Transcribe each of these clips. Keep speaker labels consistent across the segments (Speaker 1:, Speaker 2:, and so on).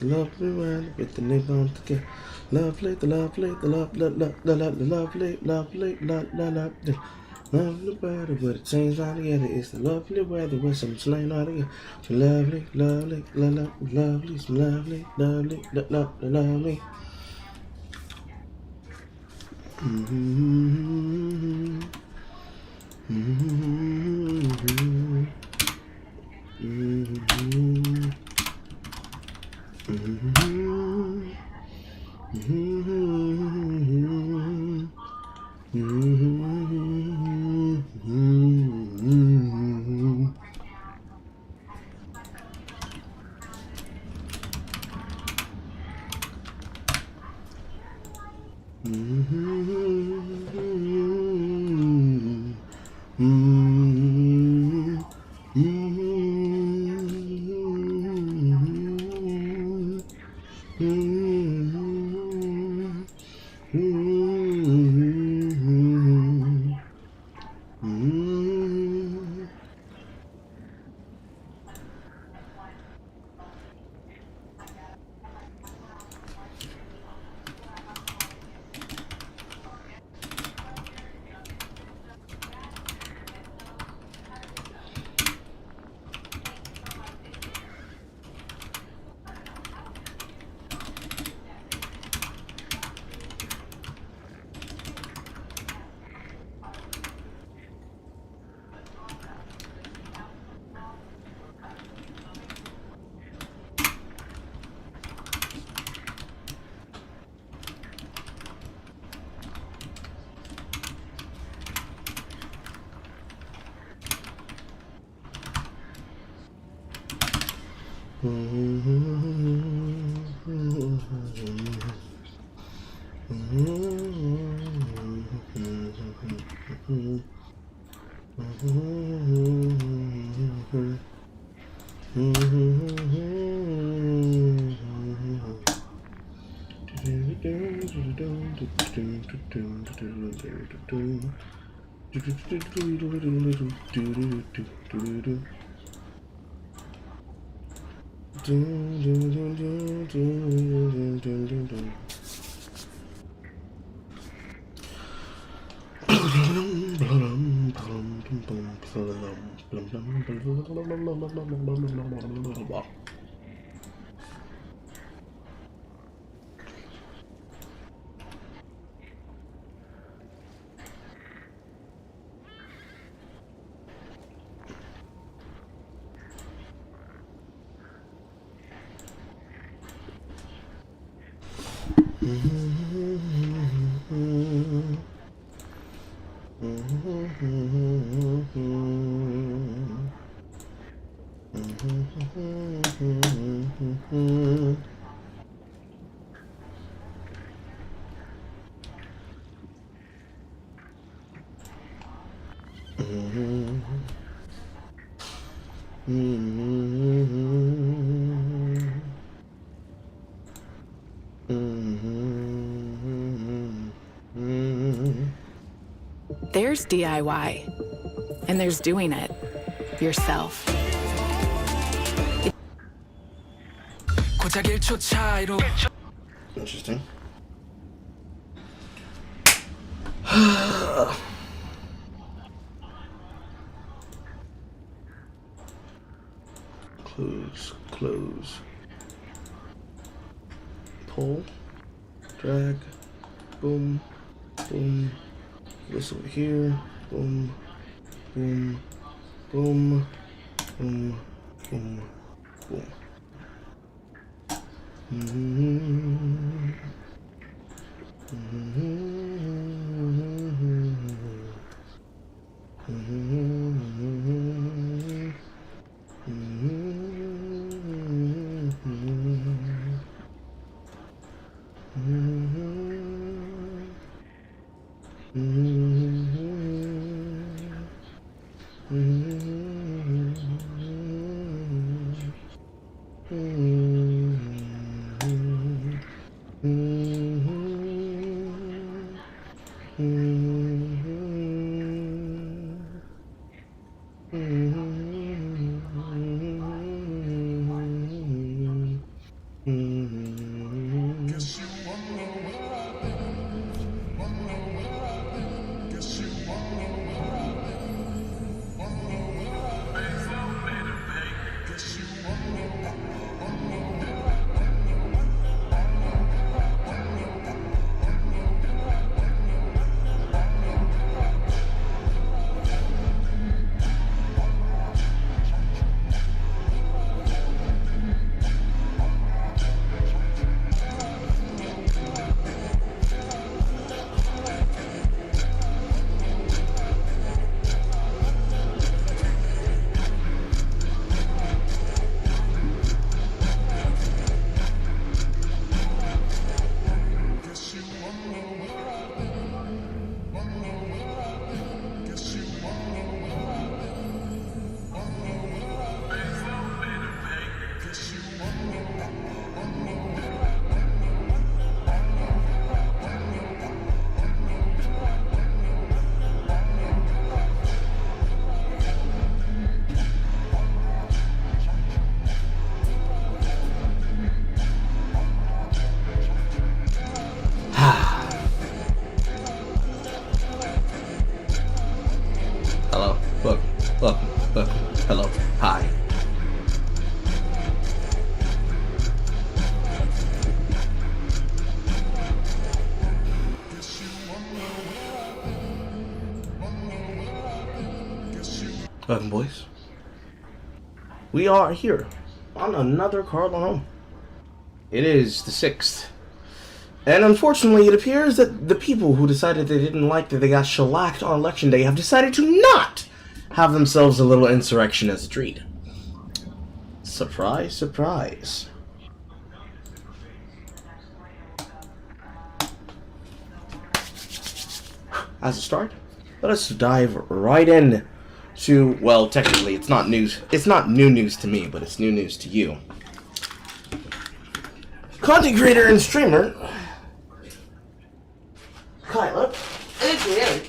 Speaker 1: Lovely one with the name on together. Lovely, the lovely, the love, the lovely, lovely, lovely. Lovely weather with a change all together. It's the lovely weather with some slang all together. So lovely, lovely, lovely, so lovely, lovely, lovely. Mm-hmm. Mm-hmm. Mm-hmm. Mm-hmm. Mm-hmm. Mm-hmm.
Speaker 2: There's DIY, and there's doing it yourself.
Speaker 1: Interesting. Close. Pull, drag, boom, boom. This over here, boom, boom, boom, boom, boom, boom. Mm-hmm. Mm-hmm. Hello. Welcome. Hello. Hi. Welcome, boys. We are here on another Cardinal Home. It is the 6th. And unfortunately, it appears that the people who decided they didn't like that they got shellacked on Election Day have decided to not have themselves a little insurrection as a treat. Surprise, surprise. As a start, let us dive right in to, well, technically it's not news. It's not new news to me, but it's new news to you. Content creator and streamer Kyla, aka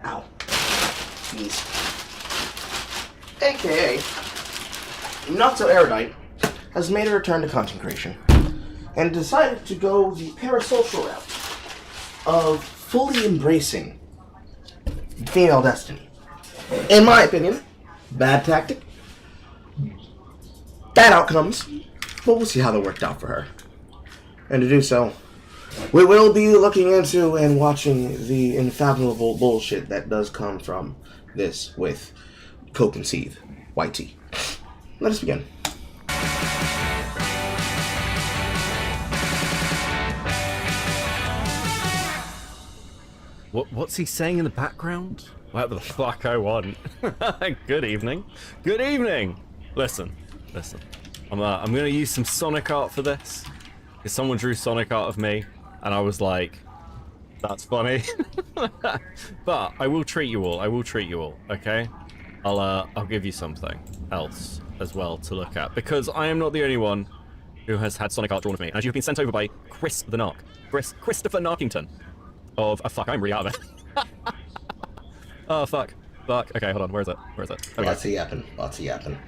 Speaker 1: ow, sneeze, aka Not So Erudite, has made a return to content creation and decided to go the parasocial route of fully embracing female destiny. In my opinion, bad tactic, bad outcomes, but we'll see how that worked out for her. And to do so, we will be looking into and watching the unfathomable bullshit that does come from this with co-conceived YT. Let us begin.
Speaker 3: What's he saying in the background? Whatever the fuck I want. Good evening. Good evening. Listen. I'm gonna use some Sonic art for this. Because someone drew Sonic art of me, and I was like, that's funny. But I will treat you all. Okay? I'll give you something else as well to look at, because I am not the only one who has had Sonic art drawn of me. As you have been sent over by Christopher Narkington. Fuck, I'm really out of it. Oh, fuck. Okay, hold on, where is it?
Speaker 1: Lots of yapping.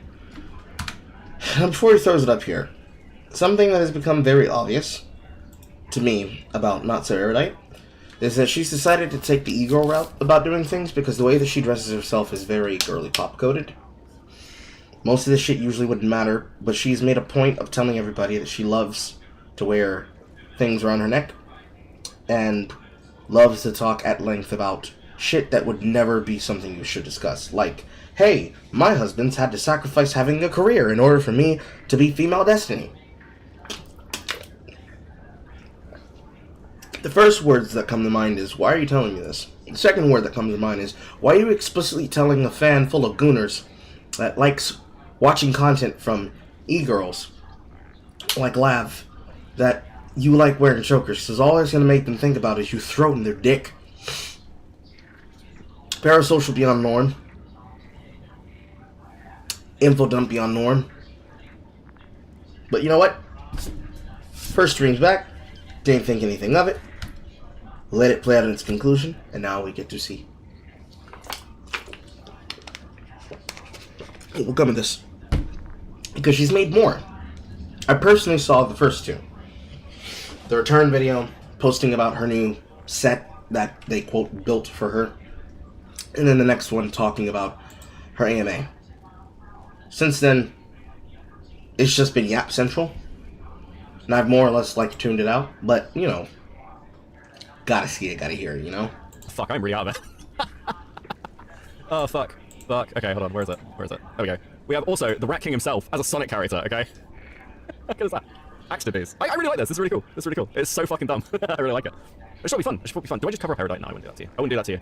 Speaker 1: Before he throws it up here, something that has become very obvious to me about Not So Erudite is that she's decided to take the e-girl route about doing things, because the way that she dresses herself is very girly pop coded. Most of this shit usually wouldn't matter, but she's made a point of telling everybody that she loves to wear things around her neck and loves to talk at length about shit that would never be something you should discuss. Like, hey, my husband's had to sacrifice having a career in order for me to be female destiny. The first words that come to mind is, why are you telling me this? The second word that comes to mind is, why are you explicitly telling a fan full of gooners that likes watching content from e-girls like Lav that you like wearing chokers? Because all it's going to make them think about is you throating their dick. Parasocial beyond norm. Info dump beyond norm. But you know what? First stream's back. Didn't think anything of it. Let it play out in its conclusion. And now we get to see what will come of this. because she's made more. I personally saw the first two. The return video posting about her new set that they, quote, built for her. And then the next one talking about her AMA. Since then, it's just been Yap Central. And I've more or less, like, tuned it out. But, you know, gotta see it, gotta hear it, you know?
Speaker 3: Fuck, I'm really out of it. Oh, fuck. Fuck. Okay, hold on, where is it? Where is it? There we go. We have also the Rat King himself as a Sonic character, okay? Look at that. Axtobes. I really like this. This is really cool. This is really cool. It's so fucking dumb. I really like it. It should be fun. It should be fun. Do I just cover up Erudite? No, I wouldn't do that to you. I wouldn't do that to you.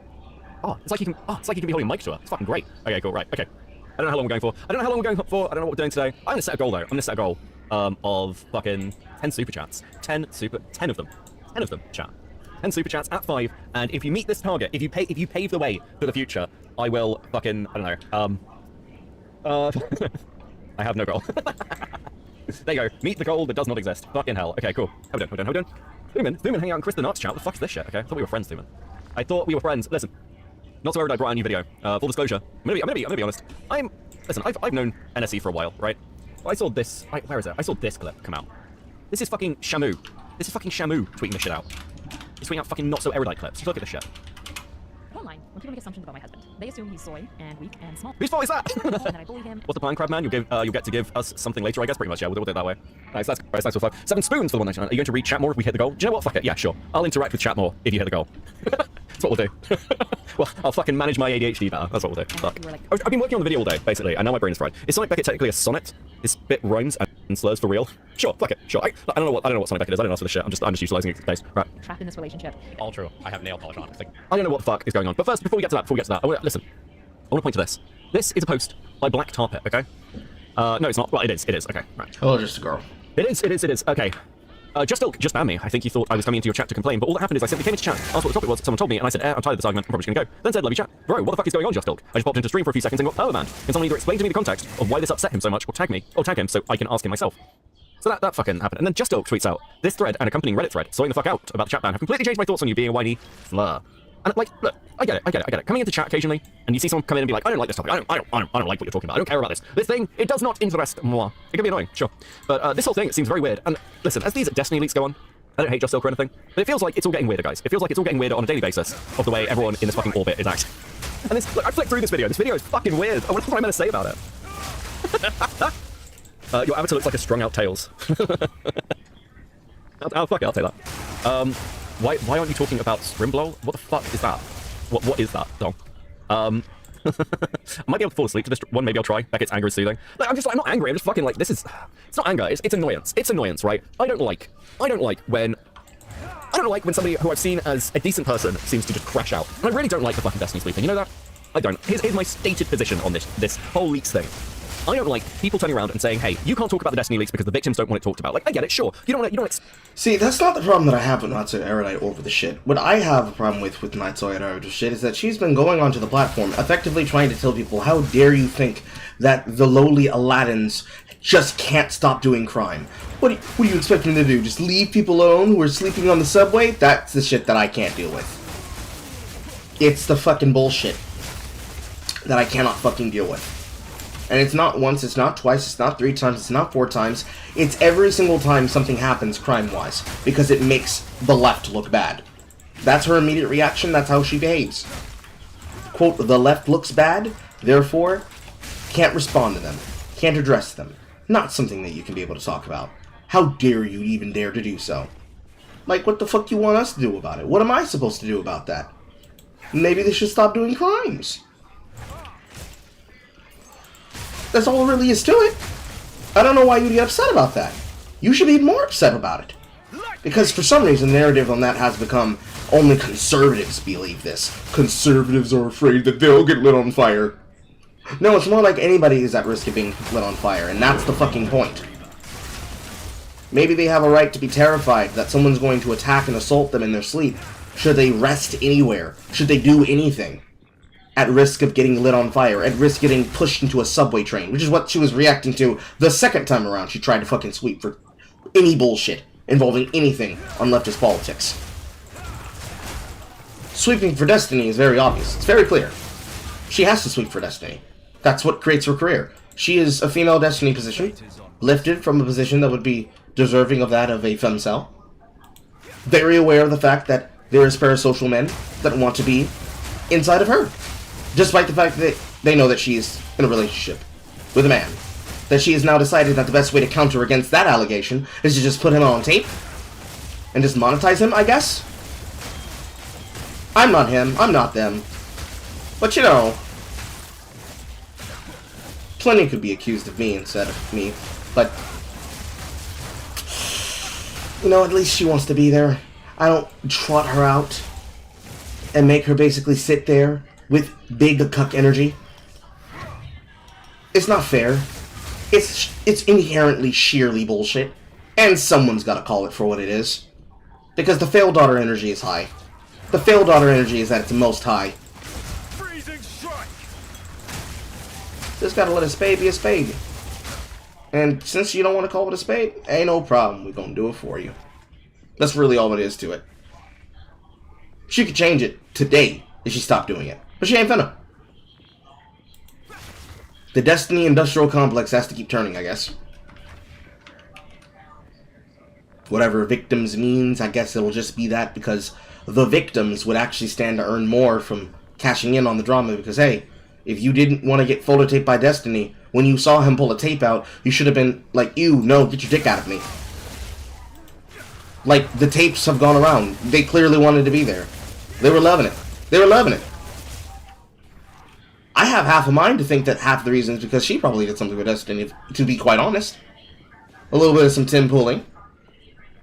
Speaker 3: Oh, it's like you can. Oh, it's like you can be holding a mic to her. It's fucking great. Okay, cool. Right. Okay. I don't know how long we're going for. I don't know how long we're going for. I don't know what we're doing today. I'm gonna set a goal though. I'm gonna set a goal of fucking 10 super chats. 10 of them. 10 of them. Chat. 10 super chats at 5. And if you meet this target, if you pave the way for the future, I will fucking. I don't know. I have no goal. There you go. Meet the goal that does not exist. Fucking hell. Okay, cool. How we doing? Thuman hanging out in Chris the Nuts chat. What the fuck is this shit? Okay, I thought we were friends, Thuman. I thought we were friends. Listen, not so I brought a new video. Full disclosure. I'm gonna be honest. Listen, I've known NSE for a while, right? But I saw this. Where is it? I saw this clip come out. This is fucking Shamu. This is fucking Shamu tweeting this shit out. He's tweeting out fucking not so erudite clips. Just look at this shit.
Speaker 4: Online, when people make assumptions about my husband, they assume he's soy and weak and small.
Speaker 3: Whose fault is that?
Speaker 4: And then I bully him.
Speaker 3: What's the plan, Crabman? You'll get to give us something later, I guess. Pretty much, yeah. We'll do it that way. Nice. That's nice for 5. 7 spoons for the 199. Are you going to read chat more if we hit the goal? Do you know what? Fuck it. Yeah, sure. I'll interact with chat more if you hit the goal. That's what we'll do. Well, I'll fucking manage my ADHD better. That's what we'll do. Fuck. I've been working on the video all day, basically, and now my brain is fried. Is Sonic Beckett technically a sonnet? This bit rhymes and slurs for real? Sure. Fuck it. Sure. I don't know what Sonic Beckett is. I don't know for this shit. I'm just utilizing it space. Right.
Speaker 4: Trapped in this relationship.
Speaker 3: All true. I have nail polish on. I don't know what the fuck is going on. But first, before we get to that, listen. I want to point to this. This is a post by Black Tar Pit, okay? No, it's not. Well, it is. Okay, right.
Speaker 1: Hello, just a girl.
Speaker 3: It is. Okay. Just banned me. I think you thought I was coming into your chat to complain, but all that happened is I simply came into chat, asked what the topic was, someone told me, and I said, I'm tired of this argument, I'm probably just gonna go. Then said, love you chat. Bro, what the fuck is going on, Just Dog? I just popped into stream for a few seconds and got power banned. Can someone either explain to me the context of why this upset him so much, or tag him so I can ask him myself? So that fucking happened. And then Just Dog tweets out, this thread and accompanying Reddit thread, sorting the fuck out about the chat ban, have completely changed my thoughts on you being a whiny fleur. And like, look, I get it. Coming into chat occasionally, and you see someone come in and be like, I don't like this topic. I don't like what you're talking about. I don't care about this. This thing, it does not interest moi. It can be annoying, sure. But this whole thing, it seems very weird. And listen, as these Destiny leaks go on, I don't hate Just Silk or anything, but it feels like it's all getting weirder, guys. It feels like it's all getting weirder on a daily basis of the way everyone in this fucking orbit is acting. And this, look, I flicked through this video. This video is fucking weird. What am I meant to say about it? Your avatar looks like a strung out Tails. Fuck it, I'll take that. Why aren't you talking about Scrimblow? What the fuck is that? What is that, Dom? I might be able to fall asleep to this one, maybe I'll try. Beckett's anger is soothing. Like, I'm not angry, I'm just fucking like, it's not anger, it's annoyance. It's annoyance, right? I don't like when somebody who I've seen as a decent person seems to just crash out. And I really don't like the fucking Destiny sleeping, you know that? I don't. Here's my stated position on this whole leaks thing. I don't like people turning around and saying, hey, you can't talk about the Destiny leaks because the victims don't want it talked about. Like, I get it, sure. You don't want it...
Speaker 1: See, that's not the problem that I have with Natsu Erudite over the shit. What I have a problem with Natsu Erudite shit is that she's been going onto the platform, effectively trying to tell people, how dare you think that the lowly Aladdins just can't stop doing crime? What do you expect them to do? Just leave people alone who are sleeping on the subway? That's the shit that I can't deal with. It's the fucking bullshit that I cannot fucking deal with. And it's not once, it's not twice, it's not 3 times, it's not 4 times. It's every single time something happens crime-wise, because it makes the left look bad. That's her immediate reaction, that's how she behaves. Quote, the left looks bad, therefore, can't respond to them, can't address them. Not something that you can be able to talk about. How dare you even dare to do so? Like, what the fuck do you want us to do about it? What am I supposed to do about that? Maybe they should stop doing crimes. That's all there really is to it. I don't know why you'd get upset about that. You should be more upset about it. Because for some reason, the narrative on that has become only conservatives believe this. Conservatives are afraid that they'll get lit on fire. No, it's more like anybody is at risk of being lit on fire, and that's the fucking point. Maybe they have a right to be terrified that someone's going to attack and assault them in their sleep. Should they rest anywhere? Should they do anything? At risk of getting lit on fire, at risk of getting pushed into a subway train, which is what she was reacting to the second time around she tried to fucking sweep for any bullshit involving anything on leftist politics. Sweeping for Destiny is very obvious. It's very clear. She has to sweep for Destiny. That's what creates her career. She is a female Destiny position, lifted from a position that would be deserving of that of a femcel. Very aware of the fact that there is parasocial men that want to be inside of her, despite the fact that they know that she is in a relationship with a man. That she has now decided that the best way to counter against that allegation is to just put him on tape and just monetize him, I guess? I'm not him, I'm not them. But you know, plenty could be accused of me instead of me, but you know, at least she wants to be there. I don't trot her out and make her basically sit there with big cuck energy. It's not fair. It's inherently sheerly bullshit, and someone's got to call it for what it is, because the failed daughter energy is high. The failed daughter energy is at its most high.
Speaker 5: Freezing strike.
Speaker 1: Just gotta let a spade be a spade. And since you don't want to call it a spade, ain't no problem. We're gonna do it for you. That's really all it is to it. She could change it today if she stopped doing it, but she ain't finna. The Destiny Industrial Complex has to keep turning, I guess. Whatever victims means, I guess it'll just be that, because the victims would actually stand to earn more from cashing in on the drama, because hey, if you didn't want to get photo taped by Destiny, when you saw him pull a tape out, you should have been like, ew, no, get your dick out of me. Like, the tapes have gone around. They clearly wanted to be there. They were loving it. They were loving it. I have half a mind to think that half the reason is because she probably did something with Destiny, to be quite honest. A little bit of some Tim pulling.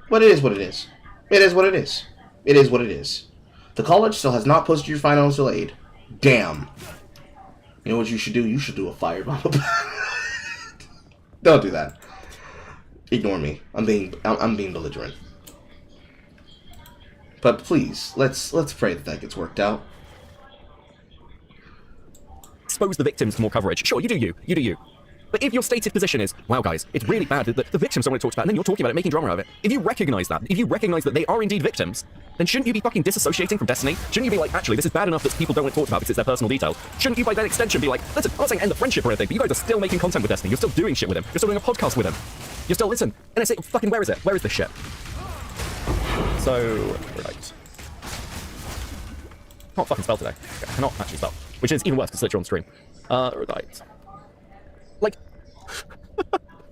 Speaker 1: But it is what it is. It is what it is. It is what it is. The college still has not posted your financial aid. Damn. You know what you should do? You should do a firebomb. Don't do that. Ignore me. I'm being belligerent. But please, let's pray that gets worked out.
Speaker 3: Expose the victims to more coverage. Sure, you do you. But if your stated position is, wow guys, it's really bad that the victims don't want to talk about it, and then you're talking about it, making drama out of it, if you recognize that, they are indeed victims, then shouldn't you be fucking disassociating from Destiny? Shouldn't you be like, actually, this is bad enough that people don't want to talk about because it's their personal details? Shouldn't you by that extension be like, listen, I'm not saying end the friendship or anything, but you guys are still making content with Destiny, you're still doing shit with him, you're still doing a podcast with him, you're still, listen, and I say, fucking where is it? Where is this shit? So, right. Can't fucking spell today. Okay, I cannot actually spell. Which is even worse because it's literally on stream. Right. Like,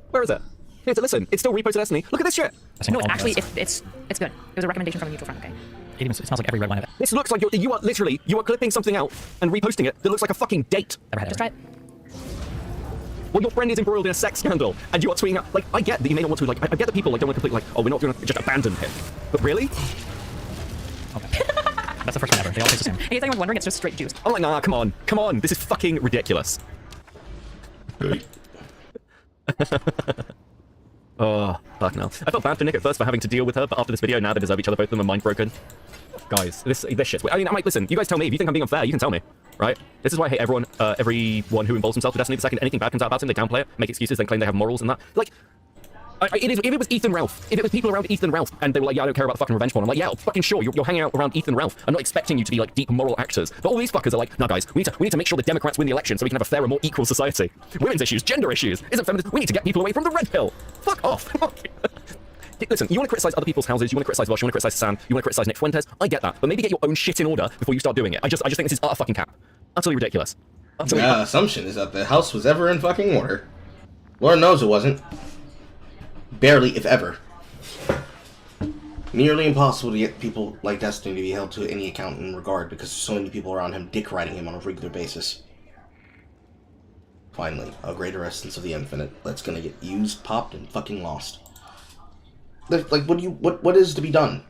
Speaker 3: where is it? Here, listen, it's still reposted Destiny. Look at this shit.
Speaker 4: No, it's actually, it's good. It was a recommendation from a mutual friend, okay? It even smells like every red wine I've ever.
Speaker 3: This looks like you are clipping something out and reposting it that looks like a fucking date.
Speaker 4: Just try it.
Speaker 3: Well, your friend is embroiled in a sex scandal, and you are tweeting out, like, I get that you may not want to, like, I get that people, like, don't want to completely, like, oh, we're not going to just abandon him. But really?
Speaker 4: Okay. That's the first one ever. They all taste the same. In case anyone's wondering, it's just straight juice.
Speaker 3: I'm like, nah, come on, this is fucking ridiculous. Oh, fuck no. I felt bad for Nick at first for having to deal with her, but after this video, now they deserve each other, both of them are mind broken. Guys, this shit. I mean, I'm like, listen, you guys tell me, if you think I'm being unfair, you can tell me, right? This is why I hate everyone who involves himself with Destiny. The second anything bad comes out about him, they downplay it, make excuses, then claim they have morals and that. Like, if it was Ethan Ralph, if it was people around Ethan Ralph, and they were like, yeah, I don't care about the fucking revenge porn, I'm like, yeah, fucking sure, you're hanging out around Ethan Ralph. I'm not expecting you to be like deep moral actors. But all these fuckers are like, no guys, we need to make sure the Democrats win the election so we can have a fairer, more equal society. Women's issues, gender issues, isn't feminist, we need to get people away from the red pill. Fuck off. Listen, you want to criticize other people's houses, you want to criticize Vosh, you want to criticize Sam, you want to criticize Nick Fuentes, I get that, but maybe get your own shit in order before you start doing it. I just think this is utter fucking cap. Utterly ridiculous.
Speaker 1: The assumption is that the house was ever in fucking order. Lord knows it wasn't. Barely, if ever. Nearly impossible to get people like Destiny to be held to any account in regard because there's so many people around him dick riding him on a regular basis. Finally, a greater essence of the infinite that's gonna get used, popped, and fucking lost. Like, what is to be done?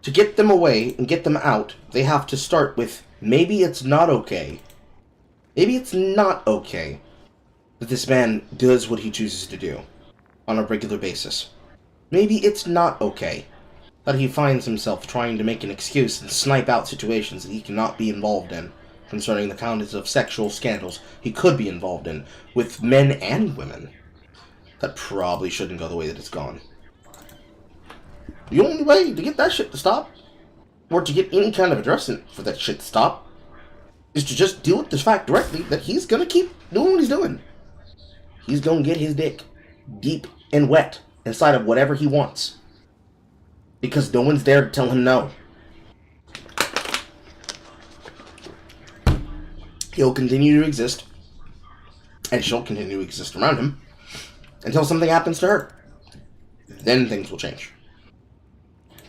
Speaker 1: To get them away and get them out, they have to start with, maybe it's not okay. Maybe it's not okay that this man does what he chooses to do on a regular basis. Maybe it's not okay that he finds himself trying to make an excuse and snipe out situations that he cannot be involved in concerning the kinds of sexual scandals he could be involved in with men and women. That probably shouldn't go the way that it's gone. The only way to get that shit to stop, or to get any kind of addressing for that shit to stop, is to just deal with the fact directly that he's gonna keep doing what he's doing. He's gonna get his dick deep and wet inside of whatever he wants. Because no one's there to tell him no. He'll continue to exist. And she'll continue to exist around him. Until something happens to her. Then things will change.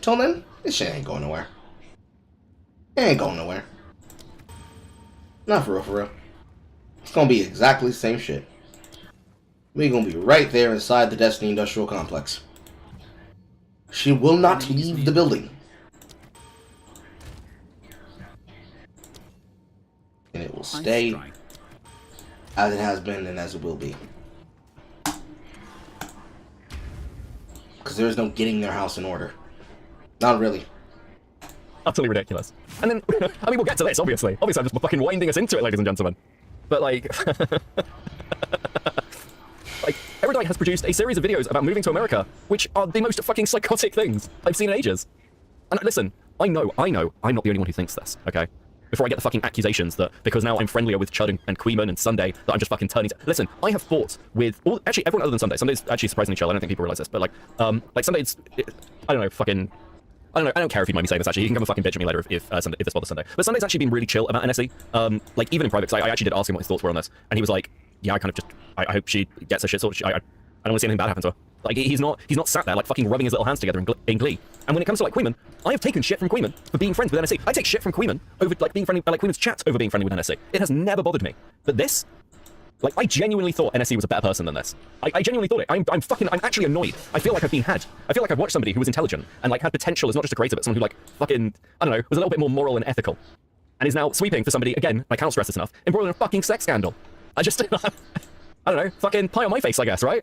Speaker 1: Till then, this shit ain't going nowhere. It ain't going nowhere. Not for real, for real. It's gonna be exactly the same shit. We're gonna be right there inside the Destiny Industrial Complex. She will not leave the building. And it will stay as it has been and as it will be. Because there is no getting their house in order. Not really.
Speaker 3: Utterly ridiculous. And then, I mean, we'll get to this, obviously. Obviously, I'm just fucking winding us into it, ladies and gentlemen. But, like... like, Erudite has produced a series of videos about moving to America, which are the most fucking psychotic things I've seen in ages. And listen, I know, I'm not the only one who thinks this, okay? Before I get the fucking accusations that because now I'm friendlier with Chud and Queeman and Sunday, that I'm just fucking turning to... Listen, I have fought with all... Actually, everyone other than Sunday. Sunday's actually surprisingly chill. I don't think people realize this, but, like Sunday's... I don't know, fucking... I don't know, I don't care if you mind me saying this, actually. You can come and fucking bitch at me later if this bothers Sunday. But Sunday's actually been really chill about NSE. Like, even in private, because I actually did ask him what his thoughts were on this. And he was like, yeah, I kind of just... I hope she gets her shit sorted. I don't want to see anything bad happen to her. Like, he's not sat there, like, fucking rubbing his little hands together in glee. And when it comes to, like, Queeman, I have taken shit from Queeman for being friends with NSE. I take shit from Queeman over, like, being friendly... Like, Queeman's chat over being friendly with NSE. It has never bothered me. But this... Like, I genuinely thought NSE was a better person than this. I genuinely thought it. I'm actually annoyed. I feel like I've been had. I feel like I've watched somebody who was intelligent and, like, had potential as not just a creator, but someone who, like, fucking, I don't know, was a little bit more moral and ethical. And is now sweeping for somebody, again, I can't stress this enough, embroiled in a fucking sex scandal. I just, I don't know, fucking pie on my face, I guess, right?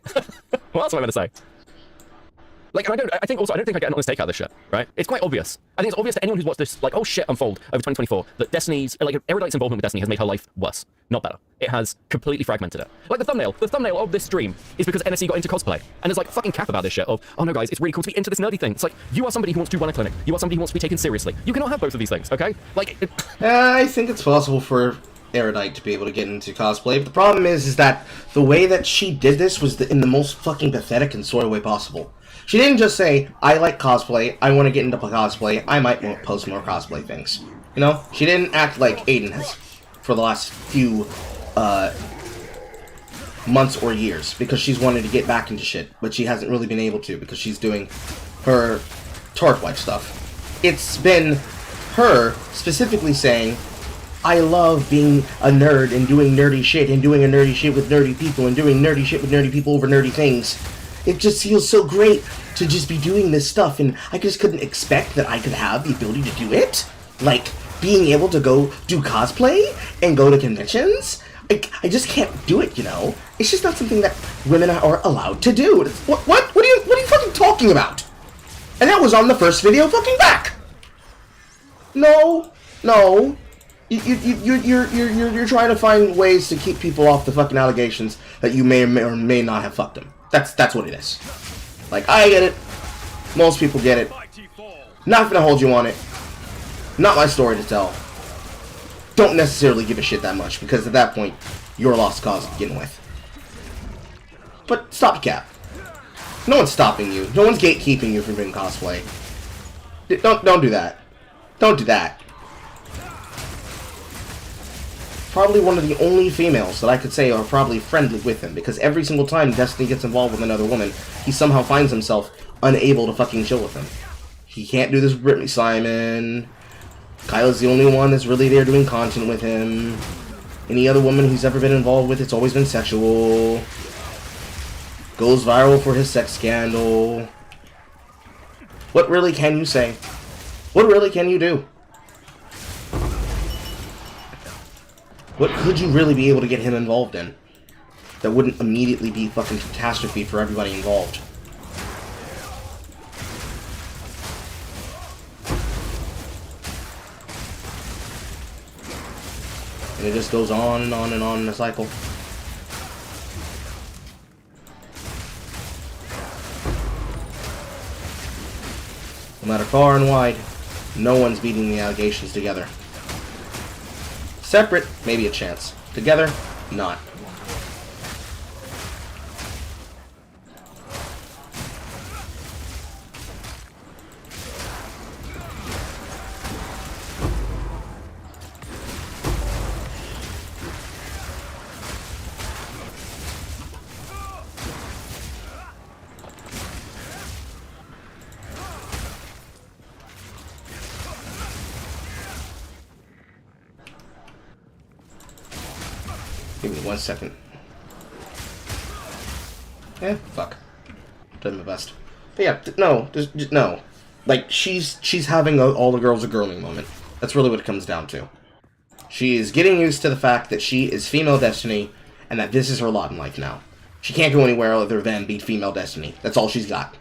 Speaker 3: What else am I going to say? Like, and I don't think I get an honest take out of this shit, right? It's quite obvious. I think it's obvious to anyone who's watched this, like, oh shit, unfold over 2024, that Destiny's, like, Erudite's involvement with Destiny has made her life worse, not better. It has completely fragmented it. Like, the thumbnail of this stream is because NSE got into cosplay, and there's, like, fucking cap about this shit of, oh no guys, it's really cool to be into this nerdy thing. It's like, you are somebody who wants to run a clinic. You are somebody who wants to be taken seriously. You cannot have both of these things, okay? Like,
Speaker 1: I think it's possible for Erudite to be able to get into cosplay, but the problem is that the way that she did this was in the most fucking pathetic and sort of way possible. She didn't just say, I like cosplay, I want to get into cosplay, I might post more cosplay things. You know? She didn't act like Aiden has for the last few months or years, because she's wanted to get back into shit, but she hasn't really been able to, because she's doing her Tart Wife stuff. It's been her specifically saying, I love being a nerd and doing nerdy shit and doing a nerdy shit with nerdy people and doing nerdy shit with nerdy people over nerdy things. It just feels so great to just be doing this stuff, and I just couldn't expect that I could have the ability to do it. Like, being able to go do cosplay and go to conventions. I just can't do it, you know? It's just not something that women are allowed to do. What are you fucking talking about? And that was on the first video fucking back! No. You're trying to find ways to keep people off the fucking allegations that you may or may not have fucked them. That's what it is. Like, I get it. Most people get it. Not gonna hold you on it. Not my story to tell. Don't necessarily give a shit that much, because at that point, you're a lost cause to begin with. But stop the cap. No one's stopping you. No one's gatekeeping you from doing cosplay. Don't do that. Don't do that. Probably one of the only females that I could say are probably friendly with him, because every single time Destiny gets involved with another woman, he somehow finds himself unable to fucking chill with him. He can't do this with Brittany Simon. Kyla's the only one that's really there doing content with him. Any other woman he's ever been involved with, it's always been sexual. Goes viral for his sex scandal. What really can you say? What really can you do? What could you really be able to get him involved in that wouldn't immediately be fucking catastrophe for everybody involved? And it just goes on and on and on in a cycle. No matter far and wide, no one's beating the allegations together. Separate, maybe a chance. Together, not. Give me 1 second. Eh, fuck. Done my best. But yeah, no, no. Like, she's having all the girls are girling moment. That's really what it comes down to. She is getting used to the fact that she is female Destiny, and that this is her lot in life now. She can't go anywhere other than be female Destiny. That's all she's got.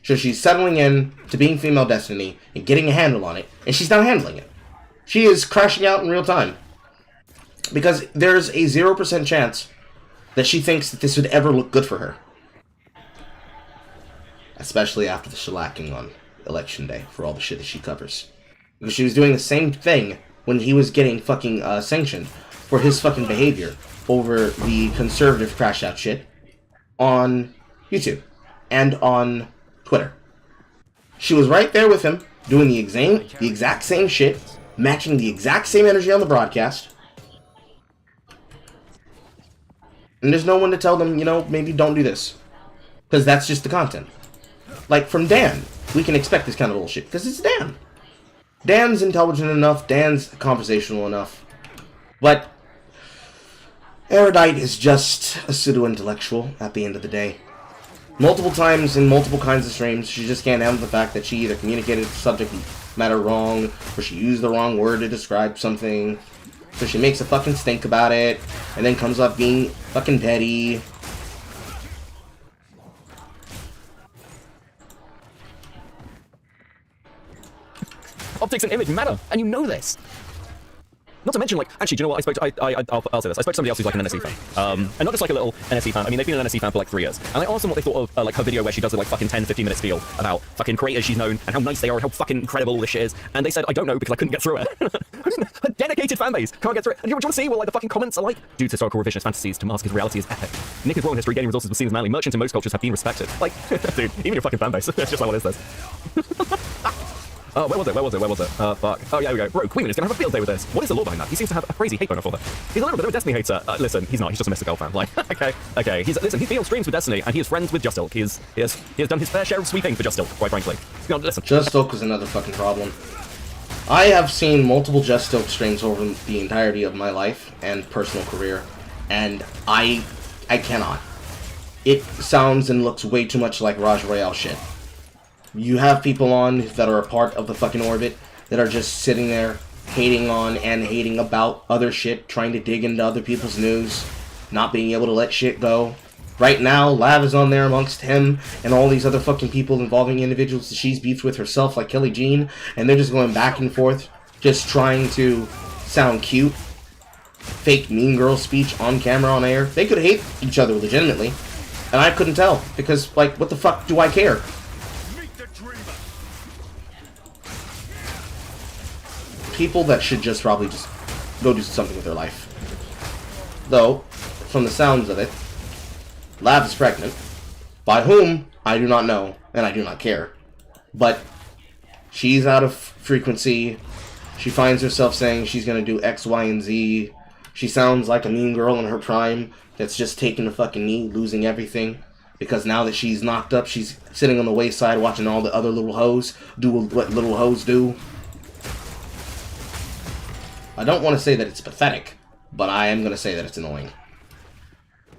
Speaker 1: So she's settling in to being female Destiny and getting a handle on it, and she's not handling it. She is crashing out in real time. Because there's a 0% chance that she thinks that this would ever look good for her. Especially after the shellacking on Election Day for all the shit that she covers. Because she was doing the same thing when he was getting fucking sanctioned for his fucking behavior over the conservative crash out shit on YouTube and on Twitter. She was right there with him, doing the exact same shit, matching the exact same energy on the broadcast. And there's no one to tell them, you know, maybe don't do this. Because that's just the content. Like, from Dan, we can expect this kind of bullshit, because it's Dan. Dan's intelligent enough, Dan's conversational enough. But Erudite is just a pseudo-intellectual at the end of the day. Multiple times in multiple kinds of streams, she just can't handle the fact that she either communicated the subject matter wrong, or she used the wrong word to describe something. So she makes a fucking stink about it, and then comes up being fucking petty.
Speaker 6: Optics and image matter, and you know this. Not to mention, like, actually, do you know what? I'll say this. I spoke to somebody else who's like an NSC fan. And not just like a little NSC fan. I mean, they've been an NSC fan for like 3 years. And I asked them what they thought of like her video where she does a like fucking 10-15 minute spiel about fucking creators she's known and how nice they are and how fucking incredible all this shit is. And they said, I don't know because I couldn't get through it. A dedicated fan base can't get through it. And do you want to see what like the fucking comments are like? Dude's historical revisionist fantasies to mask his reality is epic. Nick is role in history, gaining resources was seen as manly. Merchants in most cultures have been respected. Like, dude, even your fucking fan base. It's just like, what is this? Where was it? Fuck. Oh, yeah, we go. Bro, Queen is gonna have a field day with this. What is the law behind that? He seems to have a crazy hate boner for her. He's a little bit of a Destiny hater. Listen, he's not. He's just a Mr. Girl fan. Like, okay. He's been on streams with Destiny, and he is friends with Justilk. He has done his fair share of sweeping for Justilk, quite frankly. You know, listen.
Speaker 1: Justilk is another fucking problem. I have seen multiple Justilk streams over the entirety of my life and personal career, and I cannot. It sounds and looks way too much like Raj Royale shit. You have people on that are a part of the fucking orbit that are just sitting there hating on and hating about other shit, trying to dig into other people's news, not being able to let shit go. Right now, Lav is on there amongst him and all these other fucking people involving individuals that she's beefed with herself, like Kelly Jean, and they're just going back and forth, just trying to sound cute. Fake mean girl speech on camera, on air. They could hate each other legitimately, and I couldn't tell, because, like, what the fuck do I care? People that should just probably just go do something with their life. Though, from the sounds of it, Lav is pregnant. By whom, I do not know, and I do not care. But she's out of frequency. She finds herself saying she's going to do X, Y, and Z. She sounds like a mean girl in her prime that's just taking a fucking knee, losing everything. Because now that she's knocked up, she's sitting on the wayside watching all the other little hoes do what little hoes do. I don't want to say that it's pathetic, but I am going to say that it's annoying.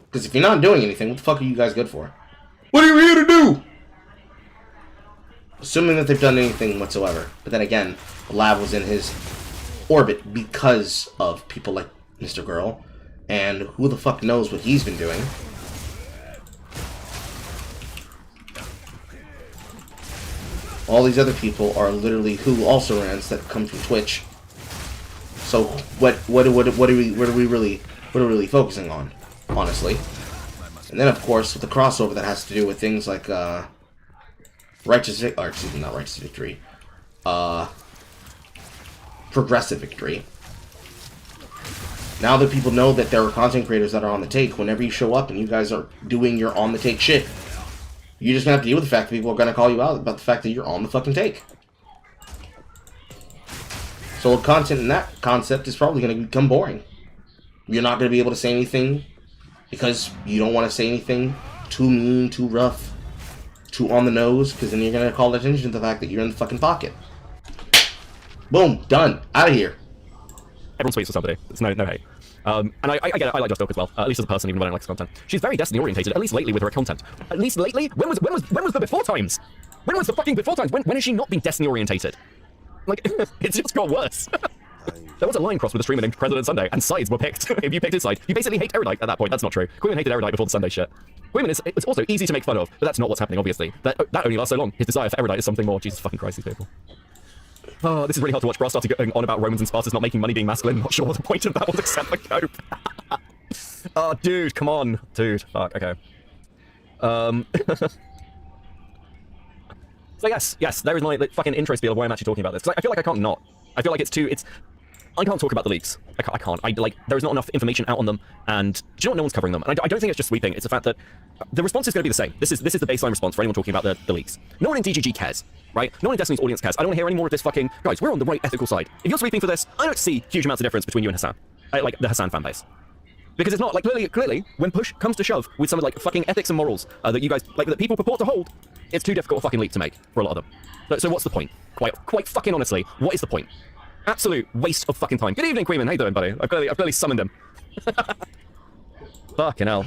Speaker 1: Because if you're not doing anything, what the fuck are you guys good for? What are you here to do? Assuming that they've done anything whatsoever. But then again, Lav was in his orbit because of people like Mr. Girl. And who the fuck knows what he's been doing. All these other people are literally who also rans that come from Twitch. So what are we really focusing on, honestly? And then of course with the crossover that has to do with things like progressive victory. Now that people know that there are content creators that are on the take, whenever you show up and you guys are doing your on the take shit, you're just gonna have to deal with the fact that people are gonna call you out about the fact that you're on the fucking take. So content in that concept is probably going to become boring. You're not going to be able to say anything because you don't want to say anything too mean, too rough, too on the nose, because then you're going to call attention to the fact that you're in the fucking pocket. Boom, done, out of here.
Speaker 6: Everyone sweets for somebody. It's no hate. And I get it, I like Just Milk as well, at least as a person, even when I don't like his content. She's very Destiny orientated, at least lately with her content. At least lately? When was the before times? When was the fucking before times? When has she not been Destiny orientated? Like, it's just got worse. There was a line crossed with a streamer named President Sunday, and sides were picked. If you picked his side, you basically hate Erudite at that point. That's not true. Quimmin hated Erudite before the Sunday shit. Quimmin is it's also easy to make fun of, but that's not what's happening, obviously. That only lasts so long. His desire for Erudite is something more. Jesus fucking Christ, these people. Oh, this is really hard to watch. Bro started going on about Romans and Spartans not making money being masculine. Not sure what the point of that was except for cope. Oh, dude, come on. Dude, fuck, okay. So yes, there is my fucking intro spiel of why I'm actually talking about this. Because I feel like I can't not. I feel like I can't talk about the leaks. I can't. There is not enough information out on them, and do you know what? No one's covering them. And I don't think it's just sweeping. It's the fact that the response is going to be the same. This is the baseline response for anyone talking about the leaks. No one in DGG cares, right? No one in Destiny's audience cares. I don't want to hear any more of this fucking, guys, we're on the right ethical side. If you're sweeping for this, I don't see huge amounts of difference between you and Hassan. Like the Hassan fan base. Because it's not, like, clearly, when push comes to shove with some of, like, fucking ethics and morals that you guys, like, that people purport to hold, it's too difficult a fucking leap to make for a lot of them. So what's the point? Quite fucking honestly, what is the point? Absolute waste of fucking time. Good evening, Queeman. How you doing, buddy? I've clearly summoned him. Fucking hell.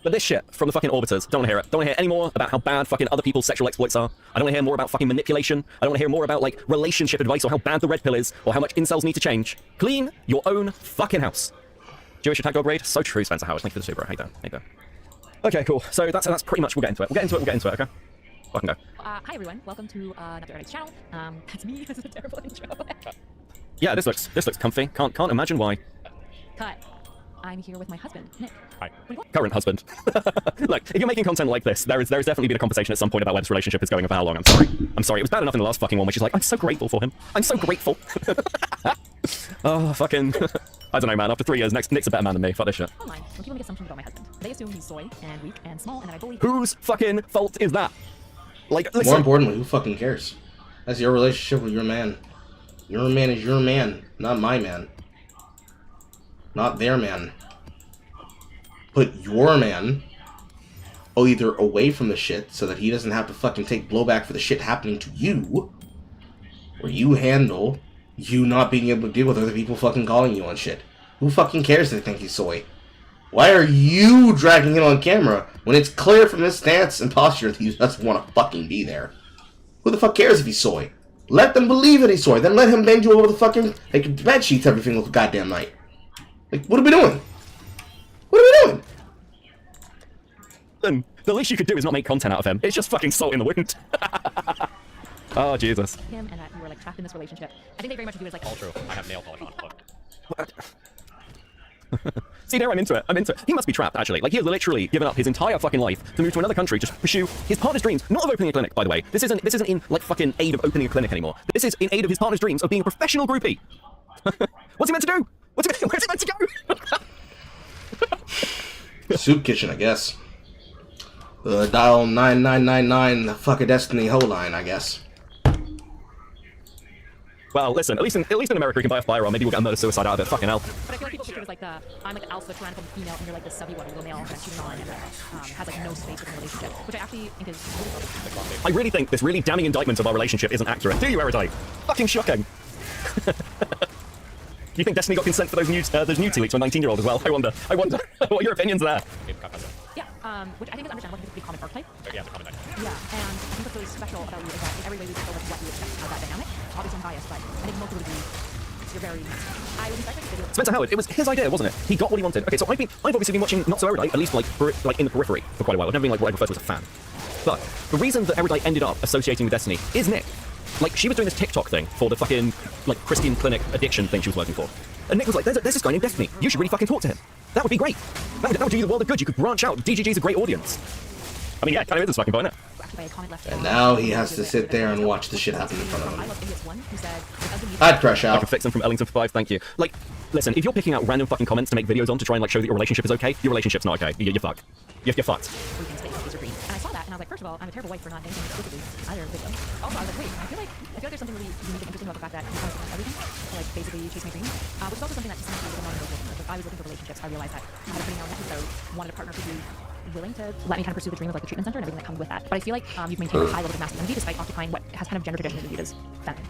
Speaker 6: But this shit from the fucking orbiters, don't want to hear it. Don't want to hear any more about how bad fucking other people's sexual exploits are. I don't want to hear more about fucking manipulation. I don't want to hear more about, like, relationship advice or how bad the red pill is or how much incels need to change. Clean your own fucking house. Jewish attack dog raid? So true, Spencer Howard. Thank you for the super. How you doing? Okay, cool. So that's pretty much, we'll get into it. We'll get into it, okay? Fucking go.
Speaker 4: Hi everyone, welcome to Not the Erudite's channel. That's me. This is a terrible intro.
Speaker 6: Yeah, this looks comfy. Can't imagine why.
Speaker 4: Cut. I'm here with my husband, Nick.
Speaker 3: Hi.
Speaker 6: Current husband. Look, if you're making content like this, there is definitely been a conversation at some point about where this relationship is going and for how long. I'm sorry. It was bad enough in the last fucking one where she's like, I'm so grateful for him. I'm so grateful. Oh, fucking... I don't know, man. After 3 years, Nick's a better man than me. Fuck this shit.
Speaker 4: Online, when people make assumptions about my husband, they assume he's soy and weak and small, and that I believe.
Speaker 6: Whose fucking fault is that? Like, listen.
Speaker 1: More importantly, who fucking cares? That's your relationship with your man. Your man is your man, not my man. Not their man. Put your man either away from the shit so that he doesn't have to fucking take blowback for the shit happening to you, or you handle you not being able to deal with other people fucking calling you on shit. Who fucking cares if they think he's soy? Why are you dragging him on camera when it's clear from his stance and posture that he doesn't want to fucking be there? Who the fuck cares if he's soy? Let them believe that he's soy. Then let him bend you over the fucking bed sheets every single goddamn night. Like, what are we doing? What are we doing?
Speaker 6: Then the least you could do is not make content out of him. It's just fucking salt in the wound. Oh, Jesus.
Speaker 4: Him and that you were like trapped in this relationship. I think they very much view it as like.
Speaker 3: All true. I have nail polish on. Look.
Speaker 6: See, there, I'm into it. He must be trapped, actually. Like, he has literally given up his entire fucking life to move to another country to pursue his partner's dreams, not of opening a clinic, by the way. This isn't in, like, fucking aid of opening a clinic anymore. This is in aid of his partner's dreams of being a professional groupie. What's he meant to do? Where's he meant to go?
Speaker 1: Soup kitchen, I guess. Dial 9999, the fucking Destiny hoe line, I guess.
Speaker 6: Well, listen, at least in America we can buy a firearm. Maybe we'll get a murder-suicide out of it. Fucking hell.
Speaker 4: But I feel like people picture it as like I'm like the alpha tyrannical female, and you're like the subby one, little male that's cheating on and has like no space within the relationship, which I actually think is really perfect.
Speaker 6: I really think this really damning indictment of our relationship isn't accurate. Do you, Erudite? Fucking shocking. Do you think Destiny got consent for those nudity leaks to a 19-year-old as well? I wonder. What are your opinions there?
Speaker 4: Yeah, which I think is understandable. I think it's a pretty common archetype.
Speaker 3: Yeah, it's a common idea.
Speaker 4: Yeah, and I think what's really special about you is that in every way we feel like what you expect out of that dynamic. Obviously I'm biased, but I think most of the you're very. I would expect video.
Speaker 6: Spencer Howard, it was his idea, wasn't it? He got what he wanted. Okay, so I've obviously been watching Not So Erudite, at least like in the periphery for quite a while. I've never been like what I refer to as a fan. But the reason that Erudite ended up associating with Destiny is Nick. Like, she was doing this TikTok thing for the fucking, like, Christian clinic addiction thing she was working for. And Nick was like, there's this guy named Destiny. You should really fucking talk to him. That would be great. That would do you the world of good. You could branch out. DGG's a great audience. I mean, yeah, kind of is a fucking point, isn't it?
Speaker 1: And now he has to sit there and watch the shit happen in front of him. I'd crash
Speaker 6: I
Speaker 1: out.
Speaker 6: can fix them from Ellington for 5, thank you. Like, listen, if you're picking out random fucking comments to make videos on to try and, like, show that your relationship is okay, your relationship's not okay. You're fucked. You're fucked.
Speaker 4: And I saw that, and I was like, first of all, I'm a terrible wife for not anything explicitly either video. Also, I was like, wait, I feel like there's something really unique and interesting about the fact that you kind of everything to, like, basically chase my dreams, which is also something that some people don't know. Like, if I was looking for relationships, I realized that I had a pretty narrow episode, wanted a partner to be willing to let me kind of pursue the dream of, like, the treatment center and everything that comes with that. But I feel like you've maintained a high level of masculinity despite occupying what has kind of gender traditionally viewed as feminine.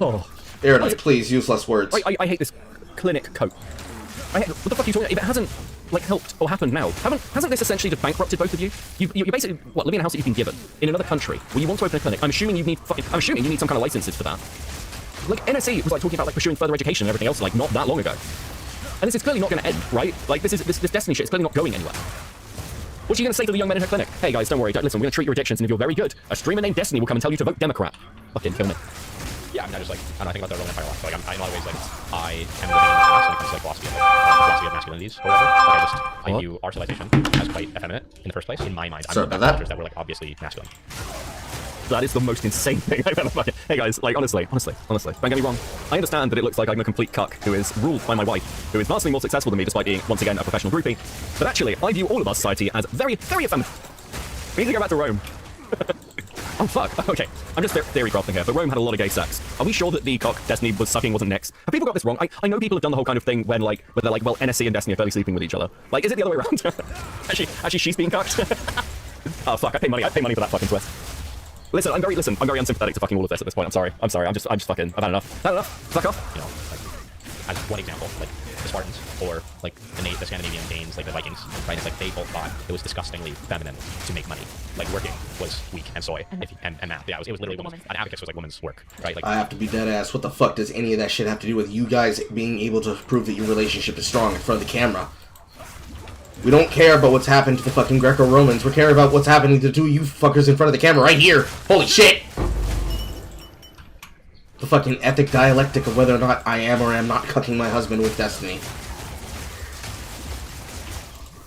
Speaker 6: Oh.
Speaker 1: Erudite, please use less words.
Speaker 6: I hate this clinic coat. What the fuck are you talking about? If it hasn't, like, helped or happened now, hasn't this essentially just bankrupted both of you? You're basically, what, living in a house that you've been given in another country where you want to open a clinic. I'm assuming you need some kind of licenses for that. Like, NSE was, like, talking about, like, pursuing further education and everything else, like, not that long ago. And this is clearly not going to end, right? Like, this Destiny shit is clearly not going anywhere. What's she going to say to the young men in her clinic? Hey, guys, don't worry. Listen, we're going to treat your addictions, and if you're very good, a streamer named Destiny will come and tell you to vote Democrat. Fucking film it.
Speaker 7: Yeah, I mean, I just, like, I don't know, I think about the Roman Empire a lot. So, like, in a lot of ways, like, I am living in the past when it comes to, like, philosophy of masculinities or whatever. Like, I view our civilization as quite effeminate in the first place. In my mind, I'm one of the cultures that were, like, obviously masculine.
Speaker 6: That is the most insane thing I've ever fucking... Hey guys, like, honestly, don't get me wrong. I understand that it looks like I'm a complete cuck who is ruled by my wife, who is vastly more successful than me despite being, once again, a professional groupie. But actually, I view all of our society as very, very effeminate. We need to go back to Rome. Oh, fuck. Okay, I'm just theory crafting here, but Rome had a lot of gay sex. Are we sure that the cock Destiny was sucking wasn't Nyx? Have people got this wrong? I know people have done the whole kind of thing when, like, where they're like, well, NSC and Destiny are fairly sleeping with each other. Like, is it the other way around? actually, she's being cucked? Oh, fuck, I pay money for that fucking twist. Listen, I'm very unsympathetic to fucking all of this at this point. I'm sorry. I'm just fucking, I've had enough. Fuck off.
Speaker 7: You know, like, as one example, like, the Spartans, or, like, the Scandinavian Danes, like, the Vikings, right? It's like, they both thought it was disgustingly feminine to make money. Like, working was weak and soy, and math. Yeah, it was literally women's. An abacus was, like, women's work, right? Like,
Speaker 1: I have to be dead ass. What the fuck does any of that shit have to do with you guys being able to prove that your relationship is strong in front of the camera? We don't care about what's happened to the fucking Greco-Romans. We care about what's happening to the two of you fuckers in front of the camera right here. Holy shit! The fucking ethic dialectic of whether or not I am or am not cucking my husband with Destiny.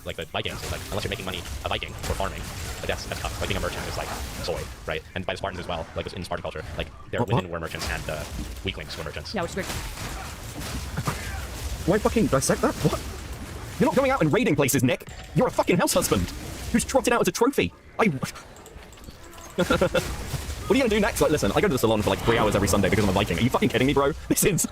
Speaker 7: like the Vikings, is like, unless you're making money a Viking or farming, like that's tough. Like being a merchant is like soy, right? And by the Spartans as well, like in Spartan culture, like their women were merchants and the weaklings were merchants.
Speaker 4: Yeah, which is weird.
Speaker 6: Why fucking dissect that? What? You're not going out and raiding places, Nick. You're a fucking house husband who's trotted out as a trophy. What are you gonna do next? Like, listen, I go to the salon for like 3 hours every Sunday because I'm a Viking. Are you fucking kidding me, bro? This is...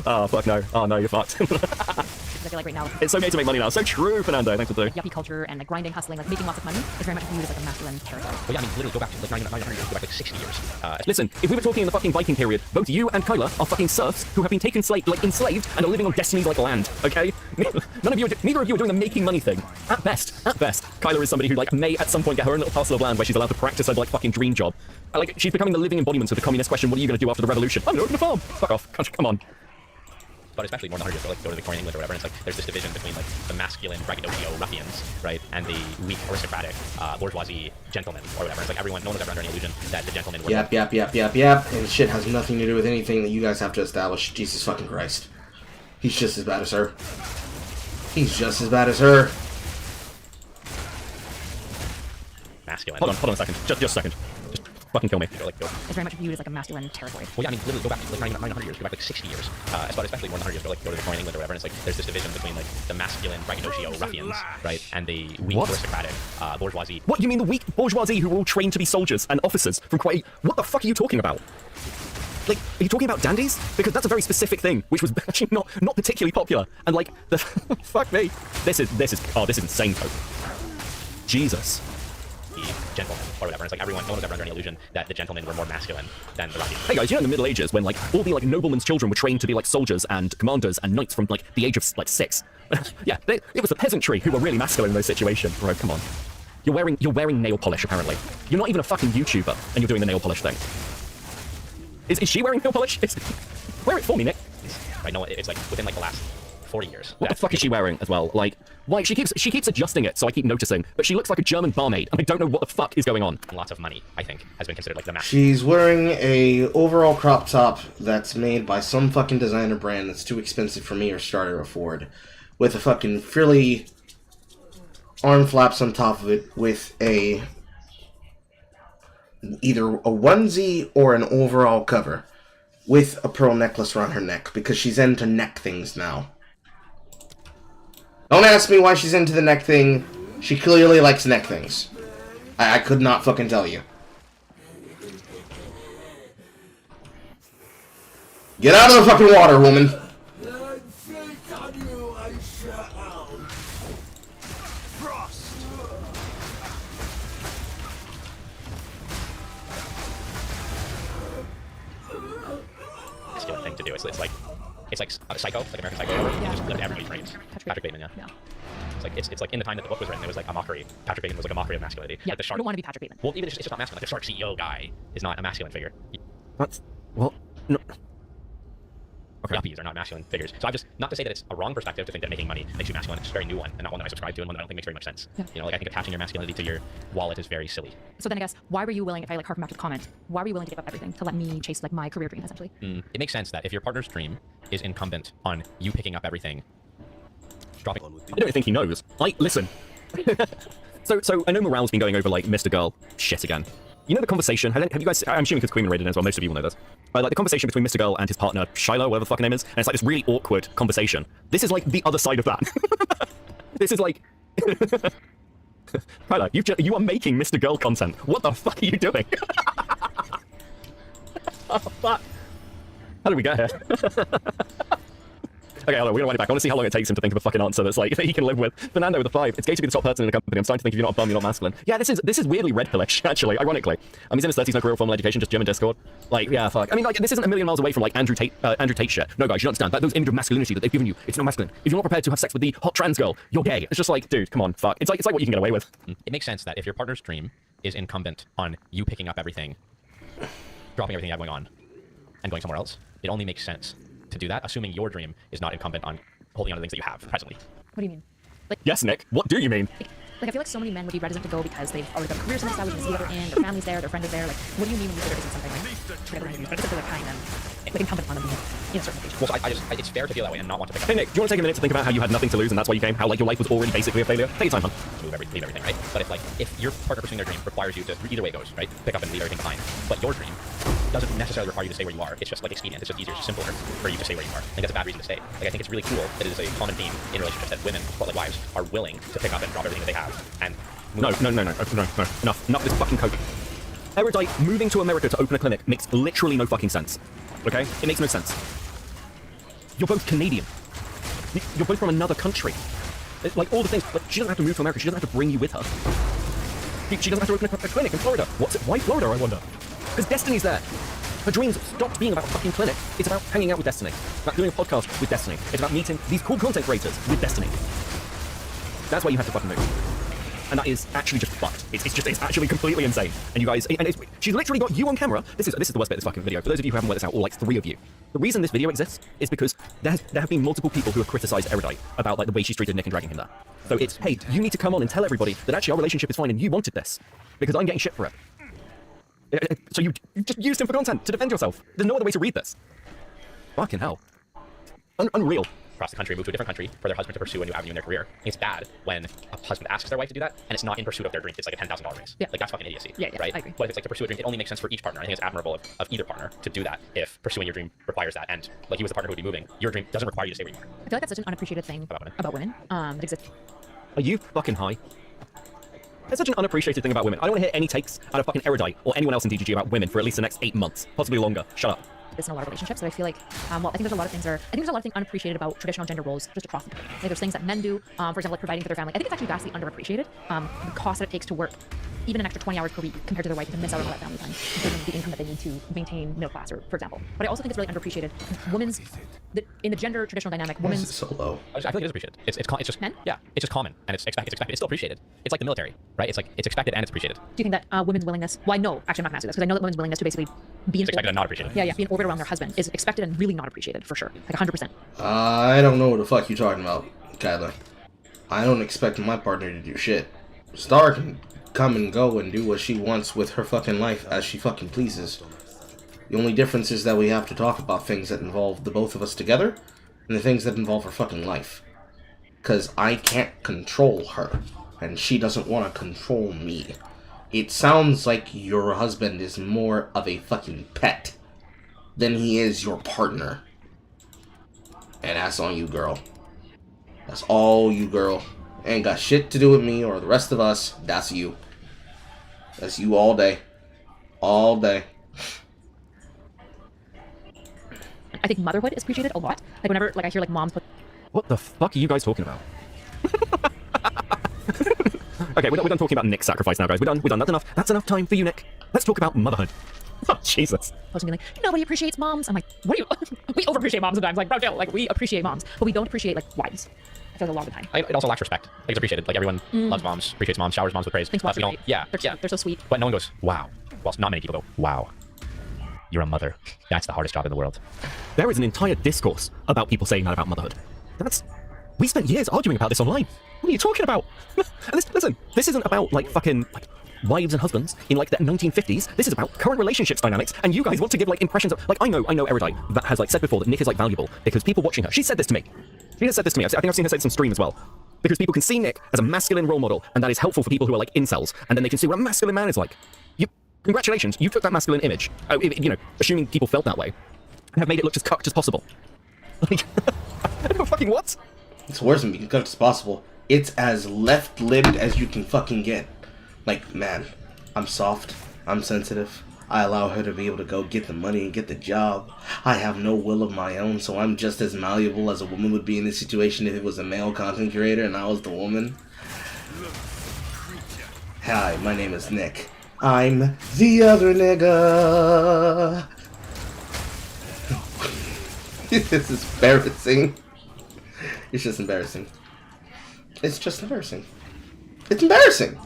Speaker 6: Oh, fuck no. Oh, no, you're fucked.
Speaker 4: I feel like right now,
Speaker 6: It's okay to make money now. So true, Fernando. Thanks for the...
Speaker 4: yuppie culture and like grinding, hustling, like making lots of money is very much viewed as like a masculine territory.
Speaker 7: Well, yeah, I mean, literally go back to like 900 years, go back like 60 years.
Speaker 6: Listen, if we were talking in the fucking Viking period, both you and Kyla are fucking serfs who have been taken enslaved and are living on Destiny's like land, okay? Neither of you are doing the making money thing. At best, Kyla is somebody who like may at some point get her own little parcel of land where she's allowed to practice her like fucking dream job. Like, she's becoming the living embodiment of the communist question, what are you gonna do after the revolution? I'm gonna open a farm! Fuck off, come on.
Speaker 7: But especially more than 100 years ago, like go to the Victorian England or whatever, and it's like there's this division between like the masculine braggadocio ruffians, right, and the weak aristocratic bourgeoisie gentlemen or whatever. It's like everyone, no one was ever under any illusion that the gentlemen were.
Speaker 1: Yep. And shit has nothing to do with anything that you guys have to establish. Jesus fucking Christ. He's just as bad as her. He's just as bad as her.
Speaker 7: Masculine.
Speaker 6: Hold on a second. Just a second. Just fucking kill me.
Speaker 7: Go.
Speaker 4: It's very much viewed as like a masculine territory.
Speaker 7: Well, yeah, I mean, literally go back to like 900 years, go back like 60 years, but especially more than 100 years ago, like go to the Victorian England or whatever, and it's like there's this division between like the masculine braggadocio ruffians, right, and the weak aristocratic bourgeoisie.
Speaker 6: What, you mean the weak bourgeoisie who were all trained to be soldiers and officers from quite... What the fuck are you talking about? Like, are you talking about dandies? Because that's a very specific thing, which was actually not particularly popular. And like, the fuck me. This is insane, though. Jesus.
Speaker 7: Gentlemen or whatever. It's like everyone, no one was ever under any illusion that the gentlemen were more masculine than the ruffians.
Speaker 6: Hey guys, you know in the Middle Ages when like all the like noblemen's children were trained to be like soldiers and commanders and knights from like the age of like 6. Yeah, it was the peasantry who were really masculine in those situations. Bro, come on. You're wearing nail polish apparently. You're not even a fucking YouTuber and you're doing the nail polish thing. Is she wearing nail polish? Wear it for me, Nick.
Speaker 7: Right, no, it's like within like the last 40 years.
Speaker 6: What the fuck is she wearing as well? Like, why she keeps adjusting it, so I keep noticing. But she looks like a German barmaid, and I don't know what the fuck is going on.
Speaker 7: Lots of money, I think, has been considered like the max.
Speaker 1: She's wearing a overall crop top that's made by some fucking designer brand that's too expensive for me or Star to afford, with a fucking frilly arm flaps on top of it, with either a onesie or an overall cover, with a pearl necklace around her neck, because she's into neck things now. Don't ask me why she's into the neck thing. She clearly likes neck things. I could not fucking tell you. Get out of the fucking water, woman!
Speaker 7: Masculine thing to do. It's like it's like Psycho, like American Psycho, or whatever.
Speaker 4: Yeah.
Speaker 7: He just lived everybody's dreams.
Speaker 4: Patrick
Speaker 7: Bateman, yeah.
Speaker 4: Yeah.
Speaker 7: It's like in the time that the book was written, it was like a mockery. Patrick Bateman was like a mockery of masculinity.
Speaker 4: Yeah.
Speaker 7: Like the
Speaker 4: You
Speaker 7: shark.
Speaker 4: don't want to be Patrick Bateman.
Speaker 7: Well, even it's just not masculine. Like the shark CEO guy is not a masculine figure.
Speaker 6: That's well, no. Okay.
Speaker 7: Yuppies are not masculine figures. So I'm just, not to say that it's a wrong perspective to think that making money makes you masculine. It's a very new one, and not one that I subscribe to, and one that I don't think makes very much sense.
Speaker 4: Yeah.
Speaker 7: You know, like I think attaching your masculinity to your wallet is very silly.
Speaker 4: So then I guess, why were you willing, if I like harken back to the comment, why were you willing to give up everything to let me chase like my career dream essentially?
Speaker 7: It makes sense that if your partner's dream is incumbent on you picking up everything, dropping.
Speaker 6: I don't think he knows. Listen. so I know Morale's been going over like Mr. Girl shit again. You know the conversation? Have you guys? I'm assuming because Queen rated it as well. Most of you will know this. Like the conversation between Mr. Girl and his partner Shiloh, whatever the fucking name is, and it's like this really awkward conversation. This is like the other side of that. This is like, Shiloh, you are making Mr. Girl content. What the fuck are you doing? Oh fuck! How did we get here? Okay, hold on, we're gonna wind it back. I want to see how long it takes him to think of a fucking answer that's like that he can live with. Fernando with a 5. It's gay to be the top person in the company. I'm starting to think if you're not a bum, you're not masculine. Yeah, this is weirdly red pillish, actually, ironically. He's in his 30s, no career or formal education, just German Discord. Like, yeah, fuck. I mean, like, this isn't a million miles away from like Andrew Tate shit. No, guys, you don't understand. Those image of masculinity that they've given you, it's not masculine. If you're not prepared to have sex with the hot trans girl, you're gay. It's just like, dude, come on, fuck. It's like what you can get away with.
Speaker 7: It makes sense that if your partner's dream is incumbent on you picking up everything, dropping everything you have going on, and going somewhere else, it only makes sense to do that, assuming your dream is not incumbent on holding on to things that you have presently.
Speaker 4: What do you mean? Like,
Speaker 6: Yes, Nick. What do you mean?
Speaker 4: like I feel like so many men would be reticent to go because they've already got careers in this, which is whether in, their family's there, their friend is there. Like, what do you mean when you say there isn't something like, reticent to like kind of like incumbent on them in a certain location?
Speaker 7: Well, so it's fair to feel that way and not want to pick up.
Speaker 6: Hey, Nick, do you want to take a minute to think about how you had nothing to lose and that's why you came? How like your life was already basically a failure? Take your time, hon.
Speaker 7: Leave everything, right? But if your partner pursuing their dream requires you to, either way it goes, right? Pick up and leave everything behind. But your dream doesn't necessarily require you to stay where you are. It's just like expedient. It's just easier, it's simpler for you to stay where you are. I think that's a bad reason to stay. Like I think it's really cool that it is a common theme in relationships that women, like wives, are willing to pick up and drop everything that they have and
Speaker 6: No. Enough this fucking coke. Erudite moving to America to open a clinic makes literally no fucking sense. Okay? It makes no sense. You're both Canadian. You're both from another country. It's like all the things. Like, she doesn't have to move to America. She doesn't have to bring you with her. She doesn't have to open a clinic in Florida. Why Florida, I wonder? Because Destiny's there. Her dreams stopped being about a fucking clinic. It's about hanging out with Destiny. It's about doing a podcast with Destiny. It's about meeting these cool content creators with Destiny. That's why you have to fucking move. And that is actually just fucked. It's actually completely insane. And you guys, she's literally got you on camera. This is the worst bit of this fucking video. For those of you who haven't worked this out, or like 3 of you, the reason this video exists is because there have been multiple people who have criticized Erudite about like the way she's treated Nick and dragging him there. So it's, hey, you need to come on and tell everybody that actually our relationship is fine and you wanted this because I'm getting shit for it. So you just used him for content to defend yourself. There's no other way to read this. Fucking hell. Unreal.
Speaker 7: across the country, move to a different country for their husband to pursue a new avenue in their career. It's bad when a husband asks their wife to do that and it's not in pursuit of their dream. It's like a $10,000 race.
Speaker 4: Yeah.
Speaker 7: Like that's fucking idiocy.
Speaker 4: Yeah,
Speaker 7: right?
Speaker 4: I agree.
Speaker 7: But if it's like to pursue a dream, it only makes sense for each partner. I think it's admirable of either partner to do that if pursuing your dream requires that. And like you as the partner who would be moving, your dream doesn't require you to stay where you are.
Speaker 4: I feel like that's such an unappreciated thing
Speaker 7: About
Speaker 4: women. That exists.
Speaker 6: Are you fucking high? That's such an unappreciated thing about women. I don't want to hear any takes out of fucking Erudite or anyone else in DGG about women for at least the next 8 months, possibly longer. Shut up.
Speaker 4: This in a lot of relationships that I feel like, I think there's a lot of things unappreciated about traditional gender roles just across the board. Like there's things that men do, for example, like providing for their family. I think it's actually vastly underappreciated. The cost that it takes to work even an extra 20 hours per week compared to their wife to miss out on all that family time because of the income that they need to maintain middle class, for example. But I also think it's really underappreciated. In the gender traditional dynamic,
Speaker 1: This
Speaker 4: women's
Speaker 1: is so low.
Speaker 7: I feel like it is appreciated. It's just
Speaker 4: Men?
Speaker 7: Yeah, it's just common and it's expected. It's still appreciated. It's like the military, right? It's like it's expected and it's appreciated.
Speaker 4: Do you think that women's willingness? Well, I know, actually, I'm not going to answer this because I know that women's willingness to basically be
Speaker 7: It's expected and not appreciated.
Speaker 4: Yeah, be in orbit around their husband is expected and really not appreciated for sure, like 100%.
Speaker 1: I don't know what the fuck you're talking about, Kyla. I don't expect my partner to do shit. Star can come and go and do what she wants with her fucking life as she fucking pleases. The only difference is that we have to talk about things that involve the both of us together and the things that involve her fucking life. Because I can't control her, and she doesn't want to control me. It sounds like your husband is more of a fucking pet than he is your partner. And that's on you, girl. That's all you, girl. Ain't got shit to do with me or the rest of us. That's you. That's you all day. All day.
Speaker 4: I think motherhood is appreciated a lot. Like whenever I hear moms put.
Speaker 6: What the fuck are you guys talking about? Okay, we're done talking about Nick's sacrifice now, guys. We're done. That's enough. That's enough time for you, Nick. Let's talk about motherhood. Oh, Jesus.
Speaker 4: Posting being like, nobody appreciates moms. I'm like, what do you? We overappreciate moms sometimes. Like, bro, chill. Like, we appreciate moms, but we don't appreciate like wives. I feel like a lot of the time.
Speaker 7: It also lacks respect. Like, it's appreciated. Like, everyone loves moms, appreciates moms, showers moms with praise.
Speaker 4: Thinks
Speaker 7: But
Speaker 4: moms
Speaker 7: we
Speaker 4: are
Speaker 7: don't.
Speaker 4: great.
Speaker 7: Yeah,
Speaker 4: They're
Speaker 7: yeah.
Speaker 4: they're so sweet.
Speaker 7: But no one goes, wow. Well, not many people go, wow. You're a mother. That's the hardest job in the world.
Speaker 6: There is an entire discourse about people saying that about motherhood. We spent years arguing about this online. What are you talking about? And listen, this isn't about like fucking like wives and husbands in like the 1950s. This is about current relationships dynamics, and you guys want to give like impressions of like I know Erudite that has like said before that Nick is like valuable because people watching her. She said this to me. She has said this to me. I think I've seen her say this on stream as well. Because people can see Nick as a masculine role model, and that is helpful for people who are like incels, and then they can see what a masculine man is like. Congratulations, you took that masculine image, you know, assuming people felt that way, and have made it look as cucked as possible. Like, fucking what?
Speaker 1: It's worse than being cooked as possible. It's as left-limbed as you can fucking get. Like, man, I'm soft. I'm sensitive. I allow her to be able to go get the money and get the job. I have no will of my own, so I'm just as malleable as a woman would be in this situation if it was a male content creator and I was the woman. Hi, my name is Nick. I'm the other nigga. This is embarrassing. It's just embarrassing. It's just embarrassing. It's embarrassing.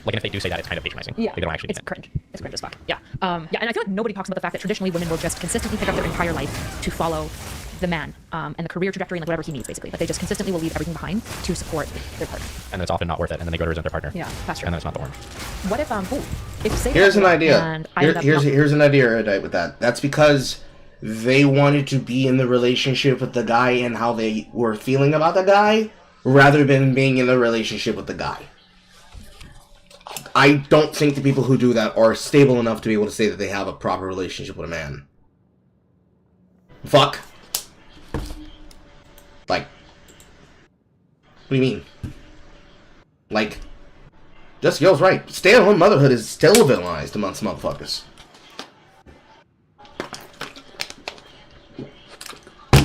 Speaker 7: Like, and if they do say that, it's kind of patronizing.
Speaker 4: Yeah,
Speaker 7: Like, they don't actually
Speaker 4: it's
Speaker 7: mean it.
Speaker 4: cringe. It's cringe as fuck. Yeah, yeah, and I feel like nobody talks about the fact that traditionally women will just consistently pick up their entire life to follow the man and the career trajectory and like whatever he needs, basically. But they just consistently will leave everything behind to support their partner.
Speaker 7: And then it's often not worth it, and then they go to resent their partner.
Speaker 4: Yeah, that's true.
Speaker 7: And then it's not the one.
Speaker 4: What if if say
Speaker 1: Here's an
Speaker 4: that
Speaker 1: idea.
Speaker 4: and I end up not-
Speaker 1: Here's an idea, Erudite, with that. That's because they wanted to be in the relationship with the guy and how they were feeling about the guy, rather than being in the relationship with the guy. I don't think the people who do that are stable enough to be able to say that they have a proper relationship with a man. Fuck. Like, what do you mean? Like, Just Girl's right. Stay-at-home motherhood is still villainized amongst motherfuckers.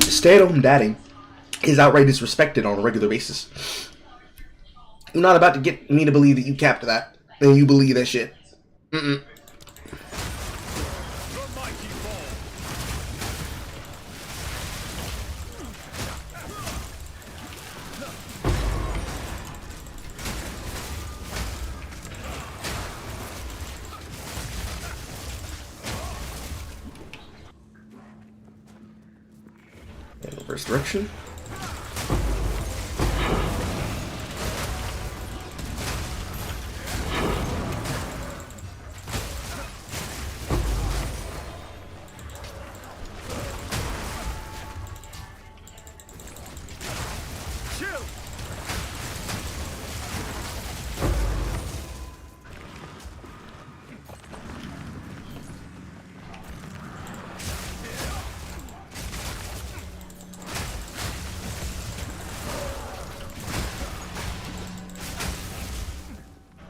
Speaker 1: Stay-at-home dadding is outright disrespected on a regular basis. You're not about to get me to believe that you capped that, and you believe that shit. Mm-mm. And reverse direction.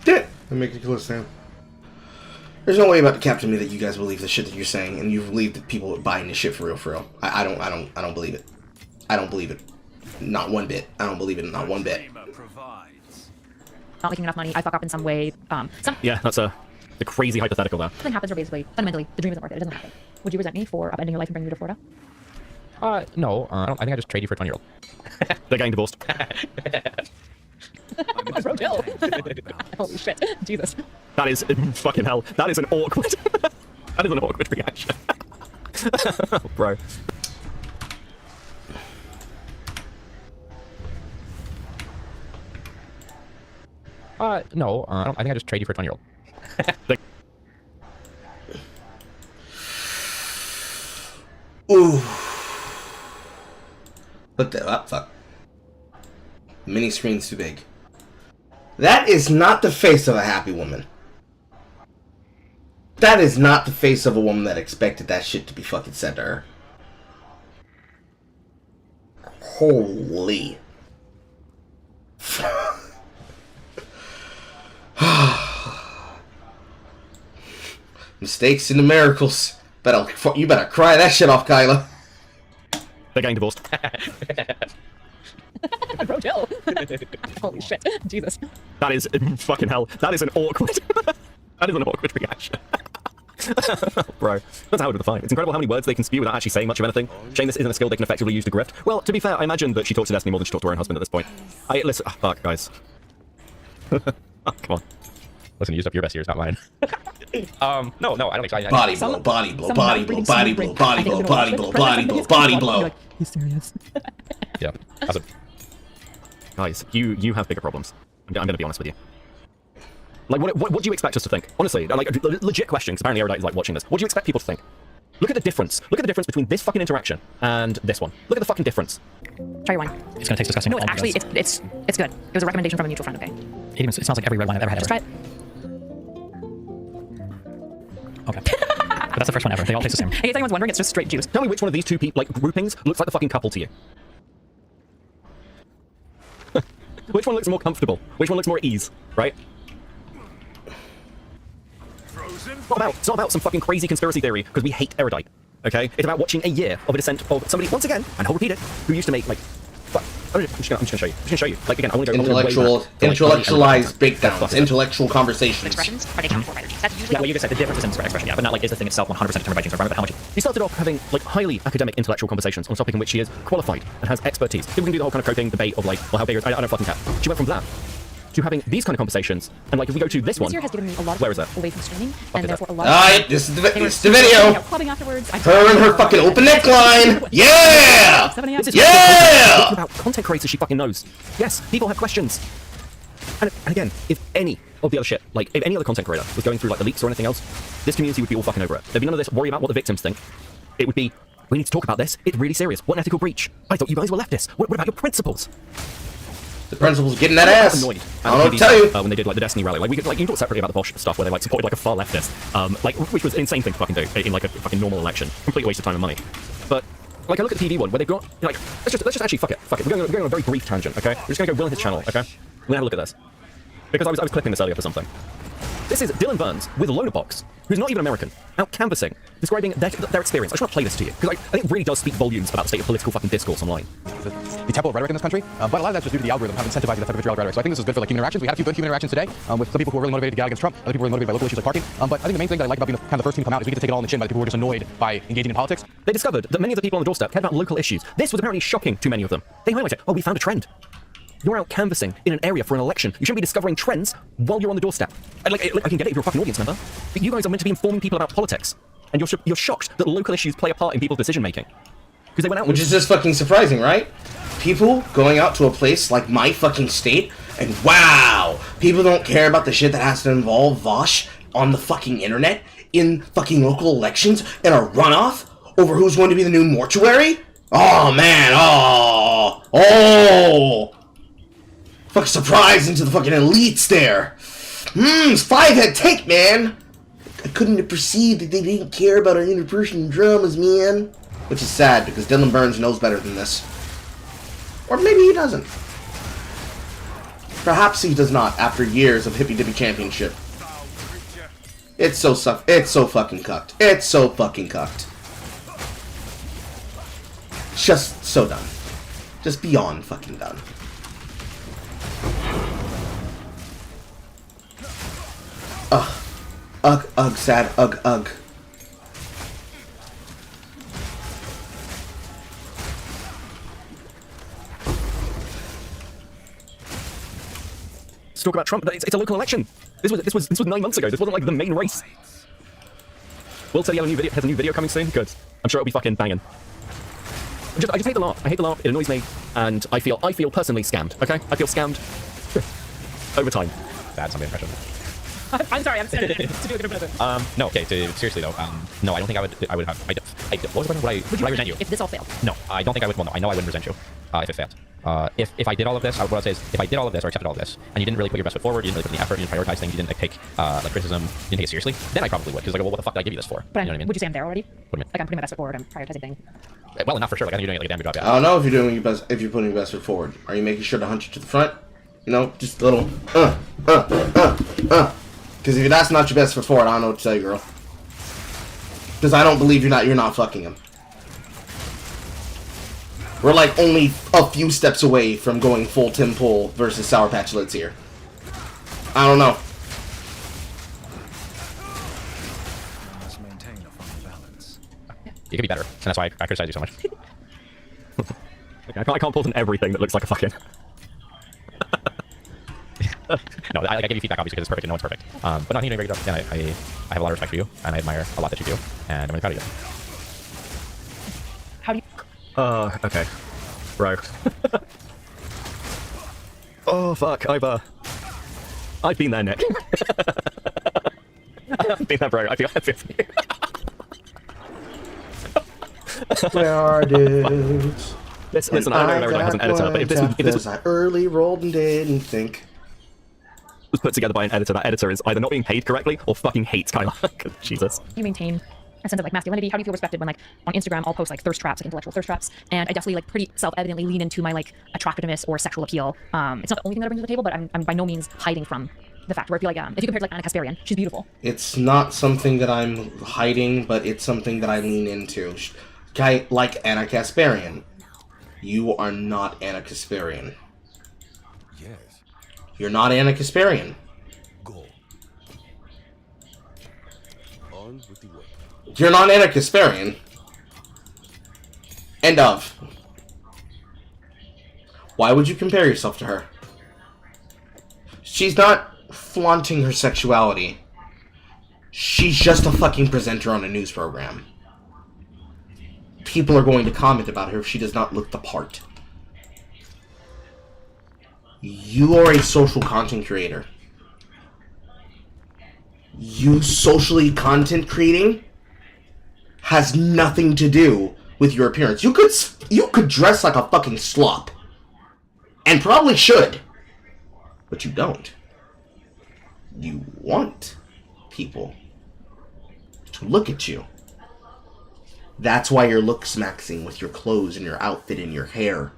Speaker 1: Yeah, and make a killer stand. There's no way about to capture me that you guys believe the shit that you're saying, and you believe that people are buying this shit for real, for real. I don't believe it. I don't believe it. Not one bit. I don't believe it. Not one bit.
Speaker 4: not making enough money, I fuck up in some way.
Speaker 6: Yeah, that's the crazy hypothetical there.
Speaker 4: Something happens, or basically, fundamentally, the dream isn't worth it. It doesn't happen. Would you resent me for upending your life and bringing you to Florida?
Speaker 7: No. I think I just trade you for a 20-year-old.
Speaker 6: They're getting divorced.
Speaker 4: Bro, chill. Holy shit. Jesus.
Speaker 6: That is fucking hell. That is an awkward. That is an awkward reaction. Bro.
Speaker 7: No. I think I just trade you for a 20-year-old.
Speaker 1: Ooh. Look that up. Fuck. Mini screen's too big. That is not the face of a happy woman. That is not the face of a woman that expected that shit to be fucking said to her. Holy. Mistakes into miracles. You better cry that shit off, Kyla.
Speaker 6: They're getting divorced.
Speaker 4: Bro, chill. Holy shit. Jesus.
Speaker 6: That is fucking hell. That is an awkward. That is an awkward reaction. Bro, that's how I would define it. It's incredible how many words they can spew without actually saying much of anything. Shame this isn't a skill they can effectively use to grift. Well, to be fair, I imagine that she talks to Destiny more than she talks to her own husband at this point. Listen, fuck, guys. Oh, come on.
Speaker 7: Listen, you used up your best years, not mine. No, I don't think so.
Speaker 1: Body blow, body blow, body blow, body blow, body blow, body blow, body blow, body blow.
Speaker 4: He's serious.
Speaker 7: Yeah. That's a,
Speaker 6: Guys, you have bigger problems. I'm gonna be honest with you. Like, what do you expect us to think? Honestly, like, legit question, because apparently Erudite is, like, watching this. What do you expect people to think? Look at the difference. Look at the difference between this fucking interaction and this one. Look at the fucking difference.
Speaker 4: Try your wine.
Speaker 7: it's gonna taste disgusting.
Speaker 4: No, actually, it's good. It was a recommendation from a mutual friend, okay?
Speaker 7: It smells like every red wine I've ever had.
Speaker 4: Just try it.
Speaker 7: Okay. But that's the first one ever. They all taste the same.
Speaker 4: In case anyone's wondering, it's just straight juice.
Speaker 6: Tell me which one of these two groupings looks like the fucking couple to you. Which one looks more comfortable? Which one looks more at ease, right? It's not about some fucking crazy conspiracy theory because we hate Erudite, okay? It's about watching a year of a descent of somebody, once again, and I'll repeat it, who used to make, like, fuck. I'm just gonna show you. Like, again, I want to go
Speaker 1: Intellectualized breakdowns, intellectual conversations.
Speaker 4: Expressions, are they counted for by their genes? That's usually
Speaker 6: Yeah, well, you just said the difference is in the expression, yeah, but not like is the thing itself 100% determined by genes, but how much. He started off having like highly academic intellectual conversations on a topic in which she is qualified and has expertise. People can do the whole kind of coping debate of like, well, how big is I don't fucking care. She went from that to having these kind of conversations, and like if we go to this one,
Speaker 4: This year has given me a lot of
Speaker 6: where is that?
Speaker 4: away from streaming, and
Speaker 6: is
Speaker 4: therefore
Speaker 6: that?
Speaker 4: a lot
Speaker 1: Alright,
Speaker 4: of
Speaker 1: this is the
Speaker 4: they were
Speaker 1: video.
Speaker 4: clubbing afterwards.
Speaker 1: Her and her fucking open neckline. Yeah!
Speaker 4: 7 a.m.
Speaker 6: This is
Speaker 1: Yeah!
Speaker 6: talking about content creators she fucking knows. Yes, people have questions. And again, if any of the other shit, like if any other content creator was going through like the leaks or anything else, this community would be all fucking over it. There'd be none of this worry about what the victims think. It would be, we need to talk about this. It's really serious. What an ethical breach. I thought you guys were leftists. What about your principles?
Speaker 1: The principal's getting that ass.
Speaker 6: Annoyed.
Speaker 1: I don't know what to tell you.
Speaker 6: When they did like the Destiny rally, like we could like you can talk separately about the Bosch stuff where they like supported like a far leftist, like which was an insane thing to fucking do in like a fucking normal election, complete waste of time and money. But like I look at the TV one where they've got like let's just actually fuck it. We're going on a very brief tangent, okay? We're just gonna go Will on his channel, okay? We're gonna have a look at this because I was clipping this earlier for something. This is Dylan Burns with a loaner box, who's not even American, out canvassing, describing their experience. I just want to play this to you, because I think it really does speak volumes about the state of political fucking discourse online.
Speaker 8: The tempo of rhetoric in this country, but a lot of that's just due to the algorithm having incentivized that type of vitriolic rhetoric. So I think this is good for like human interactions. We had a few good human interactions today with some people who are really motivated to get out against Trump, other people who are motivated by local issues like parking. But I think the main thing that I like about being kind of the first team to come out is we get to take it all in the chin by the people who are just annoyed by engaging in politics.
Speaker 6: They discovered that many of the people on the doorstep cared about local issues. This was apparently shocking to many of them. They highlighted, oh, we found a trend. You're out canvassing in an area for an election. You shouldn't be discovering trends while you're on the doorstep. And like, I can get it if you're a fucking audience member, but you guys are meant to be informing people about politics. And you're shocked that local issues play a part in people's decision making. Because they went out.
Speaker 1: Which is just fucking surprising, right? People going out to a place like my fucking state, and wow, people don't care about the shit that has to involve Vosh on the fucking internet in fucking local elections and a runoff over who's going to be the new mortuary? Oh man, fucking surprise into the fucking elites there. It's 5-head take, man. I couldn't have perceived that they didn't care about our interpersonal dramas, man. Which is sad, because Dylan Burns knows better than this. Or maybe he doesn't. Perhaps he does not, after years of Hippy Dippy Championship. It's so fucking cucked. It's so fucking cucked. Just so done. Just beyond fucking done. Ugh, sad, ugh.
Speaker 6: Let's talk about Trump. It's a local election. This was 9 months ago. This wasn't like the main race. Will said he has a new video coming soon. Good. I'm sure it'll be fucking banging. I just hate the laugh. I hate the laugh. It annoys me, and I feel personally scammed. Okay, I feel scammed. Over time.
Speaker 7: That's something impression.
Speaker 4: I'm sorry, I'm to do a good impression.
Speaker 7: No, okay, seriously though, no, I don't think I would have, what was the question? Would I resent you?
Speaker 4: If this all failed.
Speaker 7: No, I don't think I would, well no, I know I wouldn't resent you, if it failed. If I did all of this, what I would say is, if I did all of this, or accepted all of this, and you didn't really put your best foot forward, you didn't really put in the effort, you didn't prioritize things, you didn't take, like criticism, you didn't take it seriously, then I probably would, because like, well, what the fuck did I give you this for?
Speaker 4: But
Speaker 7: you know what I mean?
Speaker 4: would you say I'm there already?
Speaker 7: What do you mean?
Speaker 4: Like I'm putting my best foot forward, I'm prioritizing things.
Speaker 7: Well, enough for sure, like I think you're doing like a damn good job, yeah.
Speaker 1: I don't know if you're doing your best, if you're putting your best foot forward. Are you making sure to hunch it to the front? You know, just a little, Because if that's not your best foot forward, I don't know what to tell you, girl. Because I don't believe you're not fucking him. We're like only a few steps away from going full Tim Pool versus Sour Patch Kids here. I don't know.
Speaker 7: You could be better, and that's why I criticize you so much.
Speaker 6: Okay, I can't pull in everything that looks like a fucking...
Speaker 7: No, I give you feedback obviously because it's perfect and no one's perfect. But no, I think you're doing a very good job. And I have a lot of respect for you, and I admire a lot that you do, and I'm really proud of you.
Speaker 4: How do you...
Speaker 6: Okay. Bro. Oh, fuck, I've been there, Nick. I've been there, bro. I feel for you.
Speaker 1: Where are dudes?
Speaker 6: Listen, I know everyone has an editor, but if this was
Speaker 1: I early rolled and didn't think.
Speaker 6: put together by an editor, that editor is either not being paid correctly or fucking hates Kyla. Jesus.
Speaker 4: You maintain a sense of like masculinity? How do you feel respected when like on Instagram I'll post like thirst traps, like intellectual thirst traps, and I definitely like pretty self-evidently lean into my like attractiveness or sexual appeal. It's not the only thing that I bring to the table, but I'm by no means hiding from the fact where I feel like if you compare to like Anna Kasparian, she's beautiful.
Speaker 1: It's not something that I'm hiding, but it's something that I lean into. Like Anna Kasparian. You are not Anna Kasparian.
Speaker 5: Yes.
Speaker 1: You're not Anna Kasparian.
Speaker 5: Go. On with the work.
Speaker 1: You're not Anna Kasparian. End of. Why would you compare yourself to her? She's not flaunting her sexuality. She's just a fucking presenter on a news program. People are going to comment about her if she does not look the part. You are a social content creator. You socially content creating has nothing to do with your appearance. You could dress like a fucking slop. And probably should. But you don't. You want people to look at you. That's why you're looks-maxing with your clothes and your outfit and your hair.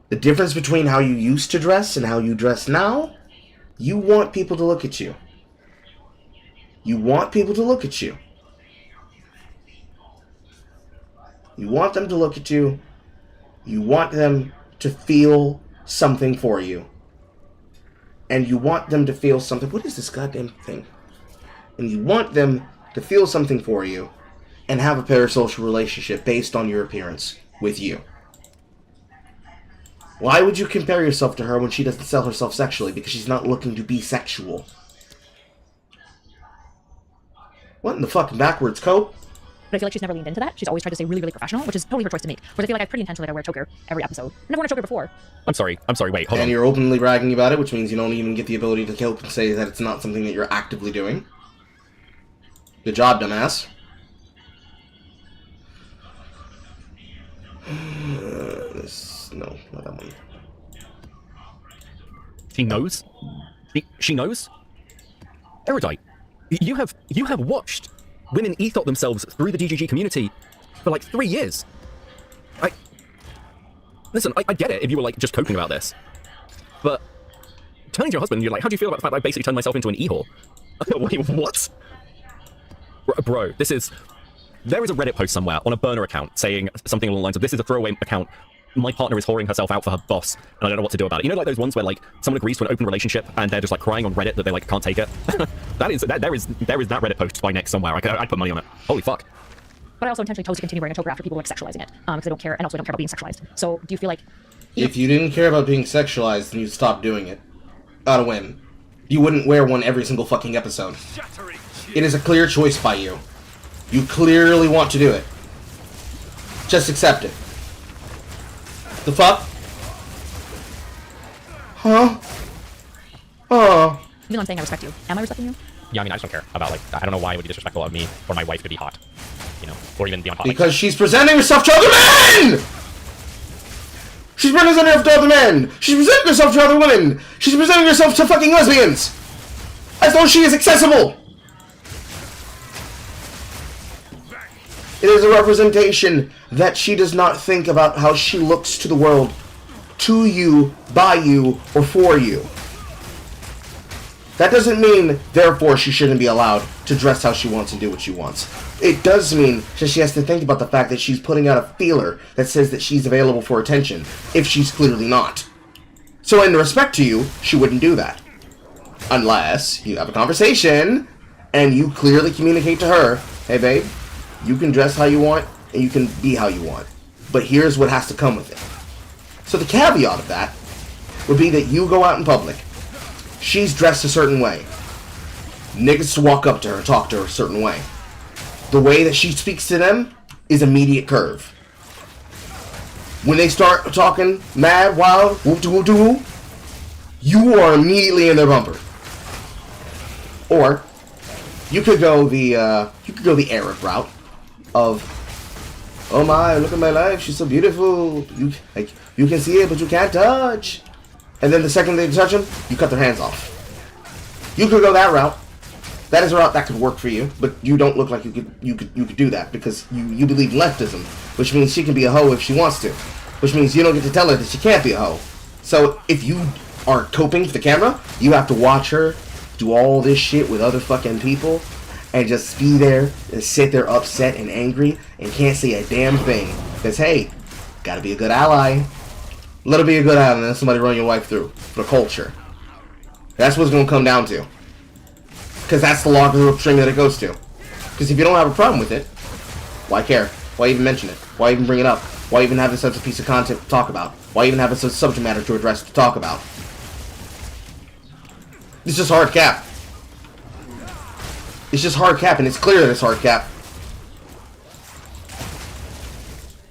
Speaker 1: The difference between how you used to dress and how you dress now, you want people to look at you. You want people to look at you. You want them to look at you. You want them to feel something for you. And you want them to feel something... What is this goddamn thing? And you want them to feel something for you and have a parasocial relationship based on your appearance with you. Why would you compare yourself to her when she doesn't sell herself sexually? Because she's not looking to be sexual. What in the fucking backwards, Cope?
Speaker 4: But I feel like she's never leaned into that. She's always tried to stay really, really professional, which is totally her choice to make. Whereas I feel like I pretty intentionally wear a choker every episode. I've never worn a choker before.
Speaker 6: I'm sorry, wait, hold
Speaker 1: And
Speaker 6: on.
Speaker 1: you're openly bragging about it, which means you don't even get the ability to cope and say that it's not something that you're actively doing. Good job, dumbass. No, not that one.
Speaker 6: He knows? She knows? Erudite, you have watched women ethot themselves through the DGG community for like 3 years. Listen, I get it if you were like just coping about this, but turning to your husband, you're like, how do you feel about the fact that I basically turned myself into an e-whore? Wait, what? Bro, there is a Reddit post somewhere on a burner account saying something along the lines of, this is a throwaway account. My partner is whoring herself out for her boss, and I don't know what to do about it. You know, like those ones where like someone agrees to an open relationship and they're just like crying on Reddit that they like can't take it. There is that Reddit post by Nick somewhere. I'd put money on it. Holy fuck.
Speaker 4: But I also intentionally chose to continue wearing a choker after people were sexualizing it, because I don't care, and also I don't care about being sexualized. So do you feel like...
Speaker 1: If you didn't care about being sexualized, then you'd stop doing it. Out of whim. You wouldn't wear one every single fucking episode. It is a clear choice by you. You clearly want to do it. Just accept it. The fuck? Huh? Oh.
Speaker 4: Even though I'm saying I respect you, am I respecting you?
Speaker 7: Yeah, I mean, I just don't care about, like, I don't know why it would be disrespectful of me or my wife to be hot. You know, or even beyond hot.
Speaker 1: Because she's presenting herself to other men! She's presenting herself to other men! She's presenting herself to other women! She's presenting herself to fucking lesbians! As though she is accessible! It is a representation that she does not think about how she looks to the world, to you, by you, or for you. That doesn't mean, therefore, she shouldn't be allowed to dress how she wants and do what she wants. It does mean that she has to think about the fact that she's putting out a feeler that says that she's available for attention, if she's clearly not. So in respect to you, she wouldn't do that. Unless you have a conversation, and you clearly communicate to her, hey babe, You can dress how you want, and you can be how you want. But here's what has to come with it. So the caveat of that would be that you go out in public. She's dressed a certain way. Niggas to walk up to her and talk to her a certain way. The way that she speaks to them is immediate curve. When they start talking mad, wild, whoop-de-whoop-de-whoop, you are immediately in their bumper. Or you could go the Arab route of, oh my, look at my life, she's so beautiful. You can see it, but you can't touch. And then the second they touch them, you cut their hands off. You could go that route. That is a route that could work for you, but you don't look like you could do that because you believe in leftism, which means she can be a hoe if she wants to, which means you don't get to tell her that she can't be a hoe. So if you are coping for the camera, you have to watch her do all this shit with other fucking people and just be there and sit there upset and angry and can't say a damn thing because hey, gotta be a good ally. Let her be a good ally and then somebody run your wife through for culture. That's what it's gonna come down to. Because that's the logical string that it goes to. Because if you don't have a problem with it, why care? Why even mention it? Why even bring it up? Why even have such a piece of content to talk about? Why even have a subject matter to address to talk about? It's just hard cap. It's just hard cap, and it's clear that it's hard cap.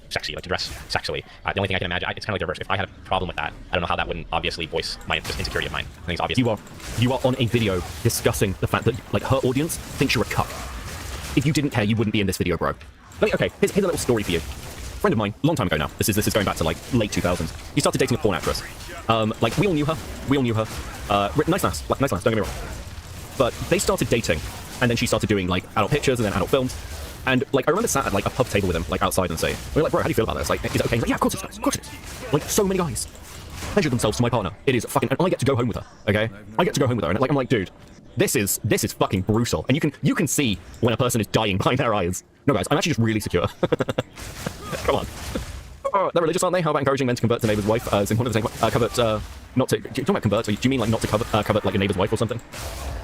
Speaker 7: Sexy, like to dress sexually. The only thing I can imagine, it's kind of like the reverse. If I had a problem with that, I don't know how that wouldn't obviously voice my just insecurity of mine. I think it's obvious.
Speaker 6: You are on a video discussing the fact that like her audience thinks you're a cuck. If you didn't care, you wouldn't be in this video, bro. Okay, here's a little story for you. Friend of mine, long time ago now. This is going back to like late 2000s. He started dating a porn actress. Like we all knew her. Nice lass. Don't get me wrong. But they started dating, and then she started doing like adult pictures and then adult films. And like I remember sat at like a pub table with him, like outside, and saying, "We're like, bro, how do you feel about this? Like, is it okay?" He's like, "Yeah, of course it's nice. Of course it is." Like so many guys pleasure themselves to my partner. It is fucking, and I get to go home with her. Okay, I get to go home with her, and like I'm like, dude, this is fucking brutal. And you can see when a person is dying behind their eyes. No, guys, I'm actually just really secure. Come on. They're religious, aren't they? How about encouraging men to convert to neighbor's wife? It's important to convert, not to. Do you talk about convert? Or do you mean like not to covet like a neighbor's wife or something?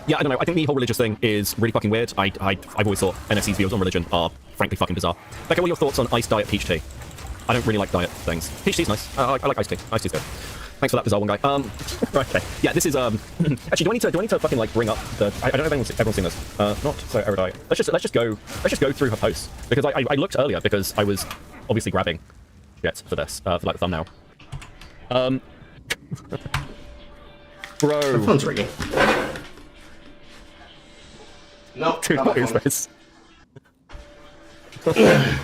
Speaker 6: Yeah, I don't know. I think the whole religious thing is really fucking weird. I've always thought NSC's views on religion are frankly fucking bizarre. Becca, what are your thoughts on iced diet peach tea? I don't really like diet things. Peach tea's nice. I like iced tea. Iced tea's good. Thanks for that bizarre one, guy. Right, okay. Yeah, this is actually, do I need to fucking like bring up the? I don't know if everyone's seen this. Not so erudite. Let's just go through her posts because I looked earlier because I was obviously grabbing shit for this for like the thumbnail. Bro.
Speaker 1: The phone's ringing. Nope.
Speaker 6: Dude, what is this? The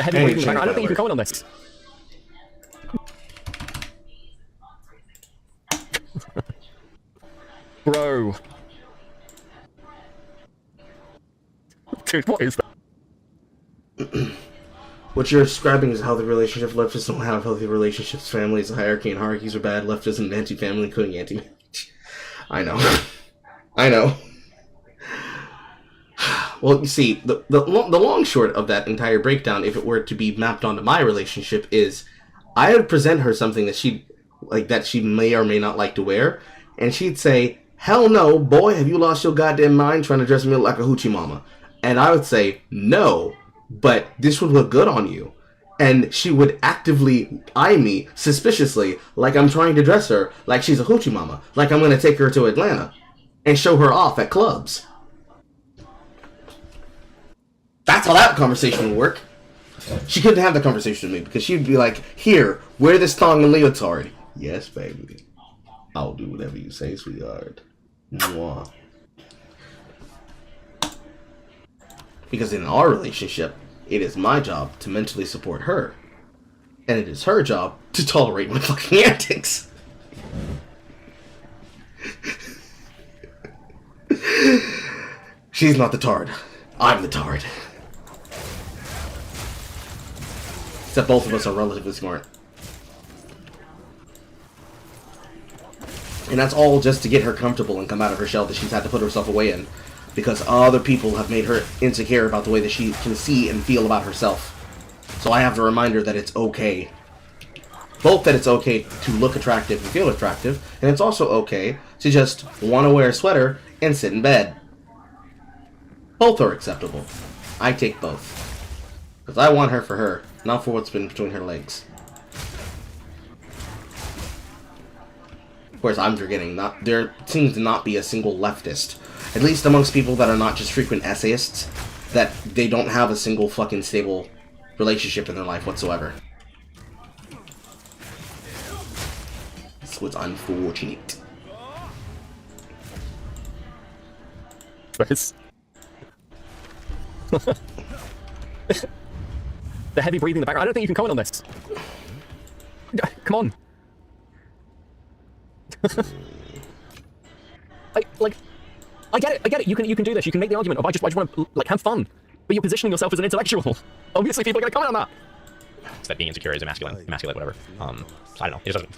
Speaker 6: heavy breathing. I don't think you can comment on this. Bro. Dude, what is that?
Speaker 1: What you're describing is how the relationship leftists don't have healthy relationships, families, hierarchy, and hierarchies are bad. Leftism and anti-family, including anti-marriage. I know. I know. Well, you see, the long short of that entire breakdown, if it were to be mapped onto my relationship, is I would present her something that she may or may not like to wear, and she'd say, "Hell no, boy, have you lost your goddamn mind trying to dress me like a hoochie mama?" And I would say, "No, but this would look good on you." And she would actively eye me suspiciously, like I'm trying to dress her like she's a hoochie mama, like I'm going to take her to Atlanta and show her off at clubs. That's how that conversation would work. She couldn't have the conversation with me because she'd be like, "Here, wear this thong and leotard." "Yes, baby. I'll do whatever you say, sweetheart." Mwah. Because in our relationship, it is my job to mentally support her. And it is her job to tolerate my fucking antics. She's not the tard. I'm the tard. Except both of us are relatively smart. And that's all just to get her comfortable and come out of her shell that she's had to put herself away in. Because other people have made her insecure about the way that she can see and feel about herself. So I have to remind her that it's okay. Both that it's okay to look attractive and feel attractive, and it's also okay to just want to wear a sweater and sit in bed. Both are acceptable. I take both. Because I want her for her, not for what's been between her legs. Of course, I'm forgetting, there seems to not be a single leftist, at least amongst people that are not just frequent essayists, that they don't have a single fucking stable relationship in their life whatsoever. That's what's unfortunate.
Speaker 6: Chris. The heavy breathing in the background. I don't think you can comment on this. Come on. I get it. You can do this. You can make the argument of I just want to like have fun, but you're positioning yourself as an intellectual. Obviously, people are going to comment on that.
Speaker 7: It's that being insecure is emasculate, whatever. So I don't know. It doesn't.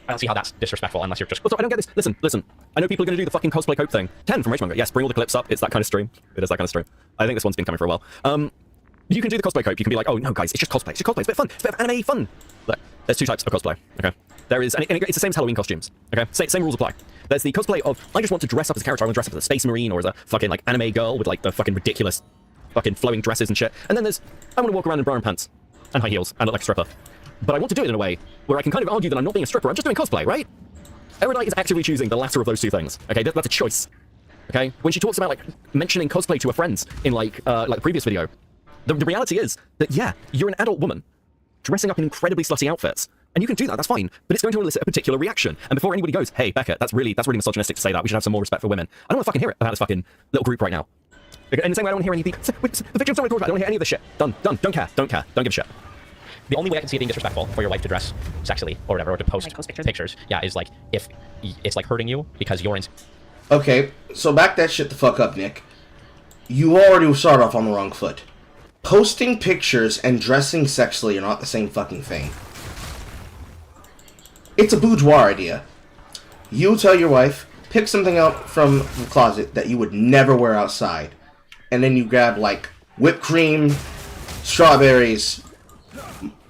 Speaker 7: I don't see how that's disrespectful unless you're just.
Speaker 6: Also, I don't get this. Listen. I know people are going to do the fucking cosplay cope thing. 10 from Ragemonger. Yes, bring all the clips up. It's that kind of stream. It is that kind of stream. I think this one's been coming for a while. You can do the cosplay cope. You can be like, oh no, guys, it's just cosplay. It's just cosplay. It's a bit of fun. It's a bit of anime fun. Look, there's two types of cosplay. Okay, there is, and it's the same as Halloween costumes. Okay, same rules apply. There's the cosplay of I just want to dress up as a character. I want to dress up as a space marine or as a fucking like anime girl with like the fucking ridiculous, fucking flowing dresses and shit. And then there's I want to walk around in bra and pants and high heels and look like a stripper. But I want to do it in a way where I can kind of argue that I'm not being a stripper. I'm just doing cosplay, right? Erudite is actively choosing the latter of those two things. Okay, that's a choice. Okay, when she talks about like mentioning cosplay to her friends in like the previous video, the reality is that yeah, you're an adult woman dressing up in incredibly slutty outfits, and you can do that. That's fine, but it's going to elicit a particular reaction. And before anybody goes, "Hey, Becca, that's really misogynistic to say that. We should have some more respect for women," I don't want to fucking hear it about this fucking little group right now. In the same way, I don't want to hear any of the victims don't want to hear any of this shit. Done. Don't care. Don't give a shit.
Speaker 7: The only way I can see it being disrespectful for your wife to dress sexily or whatever, or to post,
Speaker 4: Like, post
Speaker 7: pictures, yeah, is like if it's like hurting you because you're in.
Speaker 1: Okay, so back that shit the fuck up, Nick. You already started off on the wrong foot. Posting pictures and dressing sexually are not the same fucking thing. It's a boudoir idea. You tell your wife, pick something out from the closet that you would never wear outside, and then you grab like whipped cream, strawberries,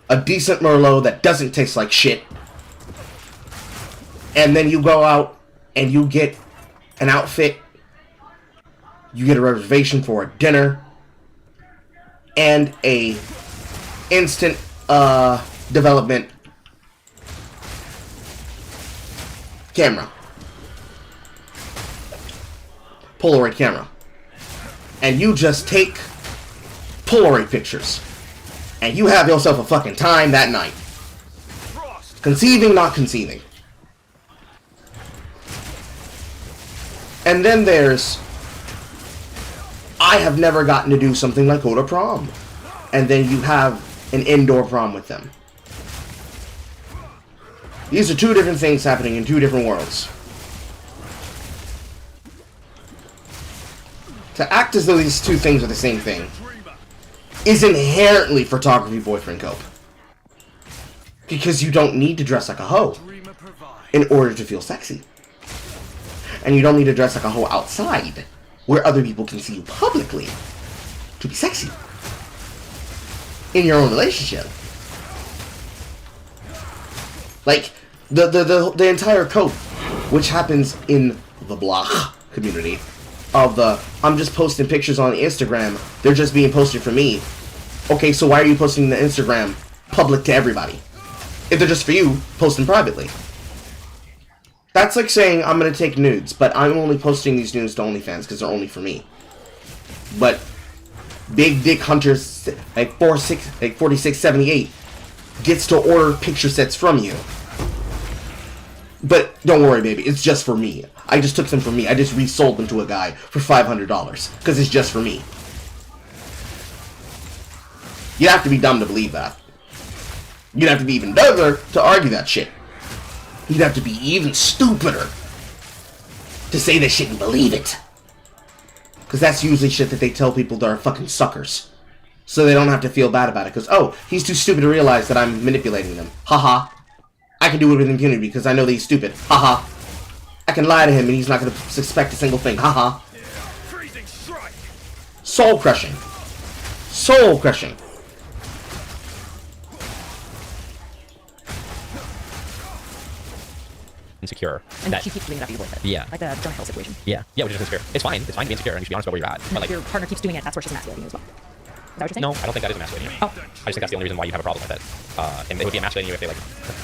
Speaker 1: a decent Merlot that doesn't taste like shit, and then you go out and you get an outfit, you get a reservation for a dinner, and a instant development camera, Polaroid camera, and you just take Polaroid pictures. And you have yourself a fucking time that night. Conceiving, not conceiving. And then there's I have never gotten to do something like go to prom. And then you have an indoor prom with them. These are two different things happening in two different worlds. To act as though these two things are the same thing is inherently photography boyfriend cope. Because you don't need to dress like a hoe in order to feel sexy. And you don't need to dress like a hoe outside, where other people can see you publicly, to be sexy. In your own relationship. Like, the entire cope, which happens in the blah community, of the, I'm just posting pictures on Instagram, they're just being posted for me. Okay, so why are you posting the Instagram public to everybody? If they're just for you, post them privately. That's like saying, I'm gonna take nudes, but I'm only posting these nudes to OnlyFans because they're only for me. But Big Dick Hunters, like 4678, gets to order picture sets from you. But don't worry, baby, it's just for me. I just took them from me. I just resold them to a guy for $500 because it's just for me. You'd have to be dumb to believe that. You'd have to be even dumber to argue that shit. You'd have to be even stupider to say that shit and believe it. Because that's usually shit that they tell people that are fucking suckers. So they don't have to feel bad about it. Because, oh, he's too stupid to realize that I'm manipulating them. Haha. I can do it with impunity because I know that he's stupid. Haha. I can lie to him and he's not going to suspect a single thing. Haha. Soul crushing. Soul crushing.
Speaker 7: insecure.
Speaker 4: And
Speaker 7: that
Speaker 4: she keeps doing it after you voice it.
Speaker 7: Yeah.
Speaker 4: Like the Jonah Hill situation.
Speaker 7: Yeah, which is insecure. It's fine. It's fine to be insecure, and you should be honest about where you're at.
Speaker 4: And
Speaker 7: But
Speaker 4: if
Speaker 7: like,
Speaker 4: your partner keeps doing it, that's where she's emasculating you as well. Is that what you're saying?
Speaker 7: no, I don't think that is emasculating you.
Speaker 4: Oh.
Speaker 7: I just think that's the only reason why you have a problem with it. And it would be emasculating you if they like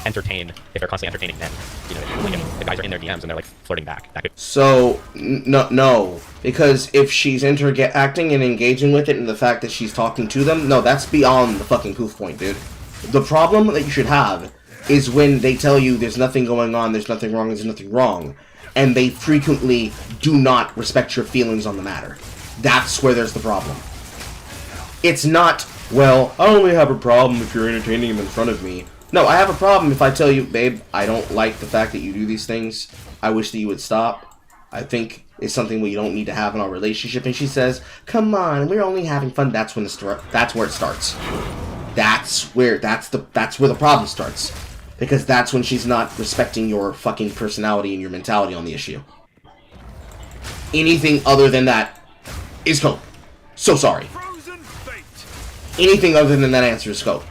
Speaker 7: if they're constantly entertaining men. You know, like if guys are in their DMs and they're like flirting back. That could.
Speaker 1: So, no. Because if she's acting and engaging with it and the fact that she's talking to them, no, that's beyond the fucking poof point, dude. The problem that you should have is when they tell you there's nothing going on, there's nothing wrong, and they frequently do not respect your feelings on the matter. That's where there's the problem. It's not, well, I only have a problem if you're entertaining him in front of me. No, I have a problem if I tell you, babe, I don't like the fact that you do these things. I wish that you would stop. I think it's something we don't need to have in our relationship. And she says, come on, we're only having fun. That's when that's where it starts. That's where the problem starts. Because that's when she's not respecting your fucking personality and your mentality on the issue. Anything other than that is cope. So sorry. Anything other than that answer is scope.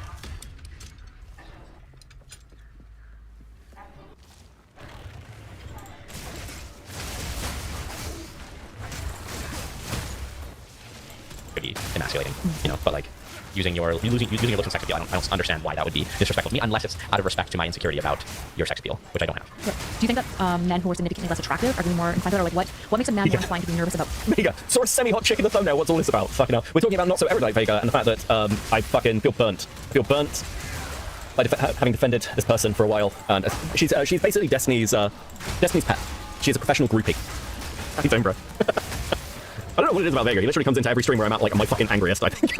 Speaker 7: Could be emasculating, you know, but like using your looks and sex appeal, I don't understand why that would be disrespectful to me unless it's out of respect to my insecurity about your sex appeal, which I don't have.
Speaker 4: Yeah. Do you think that men who are significantly less attractive are going to be more inclined to, or like what makes a man more inclined to be nervous about?
Speaker 6: Vega, saw a semi-hot chick in the thumbnail. What's all this about? Fucking hell. We're talking about not so erudite Vega and the fact that I fucking feel burnt. By having defended this person for a while. And she's basically Destiny's pet. She's a professional groupie. Happy phone, bro. I don't know what it is about Vega. He literally comes into every stream where I'm at like my fucking angriest, I think.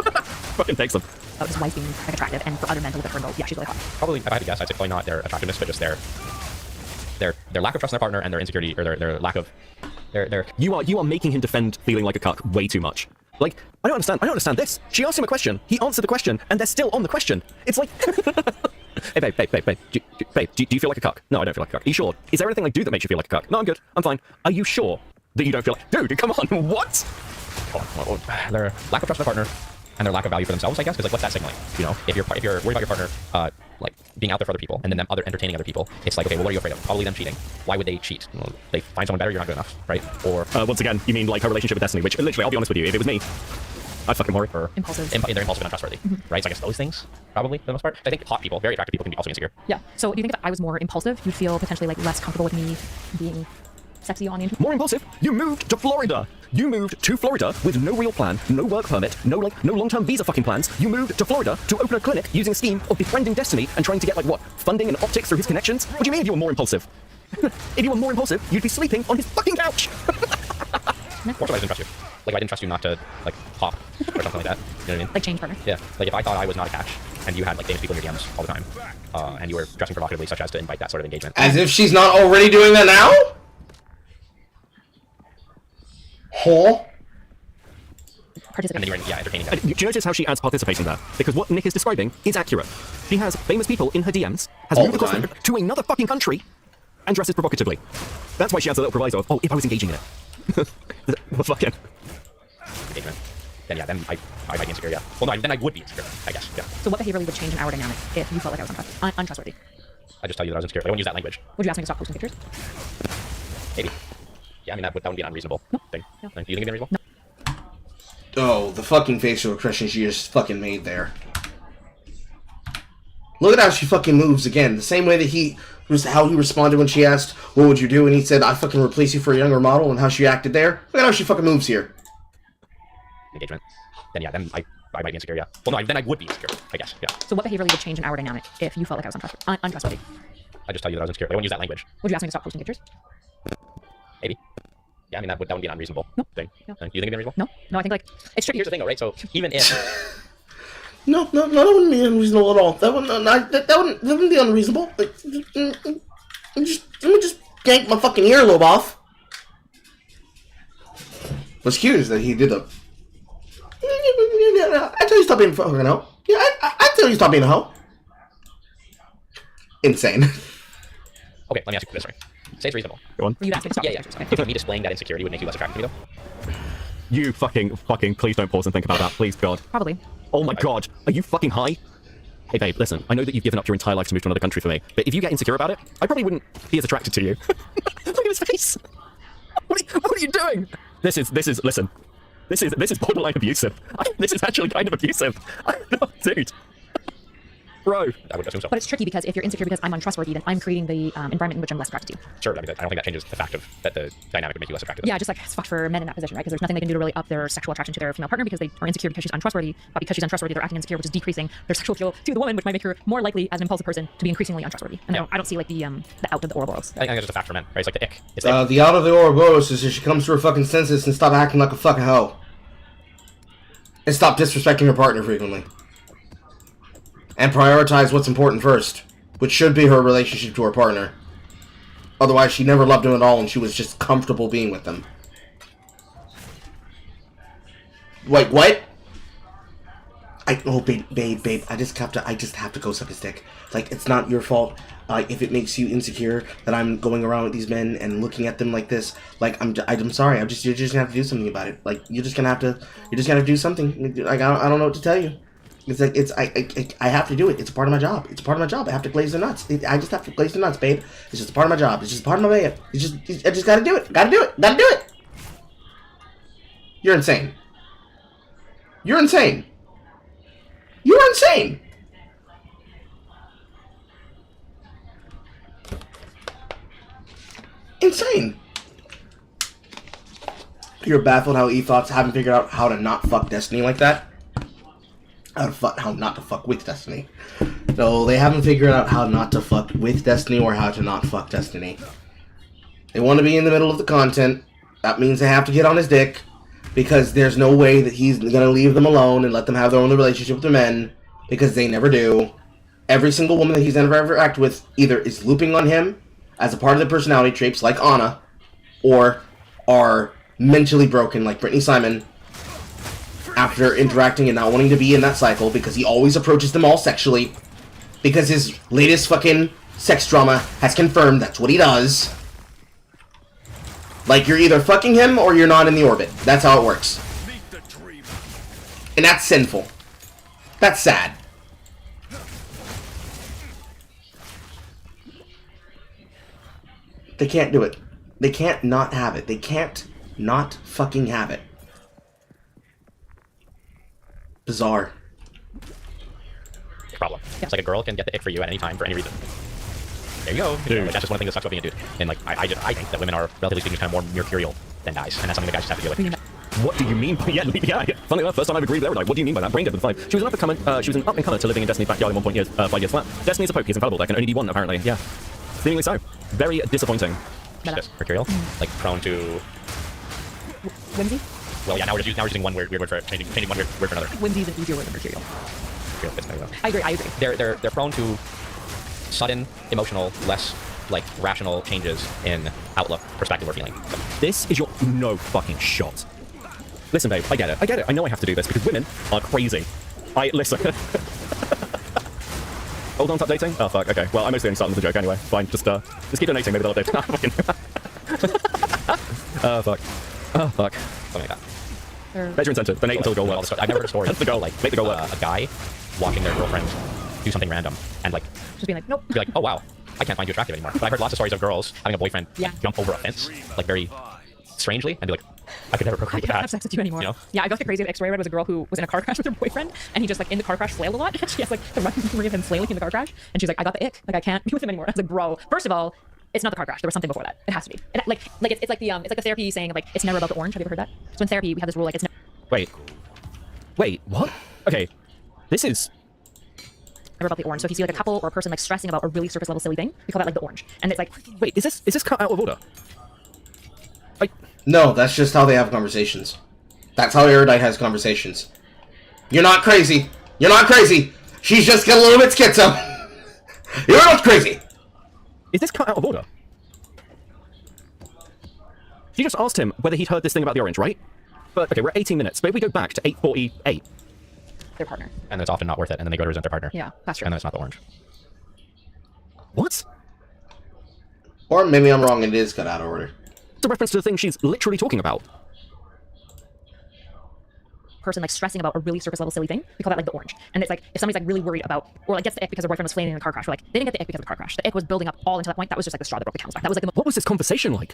Speaker 6: Fucking takes him.
Speaker 4: About his wife being like attractive, and for other men to look at her and go, yeah, she's really hot.
Speaker 7: Probably, if I had to guess, I'd say probably not their attractiveness, but just their lack of trust in their partner and their insecurity, or their lack of their.
Speaker 6: You are making him defend feeling like a cuck way too much. Like, I don't understand this. She asked him a question, he answered the question, and they're still on the question. It's like, hey babe, do you feel like a cuck? No, I don't feel like a cuck. Are you sure? Is there anything I do that makes you feel like a cuck? No, I'm good, I'm fine. Are you sure that you don't feel like, dude, come on, what?
Speaker 7: Their lack of trust in their partner and their lack of value for themselves, I guess, because like, what's that signaling? You know, if you're worried about your partner, like being out there for other people and then them entertaining other people, it's like, okay, well, what are you afraid of? Probably them cheating. Why would they cheat? Well, they find someone better, you're not good enough, right? Or
Speaker 6: once again, you mean like her relationship with Destiny, which literally, I'll be honest with you, if it was me, I'd fucking worry for her.
Speaker 4: Impulsive.
Speaker 7: They're impulsive and untrustworthy, right? So I guess those things, probably, for the most part. I think hot people, very attractive people, can be also insecure.
Speaker 4: Yeah. So do you think if I was more impulsive, you'd feel potentially like less comfortable with me being sexy on the internet?
Speaker 6: More impulsive? You moved to Florida. You moved to Florida with no real plan, no work permit, no long-term visa fucking plans. You moved to Florida to open a clinic using a scheme of befriending Destiny and trying to get like what, funding and optics through his connections? What do you mean if you were more impulsive? If you were more impulsive, you'd be sleeping on his fucking couch.
Speaker 7: Or if I didn't trust you. Like if I didn't trust you not to like pop or something like that. You know what I mean?
Speaker 4: Like change partner.
Speaker 7: Yeah. Like if I thought I was not a catch and you had like famous people in your DMs all the time, and you were dressing provocatively such as to invite that sort of engagement.
Speaker 1: As if she's not already doing that now? Huh?
Speaker 7: And then you were entertaining
Speaker 6: Do you notice how she adds participation there? Because what Nick is describing is accurate. She has famous people in her DMs, has
Speaker 1: All
Speaker 6: moved
Speaker 1: the
Speaker 6: across
Speaker 1: time.
Speaker 6: to another fucking country, and dresses provocatively. That's why she has a little proviso of, oh, if I was engaging in it. Well, fucking.
Speaker 7: engagement. Then yeah, then I might be insecure, yeah. Well, no, then I would be insecure, I guess, yeah.
Speaker 4: So what behaviorally would change in our dynamic if you felt like I was untrustworthy?
Speaker 7: I just tell you that I was insecure. I wouldn't use that language.
Speaker 4: Would you ask me to stop posting pictures?
Speaker 7: Maybe. Yeah, I mean, that wouldn't be an unreasonable thing.
Speaker 4: No.
Speaker 7: Do you think it'd be unreasonable?
Speaker 4: No.
Speaker 1: Oh, the fucking facial expression she just fucking made there. Look at how she fucking moves again. The same way that how he responded when she asked, what would you do? And he said, I fucking replace you for a younger model, and how she acted there. Look at how she fucking moves here.
Speaker 7: Engagement. Then yeah, then I might be insecure, yeah. Well, no, then I would be insecure, I guess, yeah.
Speaker 4: So what behaviorally would change in our dynamic if you felt like I was untrustworthy?
Speaker 7: I just tell you that I was insecure. I wouldn't use that language.
Speaker 4: Would you ask me to stop posting pictures?
Speaker 7: Maybe. Yeah, I mean, that wouldn't be an unreasonable thing.
Speaker 4: No.
Speaker 7: Do you think it'd be unreasonable?
Speaker 4: No, I think like it's tricky.
Speaker 7: Here's the thing, though, right? So even if
Speaker 1: No, that wouldn't be unreasonable at all. That wouldn't be unreasonable. Like, let me just yank my fucking earlobe off. What's cute is that he did a. I tell you stop being a fucking hoe. Yeah, I tell you stop being a hoe. Insane.
Speaker 7: okay, let me ask you this, right? Say it's reasonable.
Speaker 6: Go on.
Speaker 4: For you to ask me to stop
Speaker 7: Yeah,
Speaker 4: posting
Speaker 7: yeah.
Speaker 4: pictures.
Speaker 7: If me displaying that insecurity would make you less attracted to me, though.
Speaker 6: You fucking, please don't pause and think about that, please, God.
Speaker 4: Probably.
Speaker 6: Oh my God, are you fucking high? Hey babe, listen, I know that you've given up your entire life to move to another country for me, but if you get insecure about it, I probably wouldn't be as attracted to you. Look at his face! What are you doing? This is, listen. This is borderline abusive. This is actually kind of abusive. No, dude. Bro.
Speaker 7: I would assume so.
Speaker 4: But it's tricky because if you're insecure because I'm untrustworthy, then I'm creating the environment in which I'm less attracted to.
Speaker 7: Sure, I mean, I don't think that changes the fact of that the dynamic would make you less attractive.
Speaker 4: Yeah, just like it's fucked for men in that position, right? Because there's nothing they can do to really up their sexual attraction to their female partner because they are insecure because she's untrustworthy. But because she's untrustworthy, they're acting insecure, which is decreasing their sexual appeal to the woman, which might make her more likely as an impulsive person to be increasingly untrustworthy. And I don't see like the out of the Ouroboros.
Speaker 7: I think that's just a fact for men, right? It's like the ick. It's the ick.
Speaker 1: The out of the Ouroboros is if she comes to her fucking senses and stop acting like a fucking hoe. And stop disrespecting her partner frequently. And prioritize what's important first, which should be her relationship to her partner. Otherwise, she never loved him at all and she was just comfortable being with them. Wait, what? Babe, I just have to go suck his dick. Like, it's not your fault. If it makes you insecure that I'm going around with these men and looking at them like this, like I'm sorry. You're just gonna have to do something about it. Like you're just gonna have to do something. Like I don't know what to tell you. It's like I have to do it. It's a part of my job. It's a part of my job. I have to glaze the nuts. I just have to glaze the nuts, babe. It's just a part of my job. It's just part of my babe. I just gotta do it. Gotta do it. You're insane. You're insane. You're insane. Insane. You're baffled how E-Thoughts haven't figured out how to not fuck Destiny like that? How not to fuck with Destiny. No, they haven't figured out how not to fuck with Destiny or how to not fuck Destiny. They want to be in the middle of the content. That means they have to get on his dick. Because there's no way that he's going to leave them alone and let them have their own relationship with their men. Because they never do. Every single woman that he's ever acted with either is looping on him as a part of their personality traits like Anna, or are mentally broken like Brittany Simon after interacting and not wanting to be in that cycle because he always approaches them all sexually because his latest fucking sex drama has confirmed that's what he does. Like, you're either fucking him or you're not in the orbit. That's how it works. And that's sinful. That's sad. They can't do it. They can't not have it. They can't not fucking have it. Bizarre.
Speaker 7: Problem. It's like a girl can get the ick for you at any time for any reason. There you go. Like, that's just one of the things that sucks about being a dude. And like, I think that women are relatively speaking kind of more mercurial than guys, and that's something that guys just have to deal with.
Speaker 6: What do you mean by yeah? Funnily enough, first time I've agreed with everyone. What do you mean by that? Brain dead with 5. She was an up and comer to living in Destiny's backyard in 5 years flat. Destiny's a pope. He's infallible. There can only be one, apparently. Yeah. Seemingly so. Very disappointing.
Speaker 7: Just mercurial, like prone to
Speaker 4: Whimsy?
Speaker 7: Well, yeah. Now we're using one word for changing one word for another.
Speaker 4: Whimsy is an easier word than mercurial.
Speaker 7: Mercurial,
Speaker 4: I agree.
Speaker 7: They're prone to sudden, emotional, less like rational changes in outlook, perspective, or feeling.
Speaker 6: This is your no fucking shot. Listen, babe, I get it. I know I have to do this because women are crazy. Listen. Hold on, stop dating? Oh, fuck, okay. Well, I mostly only started with a joke anyway. Fine, just keep donating, maybe they'll update. Oh, fuck.
Speaker 7: Something like that.
Speaker 6: Major incentive. Donate until the goal works.
Speaker 7: I've never heard a story.
Speaker 6: That's the goal. Make the goal work.
Speaker 7: A guy watching their girlfriend do something random and like
Speaker 4: Just being like, nope.
Speaker 7: be like, oh wow, I can't find you attractive anymore. But I've heard lots of stories of girls having a boyfriend jump over a fence, like very strangely, and be like, I could never procreate with
Speaker 4: I can't
Speaker 7: that.
Speaker 4: have sex with you anymore.
Speaker 7: You know?
Speaker 4: Yeah, I got the craziest story I read was a girl who was in a car crash with her boyfriend, and he just like in the car crash flailed a lot. And she has like the memory of him flailing in the car crash, and she's like, I got the ick. Like I can't be with him anymore. I was like, bro, first of all, it's not the car crash. There was something before that. It has to be. And it's like the therapy saying like it's never about the orange. Have you ever heard that? So in therapy we have this rule like it's
Speaker 6: Wait, what? Okay, this is
Speaker 4: never about the orange. So if you see like a couple or a person like stressing about a really surface level silly thing, we call that like the orange. And it's like,
Speaker 6: wait, is this cut out of order?
Speaker 1: No, that's just how they have conversations. That's how Erudite has conversations. You're not crazy. You're not crazy. She's just got a little bit schizo. You're not crazy.
Speaker 6: Is this cut out of order? You just asked him whether he'd heard this thing about the orange, right? But okay, we're at 18 minutes. But if we go back to 8:48,
Speaker 4: their partner.
Speaker 7: And it's often not worth it, and then they go to resent their partner.
Speaker 4: Yeah, that's true.
Speaker 7: And then it's not the orange.
Speaker 6: what?
Speaker 1: Or maybe I'm wrong and it is cut out of order.
Speaker 6: It's a reference to the thing she's literally talking about.
Speaker 4: person like stressing about a really surface level silly thing, we call that like the orange. And it's like if somebody's like really worried about or like gets the ick because their boyfriend was flaming in a car crash, we're like they didn't get the ick because of the car crash. The ick was building up all until that point. That was just like the straw that broke the camel's back. That was like the
Speaker 6: What was this conversation like?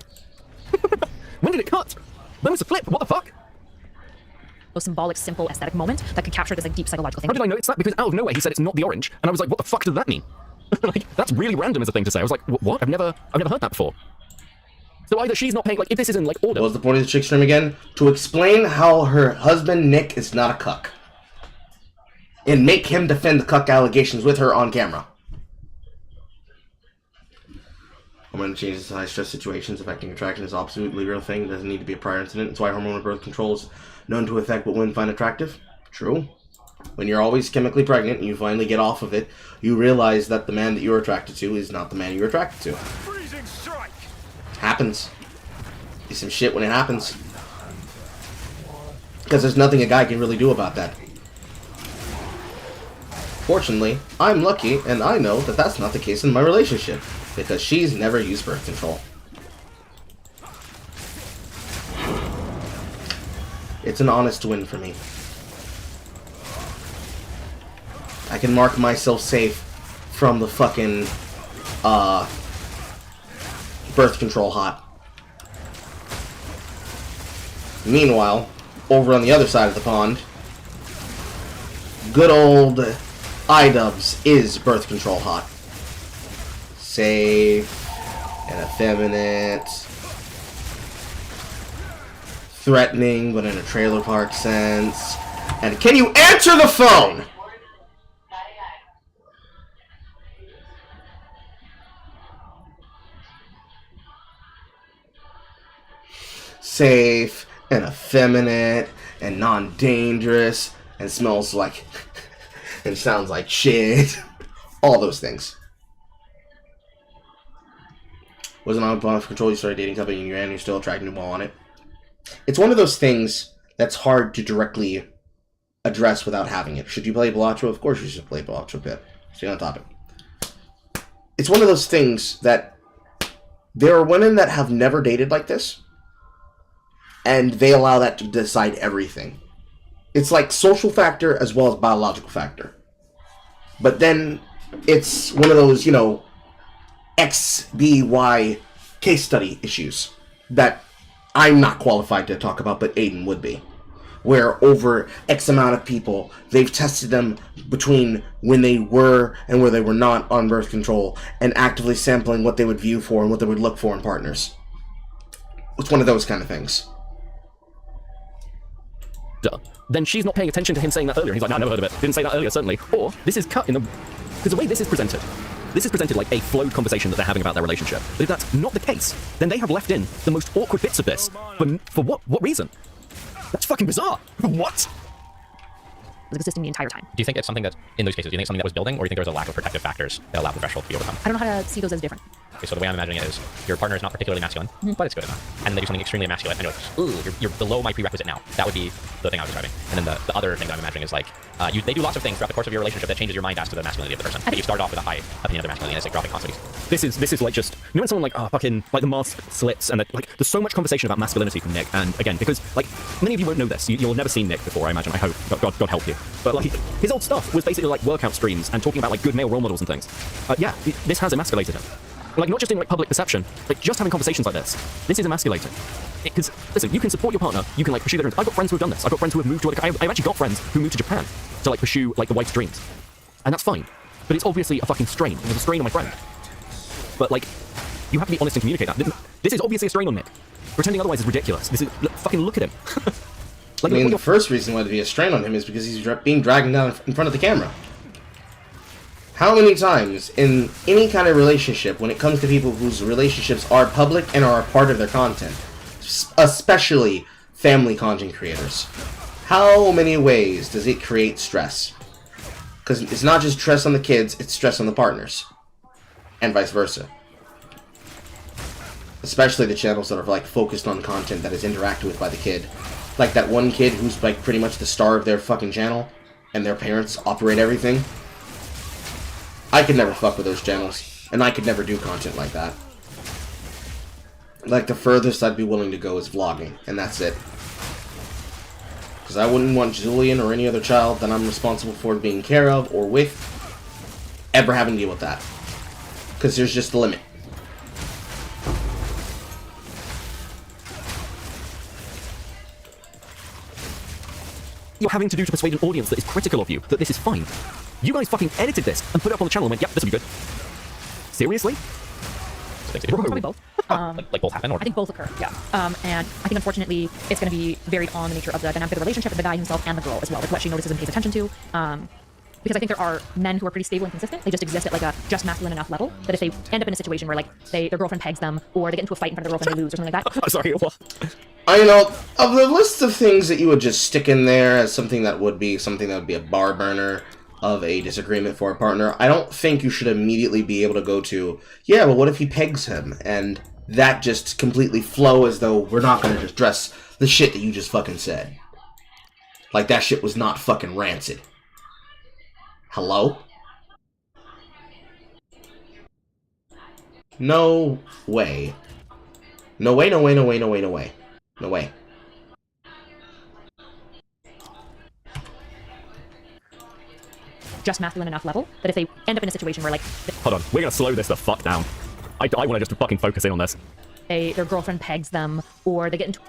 Speaker 6: When did it cut? When was the flip? What the fuck?
Speaker 4: most symbolic, simple, aesthetic moment that could capture this like deep psychological thing.
Speaker 6: How did I know it's that? Because out of nowhere he said it's not the orange, and I was like, what the fuck does that mean? Like, that's really random as a thing to say. I was like, what? I've never heard that before. So either she's not paying, like, if this is in, like, order...
Speaker 1: What was the point of the chick stream again? To explain how her husband, Nick, is not a cuck. And make him defend the cuck allegations with her on camera. Hormonal changes in high-stress situations affecting attraction is absolutely a real thing. It doesn't need to be a prior incident. It's why hormonal birth control is known to affect what women find attractive. True. When you're always chemically pregnant and you finally get off of it, you realize that the man that you're attracted to is not the man you're attracted to.
Speaker 5: Freezing strike!
Speaker 1: Happens. Be some shit when it happens. Because there's nothing a guy can really do about that. Fortunately, I'm lucky and I know that that's not the case in my relationship. Because she's never used birth control. It's an honest win for me. I can mark myself safe from the fucking birth control hot. Meanwhile, over on the other side of the pond, good old iDubbbz is birth control hot. Safe and effeminate, threatening but in a trailer park sense. And can you answer the phone? Safe and effeminate and non-dangerous and smells like and sounds like shit. All those things. Wasn't on birth control, you started dating somebody and you're still attracted to them on it. It's one of those things that's hard to directly address without having it. Should you play Balatro? Of course you should play Balatro Pit. Stay on topic. It's one of those things that there are women that have never dated like this, and they allow that to decide everything. It's like social factor as well as biological factor. But then it's one of those, you know, XBY case study issues that I'm not qualified to talk about, but Aiden would be. Where over X amount of people, they've tested them between when they were and where they were not on birth control and actively sampling what they would view for and what they would look for in partners. It's one of those kind of things.
Speaker 6: Duh. Then she's not paying attention to him saying that earlier. He's like, no, I never heard of it. Didn't say that earlier, certainly. Or this is cut in the... Because the way this is presented like a flowed conversation that they're having about their relationship. But if that's not the case, then they have left in the most awkward bits of this. For what? What reason? That's fucking bizarre. What?
Speaker 4: Was existing the entire time.
Speaker 7: Do you think it's something that, in those cases, do you think it's something that was building, or do you think there was a lack of protective factors that allowed the threshold to be overcome?
Speaker 4: I don't know how to see those as different.
Speaker 7: Okay, so the way I'm imagining it is, your partner is not particularly masculine, but it's good enough. And then they do something extremely emasculate, and you're like, ooh, you're below my prerequisite now. That would be the thing I was describing. And then the other thing that I'm imagining is like, they do lots of things throughout the course of your relationship that changes your mind as to the masculinity of the person. But you start off with a high opinion of their masculinity, and it's like dropping constantly.
Speaker 6: This is like just, you know when someone like, fucking, like the mask slits, and like, there's so much conversation about masculinity from Nick, and again, because, like, many of you won't know this, you'll never seen Nick before, I imagine, I hope, God help you. But, like, his old stuff was basically, like, workout streams, and talking about, like, good male role models and things. Yeah, this has emasculated him. Like, not just in, like, public perception, like, just having conversations like this is emasculating. Because, listen, you can support your partner, you can, like, pursue their dreams. I've got friends who have done this. I've got friends who have moved to other... I've actually got friends who moved to Japan to, like, pursue, like, the wife's dreams. And that's fine. But it's obviously a fucking strain. There's a strain on my friend. But, like, you have to be honest and communicate that. This is obviously a strain on Nick. Pretending otherwise is ridiculous. This is... fucking look at him. Like,
Speaker 1: I mean, the first reason why there'd be a strain on him is because he's being dragged down in front of the camera. How many times in any kind of relationship, when it comes to people whose relationships are public and are a part of their content, especially family content creators, how many ways does it create stress? Because it's not just stress on the kids, it's stress on the partners. And vice versa. Especially the channels that are like focused on content that is interacted with by the kid. Like that one kid who's like pretty much the star of their fucking channel, and their parents operate everything. I could never fuck with those channels, and I could never do content like that. Like, the furthest I'd be willing to go is vlogging, and that's it. Because I wouldn't want Julian or any other child that I'm responsible for being care of or with ever having to deal with that. Because there's just a limit.
Speaker 6: You're having to do to persuade an audience that is critical of you, that this is fine. You guys fucking edited this and put it up on the channel and went, yep, this will be good. Seriously?
Speaker 4: Probably both.
Speaker 7: Like both happen, or
Speaker 4: I think both occur, yeah. And I think unfortunately it's going to be varied on the nature of the dynamic of the relationship of the guy himself and the girl as well, like what she notices and pays attention to. Because I think there are men who are pretty stable and consistent. They just exist at like a just masculine enough level that if they end up in a situation where like their girlfriend pegs them, or they get into a fight in front of their girlfriend and they lose or something like that.
Speaker 6: Sorry, what?
Speaker 1: I know, of the list of things that you would just stick in there as something that would be a bar burner of a disagreement for a partner, I don't think you should immediately be able to go to, yeah, but what if he pegs him? And that just completely flow as though we're not going to just address the shit that you just fucking said. Like that shit was not fucking rancid. Hello? No way. No way, no way, no way, no way, no way. No way.
Speaker 4: Just masculine enough level that if they end up in a situation where like
Speaker 6: Hold on, we're gonna slow this the fuck down. I want to just fucking focus in on this.
Speaker 4: their girlfriend pegs them, or they get into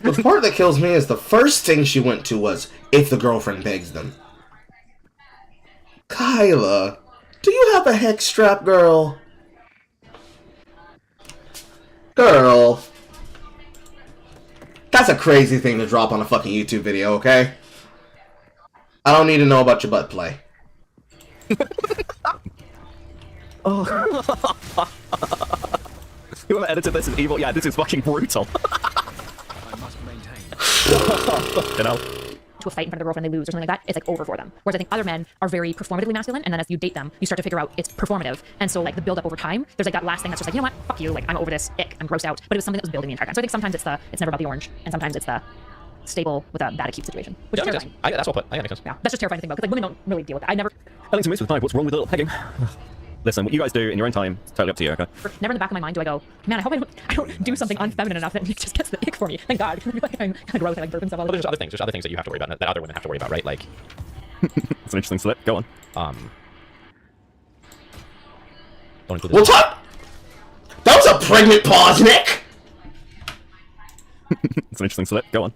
Speaker 1: The part that kills me is the first thing she went to was, if the girlfriend begs them. Kyla, do you have a hex strap, girl? Girl. That's a crazy thing to drop on a fucking YouTube video, okay? I don't need to know about your butt play.
Speaker 6: Whoever edited this is evil. Yeah, this is fucking brutal. You know?
Speaker 4: to a fight in front of their girlfriend, they lose or something like that, it's like over for them. Whereas I think other men are very performatively masculine, and then as you date them, you start to figure out it's performative. And so like the build up over time, there's like that last thing that's just like, you know what, fuck you, like I'm over this, ick, I'm grossed out. But it was something that was building the entire time. So I think sometimes it's never about the orange, and sometimes it's the stable with a bad acute situation, which is terrifying.
Speaker 7: That's well put. I makes sense.
Speaker 4: Yeah, that's just terrifying to think about because like women don't really deal with that. I never.
Speaker 6: I think to most of the time, what's wrong with a little pegging? Listen, what you guys do in your own time, it's totally up to you, okay?
Speaker 4: Never in the back of my mind do I go, man, I hope I don't do something unfeminine enough that just gets the ick for me. Thank God. I'm kind of gross. I like burp and stuff.
Speaker 7: But there's other things. There's other things that you have to worry about, that other women have to worry about, right? Like,
Speaker 6: It's an interesting slip. Go on.
Speaker 7: Don't include
Speaker 1: Well, what? That was a pregnant pause, Nick.
Speaker 6: It's an interesting slip. Go on.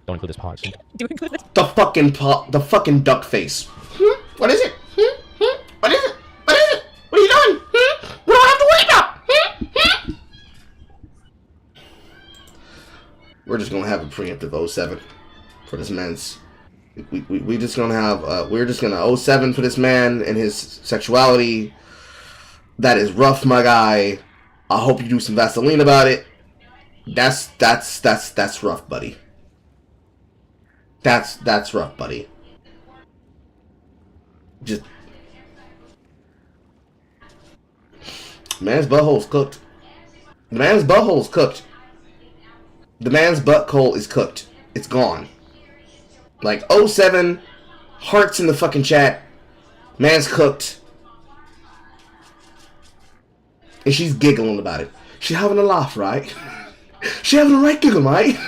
Speaker 7: Don't include this pause.
Speaker 4: Do include this.
Speaker 1: The fucking duck face. What is it? What is it? What is it? What are you doing? We don't have to worry about. We're just gonna have a preemptive 07 for this man's. We just gonna have. We're just gonna 07 for this man and his sexuality. That is rough, my guy. I hope you do some Vaseline about it. That's rough, buddy. That's rough, buddy. Just man's butthole's cooked. The man's butthole's cooked. The man's butthole is cooked. It's gone. Like 07 hearts in the fucking chat. Man's cooked. And she's giggling about it. She having a laugh, right? She having a right giggle, right?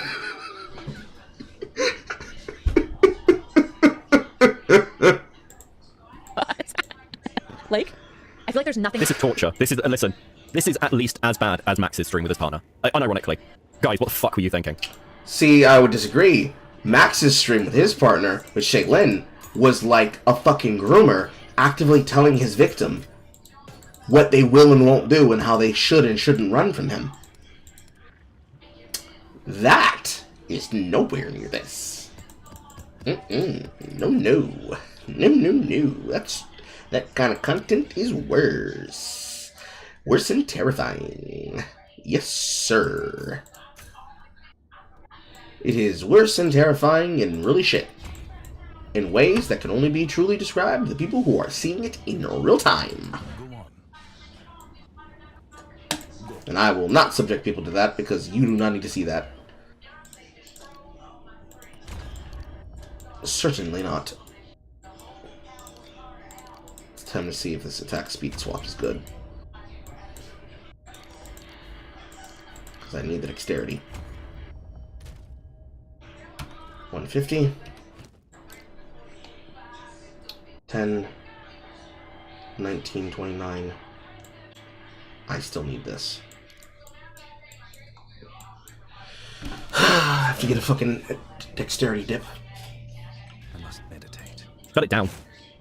Speaker 4: Like, I feel like there's nothing.
Speaker 6: This is torture. This is, listen, this is at least as bad as Max's stream with his partner. Unironically. Guys, what the fuck were you thinking?
Speaker 1: See, I would disagree. Max's stream with his partner, with Shaylin, was like a fucking groomer actively telling his victim what they will and won't do and how they should and shouldn't run from him. That is nowhere near this. No. That kind of content is worse. Worse and terrifying. Yes, sir. It is worse and terrifying and really shit. In ways that can only be truly described to the people who are seeing it in real time. And I will not subject people to that because you do not need to see that. Certainly not. Time to see if this attack speed swap is good. Because I need the dexterity. 150. 10. 19, 29. I still need this. I have to get a fucking dexterity dip.
Speaker 5: I must meditate.
Speaker 6: Shut it down.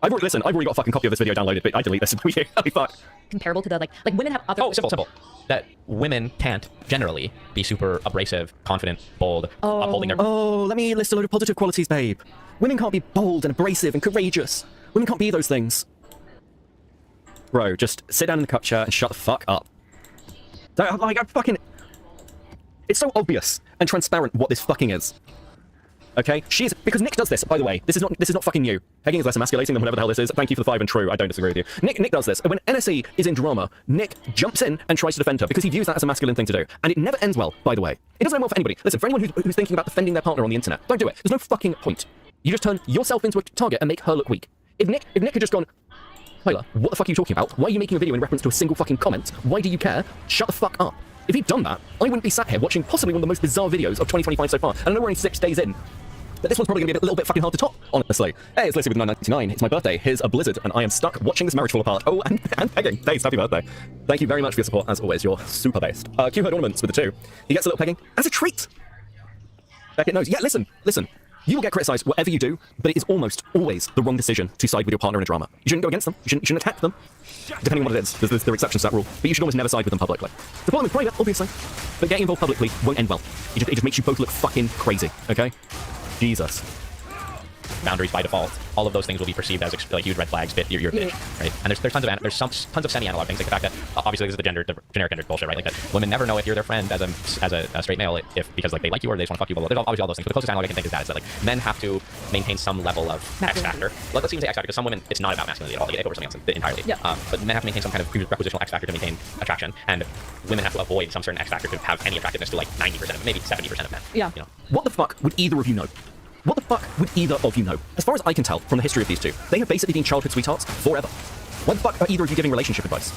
Speaker 6: I've already got a fucking copy of this video downloaded, but I delete this. Holy fuck.
Speaker 4: Comparable to the like women have other.
Speaker 7: Oh, simple. That women can't generally be super abrasive, confident, bold, upholding their.
Speaker 6: Oh, let me list a load of positive qualities, babe. Women can't be bold and abrasive and courageous. Women can't be those things. Bro, just sit down in the cup chair and shut the fuck up. Like, I fucking... It's so obvious and transparent what this fucking is. Okay? She is... Because Nick does this, by the way. This is not fucking you. Pegging is less emasculating than whatever the hell this is. Thank you for the 5 and true. I don't disagree with you. Nick does this. When NSE is in drama, Nick jumps in and tries to defend her because he views that as a masculine thing to do. And it never ends well, by the way. It doesn't end well for anybody. Listen, for anyone who's thinking about defending their partner on the internet, don't do it. There's no fucking point. You just turn yourself into a target and make her look weak. If Nick had just gone, Tyler, what the fuck are you talking about? Why are you making a video in reference to a single fucking comment? Why do you care? Shut the fuck up. If he'd done that, I wouldn't be sat here watching possibly one of the most bizarre videos of 2025 so far. And I know we're only 6 days in, but this one's probably going to be a little bit fucking hard to top, honestly. Hey, it's Lacey with 999. It's my birthday. Here's a blizzard, and I am stuck watching this marriage fall apart. Oh, and pegging. Thanks, happy birthday. Thank you very much for your support, as always. You're super based. Q-Herd Ornaments with the 2. He gets a little pegging as a treat. Beckett knows. Yeah, listen. You will get criticised whatever you do, but it is almost always the wrong decision to side with your partner in a drama. You shouldn't go against them. You shouldn't attack them. Depending on what it is. There are exceptions to that rule. But you should almost never side with them publicly. Support them in private, obviously. But getting involved publicly won't end well. It just makes you both look fucking crazy, okay? Jesus.
Speaker 7: Boundaries by default. All of those things will be perceived as like huge red flags. You're a bitch, right? And there's tons of semi-analog things, like the fact that obviously this is the generic gender bullshit, right? Like that women never know if you're their friend as a straight male because like they like you or they just want to fuck you. Blah, blah. There's obviously all those things. But the closest analog I can think is that like men have to maintain some level of X factor. Let's even say X factor because some women it's not about masculinity at all. They get over something else entirely. Yeah. But men have to maintain some kind of prerequisitional X factor to maintain attraction, and women have to avoid some certain X factor to have any attractiveness to like 90% of maybe 70% of men.
Speaker 4: Yeah.
Speaker 7: You know?
Speaker 6: What the fuck would either of you know? What the fuck would either of you know? As far as I can tell from the history of these two, they have basically been childhood sweethearts forever. Why the fuck are either of you giving relationship advice?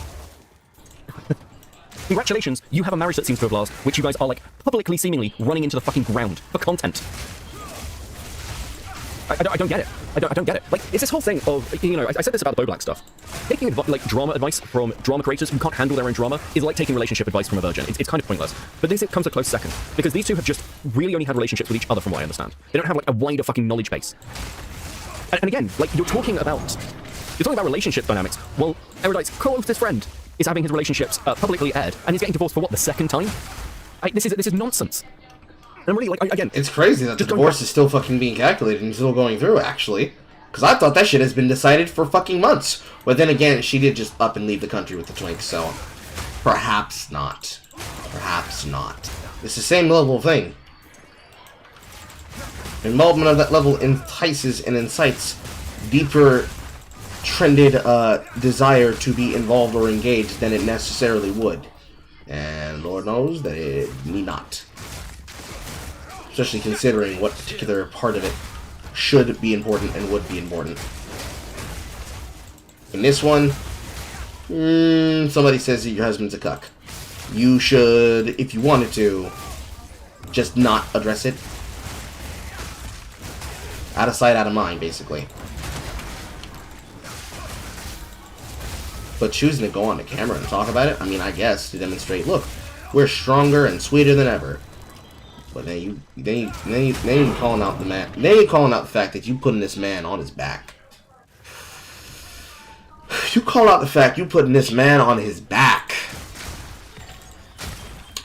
Speaker 6: Congratulations, you have a marriage that seems to have lasted, which you guys are like publicly seemingly running into the fucking ground for content. I don't get it. I don't get it. Like, it's this whole thing of, you know, I said this about the Bo Black stuff. Taking like drama advice from drama creators who can't handle their own drama is like taking relationship advice from a virgin. It's kind of pointless. But this comes a close second because these two have just really only had relationships with each other, from what I understand. They don't have like a wider fucking knowledge base. And again, like you're talking about relationship dynamics. Well, Erudite's closest friend is having his relationships publicly aired, and he's getting divorced for what, the second time? This is nonsense. And I'm really like, again,
Speaker 1: it's crazy that the divorce is still fucking being calculated and still going through, actually. Because I thought that shit has been decided for fucking months. But then again, she did just up and leave the country with the twink, so perhaps not. Perhaps not. It's the same level of thing. Involvement of that level entices and incites deeper trended desire to be involved or engaged than it necessarily would. And Lord knows that it need not. Especially considering what particular part of it should be important and would be important. In this one, somebody says that your husband's a cuck. You should, if you wanted to, just not address it. Out of sight, out of mind, basically. But choosing to go on the camera and talk about it, I mean, I guess, to demonstrate, look, we're stronger and sweeter than ever. But then you calling out the man. Then you calling out the fact that you putting this man on his back. You call out the fact you putting this man on his back.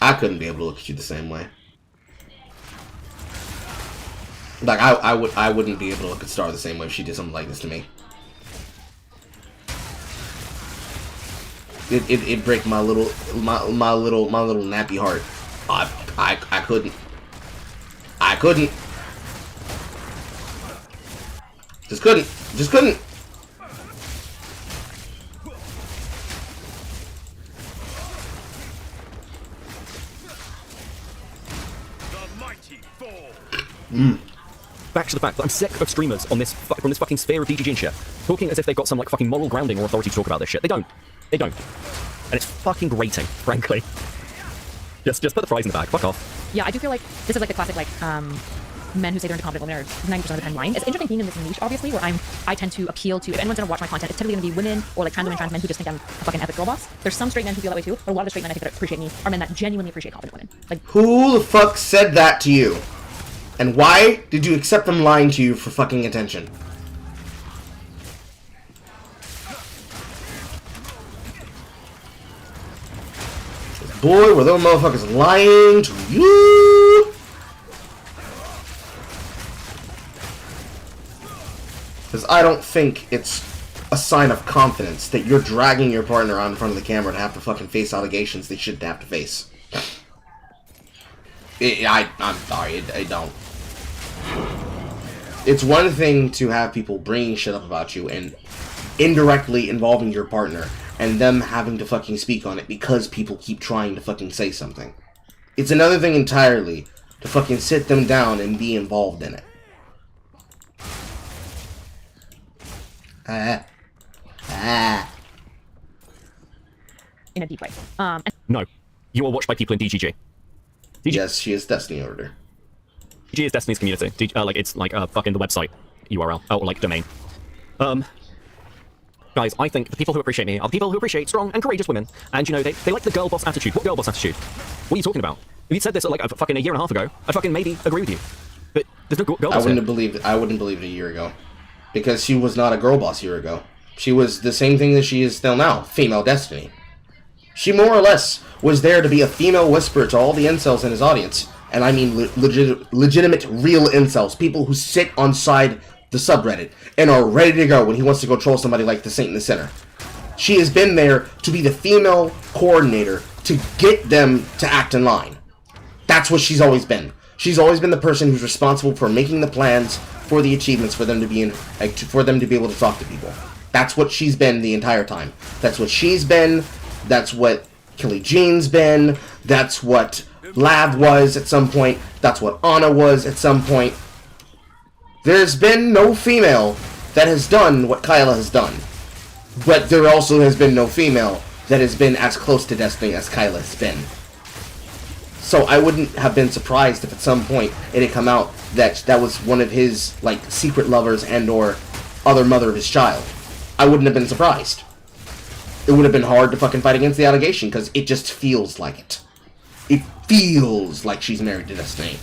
Speaker 1: I couldn't be able to look at you the same way. Like I wouldn't be able to look at Star the same way if she did something like this to me. It'd break my little nappy heart. I couldn't. I couldn't. Just couldn't. Just couldn't.
Speaker 6: Back to the fact that I'm sick of streamers on this from this fucking sphere of DGG and shit talking as if they've got some like fucking moral grounding or authority to talk about this shit. They don't. They don't. And it's fucking grating, frankly. Just put the fries in the bag. Fuck off.
Speaker 4: Yeah, I do feel like this is like the classic like men who say they're into confident women are 90% of the time lying. It's interesting being in this niche, obviously, where I tend to appeal to, if anyone's gonna watch my content, it's typically gonna be women or like trans women, trans men who just think I'm a fucking epic girl boss. There's some straight men who feel that way too, but a lot of the straight men I think that appreciate me are men that genuinely appreciate confident women. Like,
Speaker 1: Who the fuck said that to you? And why did you accept them lying to you for fucking attention? Boy, were those motherfuckers lying to you? Because I don't think it's a sign of confidence that you're dragging your partner out in front of the camera to have to fucking face allegations they shouldn't have to face. I'm sorry, I don't. It's one thing to have people bringing shit up about you and indirectly involving your partner and them having to fucking speak on it because people keep trying to fucking say something. It's another thing entirely to fucking sit them down and be involved in it.
Speaker 4: in a deep way.
Speaker 6: No. You are watched by people in DGG.
Speaker 1: Yes, she is Destiny Order.
Speaker 6: DGG is Destiny's community. Like, it's like fucking the website URL. Or like domain. Guys, I think the people who appreciate me are the people who appreciate strong and courageous women. And, you know, they like the girl boss attitude. What girl boss attitude? What are you talking about? If you'd said this like fucking a year and a half ago, I'd fucking maybe agree with you. But there's no girl boss
Speaker 1: I wouldn't believe it a year ago. Because she was not a girl boss a year ago. She was the same thing that she is still now. Female Destiny. She more or less was there to be a female whisperer to all the incels in his audience. And I mean legitimate, real incels. People who sit on side the subreddit and are ready to go when he wants to go troll somebody like the Saint in the Center. She has been there to be the female coordinator to get them to act in line. That's what she's always been. She's always been the person who's responsible for making the plans for the achievements for them to be in, like, for them to be able to talk to people. That's what she's been the entire time. That's what she's been. That's what Killy Jean's been. That's what Lav was at some point. That's what Anna was at some point. There's been no female that has done what Kyla has done. But there also has been no female that has been as close to Destiny as Kyla has been. So I wouldn't have been surprised if at some point it had come out that that was one of his, like, secret lovers and or other mother of his child. I wouldn't have been surprised. It would have been hard to fucking fight against the allegation because it just feels like it. It feels like she's married to Destiny.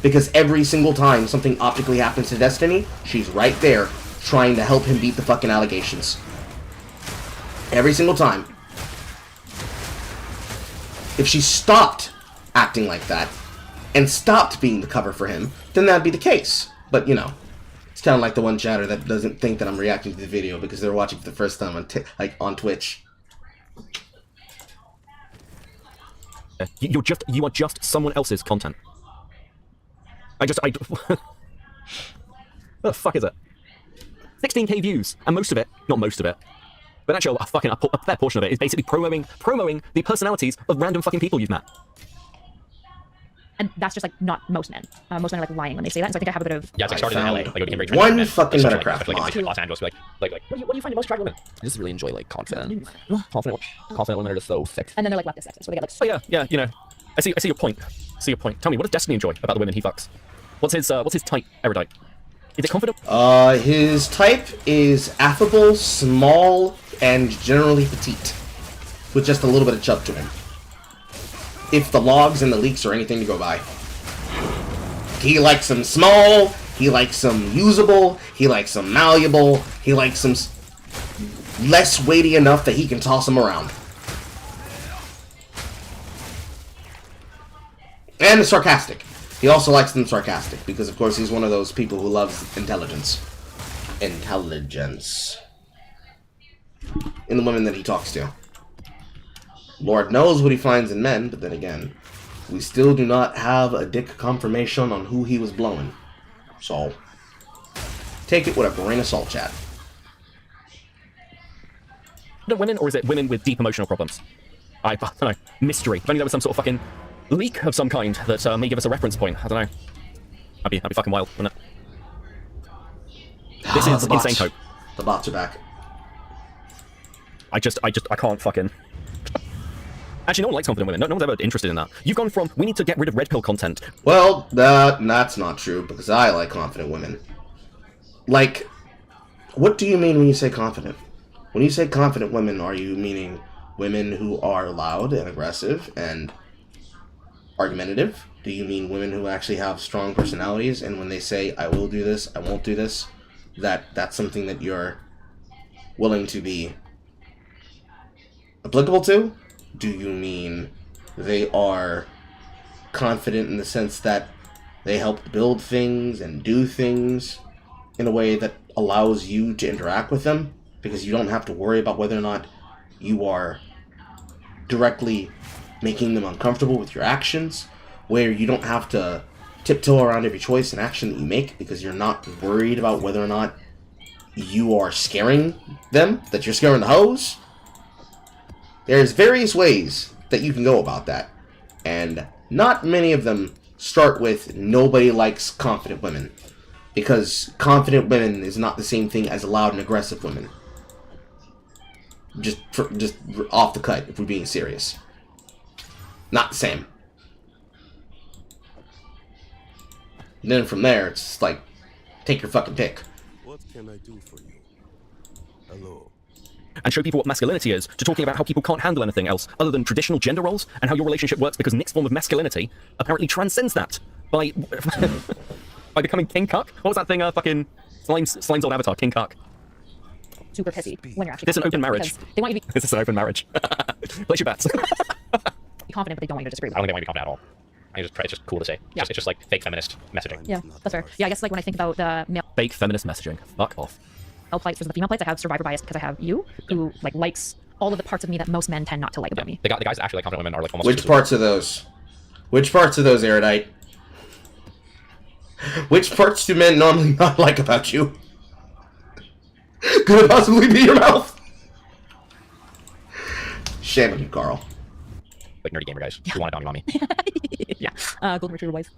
Speaker 1: Because every single time something optically happens to Destiny, she's right there trying to help him beat the fucking allegations. Every single time. If she stopped acting like that and stopped being the cover for him, then that'd be the case. But, you know, it's kind of like the one chatter that doesn't think that I'm reacting to the video because they're watching for the first time on Twitch.
Speaker 6: You are just someone else's content. What the fuck is it? 16k views, and most of it, not most of it, but actually a fair portion of it is basically promoting the personalities of random fucking people you've met.
Speaker 4: And that's just like not most men. Most men are like lying when they say that. And so I think I have a bit of.
Speaker 7: Yeah, it's like started in LA. Like it became very trendy.
Speaker 1: One
Speaker 7: men,
Speaker 1: fucking
Speaker 7: especially,
Speaker 1: Metacraft
Speaker 7: especially
Speaker 1: mod.
Speaker 7: in Los Angeles, like what do you find the most attractive women?
Speaker 5: I just really enjoy like confident women are just so sexy.
Speaker 4: And then they're like leftist sexist, so they get like.
Speaker 6: Oh yeah, you know, I see your point. Tell me, what does Destiny enjoy about the women he fucks? What's his type, erudite? Is it confident?
Speaker 1: His type is affable, small, and generally petite. With just a little bit of chub to him. If the logs and the leaks are anything to go by. He likes them small, he likes them usable, he likes them malleable, he likes them less weighty enough that he can toss them around. And sarcastic. He also likes them sarcastic, because of course he's one of those people who loves intelligence. Intelligence. In the women that he talks to. Lord knows what he finds in men, but then again, we still do not have a dick confirmation on who he was blowing. So, take it with a grain of salt, chat.
Speaker 6: Women, or is it women with deep emotional problems? I don't know. Mystery. If only there was some sort of fucking leak of some kind that may give us a reference point. I don't know. That'd be fucking wild, wouldn't it? This is Insane Hope.
Speaker 1: The bots are back.
Speaker 6: I can't fucking... Actually, no one likes confident women. No one's ever interested in that. You've gone from, we need to get rid of red pill content.
Speaker 1: Well, that's not true, because I like confident women. Like, what do you mean when you say confident? When you say confident women, are you meaning women who are loud and aggressive and argumentative? Do you mean women who actually have strong personalities, and when they say, I will do this, I won't do this, that's something that you're willing to be applicable to? Do you mean they are confident in the sense that they help build things and do things in a way that allows you to interact with them? Because you don't have to worry about whether or not you are directly making them uncomfortable with your actions, where you don't have to tiptoe around every choice and action that you make because you're not worried about whether or not you are scaring them, that you're scaring the hoes. There's various ways that you can go about that, and not many of them start with nobody likes confident women, because confident women is not the same thing as loud and aggressive women. Just off the cut, if we're being serious. Not the same. And then from there, it's just like, take your fucking pick.
Speaker 9: What can I do for you? Hello.
Speaker 6: And show people what masculinity is, to talking about how people can't handle anything else other than traditional gender roles, and how your relationship works because Nick's form of masculinity apparently transcends that by by becoming King Cuck. What was that thing? Fucking Slime's old avatar, King Cuck.
Speaker 4: Super pissy when you're actually.
Speaker 6: This is an open marriage.
Speaker 4: Because they want you to
Speaker 6: This is an open marriage. Place your bets.
Speaker 4: be confident, but they don't want you to disagree.
Speaker 7: I don't think they want to be confident at all. It's just cool to say.
Speaker 4: Yeah.
Speaker 7: It's just like fake feminist messaging.
Speaker 4: Yeah, that's fair. Yeah, I guess like when I think about the male
Speaker 6: Fake feminist messaging. Fuck off.
Speaker 4: plights versus the female plights, I have survivor bias because I have you, who like likes all of the parts of me that most men tend not to like about me.
Speaker 7: The guys that actually like confident women are like almost.
Speaker 1: Which parts of those? Which parts of those, Erudite? Which parts do men normally not like about you? Could it possibly be your mouth? Shame on you, Carl.
Speaker 7: Like nerdy gamer guys who want to dominate on me.
Speaker 4: Yeah, golden retriever boys.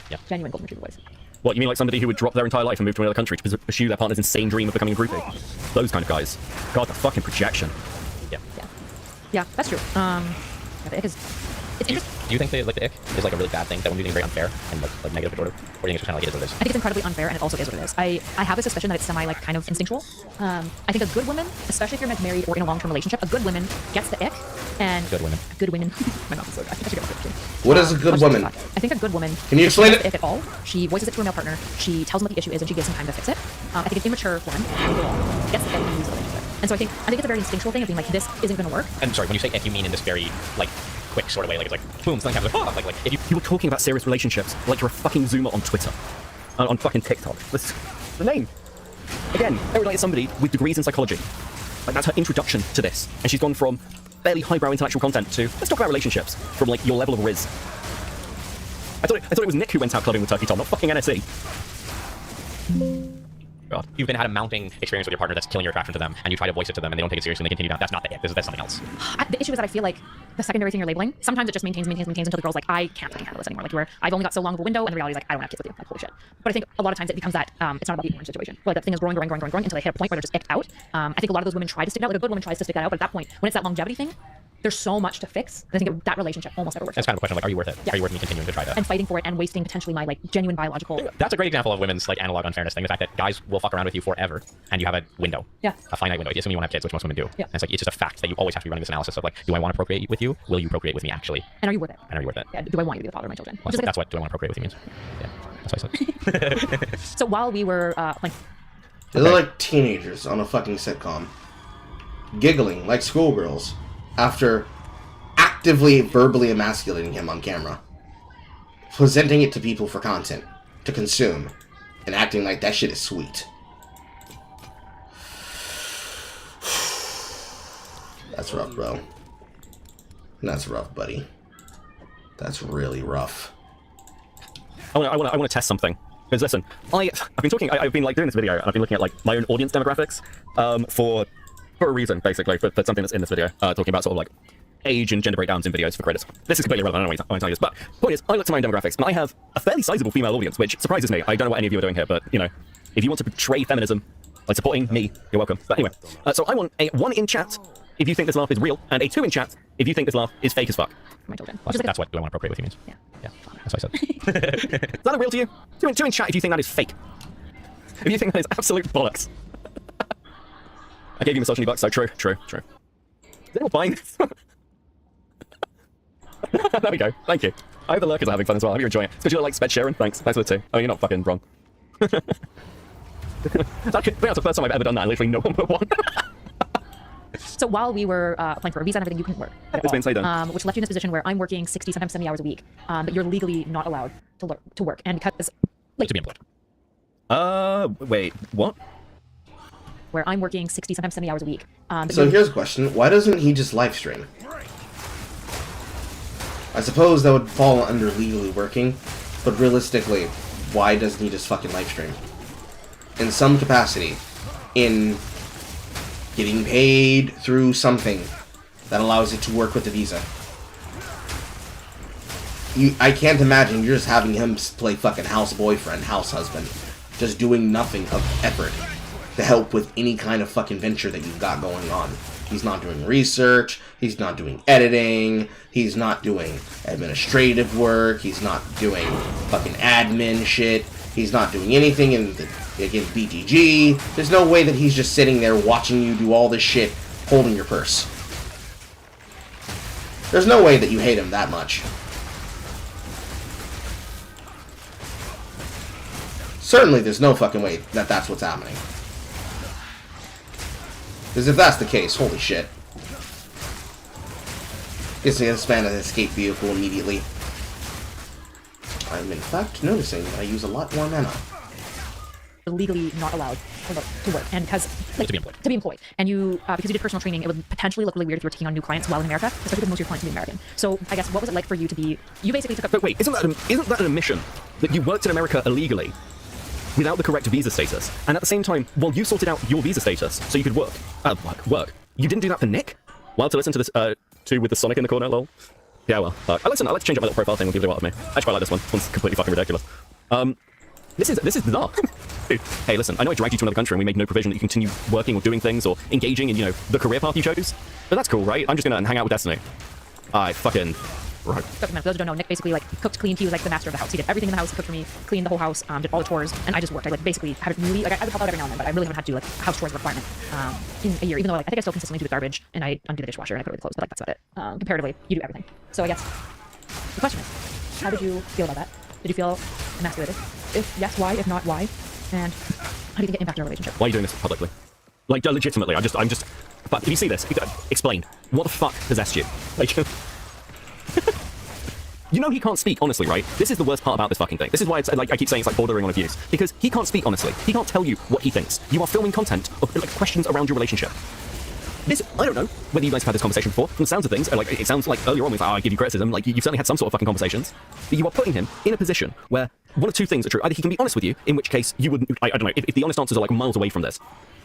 Speaker 7: Yeah.
Speaker 4: Genuine golden retriever boys.
Speaker 6: What, you mean like somebody who would drop their entire life and move to another country to pursue their partner's insane dream of becoming a groupie? Those kind of guys. God, the fucking projection.
Speaker 7: Yeah.
Speaker 4: Yeah, that's true. Yeah, the ick is. It's interesting.
Speaker 7: Do you think that like the ick is like a really bad thing, that women do things very unfair and like negative pejorative, or do you think it's just kind of like it is what it is?
Speaker 4: I think it's incredibly unfair, and it also is what it is. I have a suspicion that it's semi like kind of instinctual. I think a good woman, especially if you're married or in a long-term relationship, a good woman gets the ick, and
Speaker 7: Good women.
Speaker 4: Good women. My mouth is so dry. I should get my
Speaker 1: What is a good woman?
Speaker 4: I think a good woman.
Speaker 1: Can you explain
Speaker 4: if
Speaker 1: it?
Speaker 4: at all, she voices it to her male partner. She tells him what the issue is, and she gives him time to fix it. I think an immature woman overall gets the ick and leaves the relationship. And so I think it's a very instinctual thing of being like, this isn't going to work.
Speaker 7: And sorry, when you say if, you mean in this very like quick sort of way, like it's like boom, something happens, like, oh, like if you.
Speaker 6: You were talking about serious relationships like you're a fucking zoomer on Twitter. On fucking TikTok. That's the name. Again, Erudite is somebody with degrees in psychology. Like, that's her introduction to this. And she's gone from fairly highbrow intellectual content to, let's talk about relationships, from like your level of riz. I thought it was Nick who went out clubbing with Turkey Tom, not fucking NSE. God.
Speaker 7: You've had a mounting experience with your partner that's killing your attraction to them, and you try to voice it to them, and they don't take it seriously, and they continue down. That's not the ick. That's something else.
Speaker 4: The issue is that I feel like the secondary thing you're labeling, sometimes it just maintains until the girl's like, I can't fucking handle this anymore. Like, where I've only got so long of a window, and the reality is like, I don't have kids with you. Like, holy shit. But I think a lot of times it becomes that it's not about the ignorant situation. Where that thing is growing until they hit a point where they're just icked out. I think a lot of those women try to stick it out. Like a good woman tries to stick that out, but at that point, when it's that longevity thing, there's so much to fix. I think that relationship almost never works.
Speaker 7: That's kind of a question. Like, are you worth it?
Speaker 4: Yeah.
Speaker 7: Are you worth me continuing to try that?
Speaker 4: And fighting for it and wasting potentially my like genuine biological.
Speaker 7: That's a great example of women's like analog unfairness thing. The fact that guys will fuck around with you forever, and you have a window.
Speaker 4: Yeah.
Speaker 7: A finite window. Assuming you won't have kids, which most women do.
Speaker 4: Yeah.
Speaker 7: And it's like it's just a fact that you always have to be running this analysis of like, do I want to procreate with you? Will you procreate with me actually?
Speaker 4: And are you worth it?
Speaker 7: And are you worth it?
Speaker 4: Yeah. Do I want you to be the father of my children?
Speaker 7: Well, that's what do I want to procreate with you means. Yeah. That's what I said.
Speaker 4: So while we were playing.
Speaker 1: They look like teenagers on a fucking sitcom. Giggling like schoolgirls after actively verbally emasculating him on camera. Presenting it to people for content to consume. And acting like that shit is sweet. That's rough, bro. That's rough, buddy. That's really rough.
Speaker 6: I want to test something. Because listen, I've been talking, I've been like doing this video, and I've been looking at like my own audience demographics for a reason, basically, for something that's in this video, talking about sort of like age and gender breakdowns in videos for creators. This is completely irrelevant, I don't know why I'm telling you this, but the point is, I looked at my own demographics, and I have a fairly sizable female audience, which surprises me. I don't know what any of you are doing here, but, you know, if you want to portray feminism like supporting me. You're welcome. But anyway, so I want a 1 in chat if you think this laugh is real, and a 2 in chat if you think this laugh is fake as fuck.
Speaker 4: My children.
Speaker 7: That's what do I want to procreate with you means.
Speaker 4: Yeah.
Speaker 7: Yeah, that's what I said.
Speaker 6: Is that real to you? 2 in chat if you think that is fake. If you think that is absolute bollocks. I gave you misogyny bucks, so true. Is anyone buying this? There we go. Thank you. I hope the lurkers are having fun as well. I hope you're enjoying it. It's because you like sped sharing. Thanks for the 2. Oh, you're not fucking wrong. That's the first time I've ever done that. Literally no one put 1.
Speaker 4: So while we were applying for a visa and everything, you couldn't work.
Speaker 6: It's been done.
Speaker 4: Which left you in this position where I'm working 60, sometimes 70 hours a week, but you're legally not allowed to work. And because
Speaker 7: To be employed.
Speaker 6: Wait, what?
Speaker 4: where I'm working 60, sometimes 70 hours a week.
Speaker 1: So here's a question. Why doesn't he just live stream? I suppose that would fall under legally working, but realistically, why doesn't he just fucking live stream? In some capacity. In getting paid through something that allows it to work with the visa. I can't imagine you're just having him play fucking house boyfriend, house husband, just doing nothing of effort to help with any kind of fucking venture that you've got going on. He's not doing research, he's not doing editing, he's not doing administrative work, he's not doing fucking admin shit, he's not doing anything against BTG. There's no way that he's just sitting there watching you do all this shit, holding your purse. There's no way that you hate him that much. Certainly there's no fucking way that that's what's happening. Because if that's the case, holy shit. Guess this man an escape vehicle immediately. I'm in fact noticing that I use a lot more mana.
Speaker 4: legally not allowed to work, and because
Speaker 7: to be employed.
Speaker 4: And you because you did personal training, it would potentially look really weird if you were taking on new clients while in America, especially because most of your clients would be American. So I guess what was it like for you to be? You basically took up.
Speaker 6: But wait, isn't that an admission that you worked in America illegally without the correct visa status, and at the same time, while you sorted out your visa status so you could work, you didn't do that for Nick? Wild to listen to this, two with the Sonic in the corner, lol. Yeah, well, listen, I like to change up my little profile thing when people do what with me. I actually quite like this one. This one's completely fucking ridiculous. This is bizarre. Dude, hey, listen, I know I dragged you to another country and we made no provision that you continue working or doing things or engaging in, you know, the career path you chose. But that's cool, right? I'm just gonna hang out with Destiny. I fucking... Right.
Speaker 4: For those who don't know, Nick basically cooked, cleaned. He was like the master of the house. He did everything in the house. He cooked for me, cleaned the whole house, did all the chores, and I just worked. I basically haven't really I would help out every now and then, but I really haven't had to do house chores requirement in a year. Even though I think I still consistently do the garbage and I undo the dishwasher and I put away the clothes, but that's about it. Comparatively, you do everything. So I guess the question is, how did you feel about that? Did you feel emasculated? If yes, why? If not, why? And how do you think it impacted our relationship?
Speaker 6: Why are you doing this publicly? Like, legitimately, I'm just... But if you see this, explain. What the fuck possessed you? Like... You know he can't speak honestly, right? This is the worst part about this fucking thing. This is why it's like I keep saying it's like bordering on abuse. Because he can't speak honestly. He can't tell you what he thinks. You are filming content of questions around your relationship. This, I don't know whether you guys have had this conversation before. From the sounds of things, it sounds like earlier on we was like, I give you criticism. Like, you've certainly had some sort of fucking conversations. But you are putting him in a position where one of two things are true. Either he can be honest with you, in which case you wouldn't, I don't know, if the honest answers are like miles away from this,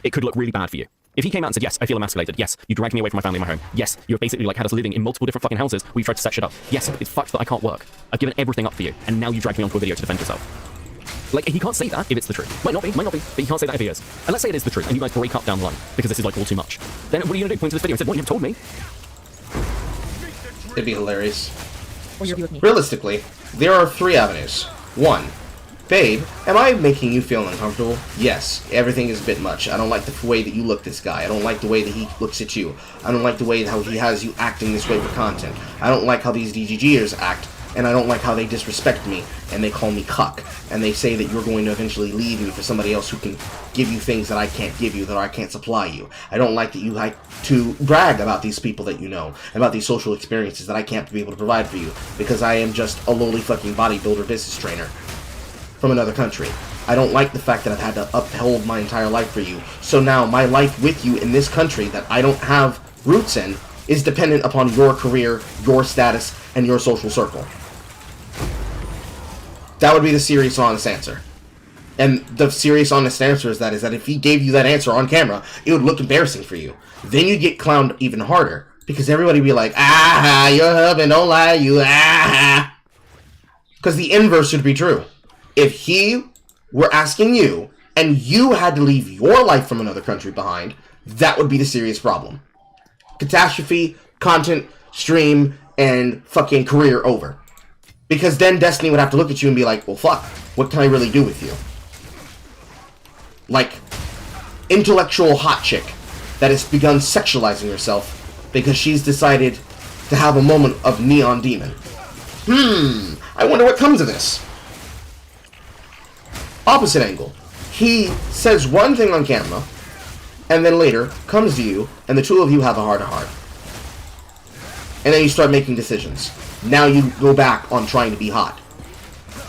Speaker 6: it could look really bad for you. If he came out and said, yes, I feel emasculated. Yes, you dragged me away from my family and my home. Yes, you've basically had us living in multiple different fucking houses where you've tried to set shit up. Yes, it's fucked that I can't work. I've given everything up for you, and now you dragged me onto a video to defend yourself. Like, he can't say that if it's the truth. Might not be, but he can't say that if he is. And let's say it is the truth, and you guys break up down the line, because this is like all too much. Then what are you gonna do? Point to this video and say, well, you've told me.
Speaker 1: It'd be hilarious.
Speaker 4: Or your view of me?
Speaker 1: Realistically, there are 3 avenues. 1. Babe, am I making you feel uncomfortable? Yes, everything is a bit much. I don't like the way that you look this guy. I don't like the way that he looks at you. I don't like the way how he has you acting this way for content. I don't like how these DGGers act, and I don't like how they disrespect me, and they call me cuck, and they say that you're going to eventually leave me for somebody else who can give you things that I can't give you, that I can't supply you. I don't like that you like to brag about these people that you know, about these social experiences that I can't be able to provide for you, because I am just a lowly fucking bodybuilder business trainer from another country. I don't like the fact that I've had to uphold my entire life for you. So now my life with you in this country that I don't have roots in is dependent upon your career, your status, and your social circle. That would be the serious, honest answer. And the serious, honest answer is that if he gave you that answer on camera, it would look embarrassing for you. Then you'd get clowned even harder, because everybody would be like, ah, your husband don't lie, you, Because the inverse should be true. If he were asking you and you had to leave your life from another country behind, that would be the serious problem. Catastrophe, content, stream, and fucking career over. Because then Destiny would have to look at you and be like, well, fuck, what can I really do with you? Like, intellectual hot chick that has begun sexualizing herself because she's decided to have a moment of neon demon. I wonder what comes of this. Opposite angle. He says one thing on camera, and then later comes to you, and the two of you have a heart-to-heart. And then you start making decisions. Now you go back on trying to be hot.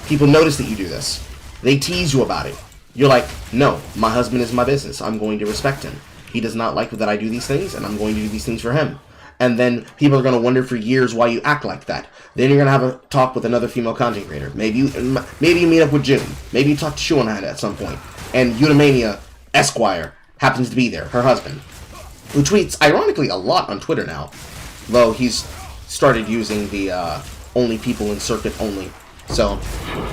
Speaker 1: People notice that you do this. They tease you about it. You're like, no, my husband is my business. I'm going to respect him. He does not like that I do these things, and I'm going to do these things for him. And then people are going to wonder for years why you act like that. Then you're going to have a talk with another female content creator. Maybe you meet up with June. Maybe you talk to Shuanhead at some point. And Unimania Esquire happens to be there, her husband, who tweets, ironically, a lot on Twitter now. Though he's started using the only people in circuit only. So,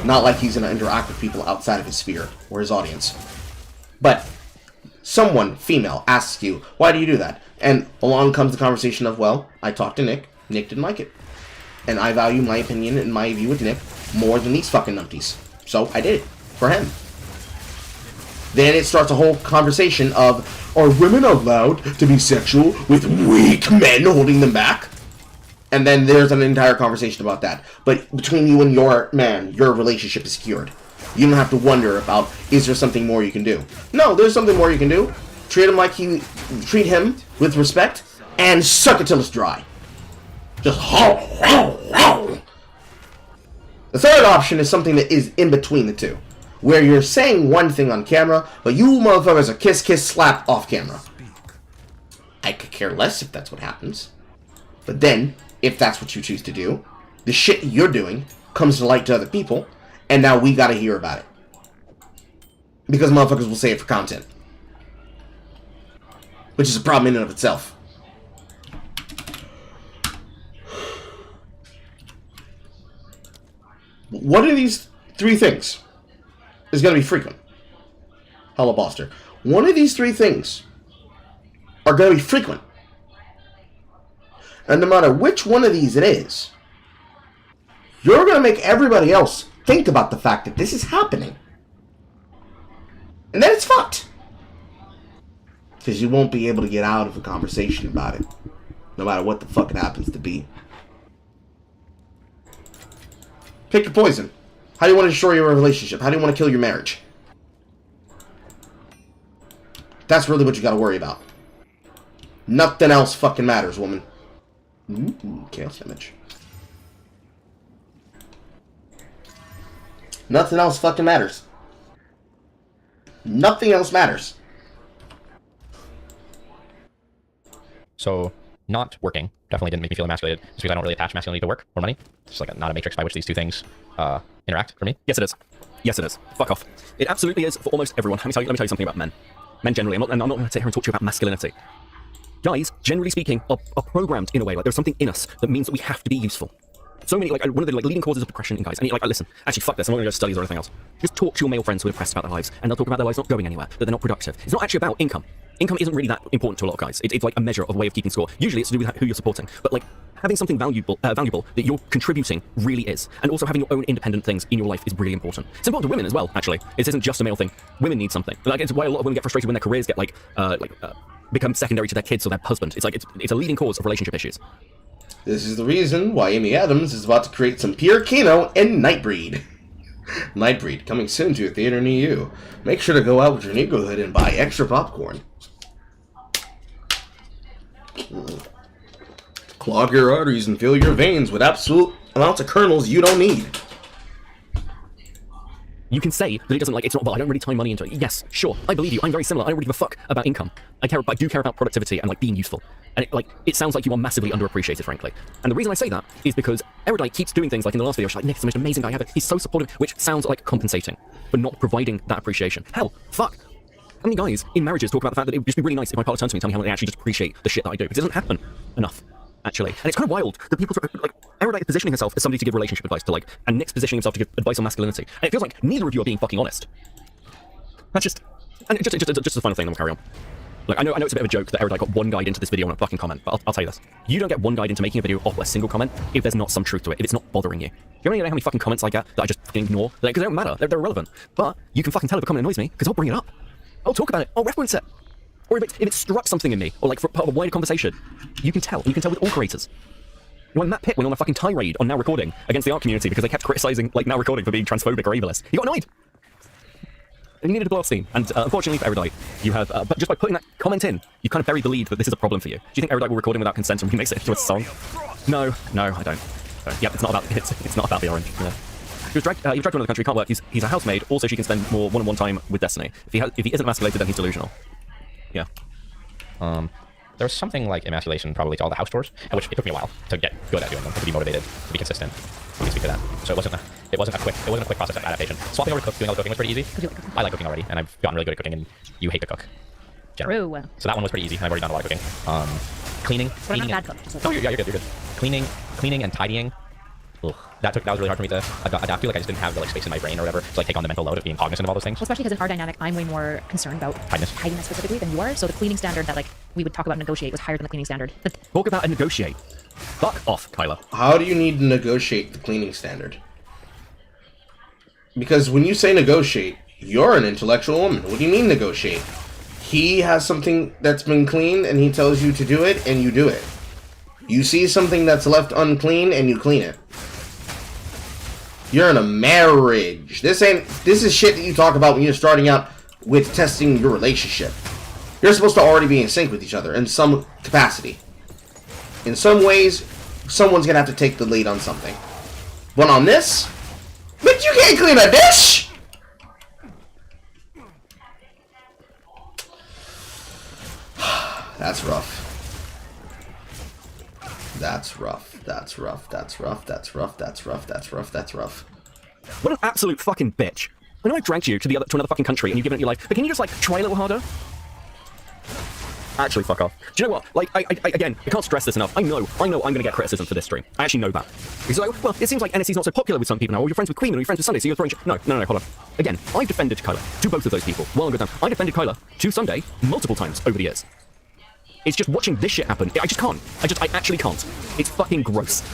Speaker 1: not like he's going to interact with people outside of his sphere or his audience. But someone, female, asks you, why do you do that? And along comes the conversation of, well, I talked to Nick. Nick didn't like it. And I value my opinion and my view with Nick more than these fucking numpties. So I did it. For him. Then it starts a whole conversation of, are women allowed to be sexual with weak men holding them back? And then there's an entire conversation about that. But between you and your man, your relationship is secured. You don't have to wonder about, is there something more you can do? No, there's something more you can do. Treat him with respect, and suck it till it's dry. Just The third option is something that is in between the two, where you're saying one thing on camera, but you motherfuckers are kiss, kiss, slap off camera. I could care less if that's what happens. But then, if that's what you choose to do, the shit you're doing comes to light to other people, and now we gotta hear about it. Because motherfuckers will say it for content. Which is a problem in and of itself. One of these three things is going to be frequent. Hello, Boster. One of these three things are going to be frequent. And no matter which one of these it is, you're going to make everybody else think about the fact that this is happening. And then it's fucked. Because you won't be able to get out of a conversation about it. No matter what the fuck it happens to be. Pick your poison. How do you want to destroy your relationship? How do you want to kill your marriage? That's really what you gotta worry about. Nothing else fucking matters, woman. Chaos damage. Nothing else fucking matters. Nothing else matters.
Speaker 7: So, not working definitely didn't make me feel emasculated, just because I don't really attach masculinity to work or money. It's just like not a matrix by which these two things interact for me.
Speaker 6: Yes, it is. Yes, it is. Fuck off. It absolutely is for almost everyone. Let me tell you something about men. Men generally. I'm not going to sit here and talk to you about masculinity. Guys, generally speaking, are programmed in a way. Like there's something in us that means that we have to be useful. So many, like, one of the leading causes of depression in guys. And listen, actually, fuck this. I'm not going to go to studies or anything else. Just talk to your male friends who are depressed about their lives, and they'll talk about their lives not going anywhere, that they're not productive. It's not actually about income. Income isn't really that important to a lot of guys. It's like a measure of a way of keeping score. Usually, it's to do with who you're supporting. But like having something valuable that you're contributing really is, and also having your own independent things in your life is really important. It's important to women as well. Actually, this isn't just a male thing. Women need something. Like it's why a lot of women get frustrated when their careers get become secondary to their kids or their husband. It's a leading cause of relationship issues.
Speaker 1: This is the reason why Amy Adams is about to create some pure Kino and Nightbreed. Nightbreed, coming soon to a theater near you. Make sure to go out with your neighborhood and buy extra popcorn. Clog your arteries and fill your veins with absolute amounts of kernels you don't need.
Speaker 6: You can say that it doesn't it's not, well, I don't really tie money into it. Yes, sure, I believe you. I'm very similar. I don't really give a fuck about income. I do care about productivity and being useful. And it sounds like you are massively underappreciated, frankly. And the reason I say that is because Erudite keeps doing things like in the last video, she's like, Nick's the most amazing guy ever. He's so supportive, which sounds like compensating for not providing that appreciation. Hell, fuck. How many guys in marriages talk about the fact that it would just be really nice if my partner turned to me and tell me how much they actually just appreciate the shit that I do? Because it doesn't happen enough, actually. And it's kind of wild that people Erudite is positioning herself as somebody to give relationship advice to, and Nick's positioning himself to give advice on masculinity. And it feels like neither of you are being fucking honest. That's just... And just a final thing, then we'll carry on. Look, I know it's a bit of a joke that Erudite got one guide into this video on a fucking comment, but I'll tell you this. You don't get one guide into making a video off a single comment if there's not some truth to it, if it's not bothering you. You don't even know how many fucking comments I get that I just fucking ignore? Because they don't matter, they're irrelevant. But you can fucking tell if a comment annoys me, because I'll bring it up. I'll talk about it, I'll reference it. Or if it struck something in me, or like for part of a wider conversation. You can tell with all creators. When Matt Pitt went on a fucking tirade on Now Recording against the art community because they kept criticizing like Now Recording for being transphobic or ableist, he got annoyed. And you needed to blow off steam. And unfortunately for Erudite, you have, but just by putting that comment in, you kind of very believe that this is a problem for you. Do you think Erudite will recording without consent and remix it into a song? No, I don't. Yep, it's not about the orange. Yeah. He was dragged to another country, can't work. He's a housemaid. Also, she can spend more one-on-one time with Destiny. If he isn't emasculated, then he's delusional. Yeah.
Speaker 7: There was something like emasculation probably to all the house chores, which it took me a while to get good at doing them, to be motivated, to be consistent. We can speak to that. So it wasn't a quick process of adaptation. Swapping over to doing all the cooking was pretty easy. I like cooking already, and I've gotten really good at cooking, and you hate to cook. Generally.
Speaker 4: True.
Speaker 7: So that one was pretty easy, and I've already done a lot of cooking. Cleaning.
Speaker 4: But I'm not bad cook.
Speaker 7: Oh, you're good. Cleaning and tidying. Ugh. That was really hard for me to adapt to. Like I just didn't have the space in my brain or whatever to take on the mental load of being cognizant of all those things.
Speaker 4: Well, especially because in our dynamic, I'm way more concerned about tidiness specifically than you are. So the cleaning standard that we would talk about and negotiate was higher than the cleaning standard.
Speaker 6: Talk about and negotiate. Fuck off, Kyla.
Speaker 1: How do you need to negotiate the cleaning standard? Because when you say negotiate, you're an intellectual woman. What do you mean negotiate? He has something that's been cleaned and he tells you to do it and you do it. You see something that's left unclean and you clean it. You're in a marriage. This is shit that you talk about when you're starting out with testing your relationship. You're supposed to already be in sync with each other in some capacity. In some ways, someone's gonna have to take the lead on something. But on this, but you can't clean a dish! That's rough. That's rough. That's rough. That's rough. That's rough. That's rough. That's rough. That's rough.
Speaker 6: What an absolute fucking bitch. I know I dragged you to another fucking country and you've given it your life, but can you just try a little harder? Actually, fuck off. Do you know what? I can't stress this enough. I know I'm gonna get criticism for this stream. I actually know that. He's like, well, it seems like NSC's not so popular with some people now, or you're friends with Queen, or you're friends with Sunday, so you're throwing No, hold on. Again, I've defended Kyla to both of those people. Well and good time. I defended Kyla to Sunday multiple times over the years. It's just watching this shit happen. I just can't. I actually can't. It's fucking gross.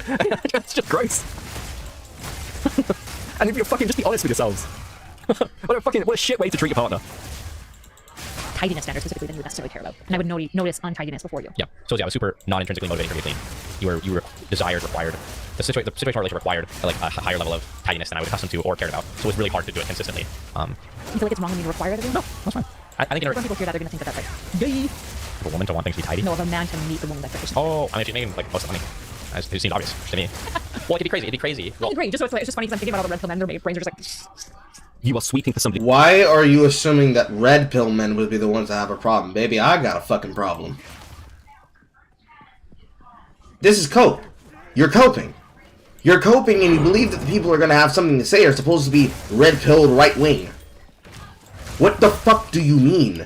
Speaker 6: It's just gross. And if you're fucking, just be honest with yourselves. What a shit way to treat your partner.
Speaker 4: Tidiness standards specifically than you would necessarily care about. And I would notice untidiness before you.
Speaker 7: Yeah. So yeah, I was super non-intrinsically motivated for you to clean. You were required. The situational relationship required a higher level of tidiness than I was accustomed to or cared about. So it was really hard to do it consistently.
Speaker 4: You feel like it's wrong when you require it of you?
Speaker 7: No, that's fine. I think
Speaker 4: when people hear that, they're gonna think that that's like, yay!
Speaker 7: For a woman to want things to be tidy.
Speaker 4: No, of a man to meet the woman that they're
Speaker 7: Oh, I mean, she's making most of the money. It seemed obvious to me. Well, it'd be crazy. Well,
Speaker 4: I agree. It's just funny because I'm thinking about all the red pill men. Their brains are just
Speaker 6: You are sweeping for somebody.
Speaker 1: Why are you assuming that red pill men would be the ones that have a problem? Baby, I got a fucking problem. This is cope. You're coping. You're coping and you believe that the people are going to have something to say are supposed to be red-pilled right wing. What the fuck do you mean?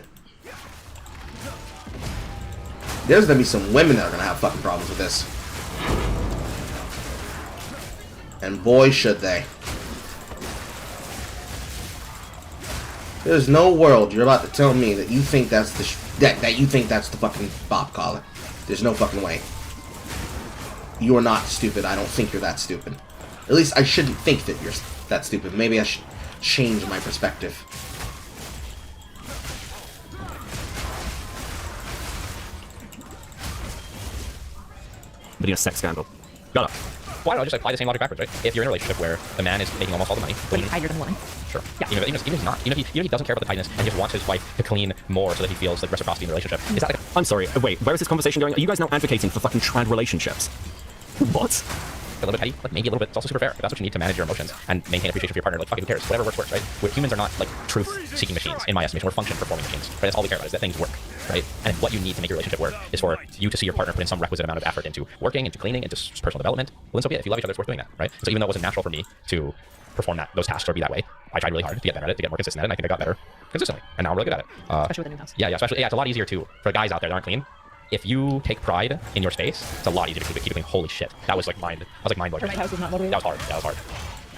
Speaker 1: There's going to be some women that are going to have fucking problems with this. And boy, should they. There's no world you're about to tell me that you think that's the fucking Bob collar. There's no fucking way. You are not stupid. I don't think you're that stupid. At least I shouldn't think that you're that stupid. Maybe I should change my perspective.
Speaker 6: But a sex scandal. Got it.
Speaker 7: Why don't I just apply the same logic backwards, right? If you're in a relationship where the man is making almost all the money,
Speaker 4: but he's tidier than the woman.
Speaker 7: Sure.
Speaker 4: Yeah.
Speaker 7: Even if he's not, even if he doesn't care about the tightness and just wants his wife to clean more so that he feels like reciprocity in the relationship, is that like
Speaker 6: I'm sorry, wait, where is this conversation going? Are you guys now advocating for fucking trad relationships? What?
Speaker 7: a little bit petty, like maybe a little bit. It's also super fair. If that's what you need to manage your emotions and maintain appreciation for your partner, like fuck it, who cares? Whatever works, right? Humans are not like truth-seeking machines, in my estimation. We're function-performing machines, right? That's all we care about is that things work, right? And what you need to make your relationship work is for you to see your partner put in some requisite amount of effort into working, into cleaning, into personal development. Well, then so be it. If you love each other, it's worth doing that, right? So even though it wasn't natural for me to perform those tasks or be that way, I tried really hard to get better at it, to get more consistent at it, and I think I got better consistently. And now I'm really good at it.
Speaker 4: Especially with a new house.
Speaker 7: Yeah, especially, it's a lot easier too for guys out there that aren't clean. If you take pride in your space, it's a lot easier to keep it clean. Holy shit. That was like mind blowing.
Speaker 4: My house was not motivated.
Speaker 7: That was hard.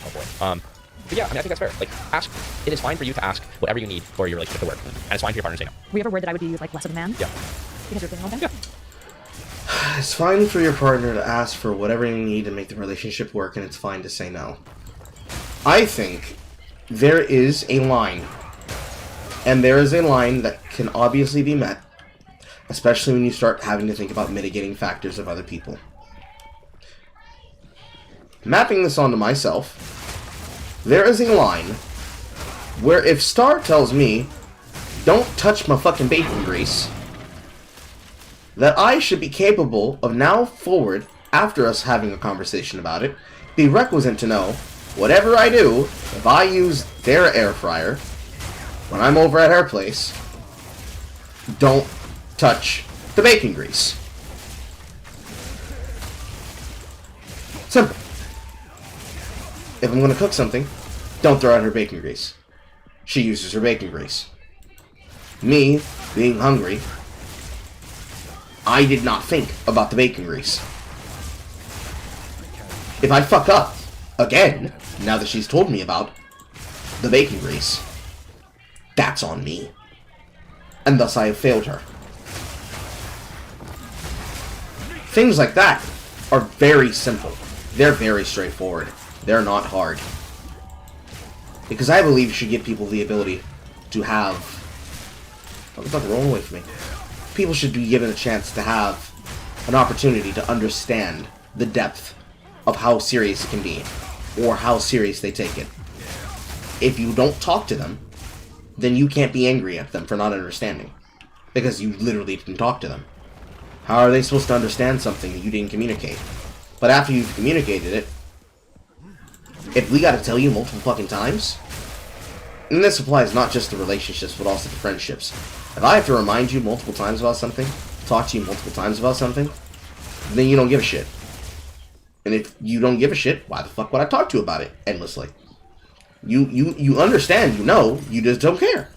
Speaker 7: Oh boy. But yeah, I mean, I think that's fair. Like, ask. It is fine for you to ask whatever you need for your relationship to work, and it's fine for your partner to say no.
Speaker 4: We have a word that I would be like less of a man.
Speaker 7: Yeah.
Speaker 4: Because you're thinking
Speaker 7: Yeah.
Speaker 1: It's fine for your partner to ask for whatever you need to make the relationship work, and it's fine to say no. I think there is a line, and there is a line that can obviously be met, especially when you start having to think about mitigating factors of other people. Mapping this onto myself, there is a line where if Star tells me, don't touch my fucking bacon grease, that I should be capable of now forward, after us having a conversation about it, be requisite to know, whatever I do, if I use their air fryer, when I'm over at her place, don't touch the bacon grease. Simple. If I'm going to cook something, don't throw out her bacon grease. She uses her bacon grease. Me, being hungry, I did not think about the bacon grease. If I fuck up, again, now that she's told me about the bacon grease, that's on me. And thus I have failed her. Things like that are very simple. They're very straightforward. They're not hard. Because I believe you should give people the ability to have... What the fuck, roll away from me. People should be given a chance to have an opportunity to understand the depth of how serious it can be, or how serious they take it. If you don't talk to them, then you can't be angry at them for not understanding, because you literally didn't talk to them. How are they supposed to understand something that you didn't communicate? But after you've communicated it, if we gotta tell you multiple fucking times, and this applies not just to relationships, but also to friendships. If I have to remind you multiple times about something, talk to you multiple times about something, then you don't give a shit. And if you don't give a shit, why the fuck would I talk to you about it endlessly? You understand, you know, you just don't care.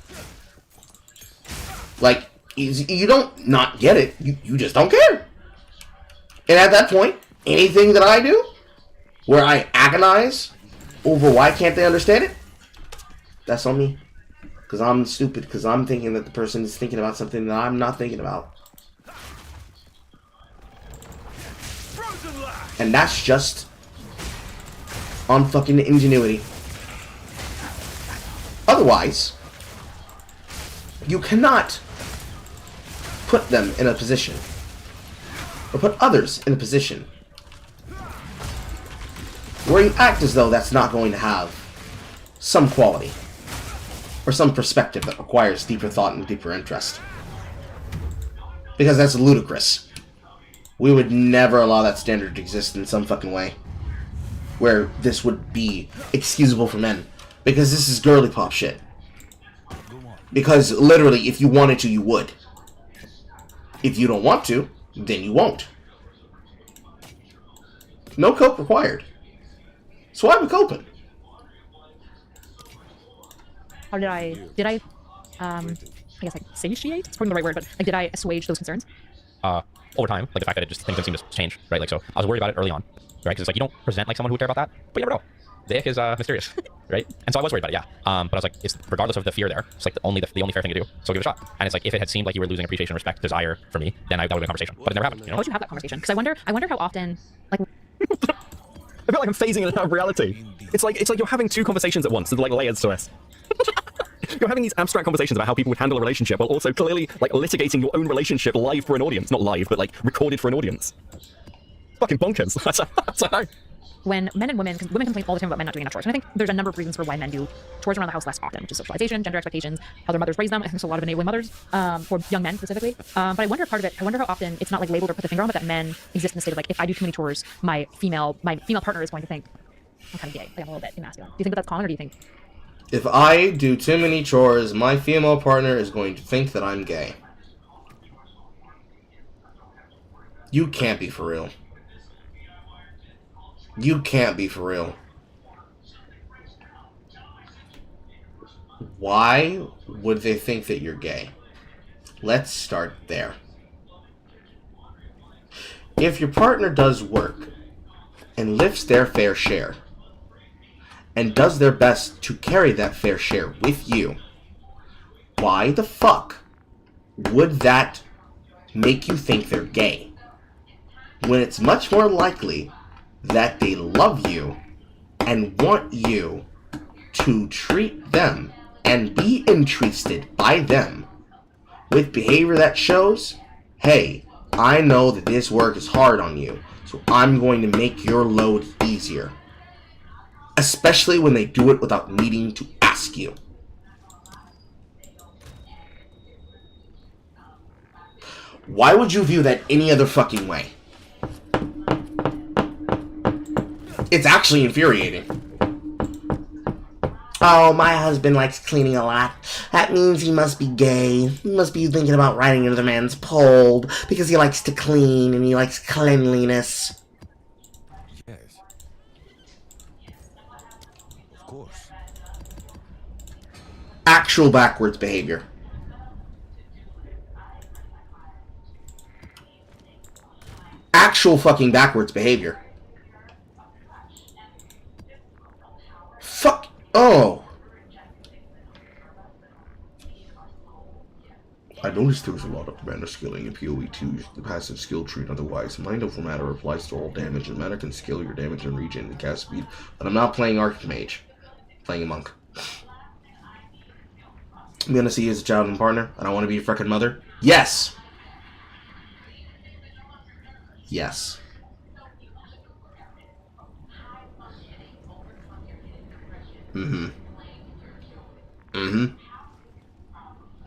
Speaker 1: Like, you don't not get it, you just don't care. And at that point, anything that I do, where I agonize over why can't they understand it, that's on me. Because I'm stupid, because I'm thinking that the person is thinking about something that I'm not thinking about. And that's just on fucking ingenuity. Otherwise, you cannot put them in a position, or put others in a position, where you act as though that's not going to have some quality, or some perspective that requires deeper thought and deeper interest. Because that's ludicrous. We would never allow that standard to exist in some fucking way, where this would be excusable for men. Because this is girly pop shit. Because literally, if you wanted to, you would. If you don't want to, then you won't. No cope required. So why are we coping?
Speaker 4: How did I guess like satiate? It's probably the right word, but like, did I assuage those concerns?
Speaker 7: Over time, like the fact that things don't seem to change, right? Like, so I was worried about it early on, right? Because it's like, you don't present like someone who would care about that, but you never know. The ick is mysterious, right? And so I was worried about it, yeah. But I was like, it's regardless of the fear there, it's like the only fair thing to do. So give it a shot. And it's like, if it had seemed like you were losing appreciation, respect, desire for me, then that would have been a conversation. But it never happened, you know?
Speaker 4: How would you have that conversation? Because I wonder how often, like,
Speaker 6: I feel like I'm phasing in and out of reality. It's like you're having two conversations at once. There's like layers to it. You're having these abstract conversations about how people would handle a relationship while also clearly like litigating your own relationship live for an audience. Not live, but like recorded for an audience. Fucking bonkers. That's I know.
Speaker 4: when men and women, because women complain all the time about men not doing enough chores. And I think there's a number of reasons for why men do chores around the house less often, which is socialization, gender expectations, how their mothers raise them. I think there's a lot of enabling mothers for young men specifically. But I wonder part of it, I wonder how often it's not like labeled or put the finger on, but that men exist in the state of like, if I do too many chores, my female partner is going to think I'm kind of gay, like I'm a little bit emasculine. Do you think that that's common, or do you think?
Speaker 1: If I do too many chores, my female partner is going to think that I'm gay. You can't be for real. You can't be for real. Why would they think that you're gay? Let's start there. If your partner does work and lifts their fair share, and does their best to carry that fair share with you, why the fuck would that make you think they're gay? When it's much more likely that they love you and want you to treat them and be interested by them with behavior that shows, hey, I know that this work is hard on you, so I'm going to make your load easier. Especially when they do it without needing to ask you. Why would you view that any other fucking way? It's actually infuriating. Oh, my husband likes cleaning a lot. That means he must be gay. He must be thinking about riding another man's pole because he likes to clean and he likes cleanliness.
Speaker 9: Yes. Of course.
Speaker 1: Actual backwards behavior. Actual fucking backwards behavior. Fuck. Oh. I noticed there was a lot of mana skilling in PoE 2, the passive skill tree and otherwise. Mind over matter applies to all damage, and mana can scale your damage and regen and cast speed. But I'm not playing Archmage. I'm playing a monk. I'm gonna see you as a child and partner. I don't want to be your fucking mother. Yes! Yes. Mm-hmm. Mm-hmm.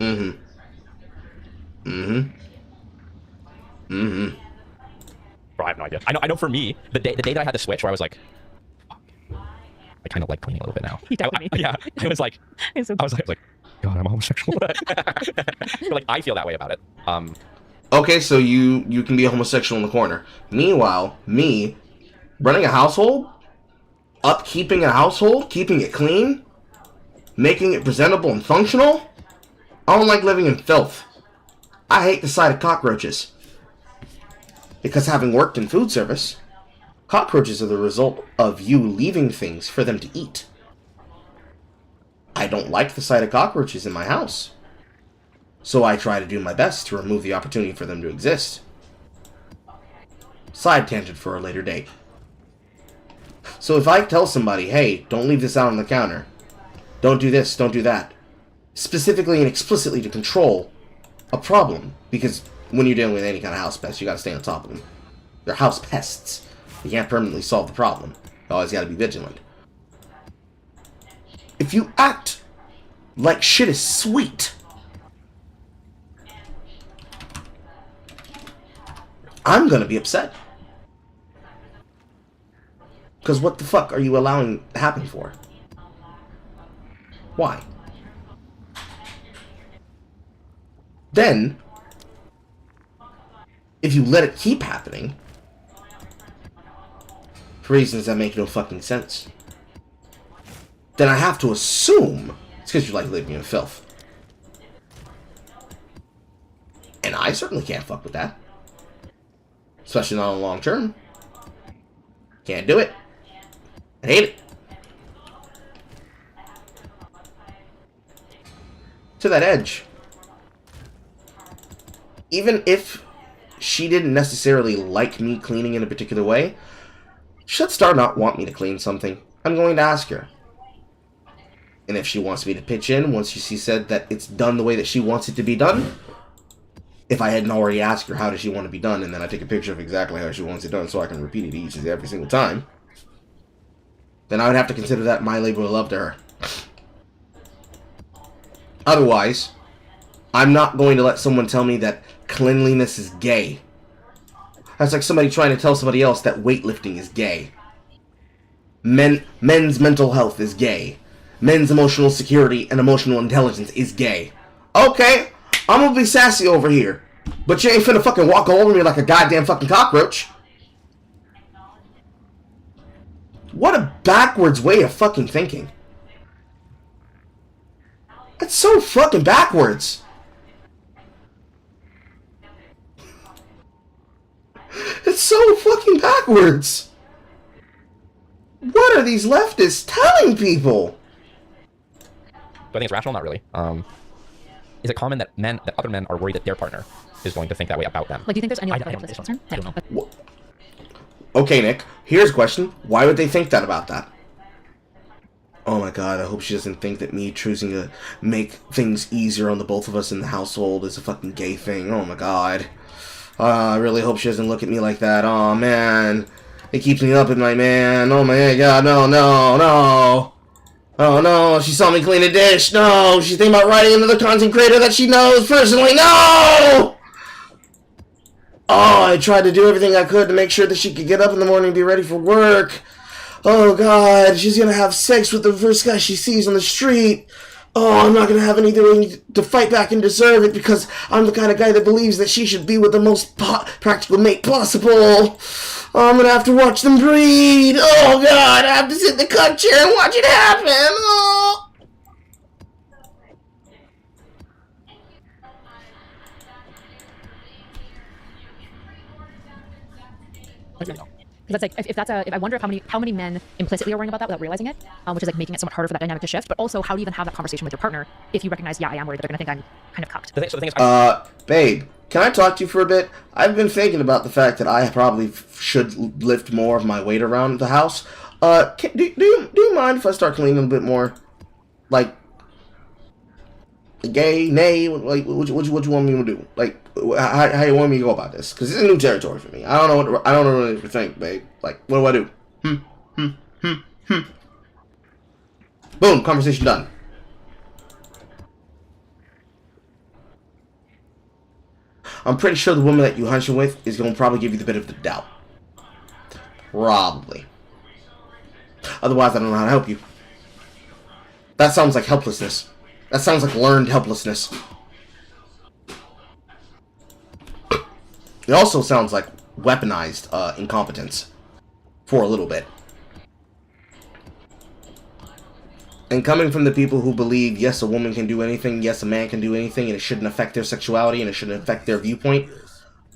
Speaker 1: Mm-hmm. Mm-hmm. Mm-hmm.
Speaker 7: Bro, I have no idea. I know for me, the day that I had the Switch where I was like, fuck, I kind of like cleaning a little bit now.
Speaker 4: He doubted me.
Speaker 7: Yeah. I was like, I was like, God, I'm a homosexual. Like, I feel that way about it.
Speaker 1: Okay, so you can be a homosexual in the corner. Meanwhile, me, running a household, upkeeping a household, keeping it clean, making it presentable and functional, I don't like living in filth. I hate the sight of cockroaches. Because having worked in food service, cockroaches are the result of you leaving things for them to eat. I don't like the sight of cockroaches in my house. So I try to do my best to remove the opportunity for them to exist. Side tangent for a later date. So if I tell somebody, hey, don't leave this out on the counter, don't do this, don't do that, specifically and explicitly to control a problem, because when you're dealing with any kind of house pest, you gotta stay on top of them. They're house pests. You can't permanently solve the problem. You always gotta be vigilant. If you act like shit is sweet, I'm gonna be upset. Because what the fuck are you allowing to happen for? Why? Then, if you let it keep happening, for reasons that make no fucking sense, then I have to assume it's because you like living in filth. And I certainly can't fuck with that. Especially not on the long term. Can't do it. I hate it. To that edge. Even if she didn't necessarily like me cleaning in a particular way, should Star not want me to clean something, I'm going to ask her. And if she wants me to pitch in once she said that it's done the way that she wants it to be done, if I hadn't already asked her how does she want to be done, and then I take a picture of exactly how she wants it done so I can repeat it each and every single time, then I would have to consider that my labor of love to her. Otherwise, I'm not going to let someone tell me that cleanliness is gay. That's like somebody trying to tell somebody else that weightlifting is gay. Men's mental health is gay. Men's emotional security and emotional intelligence is gay. Okay, I'm gonna be sassy over here, but you ain't finna fucking walk all over me like a goddamn fucking cockroach. What a backwards way of fucking thinking. That's so fucking backwards. It's so fucking backwards. What are these leftists telling people?
Speaker 7: Do I think it's rational? Not really. Is it common that other men are worried that their partner is going to think that way about them?
Speaker 4: Like, do you think there's any
Speaker 7: I
Speaker 4: other
Speaker 7: don't
Speaker 4: this
Speaker 7: know.
Speaker 4: concern?
Speaker 7: I don't know.
Speaker 1: Okay, Nick, here's a question. Why would they think that about that? Oh my god, I hope she doesn't think that me choosing to make things easier on the both of us in the household is a fucking gay thing. Oh my god. I really hope she doesn't look at me like that. Oh man. It keeps me up at night, man. Oh my god, no, no, no. Oh no, she saw me clean a dish. No, she's thinking about writing another content creator that she knows personally. No! Oh, I tried to do everything I could to make sure that she could get up in the morning and be ready for work. Oh god, she's gonna have sex with the first guy she sees on the street. Oh, I'm not gonna have anything to fight back and deserve it because I'm the kind of guy that believes that she should be with the most practical mate possible. Oh, I'm gonna have to watch them breed. Oh god, I have to sit in the cuck chair and watch it happen. Oh.
Speaker 4: Because that's like, if I wonder if how many men implicitly are worrying about that without realizing it, which is like making it somewhat harder for that dynamic to shift. But also, how do you even have that conversation with your partner if you recognize, yeah, I am worried that they're gonna think I'm kind of cucked.
Speaker 7: So the thing is,
Speaker 1: Babe, can I talk to you for a bit? I've been thinking about the fact that I probably should lift more of my weight around the house. Do you mind if I start cleaning a bit more? Like, gay, nay, like, what you want me to do? Like, how you want me to go about this? Because this is new territory for me. I don't know what to think, babe. Like, what do I do? Boom, conversation done. I'm pretty sure the woman that you hunching with is going to probably give you the benefit of the doubt. Probably. Otherwise, I don't know how to help you. That sounds like helplessness. That sounds like learned helplessness. It also sounds like weaponized incompetence. For a little bit. And coming from the people who believe, yes, a woman can do anything, yes, a man can do anything, and it shouldn't affect their sexuality, and it shouldn't affect their viewpoint.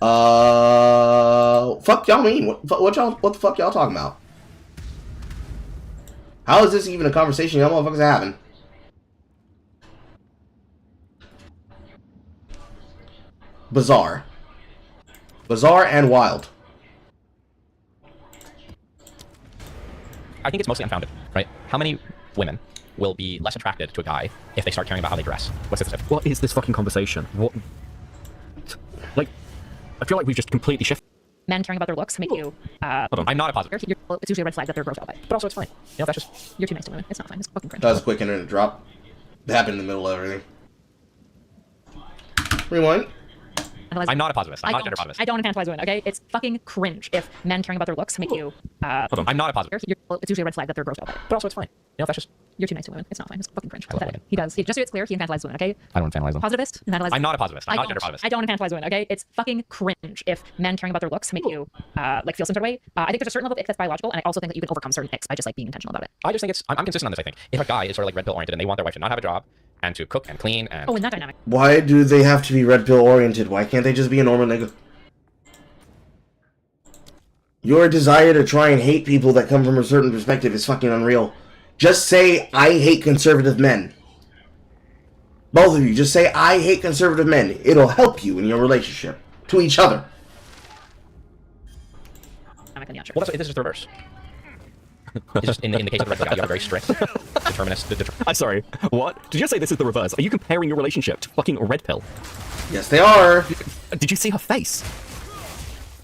Speaker 1: Fuck y'all mean? What the fuck y'all talking about? How is this even a conversation y'all motherfuckers are having? Bizarre. Bizarre and wild.
Speaker 7: I think it's mostly unfounded, right? How many women will be less attracted to a guy if they start caring about how they dress? What's this?
Speaker 6: What is this fucking conversation? What? Like, I feel like we've just completely shifted.
Speaker 4: Men caring about their looks make you.
Speaker 7: Hold on, I'm not a positive.
Speaker 4: It's usually a red flag that they're grossed out by.
Speaker 7: But also, it's fine. You know, that's just...
Speaker 4: You're too nice to women. It's not fine. It's fucking cringe.
Speaker 1: That was a quick internet drop. It happened in the middle of everything. Rewind.
Speaker 7: I'm not a positivist. I'm not a gender positivist.
Speaker 4: I don't infantilize women, okay? It's fucking cringe if men caring about their looks make you.
Speaker 7: Hold on, I'm not a positivist.
Speaker 4: It's usually a red flag that they're grossed out by.
Speaker 7: But also, it's fine. You know, that's just...
Speaker 4: You're too nice to women. It's not fine. It's fucking cringe.
Speaker 7: I love women.
Speaker 4: He does. Just so it's clear, he infantilizes women, okay?
Speaker 7: I don't infantilize them.
Speaker 4: Positivist? Infantilize
Speaker 7: I'm not a positivist. I'm not a gender positivist.
Speaker 4: I don't infantilize women, okay? It's fucking cringe if men caring about their looks make you, like, feel some sort of way. I think there's a certain level of ick that's biological, and I also think that you can overcome certain icks by just, like, being intentional about it.
Speaker 7: I just think it's... I'm consistent on this, I think. If a guy is sort of, like, red pill oriented and they want their wife to not have a job and to cook and clean and...
Speaker 4: Oh, in that dynamic.
Speaker 1: Why do they have to be red pill oriented? Why can't they just be a normal nigga? Your desire to try and hate people that come from a certain perspective is fucking unreal. Just say, I hate conservative men. Both of you, just say, I hate conservative men. It'll help you in your relationship. To each other.
Speaker 7: Well, this is just the reverse. It's just in the case of the red pill guy, you have a very strict, determinist...
Speaker 6: I'm sorry, what? Did you say this is the reverse? Are you comparing your relationship to fucking red pill?
Speaker 1: Yes, they are.
Speaker 6: Did you see her face?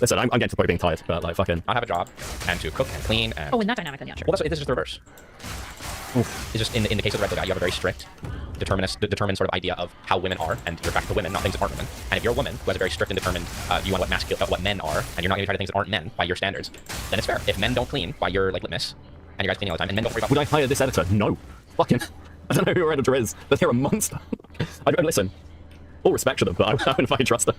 Speaker 6: Listen, I'm getting to the point of being tired, but, like, fucking...
Speaker 7: Not have a job and to cook and clean and...
Speaker 4: Oh, in that dynamic, then yeah, sure.
Speaker 7: Well, this is just the reverse. It's just in the case of the red pill guy, you have a very strict, determined sort of idea of how women are, and you're attracted to women, not things that aren't women. And if you're a woman who has a very strict and determined view on what men are, and you're not going to try to things that aren't men by your standards, then it's fair. If men don't clean by your, like, litmus, and you guys cleaning all the time, and men don't worry about...
Speaker 6: Would I hire this editor? No. Fucking... I don't know who your editor is, but they're a monster. Listen, all respect to them, but I wouldn't fucking trust them.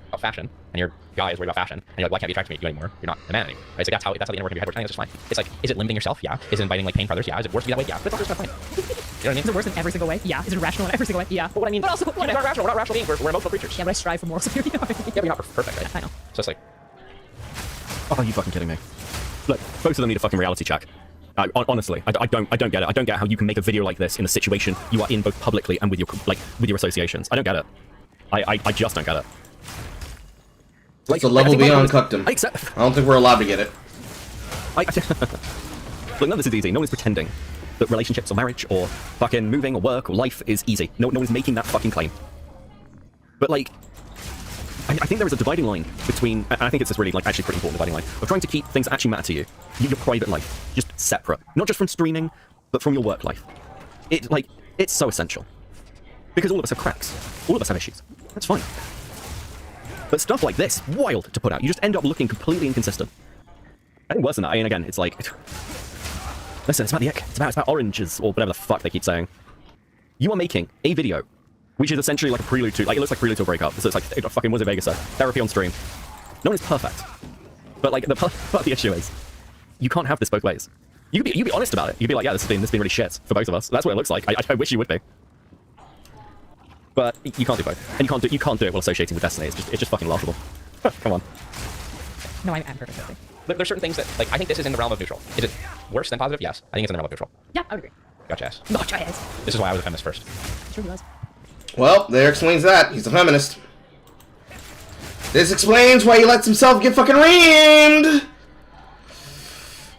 Speaker 7: About fashion, and your guy is worried about fashion, and you're like, why can't you attract to me anymore? You're not a man anymore. Right? It's like that's how the inner work in your head works. I think that's just fine. It's like, is it limiting yourself? Yeah. Is it inviting like pain for others? Yeah. Is it worse to be that way? Yeah. But it's also just fine. You know what I mean?
Speaker 4: Is it worse in every single way? Yeah. Is it irrational in every single way? Yeah.
Speaker 7: But what I mean,
Speaker 4: but also,
Speaker 7: we're not rational. We're not rational beings. We're emotional creatures.
Speaker 4: Yeah, but I strive for moral superiority.
Speaker 7: Yeah, but you're not perfect, right?
Speaker 4: I know.
Speaker 7: So it's like,
Speaker 6: Oh, are you fucking kidding me? Look, both of them need a fucking reality check. Honestly, I don't get it. I don't get how you can make a video like this in a situation you are in both publicly and with your associations. I don't get it. I just don't get it. Like,
Speaker 1: It's a level beyond custom.
Speaker 6: I accept.
Speaker 1: I don't think we're allowed to get it.
Speaker 6: Look, none of this is easy. No one's pretending that relationships or marriage or fucking moving or work or life is easy. No one's making that fucking claim. But like, I think there is a dividing line between, and I think it's this really, like, actually pretty important dividing line, of trying to keep things that actually matter to you, your private life, just separate. Not just from streaming, but from your work life. It's so essential. Because all of us have cracks. All of us have issues. That's fine. But stuff like this, wild to put out. You just end up looking completely inconsistent. I think worse than that, I mean, again, it's like... Listen, it's about the ick. It's about oranges, or whatever the fuck they keep saying. You are making a video which is essentially like a prelude to, like, it looks like prelude to a breakup. So it's like, fucking was it Vegas said? Therapy on stream. No one is perfect. But like, the part of the issue is, you can't have this both ways. You could be honest about it. You could be like, yeah, this has been really shit for both of us. That's what it looks like. I wish you would be. But you can't do both. And you can't do it while associating with Destiny. It's just fucking laughable. Come on.
Speaker 4: No, I'm perfect. Actually.
Speaker 7: There's certain things that, like, I think this is in the realm of neutral. Is it worse than positive? Yes. I think it's in the realm of neutral.
Speaker 4: Yeah, I would agree.
Speaker 7: Gotcha ass.
Speaker 4: Gotcha ass.
Speaker 7: This is why I was a feminist first.
Speaker 4: Sure he was.
Speaker 1: Well, there explains that. He's a feminist. This explains why he lets himself get fucking reamed!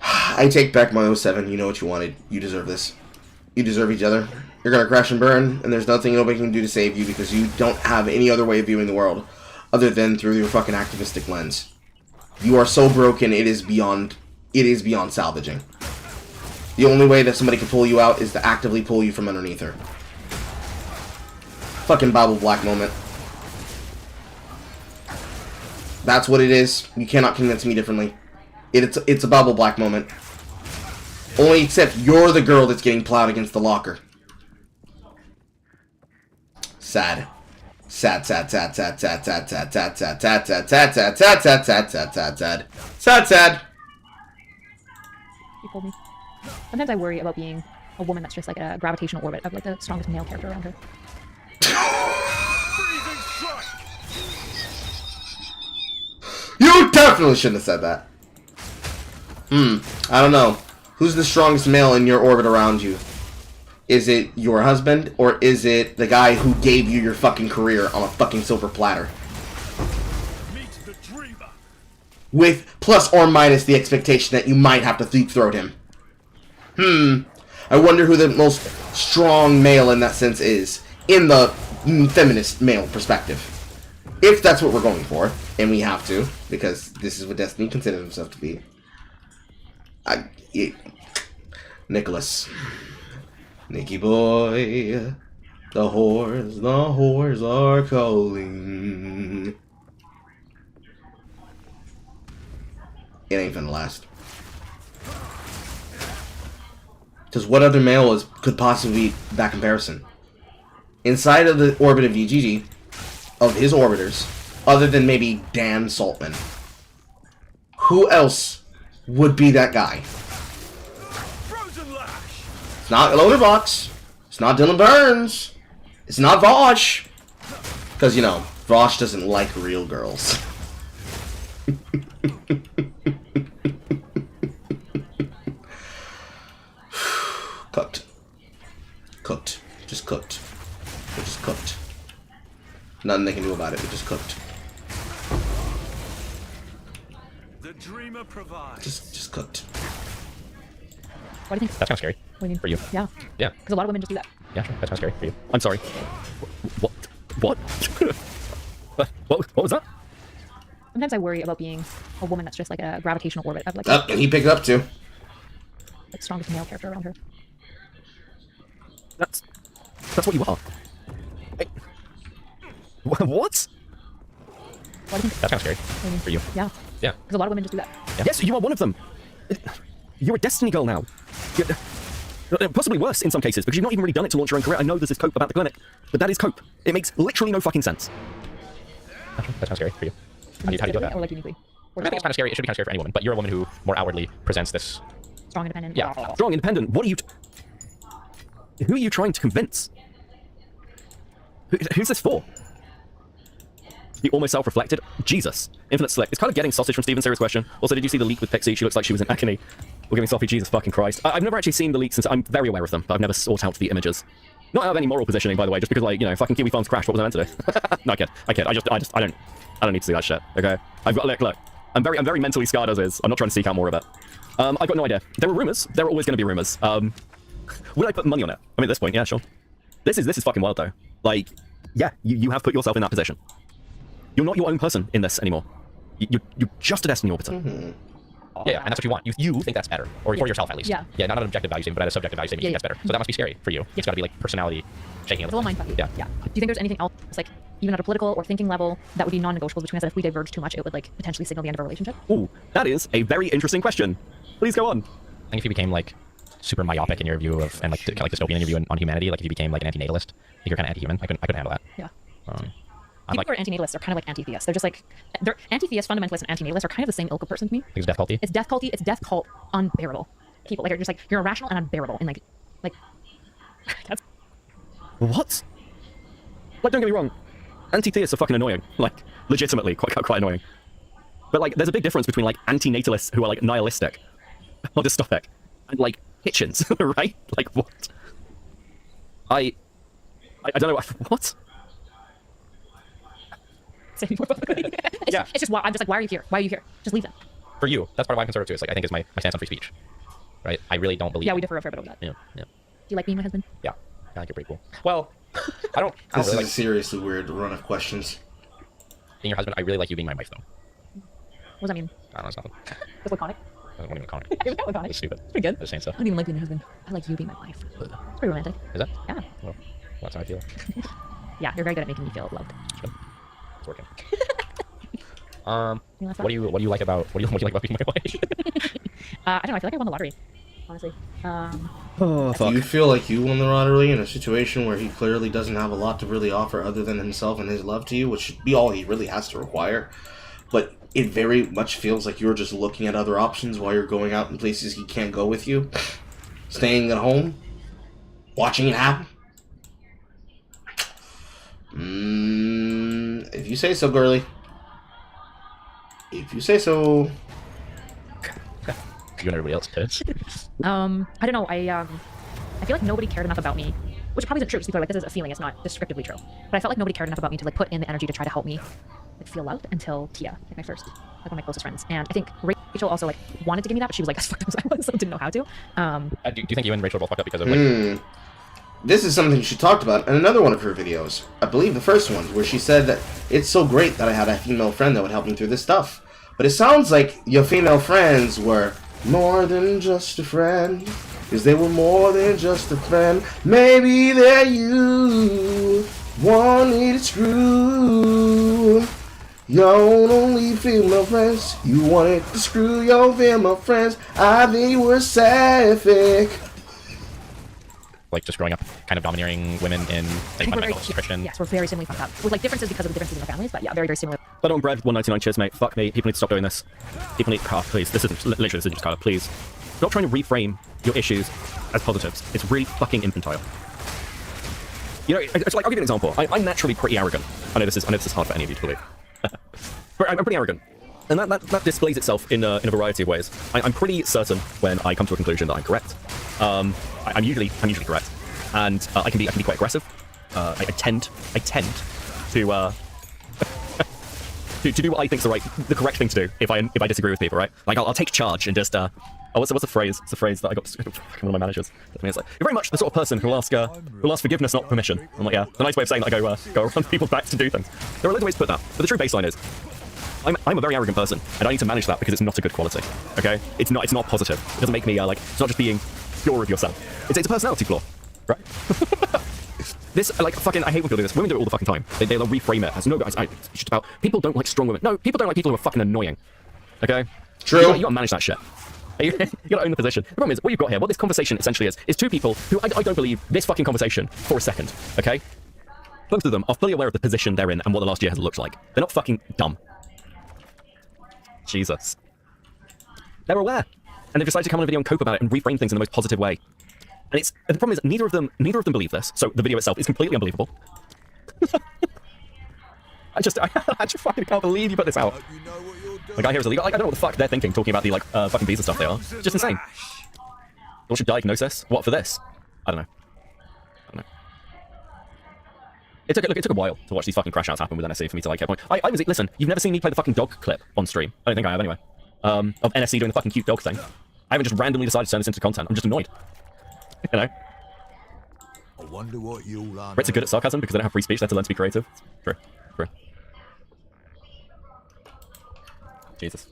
Speaker 1: I take back my 07. You know what you wanted. You deserve this. You deserve each other. You're gonna crash and burn, and there's nothing nobody can do to save you because you don't have any other way of viewing the world other than through your fucking activistic lens. You are so broken, it is beyond salvaging. The only way that somebody can pull you out is to actively pull you from underneath her. Fucking Bible Black moment. That's what it is. You cannot convince me differently. It's a Bible Black moment. Only except you're the girl that's getting plowed against the locker. Sad. Sad, sad, sad, sad, sad, sad, sad, sad, sad, sad, sad, sad, sad, sad, sad, sad, sad, sad, sad. Sad, sad.
Speaker 4: You pulled me. Sometimes I worry about being a woman that's just like a gravitational orbit of like the strongest male character around her.
Speaker 1: You definitely shouldn't have said that. I don't know. Who's the strongest male in your orbit around you? Is it your husband, or is it the guy who gave you your fucking career on a fucking silver platter? With plus or minus the expectation that you might have to deep-throat him. I wonder who the most strong male in that sense is, in the feminist male perspective. If that's what we're going for, and we have to, because this is what Destiny considers himself to be. Nicholas. Nicky boy. The whores are calling. It ain't finna last. Because what other male could possibly be that comparison? Inside of the orbit of UGG, of his orbiters, other than maybe Dan Saltman, who else would be that guy? It's not Loaderbox. It's not Dylan Burns. It's not Vosh. Because, you know, Vosh doesn't like real girls. Cooked. Cooked. Just cooked. We're just cooked. Nothing they can do about it. We're just cooked.
Speaker 9: The dreamer provides.
Speaker 1: Just cooked.
Speaker 4: What do you think?
Speaker 7: That's kind of scary.
Speaker 4: What do you mean?
Speaker 7: For you.
Speaker 4: Yeah.
Speaker 7: Yeah.
Speaker 4: Because a lot of women just do that.
Speaker 7: Yeah, sure. That's kind of scary for you.
Speaker 6: I'm sorry. What? What was that?
Speaker 4: Sometimes I worry about being a woman that's just like a gravitational orbit of like
Speaker 1: And he picked it up too.
Speaker 4: the strongest male character around her.
Speaker 6: That's what you are. What?
Speaker 4: What do you think?
Speaker 7: That's kind of scary
Speaker 4: What do you mean?
Speaker 7: for you.
Speaker 4: Yeah.
Speaker 7: Yeah.
Speaker 4: Because a lot of women just do that.
Speaker 7: Yeah.
Speaker 6: Yes, you are one of them. You're a Destiny girl now. Possibly worse in some cases, because you've not even really done it to launch your own career. I know there's this cope about the clinic, but that is cope. It makes literally no fucking sense.
Speaker 7: That's kind of scary for you. How do you do that?
Speaker 4: Or like uniquely. Or
Speaker 7: I think it's kind of scary. It should be kind of scary for any woman, but you're a woman who more outwardly presents this.
Speaker 4: strong, independent.
Speaker 7: Yeah.
Speaker 6: Strong, independent. What are you... Who are you trying to convince? Who's this for? The almost self-reflected? Jesus. Infinite Slick. It's kind of getting sausage from Steven's serious question. Also, did you see the leak with Pixie? She looks like she was in agony. We're giving Sophie, Jesus fucking Christ. I've never actually seen the leaks, since I'm very aware of them, but I've never sought out the images. Not out of any moral positioning, by the way, just because, like, you know, fucking Kiwi Farms crashed. What was I meant to do? No, I kid. I don't need to see that shit. Okay. I've got look. I'm very mentally scarred as is. I'm not trying to seek out more of it. I've got no idea. There are rumors. There are always going to be rumors. Would I put money on it? I mean, at this point, yeah, sure. This is fucking wild, though. Like, yeah, you have put yourself in that position. You're not your own person in this anymore. You're just a Destiny Orbiter.
Speaker 1: Mm-hmm.
Speaker 7: Yeah, and that's what you want. You think that's better, or for yourself at least.
Speaker 4: Yeah.
Speaker 7: Yeah, not an objective value statement, but at a subjective value statement, you think that's better. So that must be scary for you. It's got to be like personality shaking.
Speaker 4: It's a little mindfucky.
Speaker 7: Yeah.
Speaker 4: Yeah. Do you think there's anything else, like even at a political or thinking level, that would be non-negotiable between us? That if we diverge too much, it would like potentially signal the end of our relationship?
Speaker 6: Ooh, that is a very interesting question. Please go on.
Speaker 7: I think if you became like super myopic in your view of, and like kind of like dystopian in your view on humanity, like if you became like an anti-natalist, like you're kind of anti-human. I couldn't handle that.
Speaker 4: Yeah.
Speaker 7: I'm
Speaker 4: People
Speaker 7: like,
Speaker 4: who are anti-natalists are kind of like anti-theists. They're just like, they're anti-theists, fundamentalists, and anti-natalists are kind of the same ilk of person to me.
Speaker 7: it's death culty.
Speaker 4: It's death culty. It's death cult unbearable. People like are just like you're irrational and unbearable and like that's
Speaker 6: What? Like, don't get me wrong. Anti-theists are fucking annoying. Like, legitimately, quite annoying. But like, there's a big difference between like anti-natalists who are like nihilistic or dystopic and like Hitchens, right? Like, what? I don't know what.
Speaker 7: Yeah.
Speaker 4: It's just why I'm just like, why are you here? Why are you here? Just leave them.
Speaker 7: For you, that's part of why I'm conservative too. It's like I think it's my stance on free speech, right? I really don't believe.
Speaker 4: Yeah, we differ a fair bit over that.
Speaker 7: Yeah.
Speaker 4: Do you like being my husband?
Speaker 7: Yeah. I think you're pretty cool. Well, I don't
Speaker 1: This
Speaker 7: really
Speaker 1: is a
Speaker 7: like
Speaker 1: seriously weird run of questions.
Speaker 7: being your husband. I really like you being my wife though.
Speaker 4: What does that mean?
Speaker 7: I don't know, it's nothing.
Speaker 4: Just laconic?
Speaker 7: I don't even count.
Speaker 4: It's kind of laconic.
Speaker 7: It's stupid.
Speaker 4: It's pretty good.
Speaker 7: Just saying stuff.
Speaker 4: I don't even like being your husband. I like you being my wife. It's pretty romantic.
Speaker 7: Is that?
Speaker 4: Yeah.
Speaker 7: Well, that's how I feel.
Speaker 4: Yeah, you're very good at making me feel loved.
Speaker 7: It's working.
Speaker 4: You know,
Speaker 7: what do you like about being my wife?
Speaker 4: I don't know. I feel like I won the lottery. Honestly.
Speaker 6: Oh,
Speaker 1: Do you feel like you won the lottery in a situation where he clearly doesn't have a lot to really offer other than himself and his love to you, which should be all he really has to require? But it very much feels like you're just looking at other options while you're going out in places he can't go with you, staying at home, watching it happen? If you say so, girly. If you say so.
Speaker 7: You and everybody else did.
Speaker 4: I don't know. I feel like nobody cared enough about me, which probably isn't true. Just people are like, this is a feeling. It's not descriptively true. But I felt like nobody cared enough about me to like put in the energy to try to help me like feel loved until Tia, like my first, like one of my closest friends. And I think Rachel also like wanted to give me that, but she was like as fucked up as I was, so didn't know how to.
Speaker 7: Do you think you and Rachel are both fucked up because of like?
Speaker 1: This is something she talked about in another one of her videos. I believe the first one, where she said that it's so great that I had a female friend that would help me through this stuff. But it sounds like your female friends were more than just a friend. Because they were more than just a friend. Maybe they're you wanted to screw your only female friends. You wanted to screw your female friends. I think you were sapphic.
Speaker 7: Like just growing up kind of domineering women in like fundamentals, Christian.
Speaker 4: Yes, we're very similarly fucked up. With like differences because of the differences in our families, but yeah, very, very similar.
Speaker 6: But on bread, 199 cheers, mate. Fuck me. People need to stop doing this. People need... Oh, please. This isn't... Literally, this isn't just kind of... Please. Stop trying to reframe your issues as positives. It's really fucking infantile. You know, it's like... I'll give you an example. I'm naturally pretty arrogant. I know this is hard for any of you to believe. But I'm pretty arrogant. And that displays itself in a variety of ways. I'm pretty certain when I come to a conclusion that I'm correct. I'm usually correct. And I can be quite aggressive. I tend to to do what I think is the correct thing to do if I disagree with people, right? Like I'll take charge and just what's the phrase? It's a phrase that I got from one of my managers. It's like, you're very much the sort of person who'll ask forgiveness, not permission. I'm like, yeah, the nice way of saying that I go around people's backs to do things. There are loads of ways to put that, but the true baseline is I'm a very arrogant person, and I need to manage that because it's not a good quality. Okay, it's not positive. It doesn't make me it's not just being sure of yourself. It's a personality flaw, right? This, like, fucking, I hate when people do this. Women do it all the fucking time. They'll reframe it as, no, guys, it's just about, people don't like strong women. No, people don't like people who are fucking annoying. Okay?
Speaker 1: True.
Speaker 6: You gotta manage that shit. You gotta own the position. The problem is, what you've got here, what this conversation essentially is two people who, I don't believe this fucking conversation for a second. Okay? Both of them are fully aware of the position they're in and what the last year has looked like. They're not fucking dumb. Jesus. They're aware. And they've decided to come on a video and cope about it and reframe things in the most positive way. And the problem is neither of them believe this. So the video itself is completely unbelievable. I just fucking can't believe you put this out.
Speaker 9: You know what you're
Speaker 6: The guy here is illegal. Like, I don't know what the fuck they're thinking, talking about the, like, fucking visa stuff they are. It's just insane. What's your diagnosis? What, for this? I don't know. It took a while to watch these fucking crash outs happen with NSC for me to, like, get point. Listen, you've never seen me play the fucking dog clip on stream. I don't think I have, anyway. Of NSC doing the fucking cute dog thing. I haven't just randomly decided to turn this into content. I'm just annoyed. You know?
Speaker 9: I wonder what you'll
Speaker 6: Brits are good at sarcasm because they don't have free speech. They have to learn to be creative. True. Jesus.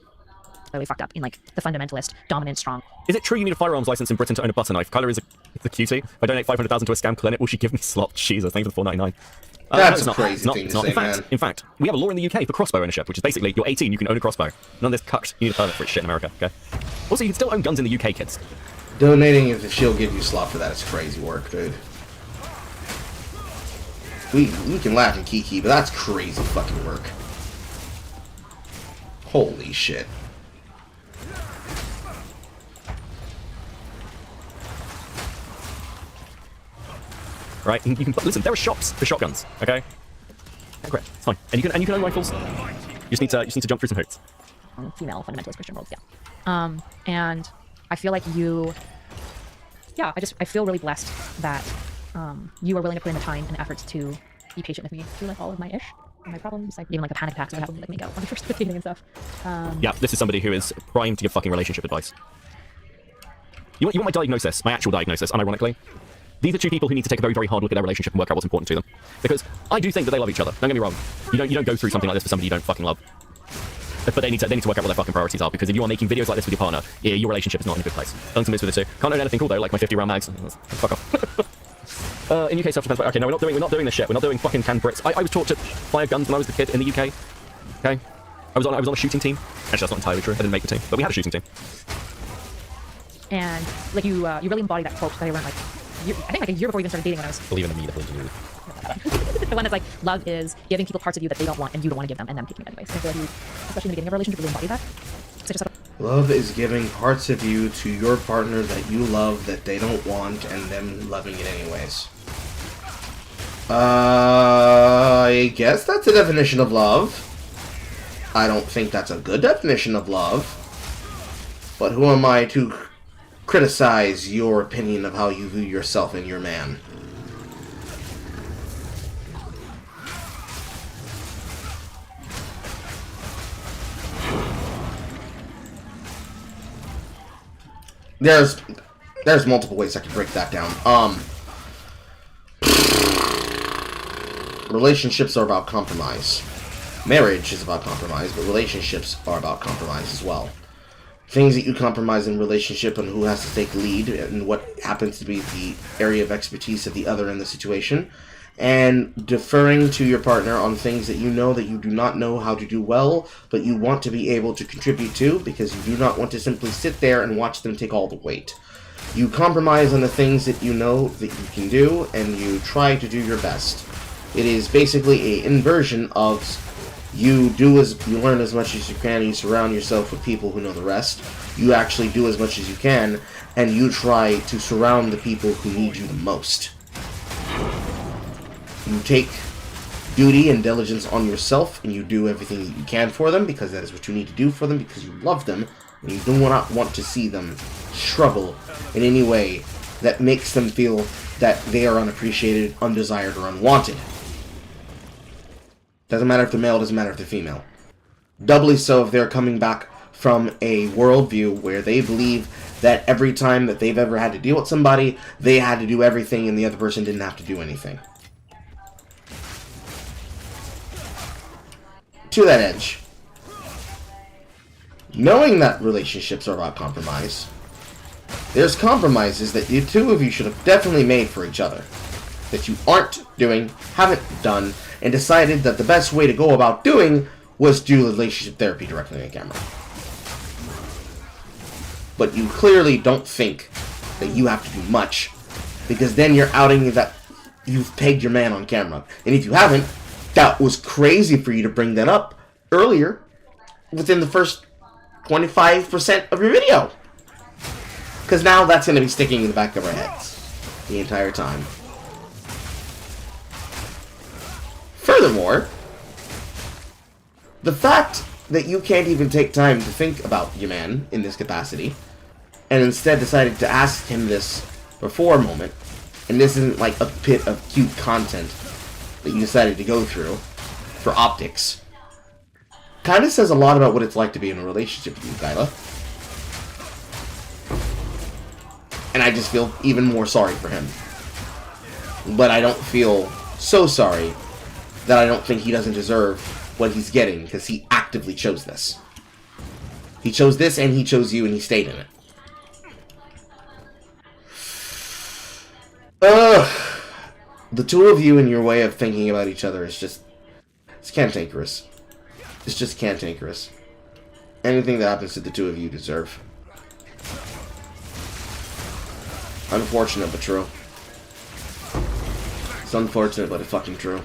Speaker 4: Really fucked up in like the fundamentalist, dominant, strong.
Speaker 6: Is it true you need a firearms license in Britain to own a butter knife? Kyler is a cutie. If I donate 500,000 to a scam clinic, will she give me slots? Jesus, thank you for the $4.99.
Speaker 1: That's
Speaker 6: no,
Speaker 1: a crazy thing to say,
Speaker 6: In fact, we have a law in the UK for crossbow ownership, which is basically you're 18, you can own a crossbow. None of this cucked. You need a permit for it shit in America, okay? Also, you can still own guns in the UK, kids.
Speaker 1: Donating if she'll give you slot for that is crazy work, dude. We can laugh and kiki, but that's crazy fucking work. Holy shit.
Speaker 6: Right? You can listen. There are shops for shotguns. Okay. Great. It's fine. And you can own rifles. You just need to jump through some hoops.
Speaker 4: Female fundamentalist Christian worlds, yeah. And I feel like you, yeah, I feel really blessed that you are willing to put in the time and effort to be patient with me through like all of my my problems, like even like the panic attacks I have like make out on the first dating and stuff.
Speaker 6: Yeah, this is somebody who is primed to give fucking relationship advice. You want my diagnosis, my actual diagnosis, unironically? These are two people who need to take a very, very hard look at their relationship and work out what's important to them. Because I do think that they love each other. Don't get me wrong. You don't go through something like this for somebody you don't fucking love. But they need to work out what their fucking priorities are. Because if you are making videos like this with your partner, yeah, your relationship is not in a good place. Done some bits with this too. Can't own anything cool though, like my 50-round mags. Fuck off. In UK self-defense. Okay, no, we're not doing this shit. We're not doing fucking canned Brits. I was taught to fire guns when I was a kid in the UK. Okay, I was on a shooting team. Actually, that's not entirely true. I didn't make the team, but we had a shooting team.
Speaker 4: And like you really embody that quote that I learned like I think like a year before we even started dating when I was
Speaker 7: Believe in the me that believes in you.
Speaker 4: the one that's like love is giving people parts of you that they don't want and you don't want to give them and them taking it anyways. And I feel like you, especially in the beginning of our relationship, really embody that. So just
Speaker 1: Love is giving parts of you to your partner that you love that they don't want and them loving it anyways. I guess that's a definition of love. I don't think that's a good definition of love. But who am I to criticize your opinion of how you view yourself and your man? There's multiple ways I can break that down. Relationships are about compromise. Marriage is about compromise, but relationships are about compromise as well. Things that you compromise in relationship and who has to take lead and what happens to be the area of expertise of the other in the situation, and deferring to your partner on things that you know that you do not know how to do well, but you want to be able to contribute to because you do not want to simply sit there and watch them take all the weight. You compromise on the things that you know that you can do, and you try to do your best. It is basically an inversion of you learn as much as you can, and you surround yourself with people who know the rest. You actually do as much as you can, and you try to surround the people who need you the most. You take duty and diligence on yourself, and you do everything that you can for them, because that is what you need to do for them, because you love them, and you do not want to see them struggle in any way that makes them feel that they are unappreciated, undesired, or unwanted. Doesn't matter if they're male, doesn't matter if they're female. Doubly so if they're coming back from a worldview where they believe that every time that they've ever had to deal with somebody, they had to do everything and the other person didn't have to do anything. To that edge, knowing that relationships are about compromise, there's compromises that the two of you should have definitely made for each other, that you aren't doing, haven't done, and decided that the best way to go about doing was do relationship therapy directly on camera. But you clearly don't think that you have to do much, because then you're outing that you've pegged your man on camera. And if you haven't, that was crazy for you to bring that up earlier within the first 25% of your video. Because now that's going to be sticking in the back of our heads the entire time. Furthermore, the fact that you can't even take time to think about your man in this capacity, and instead decided to ask him this before a moment, and this isn't like a pit of cute content that you decided to go through for optics, kind of says a lot about what it's like to be in a relationship with you, Kyla. And I just feel even more sorry for him. But I don't feel so sorry that I don't think he doesn't deserve what he's getting, because he actively chose this. He chose this, and he chose you, and he stayed in it. Ugh. The two of you and your way of thinking about each other is just... it's cantankerous. It's just cantankerous. Anything that happens to the two of you deserve. Unfortunate, but true. It's unfortunate, but it's fucking true.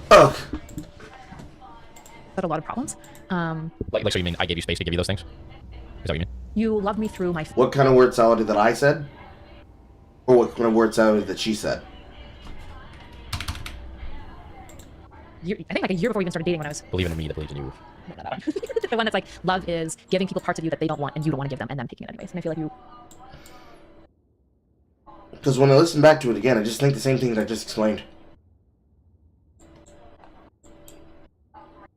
Speaker 1: Ugh.
Speaker 4: Had a lot of problems.
Speaker 7: Like, so you mean I gave you space to give you those things? Is that what you mean?
Speaker 4: You loved me through my...
Speaker 1: What kind of word salad that I said? Or what kind of word salad that she said?
Speaker 4: I think like a year before we even started dating, when I was...
Speaker 7: Believe in me that believes in you.
Speaker 4: No, that one. The one that's like, love is giving people parts of you that they don't want and you don't want to give them, and them taking it anyways. And I feel like you...
Speaker 1: Because when I listen back to it again, I just think the same thing that I just explained.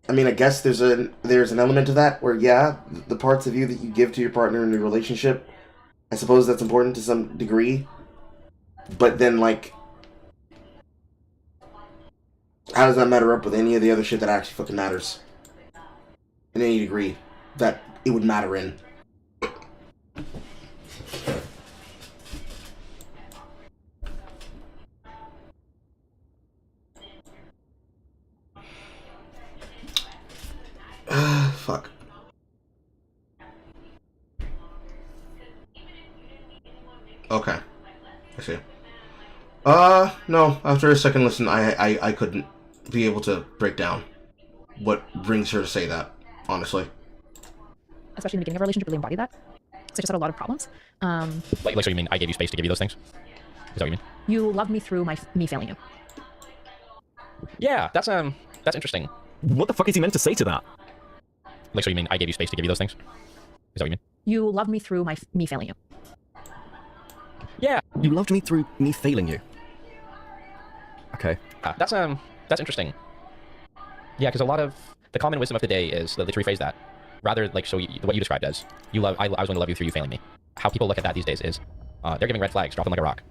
Speaker 1: I mean, I guess there's an element of that where, yeah, the parts of you that you give to your partner in a relationship, I suppose that's important to some degree. But then, like, how does that matter up with any of the other shit that actually fucking matters? In any degree that it would matter in. Fuck. Okay. I see. No. After a second listen, I couldn't be able to break down what brings her to say that, honestly.
Speaker 4: Especially in the beginning of our relationship, really embodied that. So I just had a lot of problems.
Speaker 7: Like, so you mean I gave you space to give you those things? Is that what you mean?
Speaker 4: You loved me through me failing you.
Speaker 7: Yeah, that's interesting.
Speaker 6: What the fuck is he meant to say to that?
Speaker 7: Like, so you mean I gave you space to give you those things? Is that what you mean?
Speaker 4: You loved me through me failing you.
Speaker 7: Yeah.
Speaker 6: You loved me through me failing you. Okay.
Speaker 7: That's interesting. Yeah, because a lot of the common wisdom of today is to rephrase that. Rather, like, so what you described as, I was going to love you through you failing me. How people look at that these days is, they're giving red flags, drop them like a rock.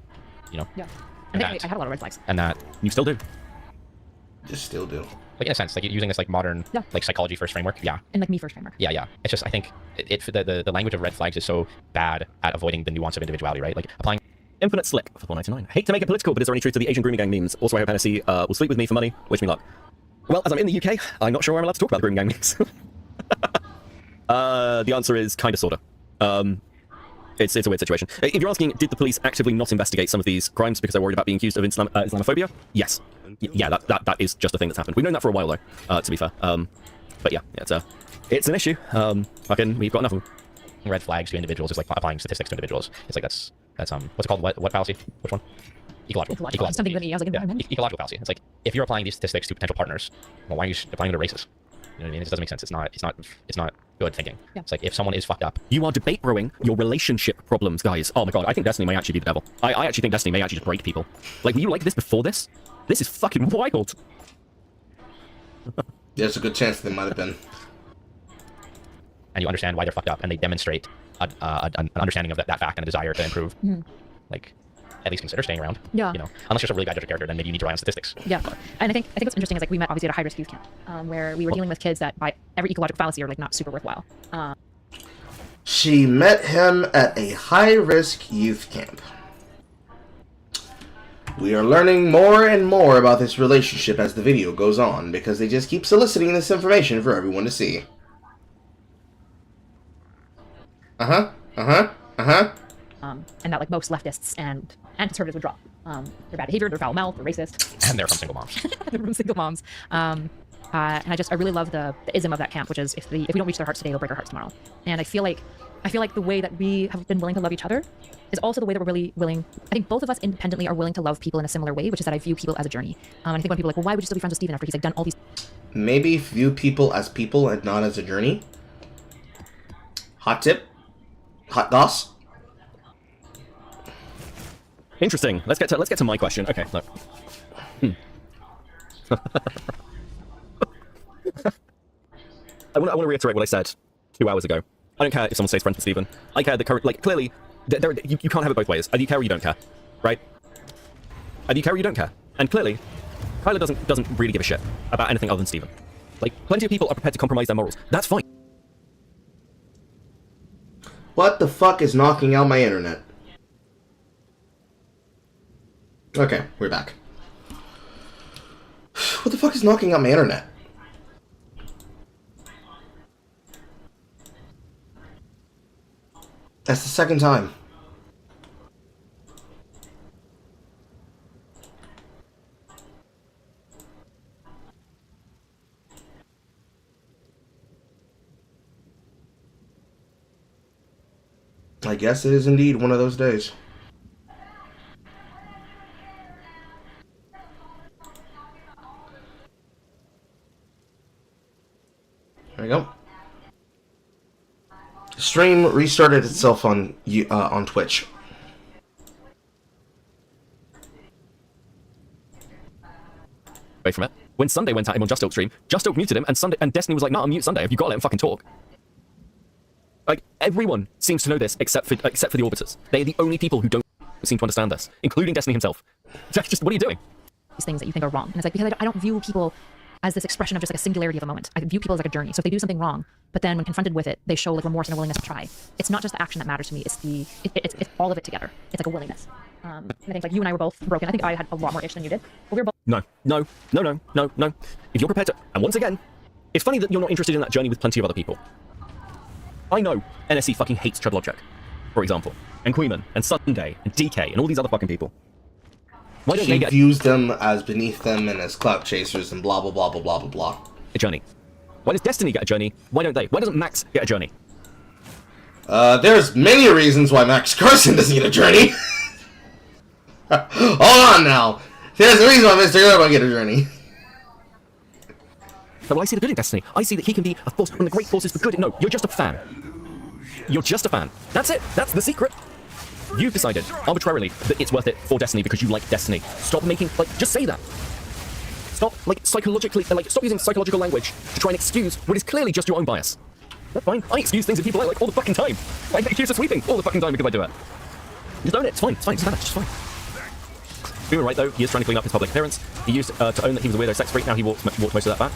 Speaker 7: You know?
Speaker 4: Yeah. I think I had a lot of red flags.
Speaker 7: And that...
Speaker 6: You still do.
Speaker 1: Just still do.
Speaker 7: Like, in a sense, like, using this, like, modern, like, psychology first framework. Yeah.
Speaker 4: And, like, me first framework.
Speaker 7: Yeah, yeah. It's just, I think, the language of red flags is so bad at avoiding the nuance of individuality, right? Like, applying...
Speaker 6: Infinite Slick for 4.99. Hate to make it political, but is there any truth to the Asian grooming gang memes? Also, I hope Hennessy will sleep with me for money. Wish me luck. Well, as I'm in the UK, I'm not sure I'm allowed to talk about the grooming gang memes. The answer is kinda, sorta. It's a weird situation. If you're asking, did the police actively not investigate some of these crimes because they're worried about being accused of Islamophobia? Yes. Yeah, that is just a thing that's happened. We've known that for a while, though, to be fair. But yeah, it's an issue. Fucking, we've got enough of them.
Speaker 7: Red flags to individuals is like applying statistics to individuals. It's like that's what's it called? What fallacy? Which one? Ecological.
Speaker 4: Something that I was like, environment.
Speaker 7: Ecological fallacy. It's like if you're applying these statistics to potential partners, well, why are you applying them to races? You know what I mean? It doesn't make sense. It's not good thinking. Yeah. It's like if someone is fucked up.
Speaker 6: You are debate brewing your relationship problems, guys. Oh my god, I think Destiny may actually be the devil. I actually think Destiny may actually just break people. Like, were you like this before this? This is fucking wild.
Speaker 1: There's a good chance they might have been.
Speaker 7: And you understand why they're fucked up, and they demonstrate an understanding of that fact and a desire to improve.
Speaker 4: Mm-hmm.
Speaker 7: Like, at least consider staying around.
Speaker 4: Yeah.
Speaker 7: You know, unless you're a really bad judge of character, then maybe you need to rely on statistics.
Speaker 4: Yeah. And I think what's interesting is like we met obviously at a high-risk youth camp, where we were dealing with kids that by every ecological fallacy are like not super worthwhile.
Speaker 1: She met him at a high-risk youth camp. We are learning more and more about this relationship as the video goes on, because they just keep soliciting this information for everyone to see.
Speaker 4: And that like most leftists and conservatives would drop. They're bad behavior, they're foul mouth, they're racist.
Speaker 7: And they're from single moms.
Speaker 4: They're from single moms. And I really love the ism of that camp, which is if we don't reach their hearts today, they'll break our hearts tomorrow. And I feel like the way that we have been willing to love each other is also the way that we're really willing. I think both of us independently are willing to love people in a similar way, which is that I view people as a journey. And I think when people are like, well, why would you still be friends with Steven after he's like done all these?
Speaker 1: maybe view people as people and not as a journey. Hot tip. Hot goss.
Speaker 6: Interesting. Let's get to my question. Okay, look. I want to reiterate what I said 2 hours ago. I don't care if someone stays friends with Steven. I care that clearly, you can't have it both ways. Either you care or you don't care, right? Either you care or you don't care. And clearly, Kyler doesn't really give a shit about anything other than Steven. Like, plenty of people are prepared to compromise their morals. That's fine.
Speaker 1: What the fuck is knocking out my internet? Okay, we're back. What the fuck is knocking out my internet? That's the second time. I guess it is indeed one of those days. There we go. Stream restarted itself on Twitch.
Speaker 6: Away from it. When Sunday went at him on Just Oak stream, Just Oak muted him, and Destiny was like, "No, unmute Sunday. Have you got to let him fucking talk?" Like, everyone seems to know this except for the Orbiters. They're the only people who don't seem to understand this, including Destiny himself. Just what are you doing?
Speaker 4: These things that you think are wrong. And it's like, because I don't view people as this expression of just like a singularity of a moment. I view people as like a journey. So if they do something wrong, but then when confronted with it, they show like remorse and a willingness to try. It's not just the action that matters to me. It's it's all of it together. It's like a willingness. And I think like you and I were both broken. I think I had a lot more itch than you did. But we were both.
Speaker 6: No. If you're prepared to, and once again, it's funny that you're not interested in that journey with plenty of other people. I know NSC fucking hates Treadlogic, for example, and Queeman, and Sunday, and DK, and all these other fucking people. Why don't they get
Speaker 1: views them as beneath them and as clout chasers and blah blah blah blah blah blah blah.
Speaker 6: a journey? Why does Destiny get a journey? Why don't they? Why doesn't Max get a journey?
Speaker 1: There's many reasons why Max Carson doesn't get a journey. Hold on now. There's a reason why Mr. Girl don't get a journey.
Speaker 6: But I see the good in Destiny. I see that he can be a force, one of the great forces for good. No, you're just a fan. You're just a fan. That's it. That's the secret. You've decided, arbitrarily, that it's worth it for Destiny because you like Destiny. Stop making, just say that. Stop, psychologically, stop using psychological language to try and excuse what is clearly just your own bias. That's fine. I excuse things in people I like all the fucking time. I get accused of sweeping all the fucking time because I do it. Just own it. It's fine. It's fine. It's fine. It's fine. We were right, though. He is trying to clean up his public appearance. He used to own that he was a weirdo sex freak. Now he walked most of that back.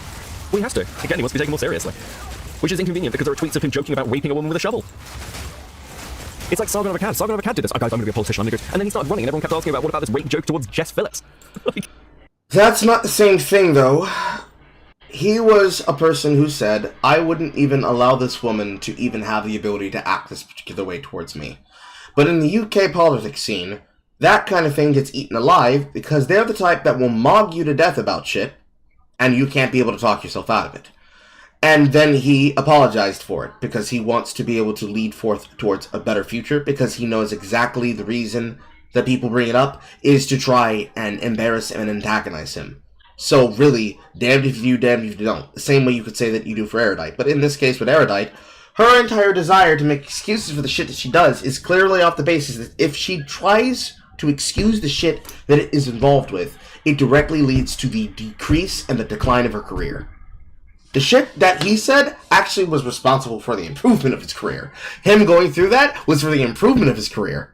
Speaker 6: Well, he has to. Again, he wants to be taken more seriously. Which is inconvenient because there are tweets of him joking about raping a woman with a shovel. It's like Sargon of Akkad. Sargon of Akkad did this. Oh, guys, I'm going to be a politician. I'm going to go. And then he started running, and everyone kept asking about what about this rape joke towards Jess Phillips.
Speaker 1: That's not the same thing, though. He was a person who said, I wouldn't even allow this woman to even have the ability to act this particular way towards me. But in the UK politics scene, that kind of thing gets eaten alive because they're the type that will mog you to death about shit, and you can't be able to talk yourself out of it. And then he apologized for it because he wants to be able to lead forth towards a better future because he knows exactly the reason that people bring it up is to try and embarrass and antagonize him. So really, damned if you do, damned if you don't. The same way you could say that you do for Erudite. But in this case with Erudite, her entire desire to make excuses for the shit that she does is clearly off the basis that if she tries to excuse the shit that it is involved with, it directly leads to the decrease and the decline of her career. The shit that he said actually was responsible for the improvement of his career. Him going through that was for the improvement of his career.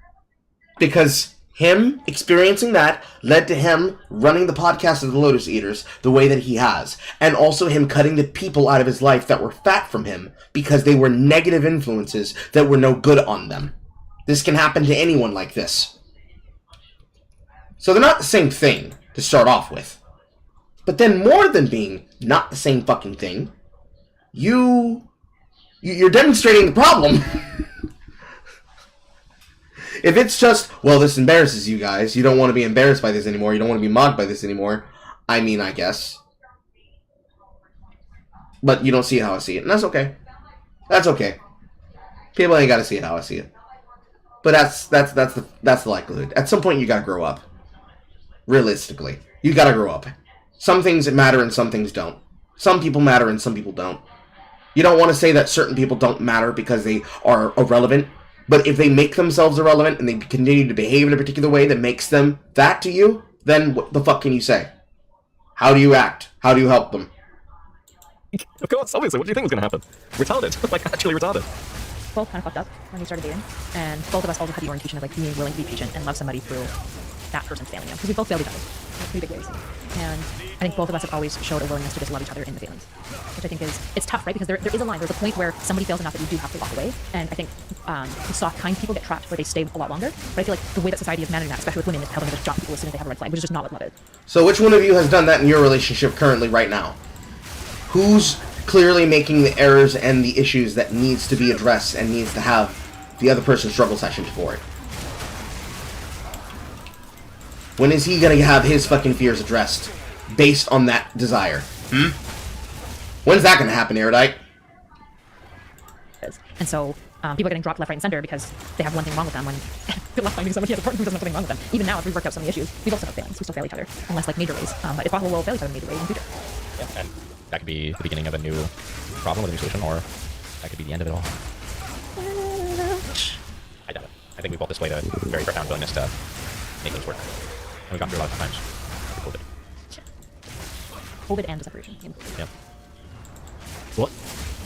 Speaker 1: Because him experiencing that led to him running the podcast of the Lotus Eaters the way that he has. And also him cutting the people out of his life that were fat from him because they were negative influences that were no good on them. This can happen to anyone like this. So they're not the same thing to start off with. But then more than being not the same fucking thing, you're demonstrating the problem. If it's just, well, this embarrasses you guys, you don't want to be embarrassed by this anymore, you don't want to be mocked by this anymore, I mean, I guess. But you don't see it how I see it, and that's okay. That's okay. People ain't got to see it how I see it. But that's the likelihood. At some point, you gotta grow up. Realistically. You gotta grow up. Some things matter and some things don't. Some people matter and some people don't. You don't want to say that certain people don't matter because they are irrelevant, but if they make themselves irrelevant and they continue to behave in a particular way that makes them that to you, then what the fuck can you say? How do you act? How do you help them?
Speaker 6: Of course, obviously. What do you think was going to happen? Retarded. Like, actually retarded.
Speaker 4: Both kind of fucked up when we started dating, and both of us also had the orientation of like being willing to be patient and love somebody through that person failing you, because we both failed each other in pretty big ways. And I think both of us have always showed a willingness to just love each other in the feelings, which I think it's tough, right? Because there is a line. There's a point where somebody fails enough that you do have to walk away. And I think soft, kind people get trapped where they stay a lot longer. But I feel like the way that society is managing that, especially with women, is telling them to just drop people as soon as they have a red flag, which is just not what love is.
Speaker 1: So which one of you has done that in your relationship currently right now? Who's clearly making the errors and the issues that needs to be addressed and needs to have the other person's struggle sessions for it? When is he gonna have his fucking fears addressed based on that desire? When's that gonna happen, Erudite?
Speaker 4: And so people are getting dropped left, right, and center because they have one thing wrong with them when good luck finding somebody who has a partner who doesn't have anything wrong with them. Even now, if we've worked out some of the issues, we both still have failings. We still fail each other, unless like major ways. But it's possible we'll fail each other in major ways in the future.
Speaker 7: Yeah, and that could be the beginning of a new problem with a new solution, or that could be the end of it all. I doubt it. I think we both displayed a very profound willingness to make things work. And we've gone through a lot of times with COVID.
Speaker 4: COVID and the separation.
Speaker 7: Yeah.
Speaker 6: What?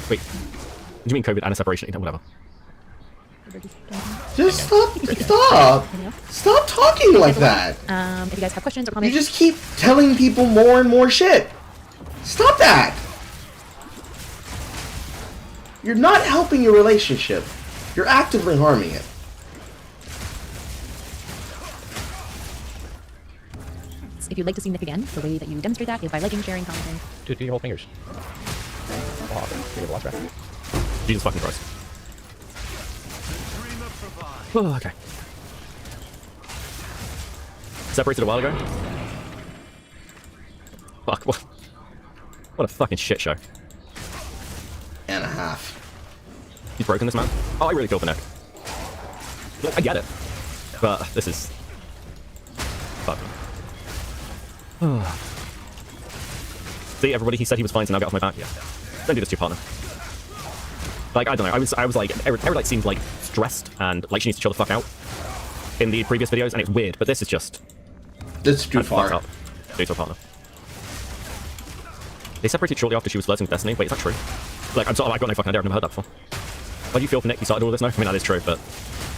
Speaker 6: Wait. Do you mean COVID and a separation? Whatever.
Speaker 1: Just stop talking like that.
Speaker 4: If you guys have questions or
Speaker 1: You
Speaker 4: comments,
Speaker 1: just keep telling people more and more shit. Stop that. You're not helping your relationship. You're actively harming it.
Speaker 4: if you'd like to see Nick again, the way that you demonstrate that is by liking, sharing, commenting.
Speaker 7: Do your whole fingers.
Speaker 6: Jesus fucking Christ. Oh, okay. Separated a while ago? Fuck, what a fucking shit show.
Speaker 1: And a half.
Speaker 6: He's broken this man? Oh, I really feel for Nick. Look, I get it. But this is... Fuck. See, everybody, he said he was fine, so now get off my back. Yeah. Don't do this to your partner. Like, I don't know, I was like, Erudite seemed like stressed and like she needs to chill the fuck out in the previous videos, and it's weird, but this is just...
Speaker 1: This is too far.
Speaker 6: Up. Do to a partner. They separated shortly after she was flirting with Destiny. Wait, is that true? Like, I've got no fucking idea, I've never heard that before. Why do you feel for Nick? You started all this now? I mean, that is true, but...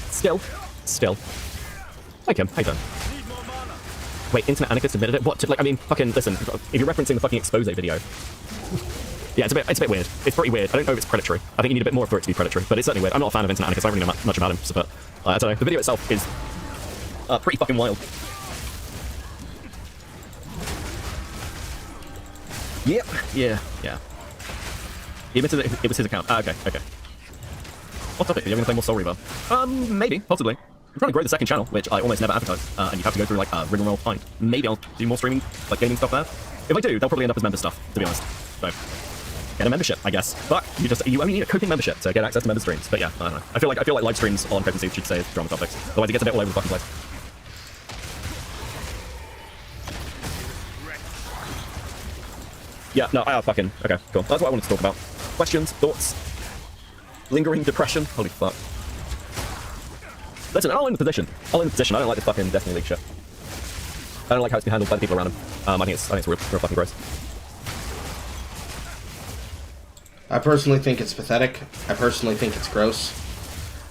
Speaker 6: Still. Hi, Kim. How you doing? Wait, Internet Anarchist admitted it? What? Like, I mean, fucking, listen, if you're referencing the fucking expose video... Yeah, it's a bit weird. It's pretty weird. I don't know if it's predatory. I think you need a bit more for it to be predatory, but it's certainly weird. I'm not a fan of Internet Anarchist. I don't really know much about him, so, but... I don't know. The video itself is... pretty fucking wild. Yep. Yeah. He admitted that it was his account. Okay. What topic? Are you going to play more Soul Reaver? Maybe. Possibly. I'm trying to grow the second channel, which I almost never advertise, and you have to go through, like, rigmarole find. Maybe I'll do more streaming, like, gaming stuff there. If I do, they'll probably end up as member stuff, to be honest. So, get a membership, I guess. But you need a coping membership to get access to member streams. But yeah, I don't know. I feel like live streams on Coping should say drama topics. Otherwise it gets a bit all over the fucking place. Yeah, no, fucking... Okay, cool. That's what I wanted to talk about. Questions? Thoughts? Lingering depression? Holy fuck. Listen, I'll in the position. I don't like this fucking Destiny League shit. I don't like how it's been handled by the people around him. I think it's real fucking gross.
Speaker 1: I personally think it's pathetic. I personally think it's gross.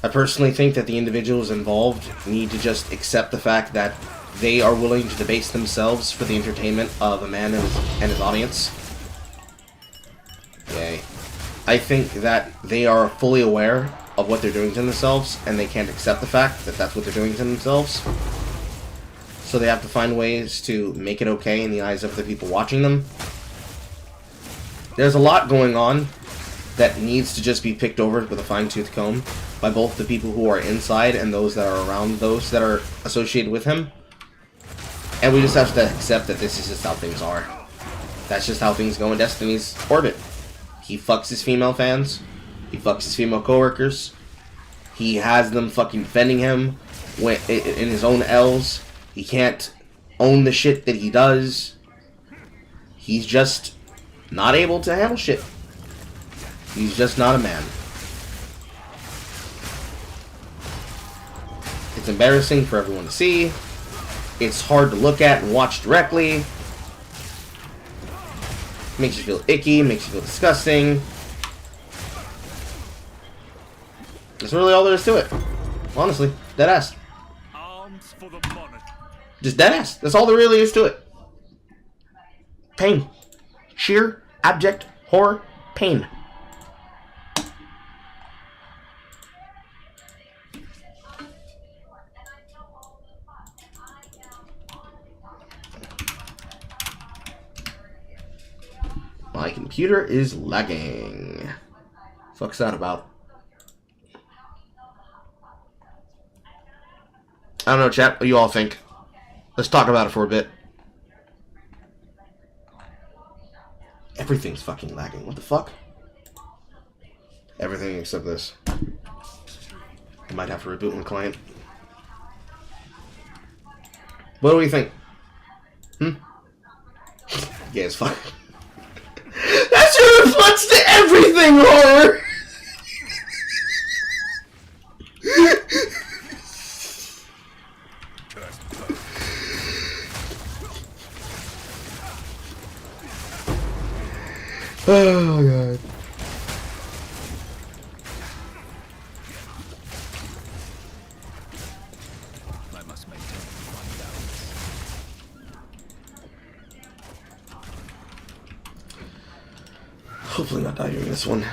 Speaker 1: I personally think that the individuals involved need to just accept the fact that they are willing to debase themselves for the entertainment of a man and his audience. Yay. I think that they are fully aware of what they're doing to themselves, and they can't accept the fact that that's what they're doing to themselves. So they have to find ways to make it okay in the eyes of the people watching them. There's a lot going on that needs to just be picked over with a fine-tooth comb by both the people who are inside and those that are around those that are associated with him. And we just have to accept that this is just how things are. That's just how things go in Destiny's orbit. He fucks his female fans. He fucks his female coworkers. He has them fucking defending him in his own L's. He can't own the shit that he does. He's just not able to handle shit. He's just not a man. It's embarrassing for everyone to see. It's hard to look at and watch directly. Makes you feel icky, makes you feel disgusting. That's really all there is to it. Honestly, deadass. Just deadass. That's all there really is to it. Pain. Sheer, abject, horror, pain. My computer is lagging. Fuck's that about? I don't know, chat. What do you all think? Let's talk about it for a bit. Everything's fucking lagging. What the fuck? Everything except this. I might have to reboot my client. What do we think? Yeah, it's fine. That's your reflex to everything, horror! Oh, God.
Speaker 9: I must maintain my balance.
Speaker 1: Hopefully not die during this one.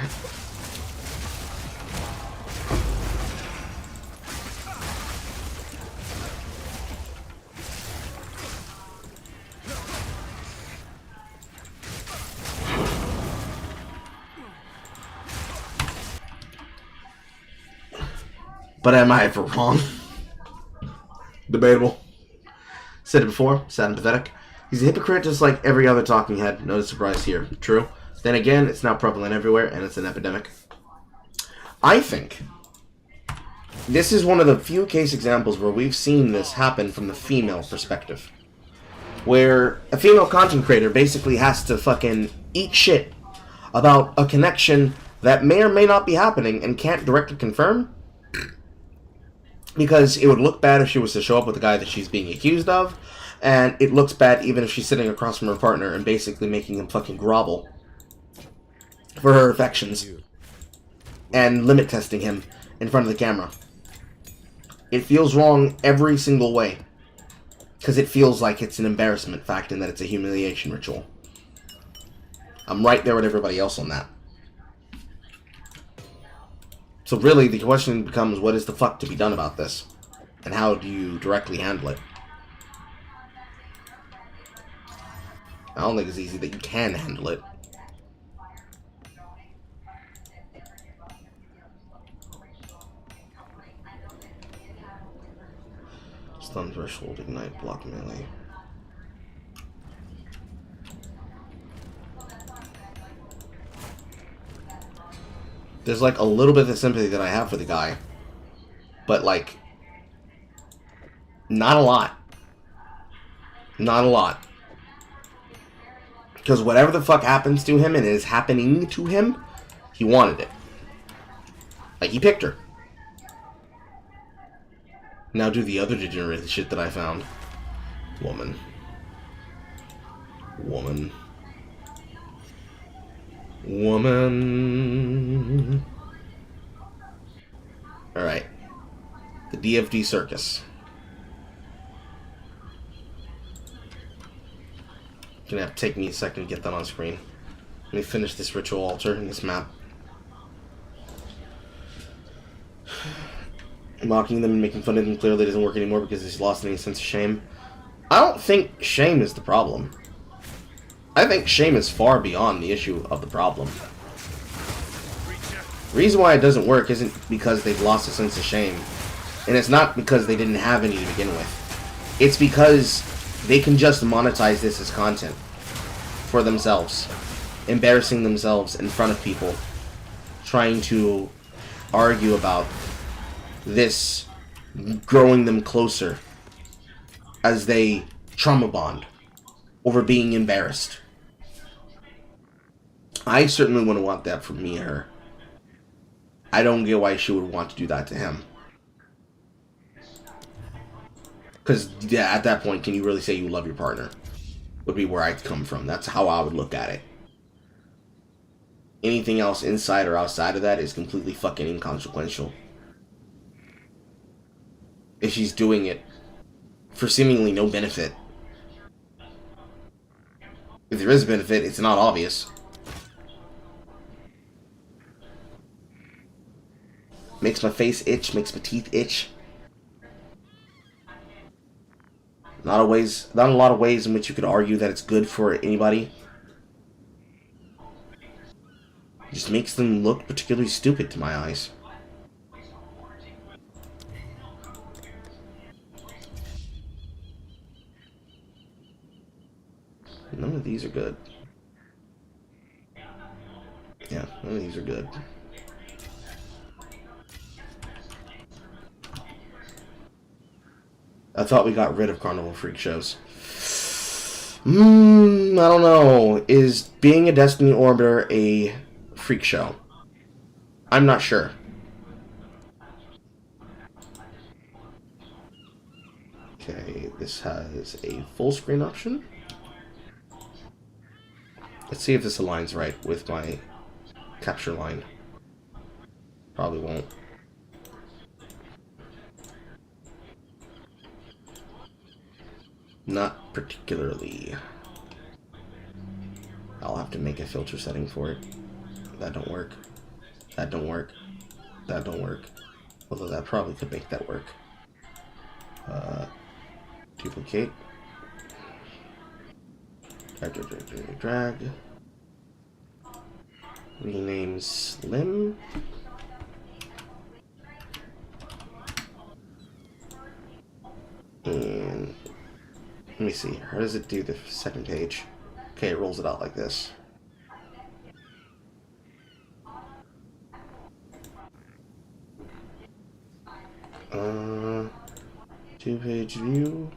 Speaker 1: But am I ever wrong? Debatable. Said it before, sad and pathetic. He's a hypocrite just like every other talking head. No surprise here. True. Then again, it's now prevalent everywhere, and it's an epidemic. I think this is one of the few case examples where we've seen this happen from the female perspective. Where a female content creator basically has to fucking eat shit about a connection that may or may not be happening and can't directly confirm. Because it would look bad if she was to show up with the guy that she's being accused of, and it looks bad even if she's sitting across from her partner and basically making him fucking grovel for her affections and limit testing him in front of the camera. It feels wrong every single way because it feels like it's an embarrassment fact and that it's a humiliation ritual. I'm right there with everybody else on that. So really, the question becomes, what is the fuck to be done about this? And how do you directly handle it? I don't think it's easy that you can handle it. Stun threshold, ignite, block melee. There's like a little bit of sympathy that I have for the guy. But like, not a lot. Not a lot. Because whatever the fuck happens to him and is happening to him, he wanted it. Like, he picked her. Now do the other degenerate shit that I found. Woman. Woman. Woman. Alright. The DFD circus. Gonna have to take me a second to get that on screen. Let me finish this ritual altar in this map. Mocking them and making fun of them clearly doesn't work anymore because he's lost any sense of shame. I don't think shame is the problem. I think shame is far beyond the issue of the problem. The reason why it doesn't work isn't because they've lost a sense of shame. And it's not because they didn't have any to begin with. It's because they can just monetize this as content for themselves. Embarrassing themselves in front of people. Trying to argue about this growing them closer as they trauma bond over being embarrassed. I certainly wouldn't want that from me or her. I don't get why she would want to do that to him. Because yeah, at that point, can you really say you love your partner? Would be where I'd come from. That's how I would look at it. Anything else inside or outside of that is completely fucking inconsequential. If she's doing it for seemingly no benefit. If there is a benefit, it's not obvious. Makes my face itch, makes my teeth itch. Not a lot of ways in which you could argue that it's good for anybody. It just makes them look particularly stupid to my eyes. None of these are good. Yeah, none of these are good. I thought we got rid of Carnival Freak shows. I don't know. Is being a Destiny Orbiter a freak show? I'm not sure. Okay, this has a full screen option. Let's see if this aligns right with my capture line. Probably won't. Not particularly. I'll have to make a filter setting for it. That don't work. That don't work. That don't work. Although that probably could make that work. Duplicate. Drag. Rename Slim. And let me see. How does it do the second page? Okay, it rolls it out like this. Two-page view.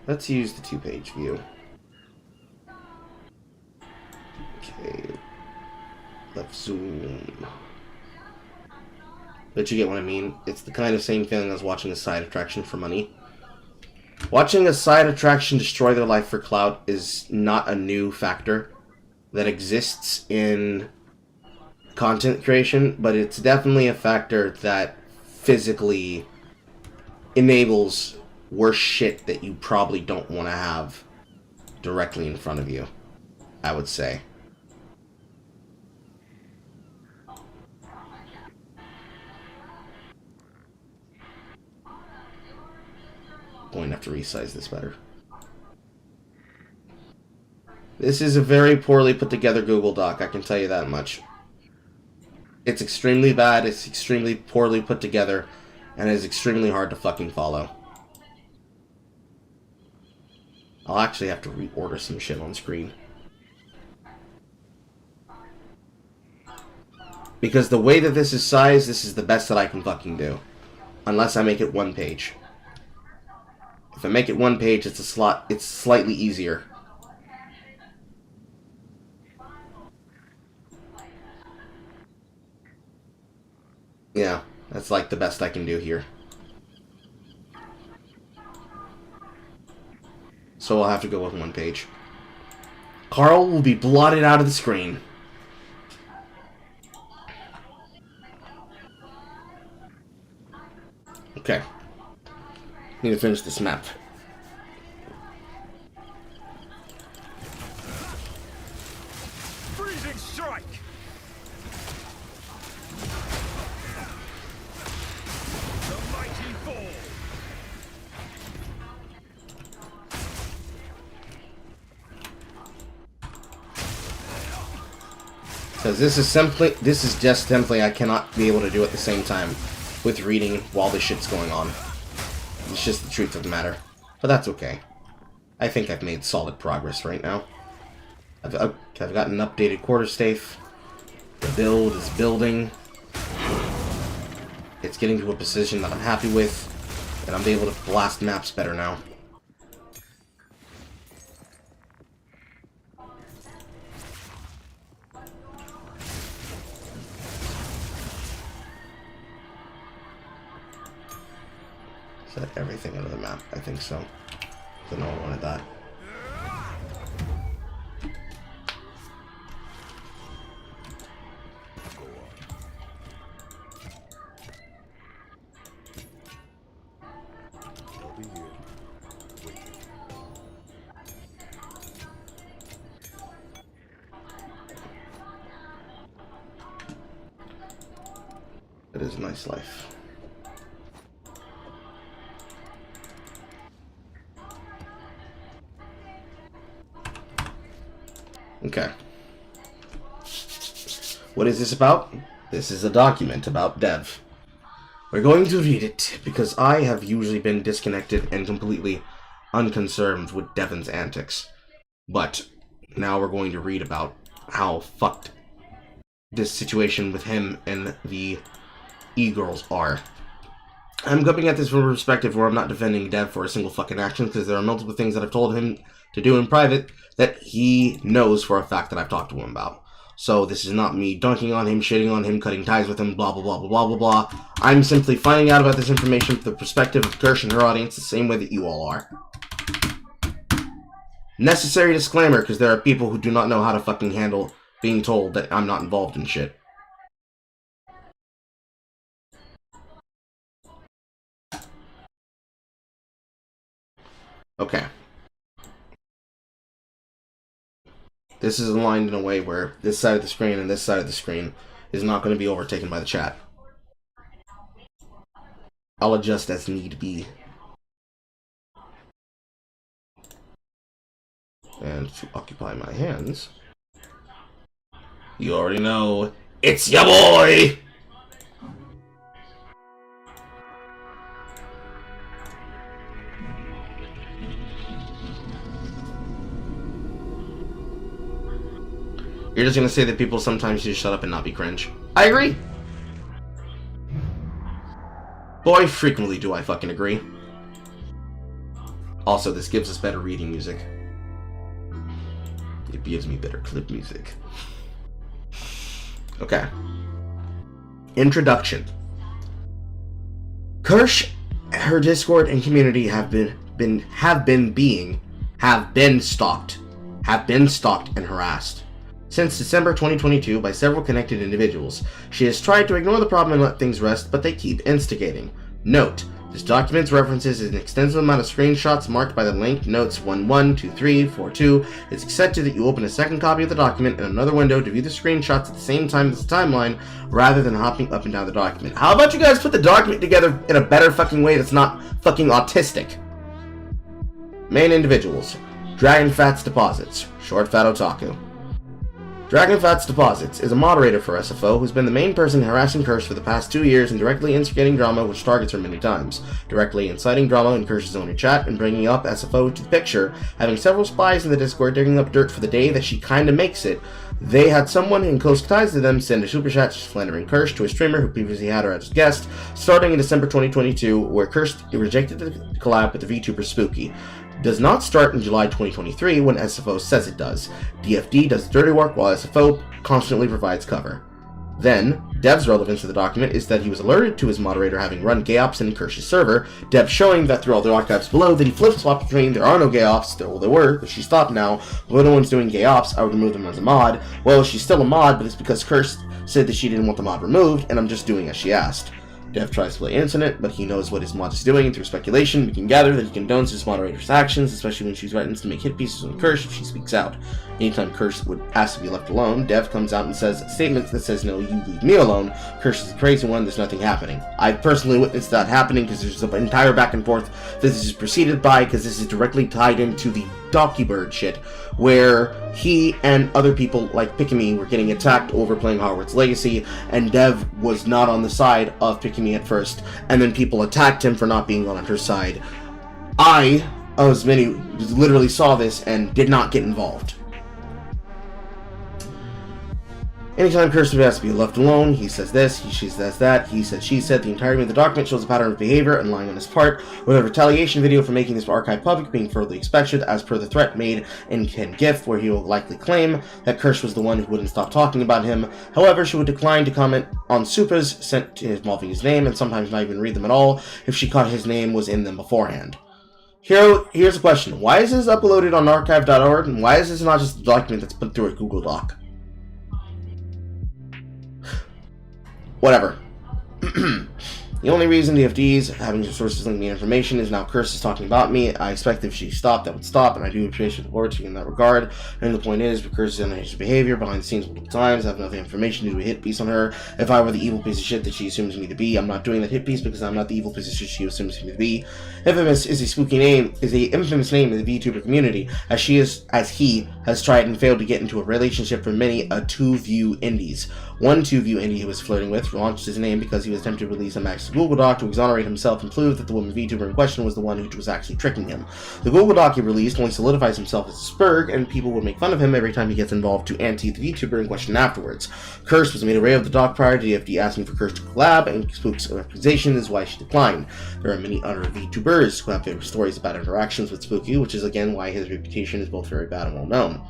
Speaker 1: Let's use the two-page view. Okay. Left zoom. But you get what I mean. It's the kind of same feeling as watching a side attraction for money. Watching a side attraction destroy their life for clout is not a new factor that exists in content creation, but it's definitely a factor that physically enables worse shit that you probably don't want to have directly in front of you, I would say. Going to have to resize this better. This is a very poorly put together Google Doc, I can tell you that much. It's extremely bad, it's extremely poorly put together, and it's extremely hard to fucking follow. I'll actually have to reorder some shit on screen. Because the way that this is sized, this is the best that I can fucking do. Unless I make it one page. If I make it one page, it's slightly easier. Yeah, that's like the best I can do here. So I'll have to go with one page. Carl will be blotted out of the screen. Okay. Need to finish this map.
Speaker 9: Freezing strike! The mighty fall!
Speaker 1: Because this is just simply I cannot be able to do at the same time with reading while this shit's going on. It's just the truth of the matter. But that's okay. I think I've made solid progress right now. I've got an updated quarterstaff. The build is building. It's getting to a position that I'm happy with. And I'm able to blast maps better now. Is that everything under the map? I think so. So no one wanted that.
Speaker 9: I'll be here. Waiting.
Speaker 1: It is a nice life. Okay. What is this about? This is a document about Dev. We're going to read it because I have usually been disconnected and completely unconcerned with Devon's antics. But now we're going to read about how fucked this situation with him and the e-girls are. I'm coming at this from a perspective where I'm not defending Dev for a single fucking action, because there are multiple things that I've told him to do in private that he knows for a fact that I've talked to him about. So this is not me dunking on him, shitting on him, cutting ties with him, blah blah blah blah blah blah blah. I'm simply finding out about this information from the perspective of Kirsch and her audience, the same way that you all are. Necessary disclaimer, because there are people who do not know how to fucking handle being told that I'm not involved in shit. Okay. This is aligned in a way where this side of the screen and this side of the screen is not going to be overtaken by the chat. I'll adjust as need be. And to occupy my hands, you already know, it's ya boy! You're just gonna say that people sometimes just shut up and not be cringe. I agree. Boy, frequently do I fucking agree. Also, this gives us better reading music. It gives me better clip music. Okay. Introduction. Kirsch, her Discord and community have been stalked and harassed since December 2022 by several connected individuals. She has tried to ignore the problem and let things rest, but they keep instigating. Note: this document references an extensive amount of screenshots marked by the link notes 112342. It's accepted that you open a second copy of the document in another window to view the screenshots at the same time as the timeline, rather than hopping up and down the document. How about you guys put the document together in a better fucking way that's not fucking autistic? Main individuals: Dragon Fats Deposits, Short Fat Otaku. Dragon Fats Deposits is a moderator for SFO who's been the main person harassing Kirsch for the past 2 years and directly instigating drama, which targets her many times, directly inciting drama in Kirsch's own chat and bringing up SFO to the picture, having several spies in the Discord digging up dirt for the day that she kinda makes it. They had someone in close ties to them send a super chat slandering Kirsch to a streamer who previously had her as a guest, starting in December 2022, where Kirsch rejected the collab with the VTuber Spooky. Does not start in July 2023 when SFO says it does. DFD does the dirty work while SFO constantly provides cover. Then, Dev's relevance to the document is that he was alerted to his moderator having run gay ops in Kirsch's server, Dev showing that through all the archives below that he flip-flopped between there are no gay ops, well there were, but she stopped now, well no one's doing gay ops, I would remove them as a mod. Well, she's still a mod, but it's because Kirsch said that she didn't want the mod removed, and I'm just doing as she asked. Dev tries to play innocent, but he knows what his mod is doing, and through speculation, we can gather that he condones his moderator's actions, especially when she threatens to make hit pieces on Kirsch if she speaks out. Anytime Kirsch would ask to be left alone, Dev comes out and says statements that says, "No, you leave me alone. Kirsch is a crazy one, there's nothing happening." I've personally witnessed that happening because there's an entire back and forth that this is preceded by, because this is directly tied into the Docubird shit, where he and other people like Pikami were getting attacked over playing Hogwarts Legacy, and Dev was not on the side of Pikami at first, and then people attacked him for not being on her side. I, as many, literally saw this and did not get involved. Anytime Kirsten has to be left alone, he says this, she says that, he said, she said. The entirety of the document shows a pattern of behavior and lying on his part, with a retaliation video for making this archive public being further expected, as per the threat made in Ken Gift, where he will likely claim that Kirsch was the one who wouldn't stop talking about him. However, she would decline to comment on supers sent involving his name, and sometimes not even read them at all if she caught his name was in them beforehand. Here's a question. Why is this uploaded on archive.org, and why is this not just a document that's put through a Google Doc? Whatever. The only reason DFD's having sources link me information is now Kirst is talking about me. I expect if she stopped, that would stop, and I do appreciate the Lord in that regard. And the point is, Kirst is in his behavior behind the scenes multiple times. I have enough information to do a hit piece on her. If I were the evil piece of shit that she assumes me to be, I'm not doing that hit piece because I'm not the evil piece of shit she assumes me to be. Infamous is a spooky name, is a infamous name in the VTuber community, as he has tried and failed to get into a relationship for many a two-view indies. One two-view indie he was flirting with launched his name because he was attempting to release a max Google Doc to exonerate himself and prove that the woman VTuber in question was the one who was actually tricking him. The Google Doc he released only solidifies himself as a spurg, and people will make fun of him every time he gets involved to anti the VTuber in question afterwards. Kirst was made aware of the doc prior to DFD asking for Kirst to collab, and Spook's reputation is why she declined. There are many other VTubers who have favorite stories about interactions with Spooky, which is again why his reputation is both very bad and well known.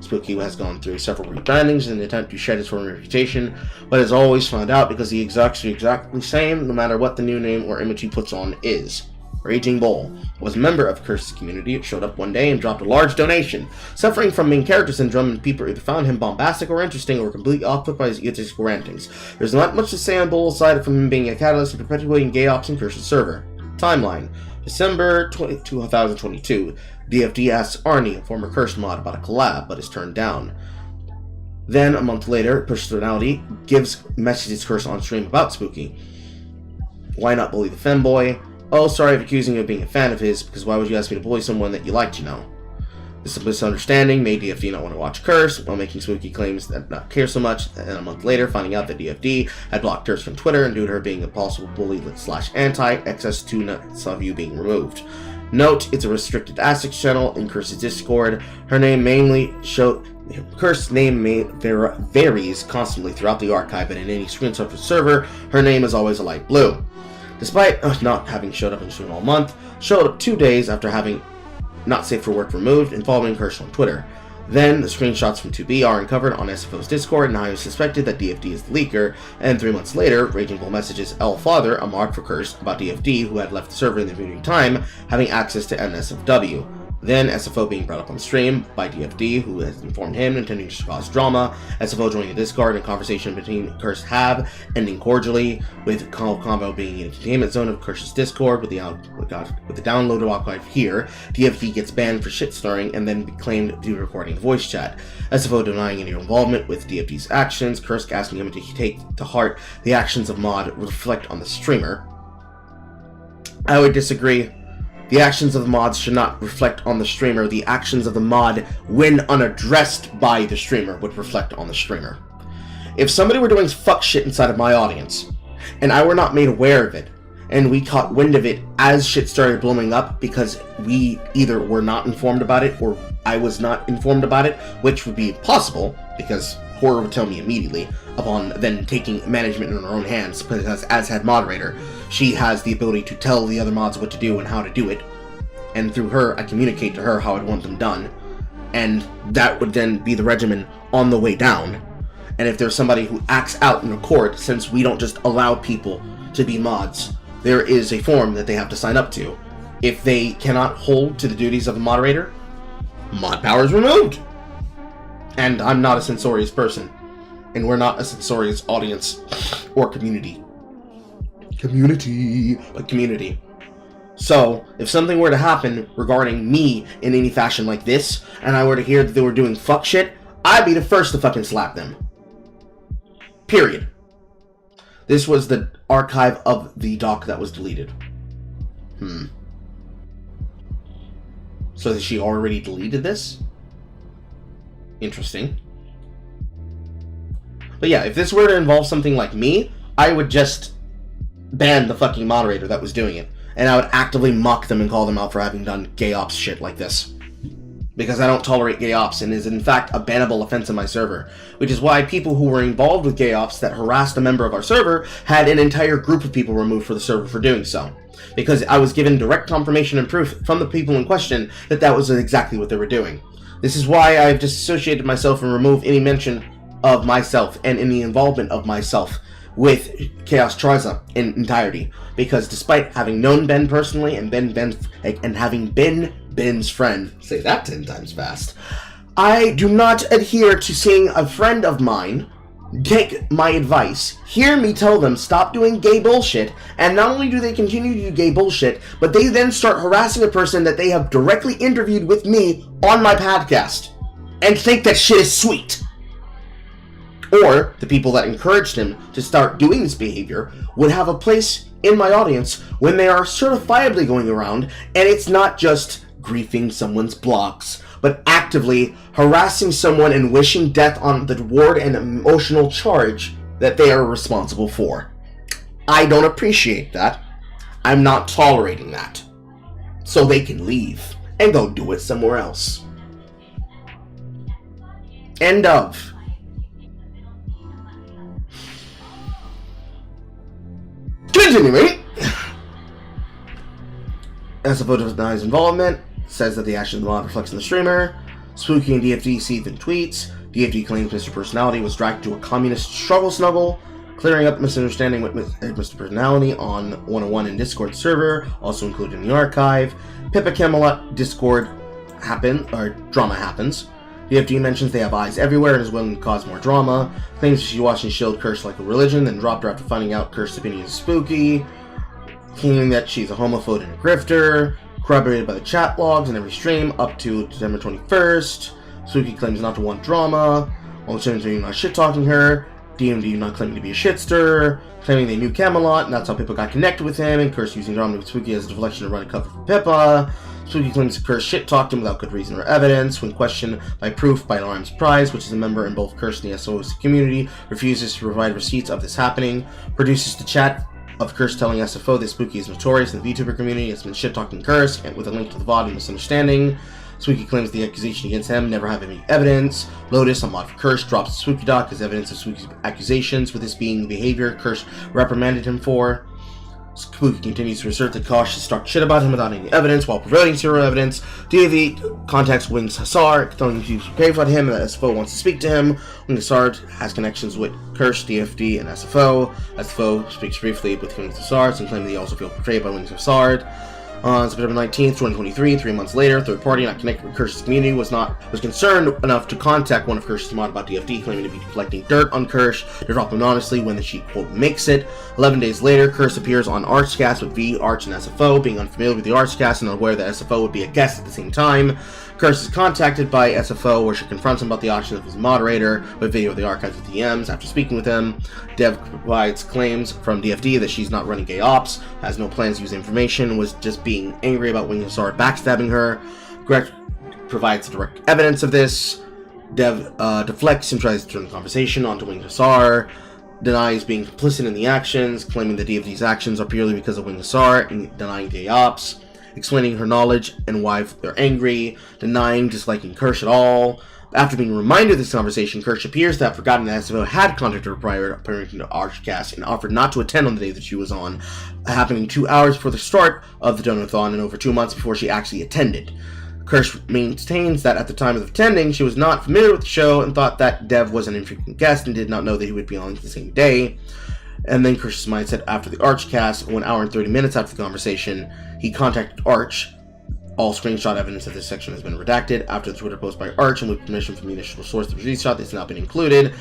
Speaker 1: Spooky has gone through several rebrandings in an attempt to shed his former reputation, but has always found out because he exactly the same no matter what the new name or image he puts on is. Raging Bull was a member of Kirst's community, showed up one day and dropped a large donation. Suffering from main character syndrome, and people either found him bombastic or interesting or completely off-put by his egotistical rantings. There's not much to say on Bull aside from him being a catalyst and perpetuating gay ops in Kirst's server. Timeline. December 2022. DFD asks Arnie, a former Kirst mod, about a collab, but is turned down. Then, a month later, Personality gives messages to Kirst on stream about Spooky. Why not bully the femboy? Oh, sorry for accusing you of being a fan of his, because why would you ask me to bully someone that you liked, you know? This misunderstanding made DFD not want to watch Kirst, while making Spooky claims that not care so much, and a month later, finding out that DFD had blocked Kirst from Twitter and due to her being a possible bully / anti, excess tuna of you being removed. Note, it's a restricted Asics channel in Kirst's Discord. Kirst's name varies constantly throughout the archive, and in any screenshot of the server, her name is always a light blue. Despite not having showed up in stream all month, showed up 2 days after having not safe for work removed and following Kirst on Twitter. Then, the screenshots from 2B are uncovered on SFO's Discord, and now it is suspected that DFD is the leaker, and 3 months later, Raging Bull messages L Father, a mod for Kirst, about DFD, who had left the server in the intervening time, having access to NSFW. Then, SFO being brought up on stream by DFD, who has informed him, intending to cause drama. SFO joining the Discord, and conversation between Kirst ending cordially, with Combo being in a containment zone of Kirst's Discord, with the downloaded archive here. DFD gets banned for shit stirring, and then claimed due to recording a voice chat. SFO denying any involvement with DFD's actions, Kirst asking him to take to heart the actions of mod reflect on the streamer. I would disagree. The actions of the mods should not reflect on the streamer. The actions of the mod, when unaddressed by the streamer, would reflect on the streamer. If somebody were doing fuck shit inside of my audience, and I were not made aware of it, and we caught wind of it as shit started blowing up because we either were not informed about it or I was not informed about it, which would be possible because Horror would tell me immediately upon then taking management in her own hands, because as head moderator, she has the ability to tell the other mods what to do and how to do it, and through her, I communicate to her how I'd want them done, and that would then be the regimen on the way down. And if there's somebody who acts out in a court, since we don't just allow people to be mods, there is a form that they have to sign up to. If they cannot hold to the duties of the moderator, mod power is removed. And I'm not a censorious person, and we're not a censorious audience or community. Community. So, if something were to happen regarding me in any fashion like this, and I were to hear that they were doing fuck shit, I'd be the first to fucking slap them. Period. This was the archive of the doc that was deleted. So that she already deleted this? Interesting. But yeah, if this were to involve something like me, I would just ban the fucking moderator that was doing it. And I would actively mock them and call them out for having done gay ops shit like this. because I don't tolerate gay ops and is in fact a bannable offense on my server, which is why people who were involved with gay ops that harassed a member of our server had an entire group of people removed from the server for doing so, because I was given direct confirmation and proof from the people in question that that was exactly what they were doing. This is why I've disassociated myself and removed any mention of myself and any involvement of myself with Chaos Triza in entirety, because despite having known Ben personally and having been Ben's friend, say that 10 times fast, I do not adhere to seeing a friend of mine take my advice, hear me tell them stop doing gay bullshit, and not only do they continue to do gay bullshit, but they then start harassing a person that they have directly interviewed with me on my podcast, and think that shit is sweet. Or the people that encouraged him to start doing this behavior would have a place in my audience when they are certifiably going around, and it's not just griefing someone's blocks, but actively harassing someone and wishing death on the reward and emotional charge that they are responsible for. I don't appreciate that. I'm not tolerating that. So they can leave and go do it somewhere else. End of. Continuing, SFO denies involvement, says that the action of the mod reflects on the streamer. Spooky and DFD see the tweets. DFD claims Mr. Personality was dragged to a communist struggle snuggle, clearing up misunderstanding with Mr. Personality on 101 in Discord server, also included in the archive. Pippa Camelot Discord drama happens. DFD mentions they have eyes everywhere and is willing to cause more drama. Claims she's watching Shield curse like a religion, then dropped her after finding out Cursed opinion is spooky. Claiming that she's a homophobe and a grifter. Corroborated by the chat logs in every stream up to December 21st. Spooky claims not to want drama. All the streamers are not shit-talking her. DMD not claiming to be a shitster. Claiming they knew Camelot, and that's how Pippa got connected with him, and Cursed using drama with Spooky as a deflection to run a cover for Pippa. Spooky claims Cursed shit-talked him without good reason or evidence. When questioned by proof by Lawrence Prize, which is a member in both Cursed and the SOS community, refuses to provide receipts of this happening. Produces the chat of Cursed telling SFO that Spooky is notorious in the VTuber community, has been shit-talking Cursed, and with a link to the VOD and misunderstanding. Spooky claims the accusation against him never have any evidence. Lotus, on mod for Cursed, drops Spooky Doc as evidence of Spooky's accusations, with this being behavior Cursed reprimanded him for. Spooky continues to assert that Kosh has talked shit about him without any evidence while providing zero evidence. DAV contacts Wings Hassar, telling him to pay for him and that SFO wants to speak to him. Wings Hassar has connections with Cursed, DFD, and SFO. SFO speaks briefly with Wings Hassar and claims that he also feels betrayed by Wings Hassar. On September 19th, 2023, 3 months later, third party not connected with Cursed community was concerned enough to contact one of Cursed mod about DFD, claiming to be collecting dirt on Cursed to drop anonymously when the sheet quote makes it. 11 days later, Cursed appears on Archcast with V, Arch, and SFO, being unfamiliar with the Archcast and unaware that SFO would be a guest at the same time. Cursed is contacted by SFO, where she confronts him about the option of his moderator with video of the archives of DMs. After speaking with him, Dev provides claims from DFD that she's not running gay ops, has no plans to use information, was just being angry about Wing Hassar backstabbing her. Greg provides direct evidence of this. Dev deflects and tries to turn the conversation onto Wing Hassar. Denies being complicit in the actions, claiming that DFD's actions are purely because of Wing Hassar, and denying gay ops. Explaining her knowledge and why they're angry, denying disliking Cursed at all. After being reminded of this conversation, Cursed appears to have forgotten that SFO had contacted her prior to appearing to Archcast and offered not to attend on the day that she was on, happening 2 hours before the start of the Donathon and over 2 months before she actually attended. Cursed maintains that at the time of attending, she was not familiar with the show and thought that Dev was an infrequent guest and did not know that he would be on the same day. And then Cursed's mindset after the Archcast, 1 hour and 30 minutes after the conversation, he contacted Arch. All screenshot evidence of this section has been redacted. After the Twitter post by Arch and with permission from the initial source, the screenshot has not been included.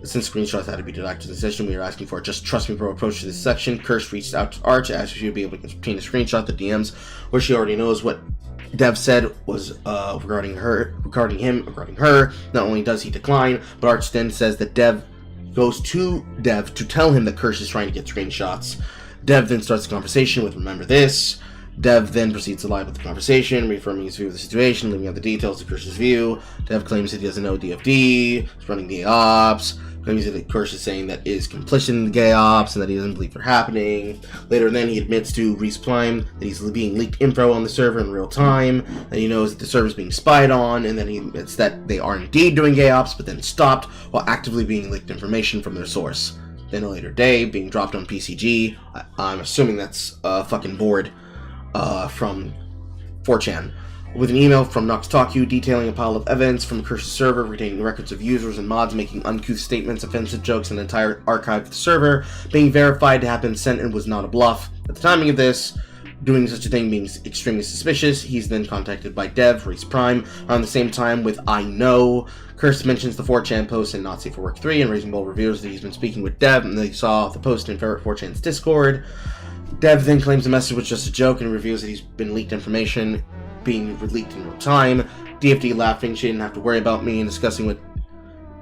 Speaker 1: Since screenshots had to be deducted in the session, we are asking for a just trust me bro approach to this section. Cursed reached out to Arch, asked if she would be able to obtain a screenshot of the DMs, where she already knows what Dev said was regarding her. Not only does he decline, but Arch then says that Dev goes to Dev to tell him that Cursed is trying to get screenshots. Dev then starts the conversation with "Remember this." Dev then proceeds to lie about the conversation, reaffirming his view of the situation, leaving out the details of Cursed's view. Dev claims that he doesn't know DFD, is running the ops. claims that Kirsch is saying that is complicit in the gay ops and that he doesn't believe they're happening. Later then, he admits to Reese Prime that he's being leaked info on the server in real time, that he knows that the server is being spied on, and then he admits that they are indeed doing gay ops, but then stopped while actively being leaked information from their source. Then a later day, being dropped on PCG, I'm assuming that's a fucking board from 4chan, with an email from Nox Talk You detailing a pile of evidence from Kirsch's server containing records of users and mods making uncouth statements, offensive jokes, and an entire archive of the server being verified to have been sent and was not a bluff. At the timing of this, doing such a thing being extremely suspicious, he's then contacted by Dev, Reese Prime, around the same time with I Know. Kirsch mentions the 4chan post in Not Safe for Work 3, and Raging Bull reveals that he's been speaking with Dev and that he saw the post in 4chan's Discord. Dev then claims the message was just a joke and reveals that he's been leaked information being leaked in real time. DFD laughing, she didn't have to worry about me, and discussing with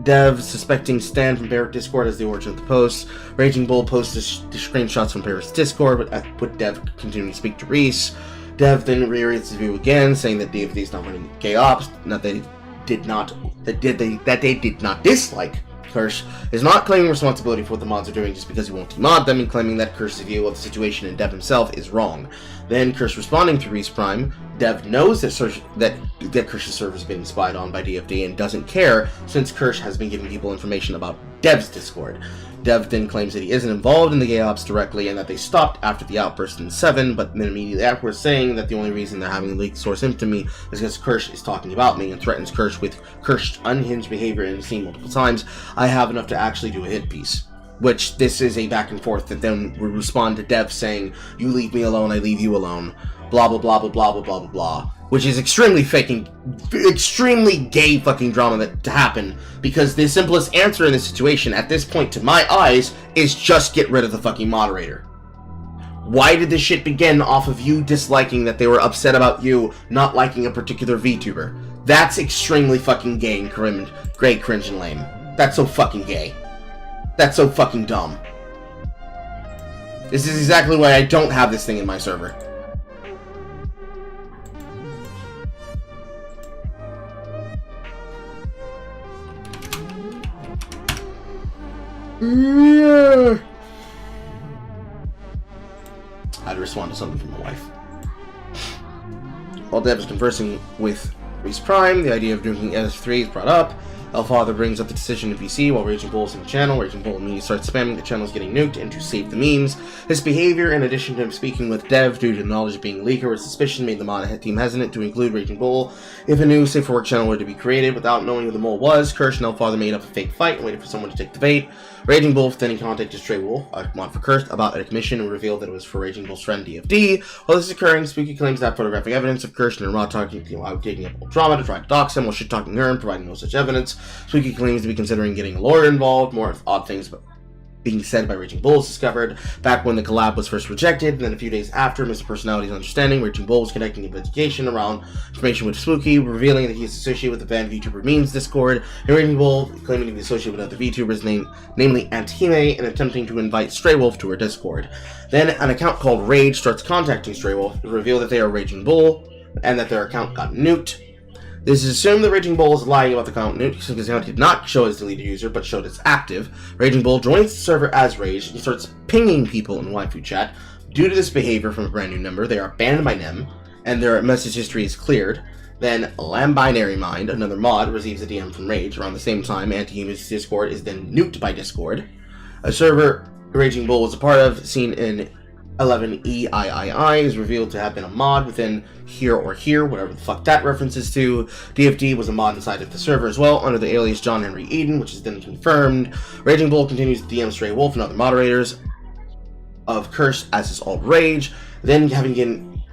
Speaker 1: Dev, suspecting Stan from Barrett Discord as the origin of the post. Raging Bull posts the screenshots from Barrett's Discord, with Dev continuing to speak to Reese. Dev then reiterates his view again, saying that DFD is not running gay ops, that they did not dislike Kirsch, is not claiming responsibility for what the mods are doing just because he won't demod them, and claiming that Kirsch's view of the situation and Dev himself is wrong. Then Kirsch responding to Reese Prime, Dev knows that Kirsch's server is being spied on by DFD and doesn't care since Kirsch has been giving people information about Dev's Discord. Dev then claims that he isn't involved in the gay ops directly and that they stopped after the outburst in 7, but then immediately afterwards saying that the only reason they're having a leaked source into me is because Kirsch is talking about me and threatens Kirsch with Kirsch's unhinged behavior and seen multiple times. I have enough to actually do a hit piece. Which this is a back and forth that then would respond to Dev saying, you leave me alone, I leave you alone. Blah blah blah blah blah blah blah blah blah. Which is extremely gay fucking drama to happen, because the simplest answer in this situation at this point to my eyes is just get rid of the fucking moderator. Why did this shit begin off of you disliking that they were upset about you not liking a particular VTuber? That's extremely fucking gay and cringe and lame. That's so fucking gay. That's so fucking dumb. This is exactly why I don't have this thing in my server. Yeah. I had to respond to something from my wife. While Dev is conversing with Reese Prime, the idea of drinking S3 is brought up. Elfather brings up the decision to PC while Raging Bull is in the channel. Raging Bull immediately starts spamming the channel's getting nuked and to save the memes. This behavior, in addition to him speaking with Dev due to knowledge of being a leaker or suspicion, made the mod team hesitant to include Raging Bull. If a new Safe for Work channel were to be created without knowing who the mole was, Kirsch and Elfather made up a fake fight and waited for someone to take the bait. Raging Bull then contacted Stray Wolf, a mod for Kirsch, about a commission and revealed that it was for Raging Bull's friend DFD. While this is occurring, Spooky claims that photographic evidence of Kirsch and Rod taking up drama to try to dox him while shit-talking her and providing no such evidence. Spooky claims to be considering getting a lawyer involved. More odd things being said by Raging Bull is discovered back when the collab was first rejected, and then a few days after Mr. Personality's understanding, Raging Bull was connecting investigation around information with Spooky, revealing that he is associated with the banned VTuber Memes Discord, and Raging Bull claiming to be associated with other VTubers, namely Antime, and attempting to invite Stray Wolf to her Discord. Then an account called Rage starts contacting Stray Wolf to reveal that they are Raging Bull, and that their account got nuked. This is assumed that Raging Bull is lying about the account nuked because his account did not show as deleted user, but showed as active. Raging Bull joins the server as Rage and starts pinging people in waifu chat. Due to this behavior from a brand new member, they are banned by NEM, and their message history is cleared. Then Binary Mind, another mod, receives a DM from Rage. Around the same time, Anti-Human's Discord is then nuked by Discord. A server Raging Bull was a part of, seen in 11EIII, is revealed to have been a mod within Here or Here, whatever the fuck that references to. DFD was a mod inside of the server as well, under the alias John Henry Eden, which is then confirmed. Raging Bull continues to DM Stray Wolf and other moderators of Kirsch as his alt Rage, then having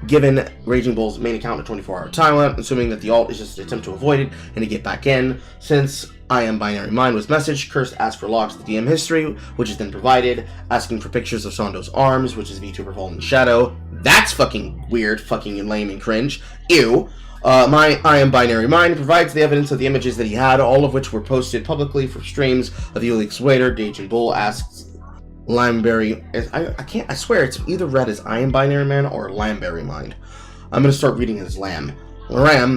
Speaker 1: given Raging Bull's main account a 24-hour timeout, assuming that the alt is just an attempt to avoid it and to get back in. Since I Am Binary Mind was messaged, Kirsch asked for logs of the DM history, which is then provided, asking for pictures of Sando's arms, which is VTuber Fallen Shadow. That's fucking weird, fucking lame and cringe. Ew. I Am Binary Mind provides the evidence of the images that he had, all of which were posted publicly for streams of the Elix Waiter. Raging Bull asks Lamberry, I swear it's either read as I Am Binary Man or Lamberry Mind. I'm gonna start reading as Ram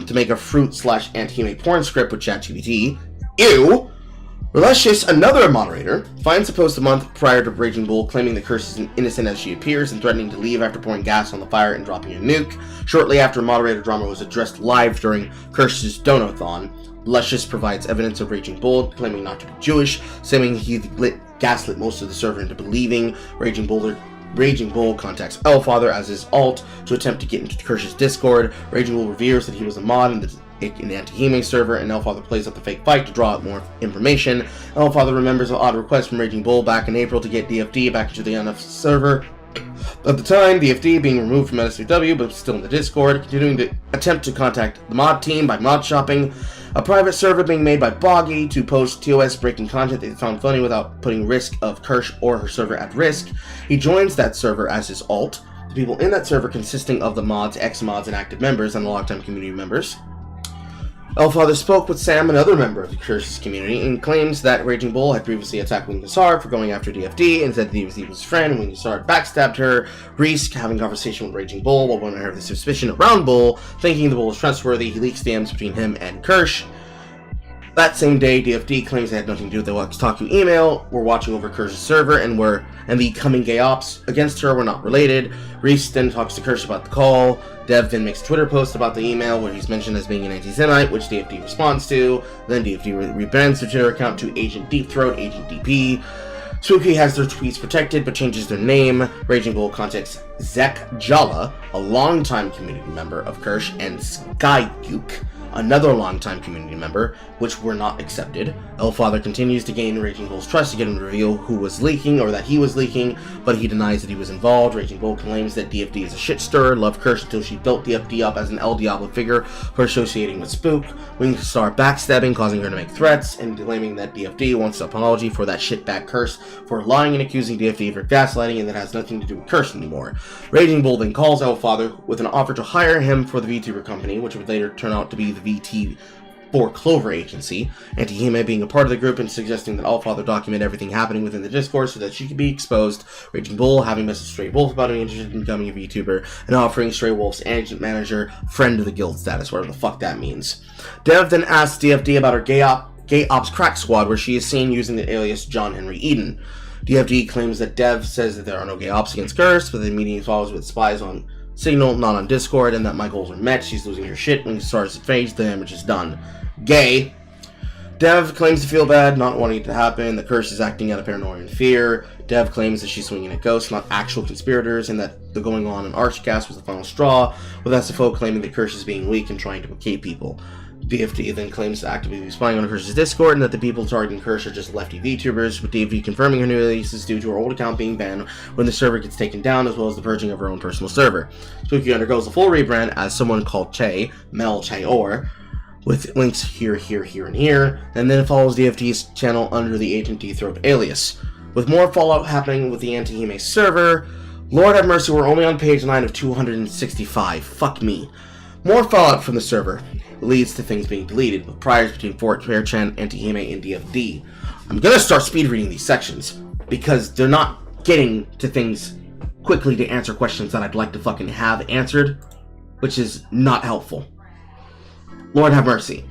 Speaker 1: to make a fruit/anti-heme porn script with ChatGPT. Ew! Relicious, another moderator, finds a post a month prior to Raging Bull claiming the curse is innocent as she appears and threatening to leave after pouring gas on the fire and dropping a nuke. Shortly after moderator drama was addressed live during Curse's Donathon, Luscious provides evidence of Raging Bull, claiming not to be Jewish, saying he gaslit most of the server into believing Raging Bull contacts Elfather as his alt to attempt to get into Curse's Discord. Raging Bull reveals that he was a mod in the Anti-Hime server, and Elfather plays up the fake fight to draw out more information. Elfather remembers an odd request from Raging Bull back in April to get DFD back into the NF server. At the time, DFD being removed from NSFW, but still in the Discord, continuing to attempt to contact the mod team by mod shopping. A private server being made by Boggy to post TOS breaking content they found funny without putting risk of Kirsch or her server at risk. He joins that server as his alt. The people in that server consisting of the mods, ex-mods, and active members, and the longtime community members. Elfather spoke with Sam, another member of the Curse's community, and claims that Raging Bull had previously attacked Wing Kassar for going after DFD and said that he was his friend, and Wing Kassar backstabbed her. Reese, having a conversation with Raging Bull while wondering the suspicion around Bull, thinking the Bull was trustworthy, he leaks DMs between him and Kirsch. That same day, DFD claims they had nothing to do with the Talk email, were watching over Kirsch's server, and the coming gay ops against her were not related. Reese then talks to Kirsch about the call. Dev then makes a Twitter post about the email where he's mentioned as being an anti-Semite, which DFD responds to. Then DFD rebrands their Twitter account to Agent Deep Throat, Agent DP. Spooky has their tweets protected but changes their name. Raging Bull contacts Zek Jala, a longtime community member of Kirsch, and Skyduke, another longtime community member, which were not accepted. Elfather continues to gain Raging Bull's trust to get him to reveal who was leaking or that he was leaking, but he denies that he was involved. Raging Bull claims that DFD is a shit stirrer, loved Kirsch until she built DFD up as an El Diablo figure for associating with Spook. Wing Kassar backstabbing, causing her to make threats, and claiming that DFD wants an apology for that shitbag Curse for lying and accusing DFD for gaslighting, and that has nothing to do with Curse anymore. Raging Bull then calls Elfather with an offer to hire him for the VTuber company, which would later turn out to be the VT4 Clover agency, Anti-Hime being a part of the group and suggesting that Allfather document everything happening within the Discord so that she could be exposed. Raging Bull having messaged Stray Wolf about being interested in becoming a VTuber, and offering Stray Wolf's agent manager friend of the guild status, whatever the fuck that means. Dev then asks DFD about her gay ops crack squad, where she is seen using the alias John Henry Eden. DFD claims that Dev says that there are no gay ops against Curse, but the meeting follows with spies on Signal, not on Discord, and that my goals are met. She's losing her shit when he starts to phase, the damage is done. Gay. Dev claims to feel bad, not wanting it to happen. The Curse is acting out of paranoia and fear. Dev claims that she's swinging at ghosts, not actual conspirators, and that the going on in Archcast was the final straw, with SFO claiming that Curse is being weak and trying to placate people. DFD then claims to actively be spying on Curse's Discord, and that the people targeting Curse are just lefty VTubers, with DFD confirming her new release is due to her old account being banned when the server gets taken down, as well as the purging of her own personal server. Spooky undergoes a full rebrand as someone called Che, Mel Chayor, with links here, and here, and then follows DFD's channel under the Agent Deep Throat alias. With more fallout happening with the Anti-Hime server, Lord have mercy, we're only on page 9 of 265. Fuck me. More fallout from the server leads to things being deleted, with priors between 4chan, Anti-Hime, and DFD. I'm gonna start speed reading these sections, because they're not getting to things quickly to answer questions that I'd like to fucking have answered, which is not helpful. Lord have mercy.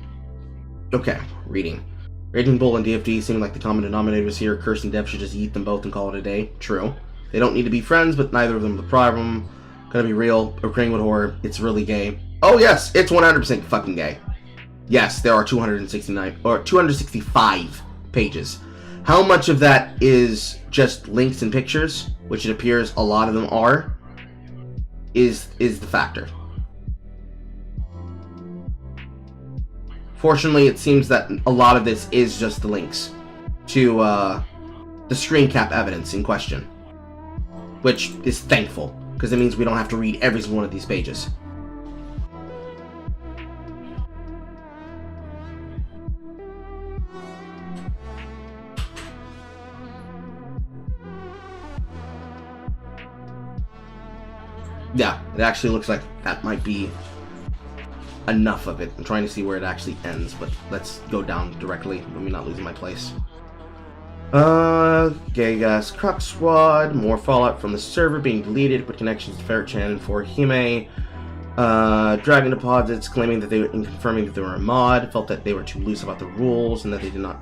Speaker 1: Okay, reading. Raging Bull and DFD seem like the common denominators here. Curse and Dev should just eat them both and call it a day. True. They don't need to be friends, but neither of them are the problem. Gonna be real, agreeing with horror, it's really gay. Oh yes, it's 100% fucking gay. Yes, there are 265 pages. How much of that is just links and pictures, which it appears a lot of them are, is the factor. Fortunately, it seems that a lot of this is just the links to the screen cap evidence in question, which is thankful, because it means we don't have to read every single one of these pages. Yeah, it actually looks like that might be enough of it. I'm trying to see where it actually ends, but let's go down directly. Let me not losing my place. Gay Gas Crux Squad, more fallout from the server being deleted, but connections to Ferrochan and for Hime. Dragon Deposits claiming that they were confirming that they were a mod, felt that they were too loose about the rules and that they did not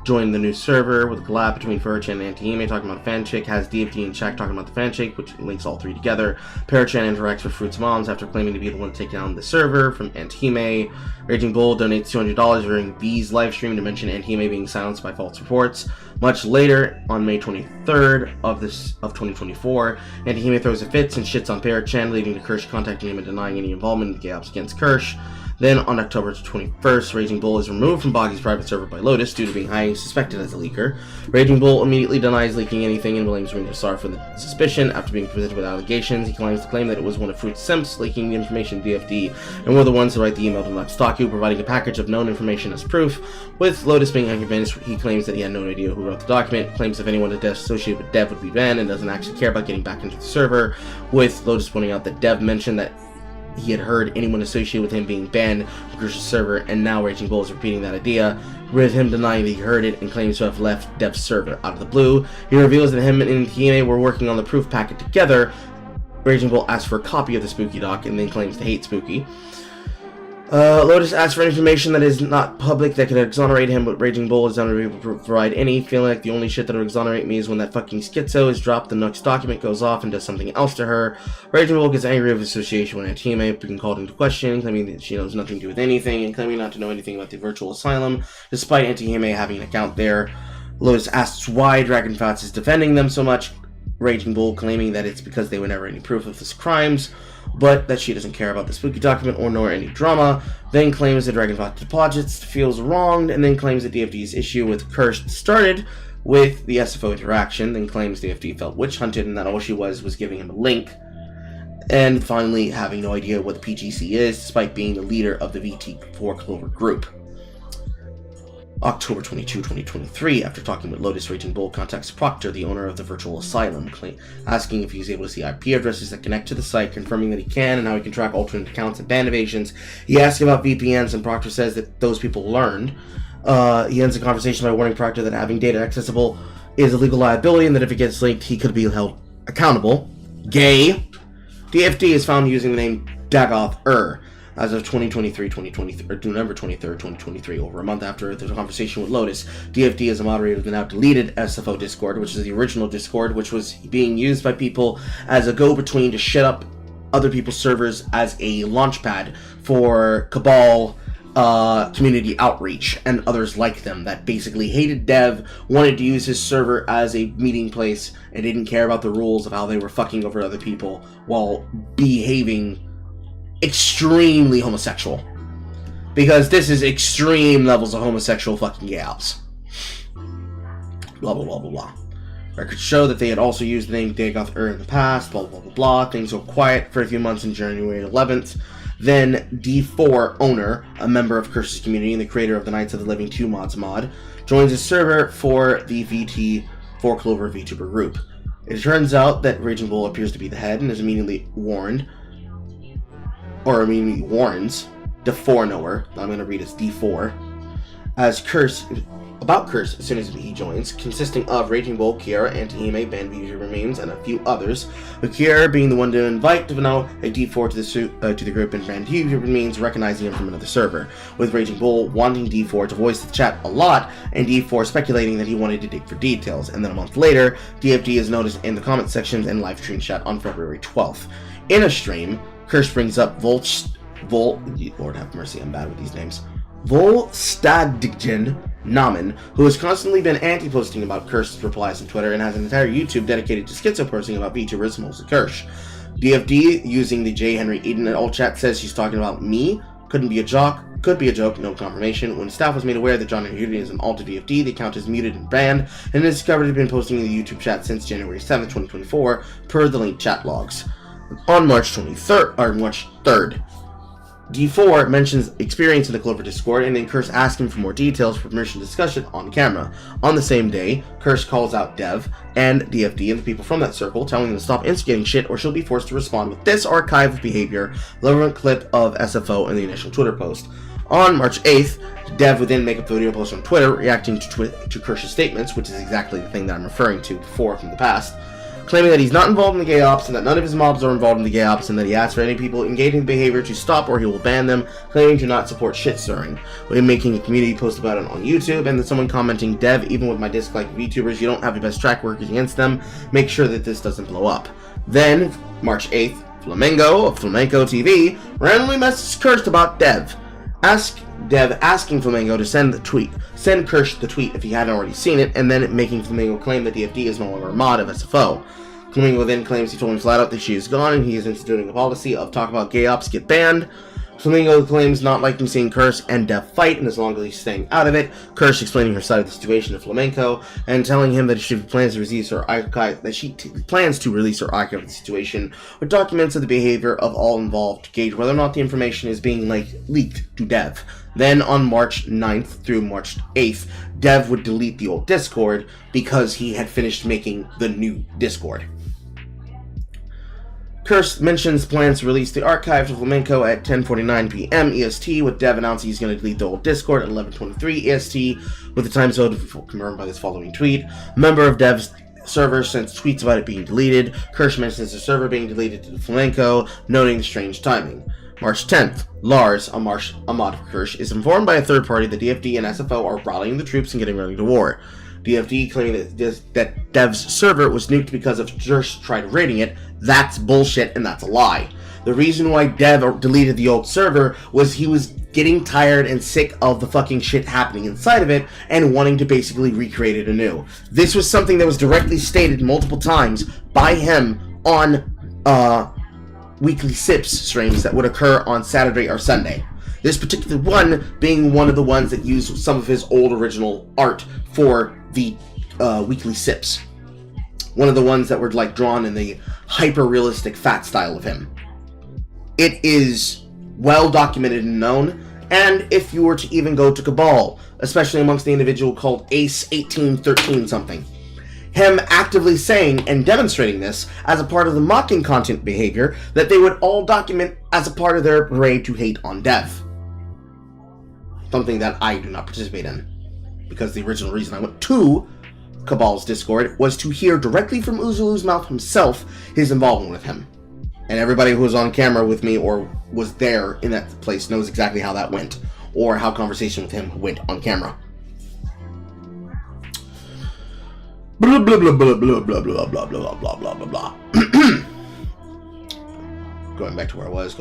Speaker 1: joined the new server with a collab between Furchan and Antihime talking about fanchick, has DFD and Shaq talking about the fanchick, which links all three together. Parachan interacts with Fruit's moms after claiming to be the one to take down the server from Antihime. Raging Bull donates $200 during V's livestream to mention Antihime being silenced by false reports. Much later, on May 23rd of 2024, Antihime throws a fit and shits on Parachan, leading to Kirsch contacting him and denying any involvement in the gay ops against Kirsch. Then, on October 21st, Raging Bull is removed from Boggy's private server by Lotus due to being highly suspected as a leaker. Raging Bull immediately denies leaking anything and blames Ringo Star for the suspicion. After being presented with allegations, he claims that it was one of Fruit's simps leaking the information to DFD, and were the ones to write the email to Natsukaku, providing a package of known information as proof. With Lotus being unconvinced, he claims that he had no idea who wrote the document, claims if anyone associated with Dev would be banned, and doesn't actually care about getting back into the server, with Lotus pointing out that Dev mentioned that he had heard anyone associated with him being banned from Kirsch's server, and now Raging Bull is repeating that idea, with him denying that he heard it and claims to have left Dev's server. Out of the blue, he reveals that him and Antihime were working on the proof packet together. Raging Bull asks for a copy of the Spooky doc and then claims to hate Spooky. Lotus asks for information that is not public that could exonerate him, but Raging Bull is unable to provide any, feeling like the only shit that would exonerate me is when that fucking schizo is dropped, the Nux document goes off and does something else to her. Raging Bull gets angry with association when Antihime being called into question, claiming that she knows nothing to do with anything, and claiming not to know anything about the virtual asylum, despite Antihime having an account there. Lotus asks why Dragonfats is defending them so much, Raging Bull claiming that it's because they were never any proof of his crimes, but that she doesn't care about the Spooky document or nor any drama, then claims that Dragonfat deposits feels wronged, and then claims that DFD's issue with Kirsch started with the SFO interaction, then claims DFD felt witch hunted and that all she was giving him a link, and finally having no idea what the PGC is, despite being the leader of the VT4 Clover group. October 22, 2023, after talking with Lotus, Raging Bull contacts Proctor, the owner of the virtual asylum, asking if he's able to see IP addresses that connect to the site, confirming that he can, and how he can track alternate accounts and ban evasions. He asks about VPNs, and Proctor says that those people learned. He ends the conversation by warning Proctor that having data accessible is a legal liability, and that if it gets leaked, he could be held accountable. Gay. DFD is found using the name Dagoth as of November 23rd, 2023, over a month after the conversation with Lotus. DFD is a moderator of the now deleted SFO Discord, which is the original Discord, which was being used by people as a go-between to shut up other people's servers as a launchpad for Cabal community outreach and others like them that basically hated Dev, wanted to use his server as a meeting place, and didn't care about the rules of how they were fucking over other people while behaving extremely homosexual, because this is extreme levels of homosexual fucking gay ops. Blah blah blah blah blah. Records show that they had also used the name Dagoth in the past. Blah blah blah blah. Things were quiet for a few months. In January 11th, then D4 owner, a member of Kirsch's community and the creator of the Knights of the Living 2 mods mod, joins a server for the VT4 Clover VTuber group. It turns out that Raging Bull appears to be the head and is immediately warns D4 knower, I'm going to read as D4, about Curse as soon as he joins, consisting of Raging Bull, Kiara, Antihime, Band VTuber memes, and a few others, with Kiara being the one to invite to know a D4 to the group, and Band VTuber memes recognizing him from another server, with Raging Bull wanting D4 to voice the chat a lot, and D4 speculating that he wanted to dig for details, and then a month later, DFD is noticed in the comment sections and live stream chat on February 12th. In a stream, Kirsch brings up Lord have mercy, I'm bad with these names. Volstadgen Namen, who has constantly been anti-posting about Kirsch's replies on Twitter and has an entire YouTube dedicated to schizo posting about VTubers, mostly Kirsch. DFD, using the J. Henry Eden at all chat, says she's talking about me. Couldn't be a joke, could be a joke, no confirmation. When staff was made aware that John Henry Eden is an alt to DFD, the account is muted and banned, and is discovered to have been posting in the YouTube chat since January 7th, 2024, per the linked chat logs. On March 3rd, D4 mentions experience in the Clover Discord, and then Kirsch asks him for more details for permission to discuss it on camera. On the same day, Kirsch calls out Dev and DFD and the people from that circle, telling them to stop instigating shit or she'll be forced to respond with this archive of behavior, relevant clip of SFO in the initial Twitter post. On March 8th, Dev would then make a video post on Twitter reacting to Kirsch's statements, which is exactly the thing that I'm referring to before from the past. claiming that he's not involved in the gay ops and that none of his mobs are involved in the gay ops, and that he asks for any people engaging in the behavior to stop or he will ban them, claiming to not support shit stirring. We're making a community post about it on YouTube, and then someone commenting, "Dev, even with my dislike of VTubers, you don't have your best track record against them. Make sure that this doesn't blow up." Then, March 8th, Flamingo of Flamenco TV randomly messaged Kirst about Dev. Asking Flamingo to send Kirsch the tweet if he hadn't already seen it, and then making Flamingo claim that DFD is no longer a mod of SFO. Flamingo then claims he told him flat out that she is gone and he is instituting a policy of talk about gay ops get banned. Flamingo claims not liking seeing Kirsch and Dev fight, and as long as he's staying out of it. Kirsch explaining her side of the situation to Flamenco and telling him that she plans to release her archive of the situation with documents of the behavior of all involved to gauge whether or not the information is being leaked to Dev. Then on March 9th through March 8th, Dev would delete the old Discord because he had finished making the new Discord. Kirst mentions plans to release the archive to Flamenco at 10:49 p.m. EST, with Dev announcing he's going to delete the old Discord at 11:23 EST, with the time zone confirmed by this following tweet. A member of Dev's server sends tweets about it being deleted. Kirst mentions the server being deleted to Flamenco, noting the strange timing. March 10th, Lars, a mod of Kirsch, is informed by a third party that DFD and SFO are rallying the troops and getting ready to war. DFD claiming that Dev's server was nuked because of Kirsch tried raiding it. That's bullshit, and that's a lie. The reason why Dev deleted the old server was he was getting tired and sick of the fucking shit happening inside of it and wanting to basically recreate it anew. This was something that was directly stated multiple times by him on weekly Sips streams that would occur on Saturday or Sunday. This particular one being one of the ones that used some of his old original art for the weekly Sips. One of the ones that were drawn in the hyper-realistic fat style of him. It is well documented and known, and if you were to even go to Cabal, especially amongst the individual called Ace1813 something, him actively saying and demonstrating this as a part of the mocking content behavior that they would all document as a part of their parade to hate on Dev. Something that I do not participate in, because the original reason I went to Cabal's Discord was to hear directly from Uzulu's mouth himself his involvement with him. And everybody who was on camera with me or was there in that place knows exactly how that went, or how conversation with him went on camera. Blah blah blah blah blah blah blah blah blah blah blah blah blah. Going back to where I was.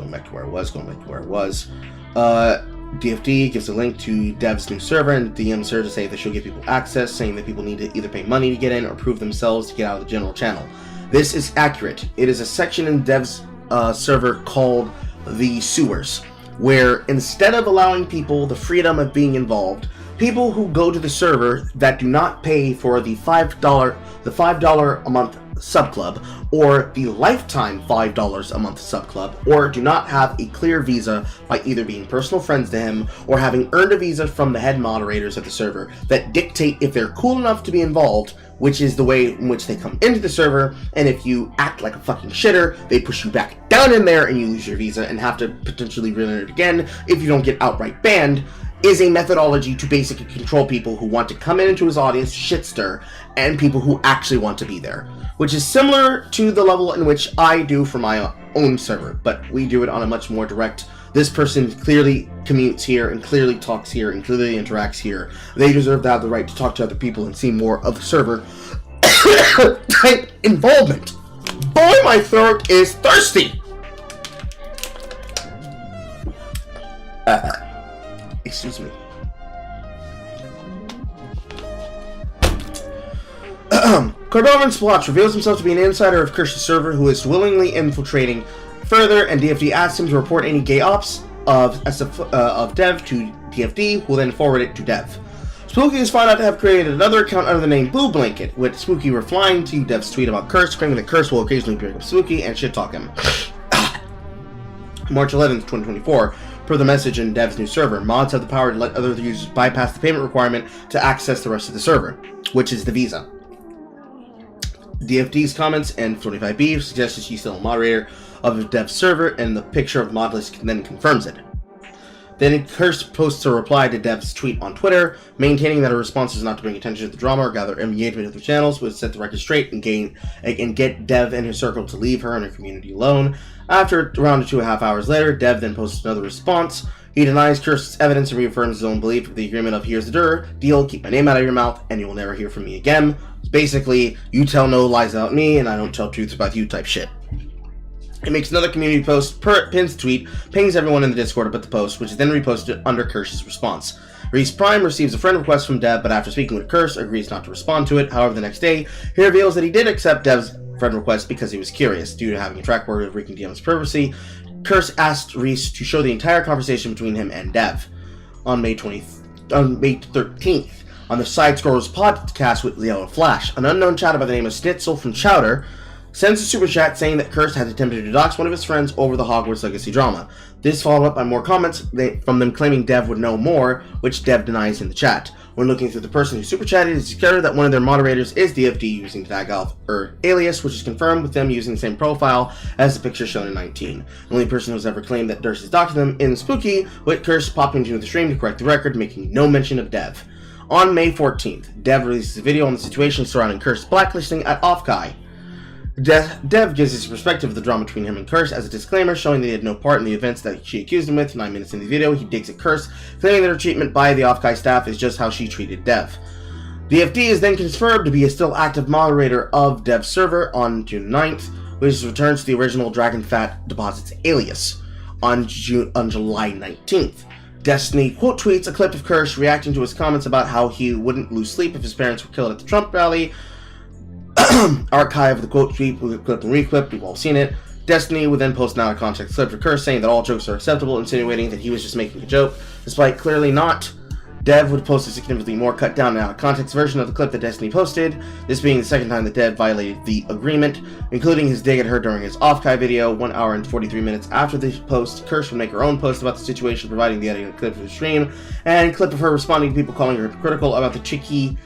Speaker 1: DFD gives a link to Dev's new server and DMs her to say that she'll give people access, saying that people need to either pay money to get in or prove themselves to get out of the general channel. This is accurate. It is a section in Dev's server called the Sewers, where instead of allowing people the freedom of being involved, people who go to the server that do not pay for the $5 a month sub club, or the lifetime $5 a month sub club, or do not have a clear visa by either being personal friends to him or having earned a visa from the head moderators of the server that dictate if they're cool enough to be involved, which is the way in which they come into the server, and if you act like a fucking shitter, they push you back down in there and you lose your visa and have to potentially re-enter it again if you don't get outright banned, is a methodology to basically control people who want to come into his audience, shit stir, and people who actually want to be there. Which is similar to the level in which I do for my own server, but we do it on a much more direct, this person clearly commutes here, and clearly talks here, and clearly interacts here. They deserve to have the right to talk to other people and see more of the server type involvement. Boy, my throat is thirsty! Excuse me. Cordovan Splotch reveals himself to be an insider of Kirsch's server who is willingly infiltrating further, and DFD asks him to report any gay ops of Dev to DFD, who will then forward it to Dev. Spooky is found out to have created another account under the name Boo Blanket, with Spooky replying to Dev's tweet about Kirsch, claiming that Kirsch will occasionally bring up Spooky and shit-talk him. March 11th, 2024. Per the message in Dev's new server, mods have the power to let other users bypass the payment requirement to access the rest of the server, which is the visa. DFD's comments and 45B suggests she's still a moderator of Dev's server, and the picture of mod list then confirms it. Then Kirst posts a reply to Dev's tweet on Twitter, maintaining that her response is not to bring attention to the drama or gather engagement with the channels, but set the record straight and get Dev and his circle to leave her and her community alone. After around 2.5 hours later, Dev then posts another response. He denies Kirst's evidence and reaffirms his own belief of the agreement of here's the deal, keep my name out of your mouth, and you will never hear from me again. It's basically, you tell no lies about me, and I don't tell truths about you type shit. He makes another community post, pins the tweet, pings everyone in the Discord about the post, which is then reposted under Kirst's response. Reese Prime receives a friend request from Dev, but after speaking with Kirst, agrees not to respond to it. However, the next day, he reveals that he did accept Dev's friend request because he was curious. Due to having a track record of wreaking DM's privacy, Kirst asked Reese to show the entire conversation between him and Dev. On May 13th, on the Side Scrollers podcast with Leo and Flash, an unknown chatter by the name of Schnitzel from Chowder sends a super chat saying that Kirst had attempted to dox one of his friends over the Hogwarts Legacy drama. This followed up by more comments from them claiming Dev would know more, which Dev denies in the chat. When looking through the person who super chatted, it's discovered that one of their moderators is DFD using the Dagalf alias, which is confirmed with them using the same profile as the picture shown in 19. The only person who's ever claimed that Durst has doxed them in Spooky, with Kirst popping into the stream to correct the record, making no mention of Dev. On May 14th, Dev releases a video on the situation surrounding Kirst's blacklisting at Offkai. Dev gives his perspective of the drama between him and Kirst as a disclaimer, showing that he had no part in the events that she accused him with. 9 minutes into the video, he digs at Kirst, claiming that her treatment by the Offkai staff is just how she treated Dev. DFD is then confirmed to be a still active moderator of Dev's server on June 9th, which returns to the original Dragonfat Deposits alias on July 19th. Destiny quote tweets a clip of Kirst reacting to his comments about how he wouldn't lose sleep if his parents were killed at the Trump rally. Archive the quote tweet, clip and reclip, we've all seen it. Destiny would then post an out-of-context clip for Kirst saying that all jokes are acceptable, insinuating that he was just making a joke, despite clearly not. Dev would post a significantly more cut-down and out-of-context version of the clip that Destiny posted, this being the second time that Dev violated the agreement, including his dig at her during his Offkai video. 1 hour and 43 minutes after the post, Kirst would make her own post about the situation, providing the edited clip for the stream, and a clip of her responding to people calling her hypocritical about the Trikiwi?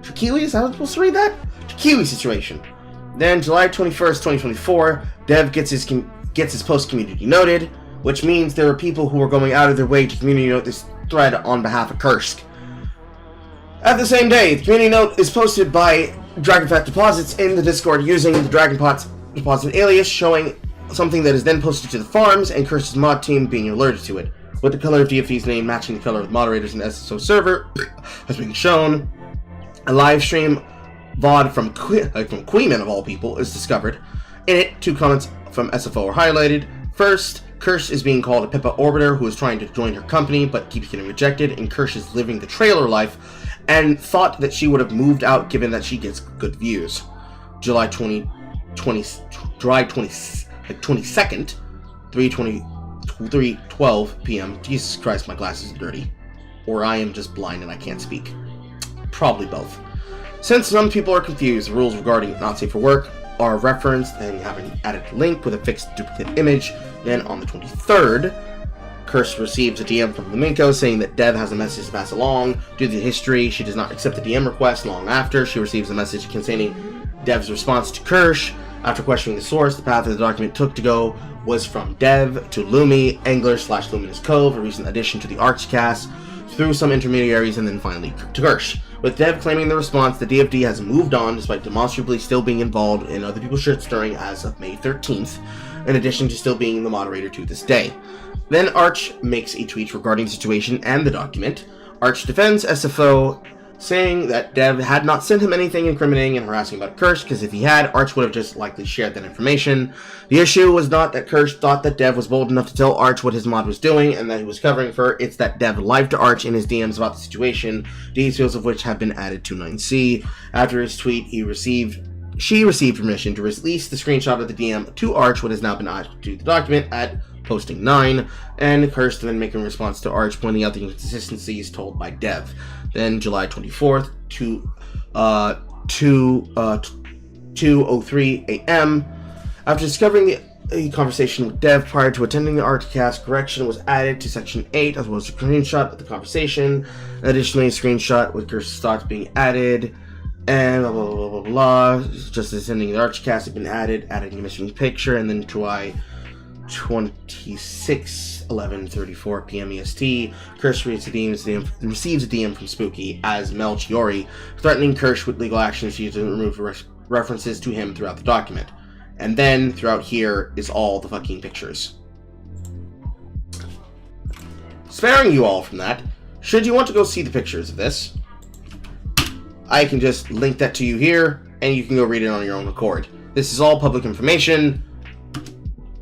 Speaker 1: Is that how I'm supposed to read that? Trikiwi situation. Then, July 21st, 2024, Dev gets his post community noted, which means there are people who are going out of their way to community note this thread on behalf of Kirst. At the same day, the community note is posted by Dragonfat Deposits in the Discord using the Dragonfat Deposit alias, showing something that is then posted to the farms and Kirst's mod team being alerted to it, with the color of DFD's name matching the color of the moderators in the SSO server has been shown. A live stream VOD from Queeman of all people is discovered. In it, 2 comments from SFO are highlighted. First, Kirst is being called a Pippa Orbiter who is trying to join her company but keeps getting rejected, and Kirst is living the trailer life and thought that she would have moved out given that she gets good views. July 22nd, 3:12 p.m. Jesus Christ, my glasses are dirty. Or I am just blind and I can't speak. Probably both. Since some people are confused, the rules regarding not safe for work are referenced, and you have an added link with a fixed duplicate image. Then on the 23rd, Kirst receives a DM from Flamenco saying that Dev has a message to pass along. Due to the history, she does not accept the DM request. Long after, she receives a message containing Dev's response to Kirst. After questioning the source, the path that the document took to go was from Dev to Lumi, Angler/Luminous Cove, a recent addition to the Archcast, through some intermediaries, and then finally to Kirst. With Dev claiming the response, the DFD has moved on despite demonstrably still being involved in other people's shit stirring as of May 13th, in addition to still being the moderator to this day. Then Arch makes a tweet regarding the situation and the document. Arch defends SFO, saying that Dev had not sent him anything incriminating and harassing about Kirst, because if he had, Arch would have just likely shared that information. The issue was not that Kirst thought that Dev was bold enough to tell Arch what his mod was doing and that he was covering for her. It's that Dev lied to Arch in his DMs about the situation, details of which have been added to 9C. After his tweet, she received permission to release the screenshot of the DM to Arch, what has now been added to the document at posting 9, and Kirst then making a response to Arch, pointing out the inconsistencies told by Dev. Then July 24th, 2:03 a.m. After discovering a conversation with Dev prior to attending the Archcast, correction was added to section 8, as well as a screenshot of the conversation. Additionally, a screenshot with Kirst's thoughts being added, and blah blah blah blah blah. Just as attending the Archcast had been adding a missing picture, and then July 26th 11:34 p.m. EST, Kirsch receives a DM from Spooky as Mel Chiori, threatening Kirsch with legal actions to remove references to him throughout the document. And then, throughout here, is all the fucking pictures. Sparing you all from that, should you want to go see the pictures of this, I can just link that to you here, and you can go read it on your own accord. This is all public information.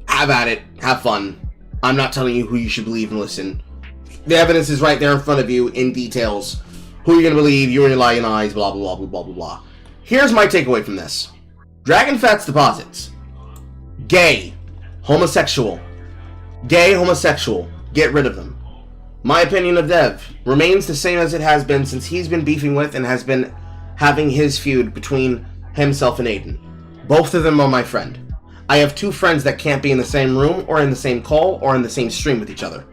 Speaker 1: Have at it. Have fun. I'm not telling you who you should believe and listen. The evidence is right there in front of you in details. Who you're going to believe, you and your lying eyes, blah, blah, blah, blah, blah, blah. Here's my takeaway from this. Dragon Fat's deposits. Gay. Homosexual. Gay, homosexual. Get rid of them. My opinion of Dev remains the same as it has been since he's been beefing with and has been having his feud between himself and Aiden. Both of them are my friend. I have two friends that can't be in the same room or in the same call or in the same stream with each other.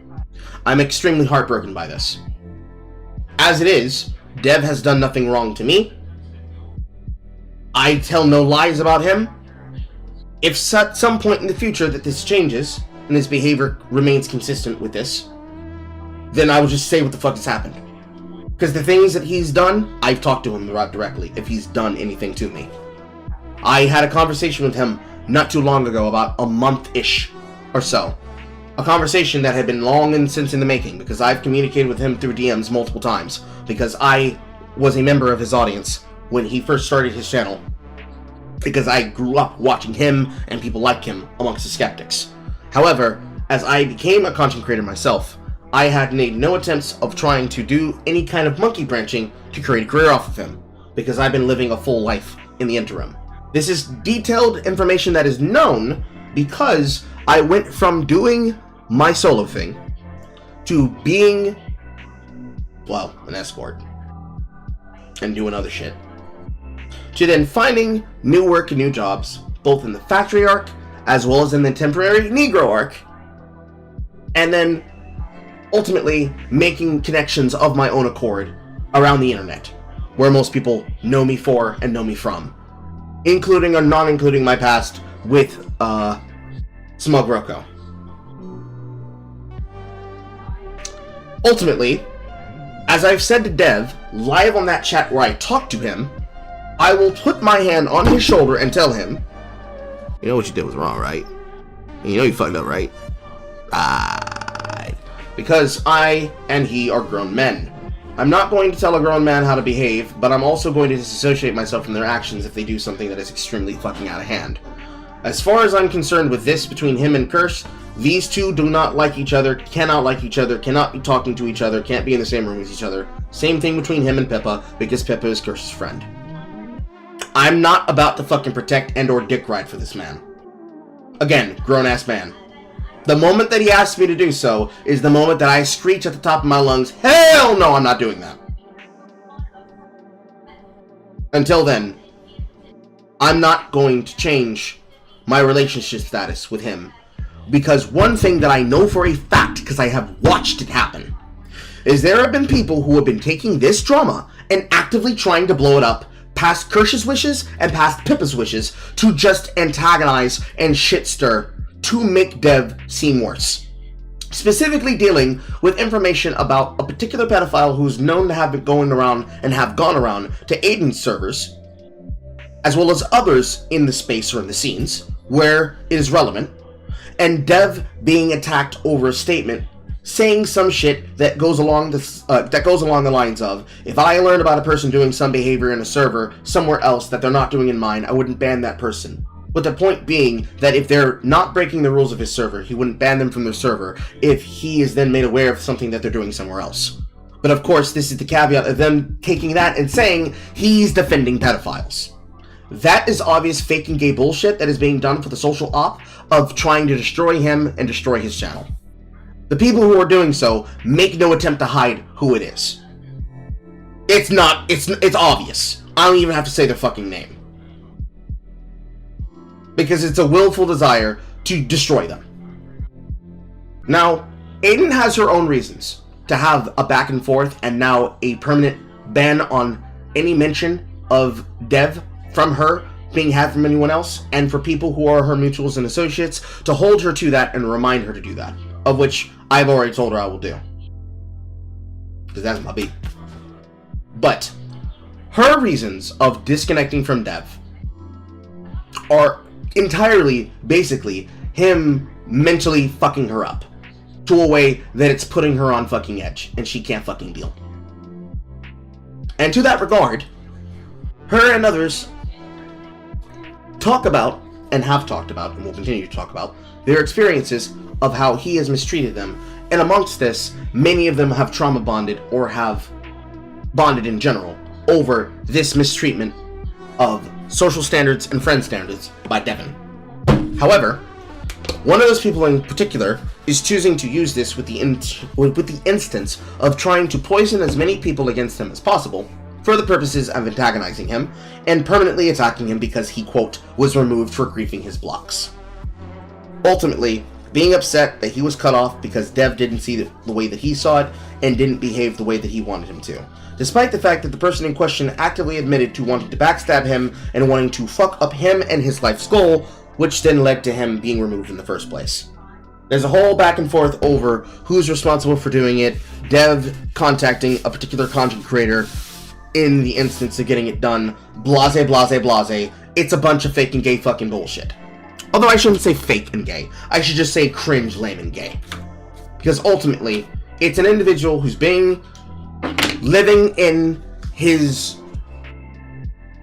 Speaker 1: I'm extremely heartbroken by this. As it is, Dev has done nothing wrong to me. I tell no lies about him. If at some point in the future that this changes and his behavior remains consistent with this, then I will just say what the fuck has happened. Because the things that he's done, I've talked to him directly if he's done anything to me. I had a conversation with him not too long ago, about a month-ish or so. A conversation that had been long and since in the making, because I've communicated with him through DMs multiple times, because I was a member of his audience when he first started his channel, because I grew up watching him and people like him amongst the skeptics. However, as I became a content creator myself, I had made no attempts of trying to do any kind of monkey branching to create a career off of him, because I've been living a full life in the interim. This is detailed information that is known because I went from doing my solo thing to being, well, an escort and doing other shit, to then finding new work and new jobs, both in the factory arc as well as in the temporary Negro arc, and then ultimately making connections of my own accord around the internet, where most people know me for and know me from, including or not including my past with Smug Rocco. Ultimately, as I've said to Dev live on that chat where I talked to him, I will put my hand on his shoulder and tell him, you know what you did was wrong, right? You know you fucked up, right? Right. Because I and he are grown men. I'm not going to tell a grown man how to behave, but I'm also going to disassociate myself from their actions if they do something that is extremely fucking out of hand. As far as I'm concerned with this between him and Kirsch, these two do not like each other, cannot like each other, cannot be talking to each other, can't be in the same room as each other. Same thing between him and Pippa, because Pippa is Kirsch's friend. I'm not about to fucking protect and or dick ride for this man. Again, grown-ass man. The moment that he asks me to do so is the moment that I screech at the top of my lungs, hell no, I'm not doing that. Until then, I'm not going to change my relationship status with him. Because one thing that I know for a fact, because I have watched it happen, is there have been people who have been taking this drama and actively trying to blow it up past Kirsch's wishes and past Pippa's wishes to just antagonize and shit stir to make Dev seem worse. Specifically dealing with information about a particular pedophile who's known to have been going around and have gone around to Aiden's servers, as well as others in the space or in the scenes where it is relevant, and Dev being attacked over a statement saying some shit that goes along the lines of, if I learned about a person doing some behavior in a server somewhere else that they're not doing in mine, I wouldn't ban that person. But the point being that if they're not breaking the rules of his server, he wouldn't ban them from their server if he is then made aware of something that they're doing somewhere else. But of course, this is the caveat of them taking that and saying he's defending pedophiles. That is obvious fake and gay bullshit that is being done for the social op of trying to destroy him and destroy his channel. The people who are doing so make no attempt to hide who it is. It's obvious. I don't even have to say their fucking name. Because it's a willful desire to destroy them. Now, Aiden has her own reasons to have a back and forth and now a permanent ban on any mention of Dev from her being had from anyone else, and for people who are her mutuals and associates to hold her to that and remind her to do that. of which I've already told her I will do. Because that's my beat. But her reasons of disconnecting from Dev are entirely, basically, him mentally fucking her up to a way that it's putting her on fucking edge, and she can't fucking deal. And to that regard, her and others talk about, and have talked about, and will continue to talk about, their experiences of how he has mistreated them. And amongst this, many of them have trauma bonded, or have bonded in general, over this mistreatment of social standards and friend standards by Devin. However, one of those people in particular is choosing to use this with the instance of trying to poison as many people against him as possible for the purposes of antagonizing him and permanently attacking him because he, quote, was removed for griefing his blocks. Ultimately, being upset that he was cut off because Dev didn't see it the way that he saw it and didn't behave the way that he wanted him to. Despite the fact that the person in question actively admitted to wanting to backstab him and wanting to fuck up him and his life's goal, which then led to him being removed in the first place. There's a whole back and forth over who's responsible for doing it, Dev contacting a particular content creator in the instance of getting it done, blase, blase, blase. It's a bunch of fake and gay fucking bullshit. Although I shouldn't say fake and gay. I should just say cringe, lame, and gay. Because ultimately, it's an individual who's living in his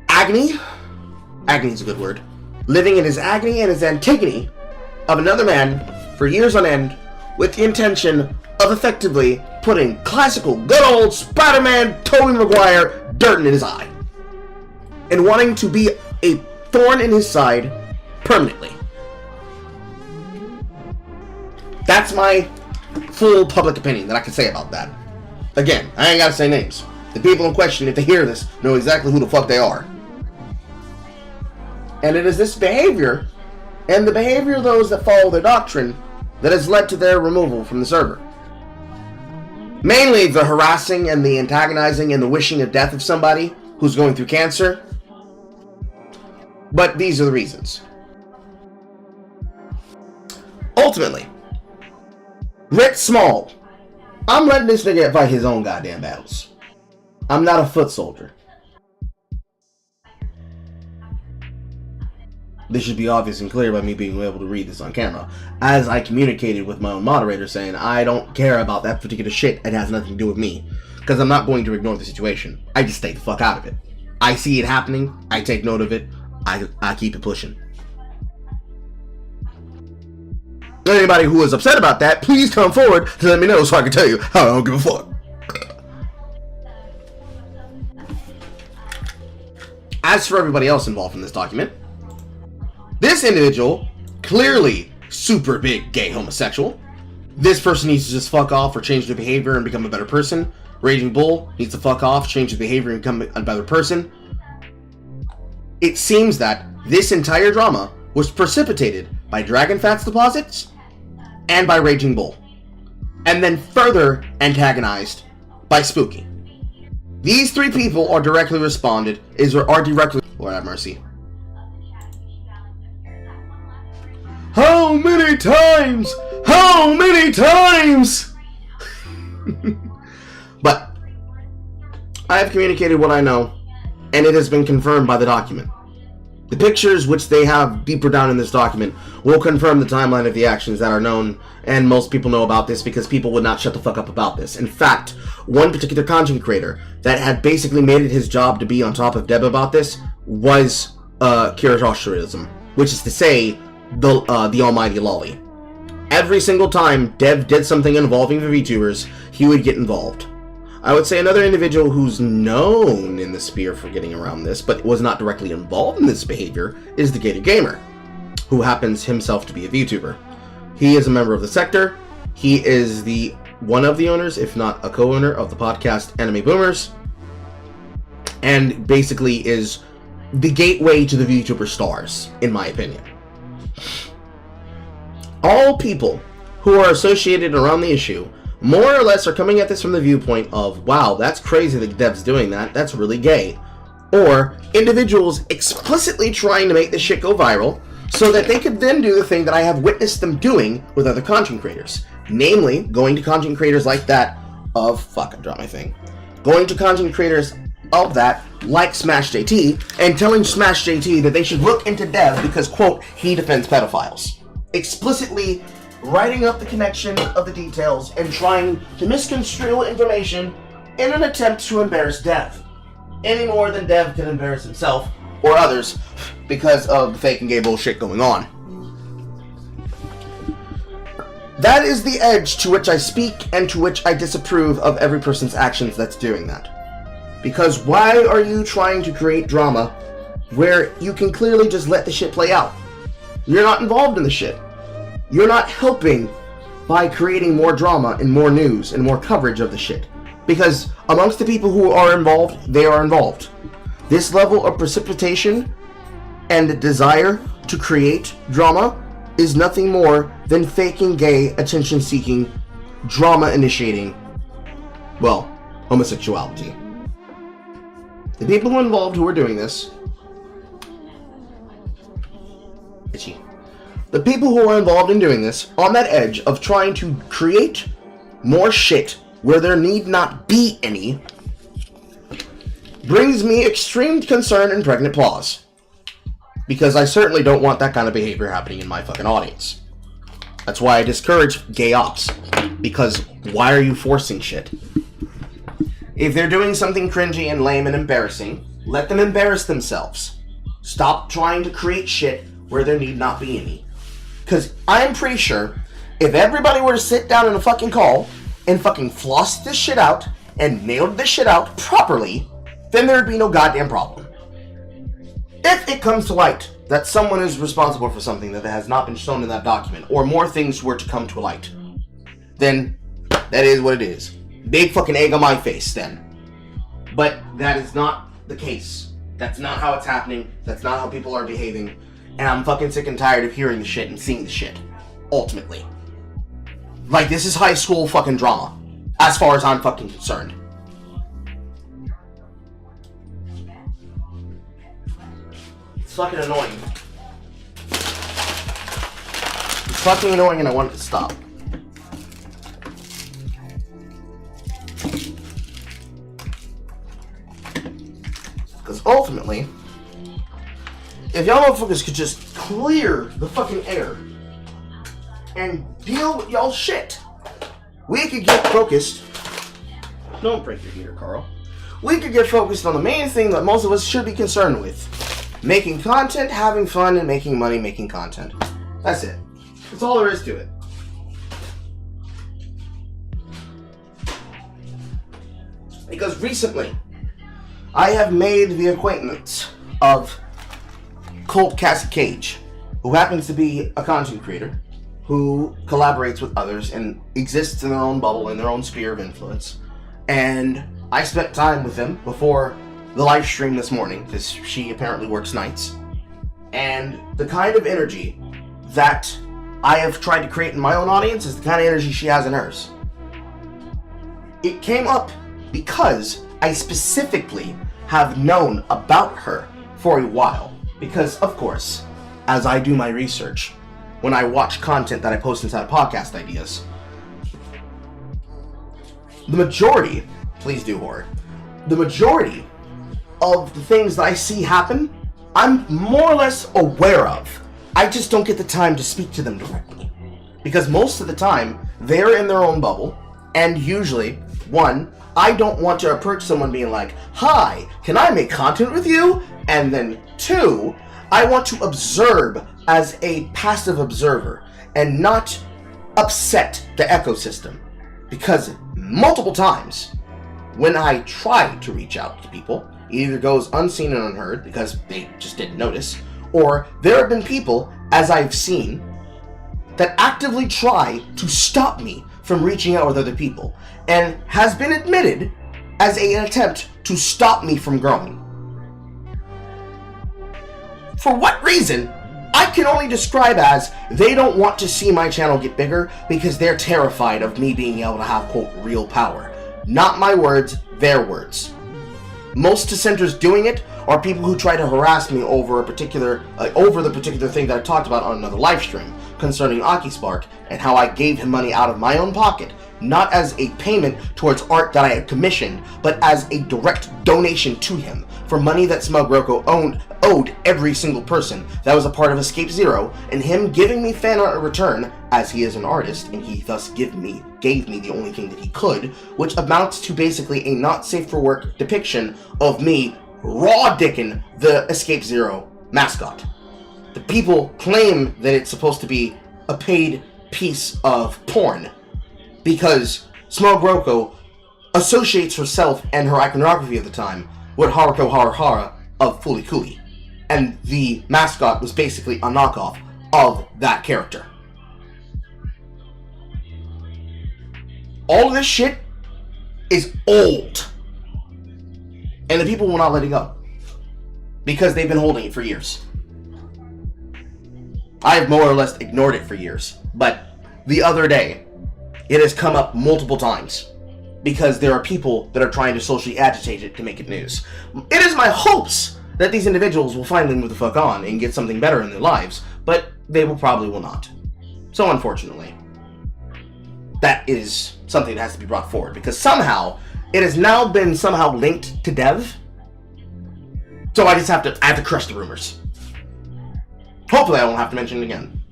Speaker 1: agony. Agony is a good word. Living in his agony and his antigony of another man for years on end with the intention of effectively putting classical, good old Spider-Man Tobey Maguire dirt in his eye. And wanting to be a thorn in his side permanently. That's my full public opinion that I can say about that. Again, I ain't gotta say names. The people in question, if they hear this, know exactly who the fuck they are. And it is this behavior, and the behavior of those that follow their doctrine, that has led to their removal from the server. Mainly the harassing and the antagonizing and the wishing of death of somebody who's going through cancer. But these are the reasons. Ultimately, Rick Small, I'm letting this nigga fight his own goddamn battles. I'm not a foot soldier. This should be obvious and clear by me being able to read this on camera. As I communicated with my own moderator saying, I don't care about that particular shit. It has nothing to do with me. Because I'm not going to ignore the situation. I just stay the fuck out of it. I see it happening. I take note of it. I keep it pushing. Anybody who is upset about that, please come forward to let me know so I can tell you how I don't give a fuck. As for everybody else involved in this document, this individual, clearly super big gay homosexual. This person needs to just fuck off or change their behavior and become a better person. Raging Bull needs to fuck off, change his behavior and become a better person. It seems that this entire drama was precipitated by Dragon Fat's deposits and by Raging Bull. And then further antagonized by Spooky. These three people are directly responded, Lord have mercy. How many times? How many times? But I have communicated what I know, and it has been confirmed by the document. The pictures which they have deeper down in this document will confirm the timeline of the actions that are known, and most people know about this because people would not shut the fuck up about this. In fact, one particular content creator that had basically made it his job to be on top of Deb about this was Kiritoshiriism, which is to say, the almighty lolly. Every single time Dev did something involving the VTubers, he would get involved. I would say another individual who's known in the sphere for getting around this, but was not directly involved in this behavior, is the Gator Gamer, who happens himself to be a VTuber. He is a member of the sector. He is one of the owners, if not a co-owner, of the podcast Anime Boomers, and basically is the gateway to the VTuber stars, in my opinion. All people who are associated around the issue more or less are coming at this from the viewpoint of, wow, that's crazy that Dev's doing that, that's really gay. Or individuals explicitly trying to make this shit go viral so that they could then do the thing that I have witnessed them doing with other content creators. Namely, going to content creators like that of... Fuck, I dropped my thing. Going to content creators of that, like Smash JT, and telling Smash JT that they should look into Dev because, quote, he defends pedophiles. Explicitly writing up the connection of the details and trying to misconstrue information in an attempt to embarrass Dev. Any more than Dev can embarrass himself or others because of the fake and gay bullshit going on. That is the edge to which I speak and to which I disapprove of every person's actions that's doing that. Because why are you trying to create drama where you can clearly just let the shit play out? You're not involved in the shit. You're not helping by creating more drama and more news and more coverage of the shit. Because amongst the people who are involved, they are involved. This level of precipitation and desire to create drama is nothing more than faking gay, attention-seeking, drama-initiating, well, homosexuality. The people involved who are doing this... Itchy. The people who are involved in doing this, on that edge of trying to create more shit where there need not be any, brings me extreme concern and pregnant pause. Because I certainly don't want that kind of behavior happening in my fucking audience. That's why I discourage gay ops. Because why are you forcing shit? If they're doing something cringy and lame and embarrassing, let them embarrass themselves. Stop trying to create shit where there need not be any. Because I'm pretty sure if everybody were to sit down in a fucking call and fucking floss this shit out and nailed this shit out properly, then there'd be no goddamn problem. If it comes to light that someone is responsible for something that has not been shown in that document, or more things were to come to light, then that is what it is. Big fucking egg on my face then. But that is not the case. That's not how it's happening. That's not how people are behaving. And I'm fucking sick and tired of hearing the shit and seeing the shit. Ultimately. Like, this is high school fucking drama. As far as I'm fucking concerned. It's fucking annoying. It's fucking annoying and I want it to stop. Because ultimately, if y'all motherfuckers could just clear the fucking air and deal with y'all shit, we could get focused. Don't break your heater, Carl. We could get focused on the main thing that most of us should be concerned with. Making content, having fun, and making money making content. That's it. That's all there is to it. Because recently, I have made the acquaintance of Colt Cassie Cage, who happens to be a content creator who collaborates with others and exists in their own bubble, in their own sphere of influence. And I spent time with him before the live stream this morning, because she apparently works nights. And the kind of energy that I have tried to create in my own audience is the kind of energy she has in hers. It came up because I specifically have known about her for a while. Because, of course, as I do my research, when I watch content that I post inside of podcast ideas, the majority, please do horror, the majority of the things that I see happen, I'm more or less aware of. I just don't get the time to speak to them directly. Because most of the time, they're in their own bubble, and usually, one, I don't want to approach someone being like, hi, can I make content with you? And then two, I want to observe as a passive observer and not upset the ecosystem. Because multiple times, when I try to reach out to people, it either goes unseen and unheard because they just didn't notice, or there have been people, as I've seen, that actively try to stop me from reaching out with other people, and has been admitted as an attempt to stop me from growing. For what reason? I can only describe as they don't want to see my channel get bigger because they're terrified of me being able to have, quote, real power. Not my words, their words. Most dissenters doing it are people who try to harass me over the particular thing that I talked about on another live stream concerning Aki Spark and how I gave him money out of my own pocket, not as a payment towards art that I had commissioned, but as a direct donation to him for money that Smug Roko owed every single person that was a part of Escape Zero, and him giving me fan art in return, as he is an artist, and he thus gave me the only thing that he could, which amounts to basically a not safe for work depiction of me raw dicking the Escape Zero mascot. The people claim that it's supposed to be a paid piece of porn because Smug Roko associates herself and her iconography of the time with Haruko Haruhara of Fooly Cooly, and the mascot was basically a knockoff of that character. All of this shit is old, and the people will not let it go because they've been holding it for years. I have more or less ignored it for years, but the other day it has come up multiple times because there are people that are trying to socially agitate it to make it news. It is my hopes that these individuals will finally move the fuck on and get something better in their lives, but they probably will not. So unfortunately, that is something that has to be brought forward because somehow it has now been somehow linked to Dev. So I have to crush the rumors. Hopefully I won't have to mention it again.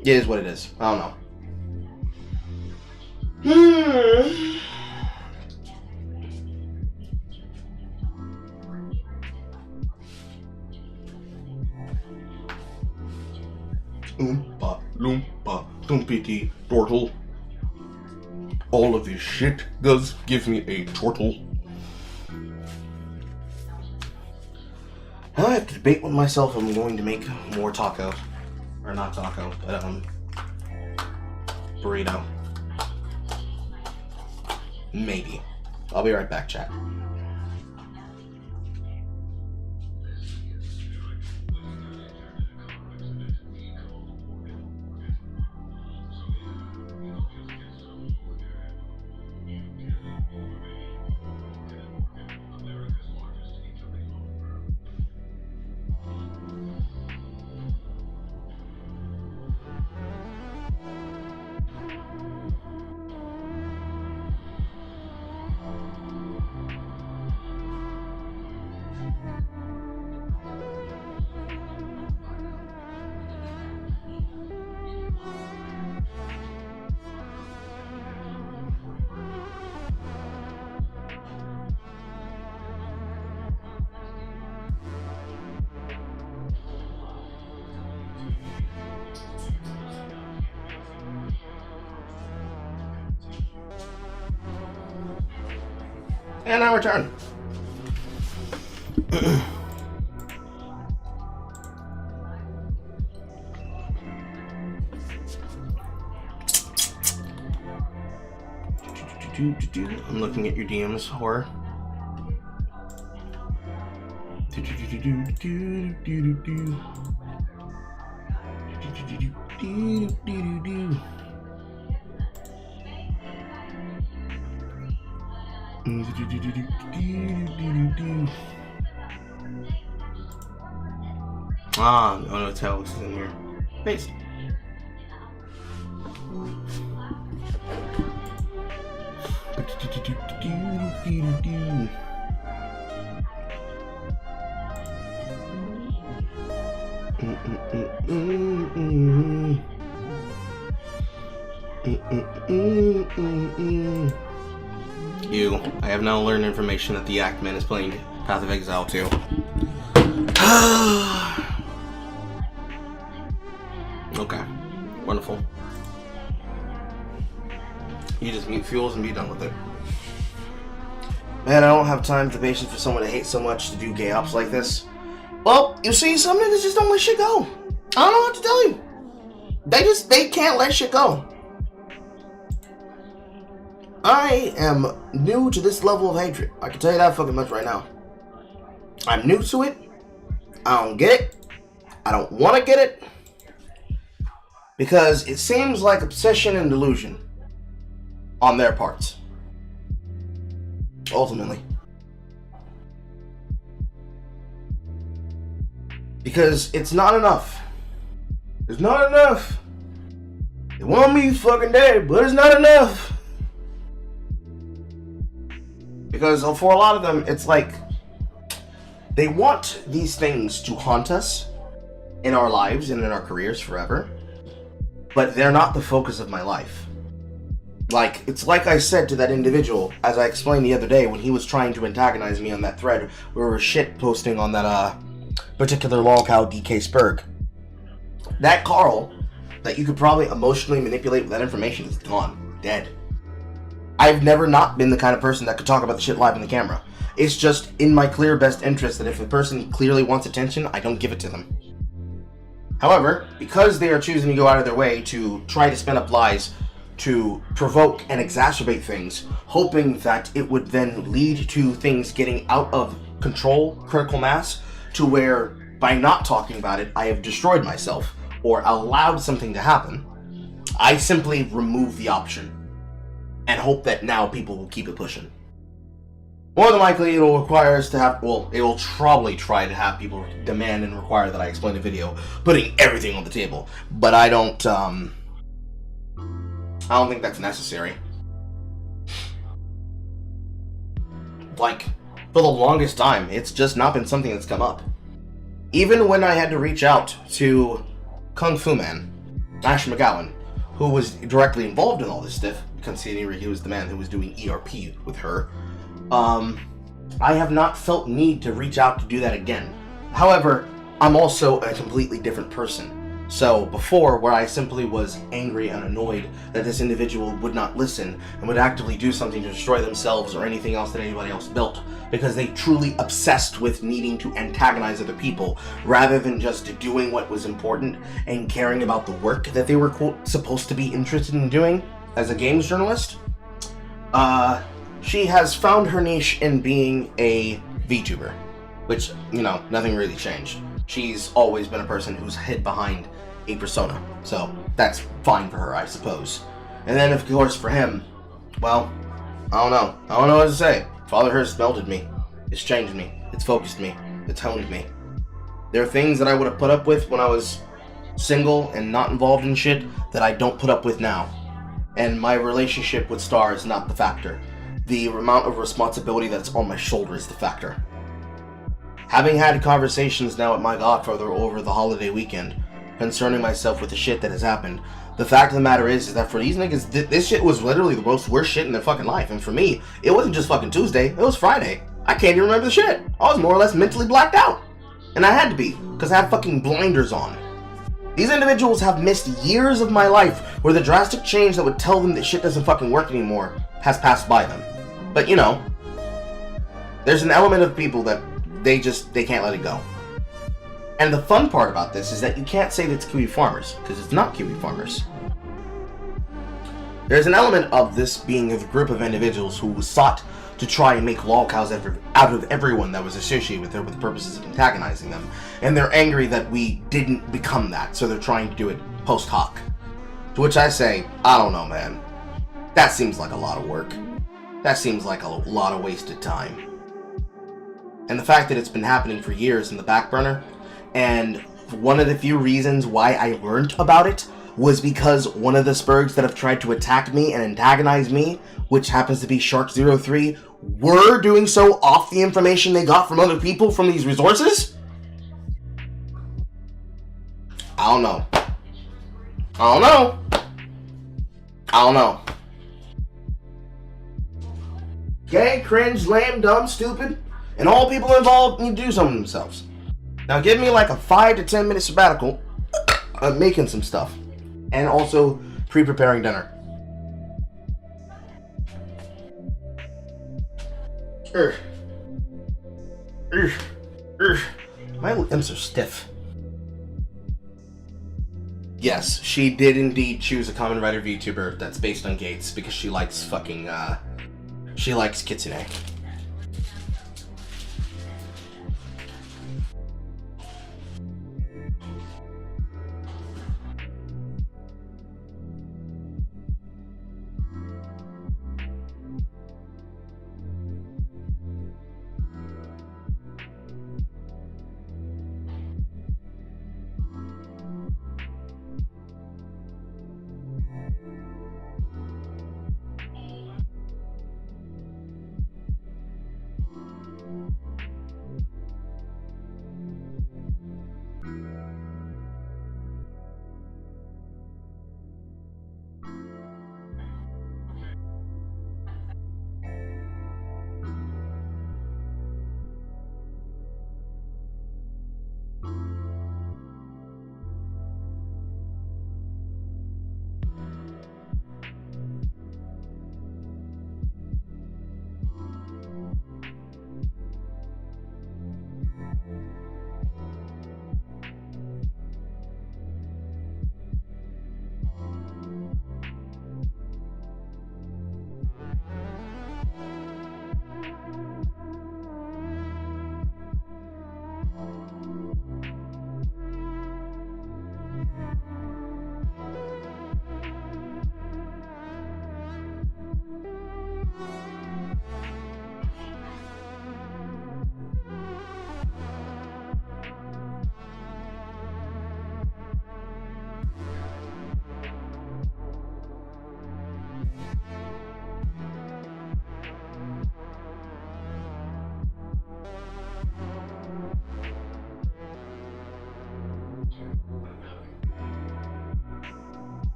Speaker 1: It is what it is. I don't know. Oompa loompa doompity dortle. All of this shit does give me a chortle. I have to debate with myself if I'm going to make more taco. Or not taco, but burrito. Maybe. I'll be right back, chat. And I return. I'm looking at your DMs, horror. Ah, oh no, Tails is in here. Paste. I have now learned information that the Actman is playing Path of Exile too. Okay, wonderful. You just mute fuels and be done with it. Man, I don't have time to patience for someone to hate so much to do gay ops like this. Well, you see, some niggas just don't let shit go. I don't know what to tell you. They can't let shit go. I am new to this level of hatred. I can tell you that fucking much right now. I'm new to it. I don't get it. I don't want to get it. Because it seems like obsession and delusion on their parts. ultimately. Because it's not enough. It's not enough. They want me fucking dead, but it's not enough. Because for a lot of them, it's like they want these things to haunt us in our lives and in our careers forever, but they're not the focus of my life. Like, it's like I said to that individual, as I explained the other day when he was trying to antagonize me on that thread where we were shit posting on that particular lolcow DK Spurg. That Carl that you could probably emotionally manipulate with that information is gone. Dead. I've never not been the kind of person that could talk about the shit live on the camera. It's just in my clear best interest that if a person clearly wants attention, I don't give it to them. However, because they are choosing to go out of their way to try to spin up lies, to provoke and exacerbate things, hoping that it would then lead to things getting out of control, critical mass, to where by not talking about it, I have destroyed myself or allowed something to happen, I simply remove the option and hope that now people will keep it pushing. More than likely, it'll require us to have, well, it will probably try to have people demand and require that I explain the video, putting everything on the table. But I don't think that's necessary. Like, for the longest time, it's just not been something that's come up. Even when I had to reach out to Kung Fu Man, Ash McGowan, who was directly involved in all this stuff, considering he was the man who was doing ERP with her, I have not felt need to reach out to do that again. However, I'm also a completely different person. So before, where I simply was angry and annoyed that this individual would not listen and would actively do something to destroy themselves or anything else that anybody else built, because they truly obsessed with needing to antagonize other people rather than just doing what was important and caring about the work that they were, quote, supposed to be interested in doing as a games journalist, she has found her niche in being a VTuber, which, you know, nothing really changed. She's always been a person who's hid behind a persona, so that's fine for her, I suppose. And then, of course, for him, well, I don't know what to say. Fatherhood has melted me. It's changed me. It's focused me. It's honed me. There are things that I would have put up with when I was single and not involved in shit that I don't put up with now. And my relationship with Star is not the factor. The amount of responsibility that's on my shoulder is the factor. Having had conversations now with my godfather over the holiday weekend concerning myself with the shit that has happened, the fact of the matter is that for these niggas, this shit was literally the most worst shit in their fucking life. And for me, it wasn't just fucking Tuesday, it was Friday. I can't even remember the shit. I was more or less mentally blacked out. And I had to be, because I had fucking blinders on. These individuals have missed years of my life where the drastic change that would tell them that shit doesn't fucking work anymore has passed by them. But you know, there's an element of people that they can't let it go. And the fun part about this is that you can't say that it's Kiwi farmers, because it's not Kiwi farmers. There's an element of this being a group of individuals who sought to try and make lolcows out of everyone that was associated with it with the purposes of antagonizing them. And they're angry that we didn't become that, so they're trying to do it post hoc. To which I say, I don't know, man. That seems like a lot of work. That seems like a lot of wasted time. And the fact that it's been happening for years in the back burner, and one of the few reasons why I learned about it was because one of the Spurgs that have tried to attack me and antagonize me, which happens to be Shark03, were doing so off the information they got from other people from these resources? I don't know. Gay, cringe, lame, dumb, stupid, and all people involved need to do something themselves. Now give me like a 5 to 10 minute sabbatical of making some stuff. And also pre-preparing dinner. My limbs are stiff. Yes, she did indeed choose a Kamen Rider VTuber that's based on Gates because she likes fucking, she likes Kitsune.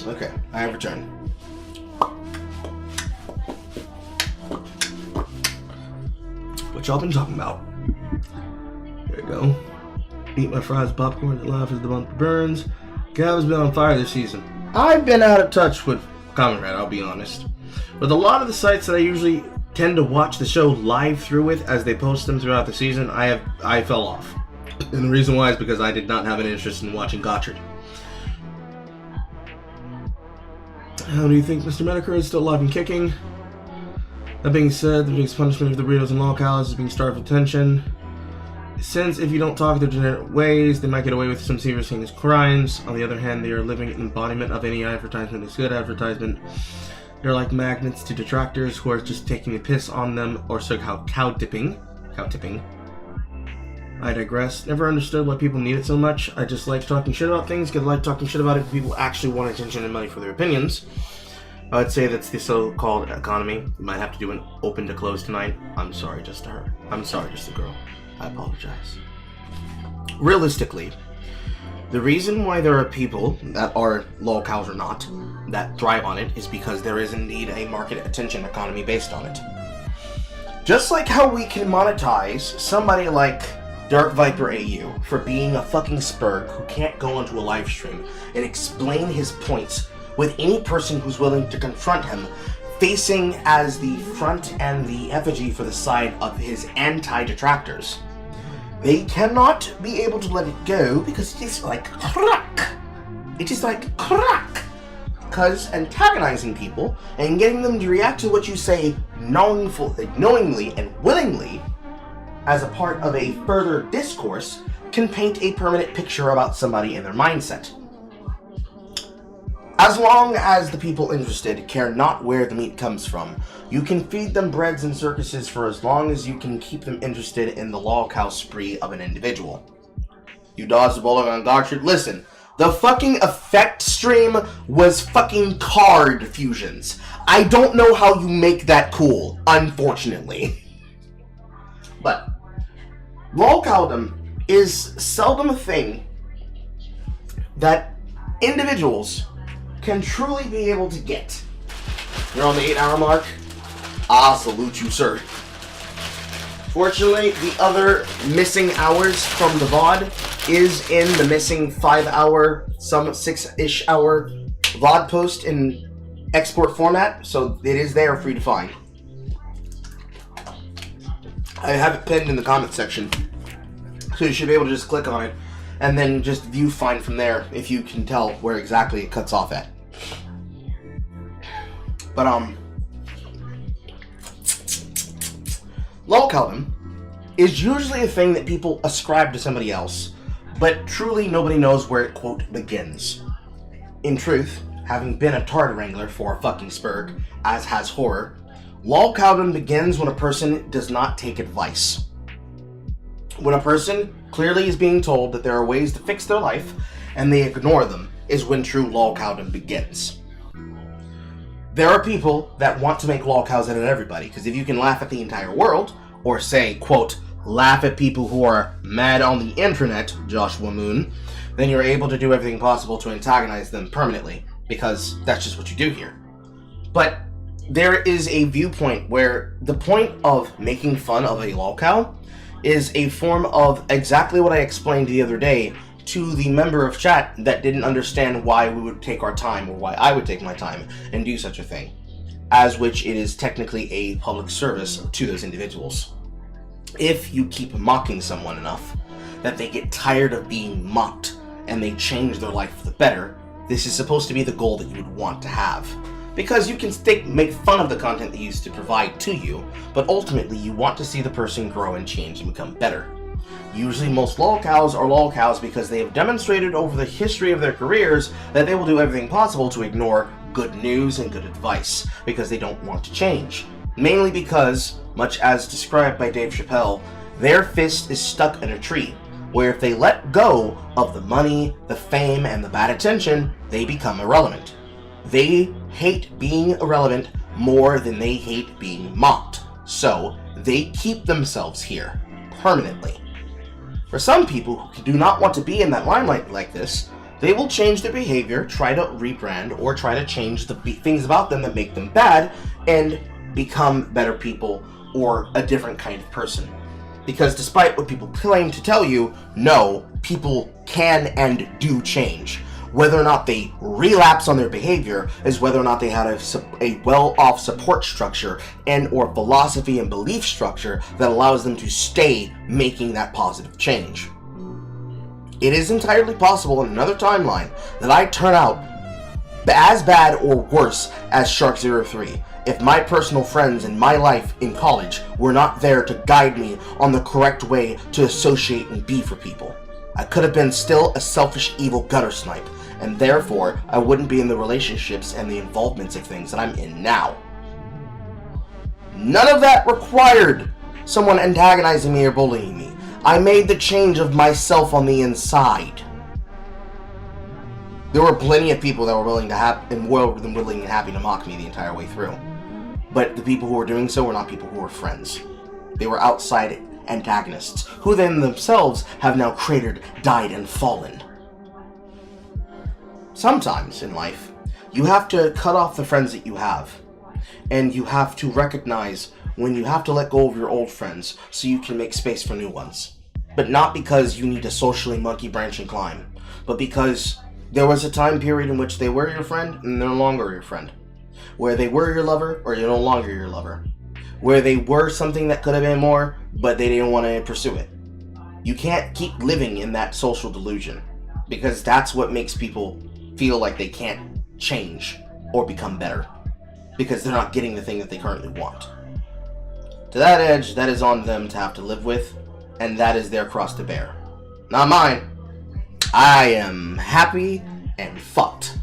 Speaker 1: Okay, I have returned. What y'all been talking about? There you go. Eat my fries, popcorn, and laugh as the month burns. Gav's been on fire this season. I've been out of touch with Common Red, I'll be honest. With a lot of the sites that I usually tend to watch the show live through with as they post them throughout the season, I fell off. And the reason why is because I did not have an interest in watching Gotchard. How do you think Mr. Medicare is still alive and kicking? That being said, the biggest punishment of the burritos and lolcows is being starved of attention. Since if you don't talk their generic ways, they might get away with some serious heinous crimes. On the other hand, they are living embodiment of any advertisement is good advertisement. They're like magnets to detractors who are just taking a piss on them or cow tipping. I digress. Never understood why people need it so much. I just like talking shit about things, because I like talking shit about it if people actually want attention and money for their opinions. I would say that's the so-called economy. You might have to do an open to close tonight. I'm sorry, just to her. I'm sorry, just the girl. I apologize. Realistically, the reason why there are people that are lolcows or not that thrive on it is because there is indeed a market attention economy based on it. Just like how we can monetize somebody like Dark Viper AU for being a fucking spurg who can't go onto a live stream and explain his points with any person who's willing to confront him, facing as the front and the effigy for the side of his anti-detractors. They cannot be able to let it go because it is like crack. It is like crack. Because antagonizing people and getting them to react to what you say knowingly and willingly as a part of a further discourse can paint a permanent picture about somebody and their mindset. As long as the people interested care not where the meat comes from, you can feed them breads and circuses for as long as you can keep them interested in the lolcow spree of an individual. You dodged the bullet on Gotchard. Listen, the fucking effect stream was fucking card fusions. I don't know how you make that cool, unfortunately. But lolcowdom is seldom a thing that individuals can truly be able to get. You're on the 8-hour mark. I salute you, sir. Fortunately, the other missing hours from the VOD is in the missing 5-hour, some 6-ish hour VOD post in export format, so it is there for you to find. I have it pinned in the comment section, so you should be able to just click on it and then just view find from there if you can tell where exactly it cuts off at. But lolcowdom is usually a thing that people ascribe to somebody else, but truly nobody knows where it, quote, begins. In truth, having been a Tard Wrangler for a fucking spurg, as has horror, lolcowdom begins when a person does not take advice. When a person clearly is being told that there are ways to fix their life, and they ignore them, is when true lolcowdom begins. There are people that want to make lolcows out of everybody, because if you can laugh at the entire world, or say, quote, laugh at people who are mad on the internet, Joshua Moon, then you're able to do everything possible to antagonize them permanently, because that's just what you do here. But there is a viewpoint where the point of making fun of a lolcow is a form of exactly what I explained the other day to the member of chat that didn't understand why we would take our time, or why I would take my time and do such a thing, as which it is technically a public service to those individuals. If you keep mocking someone enough that they get tired of being mocked and they change their life for the better, this is supposed to be the goal that you would want to have. Because you can make fun of the content they used to provide to you, but ultimately you want to see the person grow and change and become better. Usually most lolcows are lolcows because they have demonstrated over the history of their careers that they will do everything possible to ignore good news and good advice, because they don't want to change. Mainly because, much as described by Dave Chappelle, their fist is stuck in a tree, where if they let go of the money, the fame, and the bad attention, they become irrelevant. They hate being irrelevant more than they hate being mocked, so they keep themselves here permanently. For some people who do not want to be in that limelight like this, they will change their behavior, try to rebrand, or try to change the things about them that make them bad, and become better people or a different kind of person. Because despite what people claim to tell you, no, people can and do change. Whether or not they relapse on their behavior is whether or not they have a well-off support structure and or philosophy and belief structure that allows them to stay making that positive change. It is entirely possible in another timeline that I turn out as bad or worse as Shark03 if my personal friends in my life in college were not there to guide me on the correct way to associate and be for people. I could have been still a selfish, evil gutter snipe, and therefore I wouldn't be in the relationships and the involvements of things that I'm in now. None of that required someone antagonizing me or bullying me. I made the change of myself on the inside. There were plenty of people that were willing and happy to mock me the entire way through. But the people who were doing so were not people who were friends. They were outside antagonists, who then themselves have now cratered, died, and fallen. Sometimes in life, you have to cut off the friends that you have. And you have to recognize when you have to let go of your old friends so you can make space for new ones. But not because you need to socially monkey branch and climb, but because there was a time period in which they were your friend and they're no longer your friend. Where they were your lover or you're no longer your lover. Where they were something that could have been more, but they didn't want to pursue it. You can't keep living in that social delusion, because that's what makes people feel like they can't change or become better, because they're not getting the thing that they currently want. To that edge, that is on them to have to live with, and that is their cross to bear. Not mine. I am happy and fucked.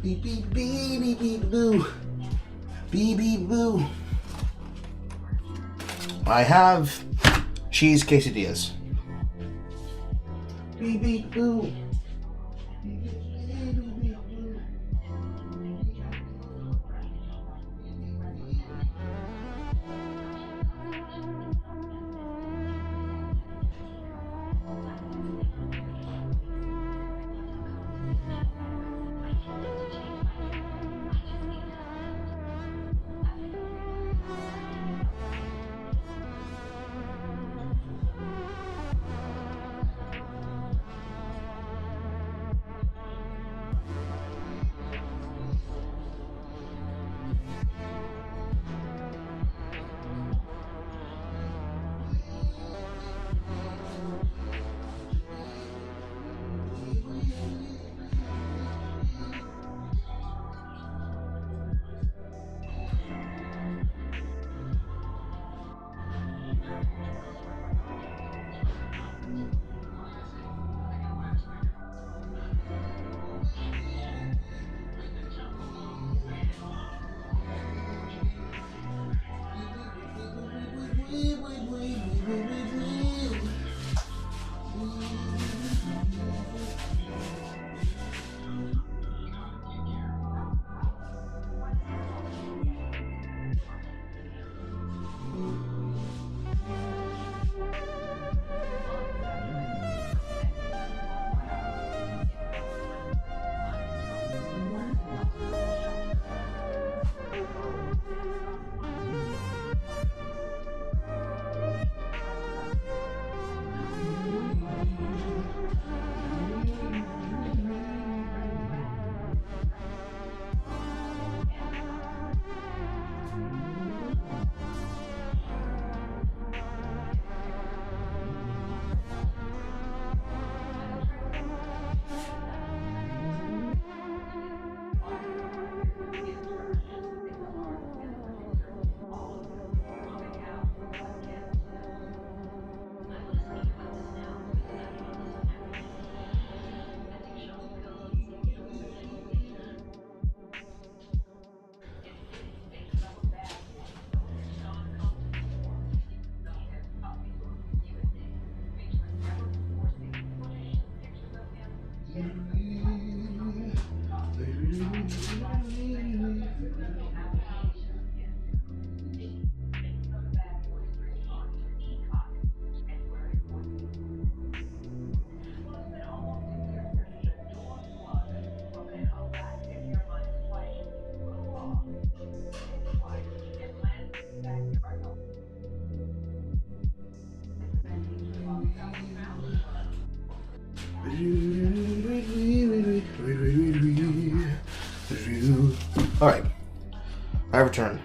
Speaker 1: Beep beep beep beep beep boo. Beep beep boo. I have cheese quesadillas. Beep beep boo. Alright. I return.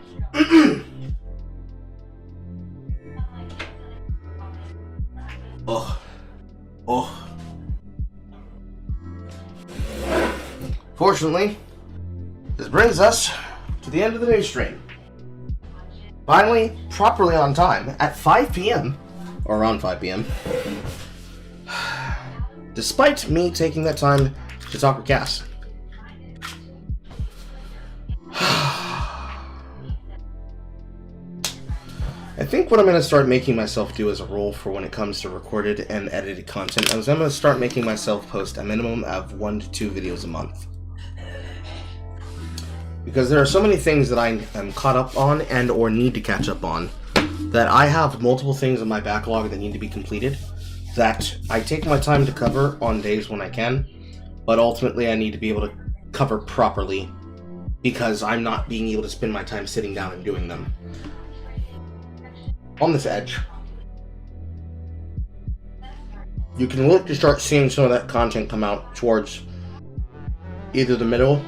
Speaker 1: Oh. Oh. Fortunately, this brings us to the end of the news stream. Finally, properly on time, at 5 p.m. or around 5 p.m. Despite me taking that time to talk with Cass. I think what I'm going to start making myself do as a rule for when it comes to recorded and edited content is I'm going to start making myself post a minimum of 1 to 2 videos a month. Because there are so many things that I am caught up on and or need to catch up on that I have multiple things in my backlog that need to be completed that I take my time to cover on days when I can, but ultimately I need to be able to cover properly because I'm not being able to spend my time sitting down and doing them. On this edge, you can look to start seeing some of that content come out towards either the middle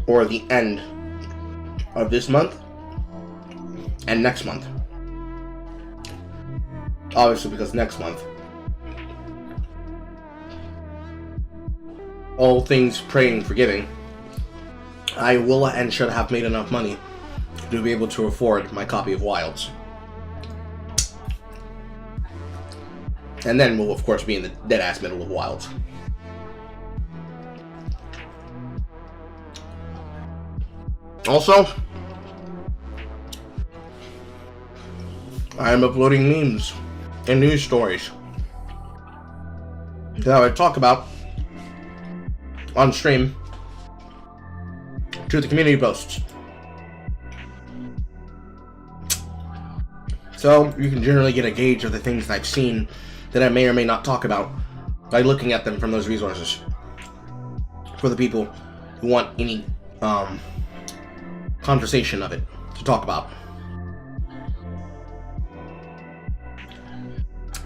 Speaker 1: or the end of this month and next month. Obviously, because next month, all things praying and forgiving, I will and should have made enough money to be able to afford my copy of Wilds. And then we'll, of course, be in the dead-ass middle of Wilds. Also, I am uploading memes and news stories that I would talk about on stream to the community posts. So you can generally get a gauge of the things that I've seen that I may or may not talk about by looking at them from those resources. For the people who want any conversation of it to talk about.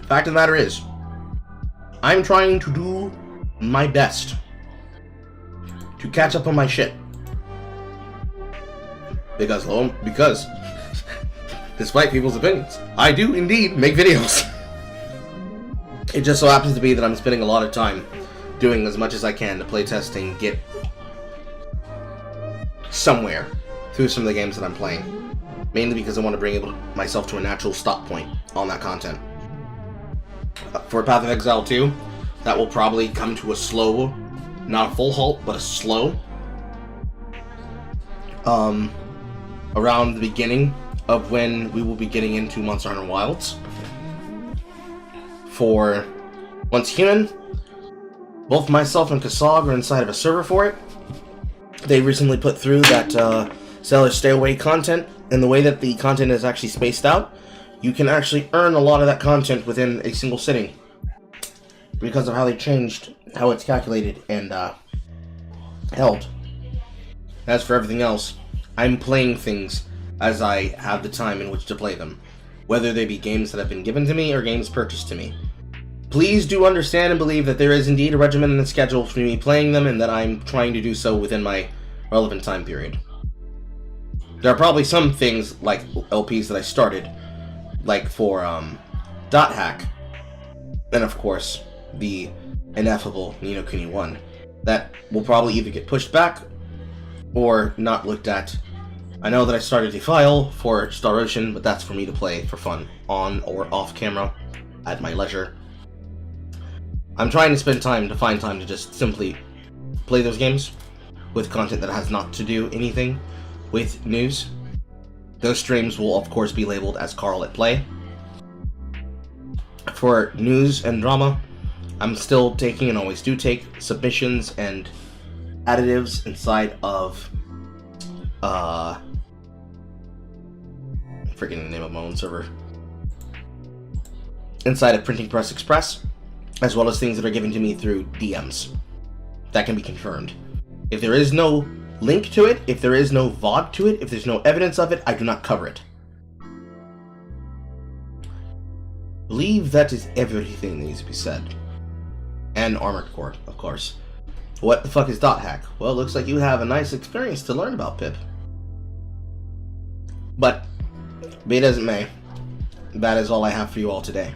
Speaker 1: Fact of the matter is, I'm trying to do my best to catch up on my shit. Because despite people's opinions, I do indeed make videos. It just so happens to be that I'm spending a lot of time doing as much as I can to play testing, get somewhere through some of the games that I'm playing. Mainly because I want to bring myself to a natural stop point on that content. For Path of Exile 2, that will probably come to a slow, not a full halt, but a slow. Around the beginning of when we will be getting into Monster Hunter Wilds. For Once Human, both myself and Kasog are inside of a server for it. They recently put through that Sailor Stay Away content, and the way that the content is actually spaced out, you can actually earn a lot of that content within a single sitting. Because of how they changed how it's calculated and held. As for everything else, I'm playing things as I have the time in which to play them, whether they be games that have been given to me or games purchased to me. Please do understand and believe that there is indeed a regimen and a schedule for me playing them, and that I'm trying to do so within my relevant time period. There are probably some things, like LPs that I started, like for Dot Hack, and of course, the ineffable Ni no Kuni 1, that will probably either get pushed back or not looked at. I know that I started Defile for Star Ocean, but that's for me to play for fun, on or off camera, at my leisure. I'm trying to find time to just simply play those games with content that has not to do anything with news. Those streams will of course be labeled as Carl at Play. For news and drama, I'm still taking and always do take submissions and additives inside of I'm forgetting the name of my own server. Inside of Printing Press Express, as well as things that are given to me through DMs. That can be confirmed. If there is no link to it, if there is no VOD to it, if there's no evidence of it, I do not cover it. I believe that is everything that needs to be said. And Armored Core, of course. What the fuck is dot hack? Well, looks like you have a nice experience to learn about, Pip. But, be it as it may, that is all I have for you all today.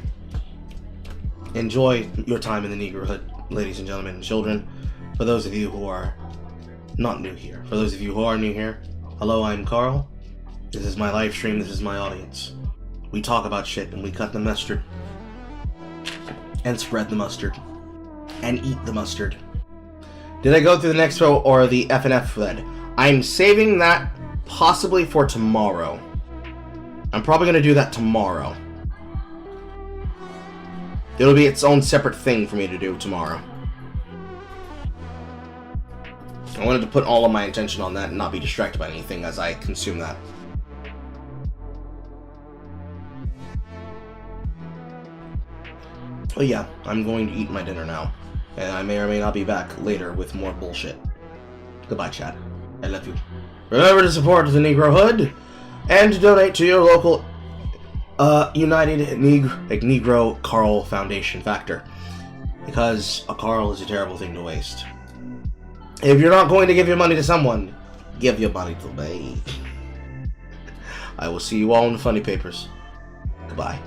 Speaker 1: Enjoy your time in the Negrohood, ladies and gentlemen and children. For those of you who are not new here. For those of you who are new here, hello, I'm Carl. This is my live stream, this is my audience. We talk about shit and we cut the mustard. And spread the mustard. And eat the mustard. Did I go through the next row or the FNF thread? I'm saving that possibly for tomorrow. I'm probably going to do that tomorrow. It'll be its own separate thing for me to do tomorrow. I wanted to put all of my attention on that and not be distracted by anything as I consume that. But yeah, I'm going to eat my dinner now. And I may or may not be back later with more bullshit. Goodbye, chat. I love you. Remember to support the Negrohood and to donate to your local United Negro Carl Foundation Factor. Because a Carl is a terrible thing to waste. If you're not going to give your money to someone, give your money to me. I will see you all in the funny papers. Goodbye.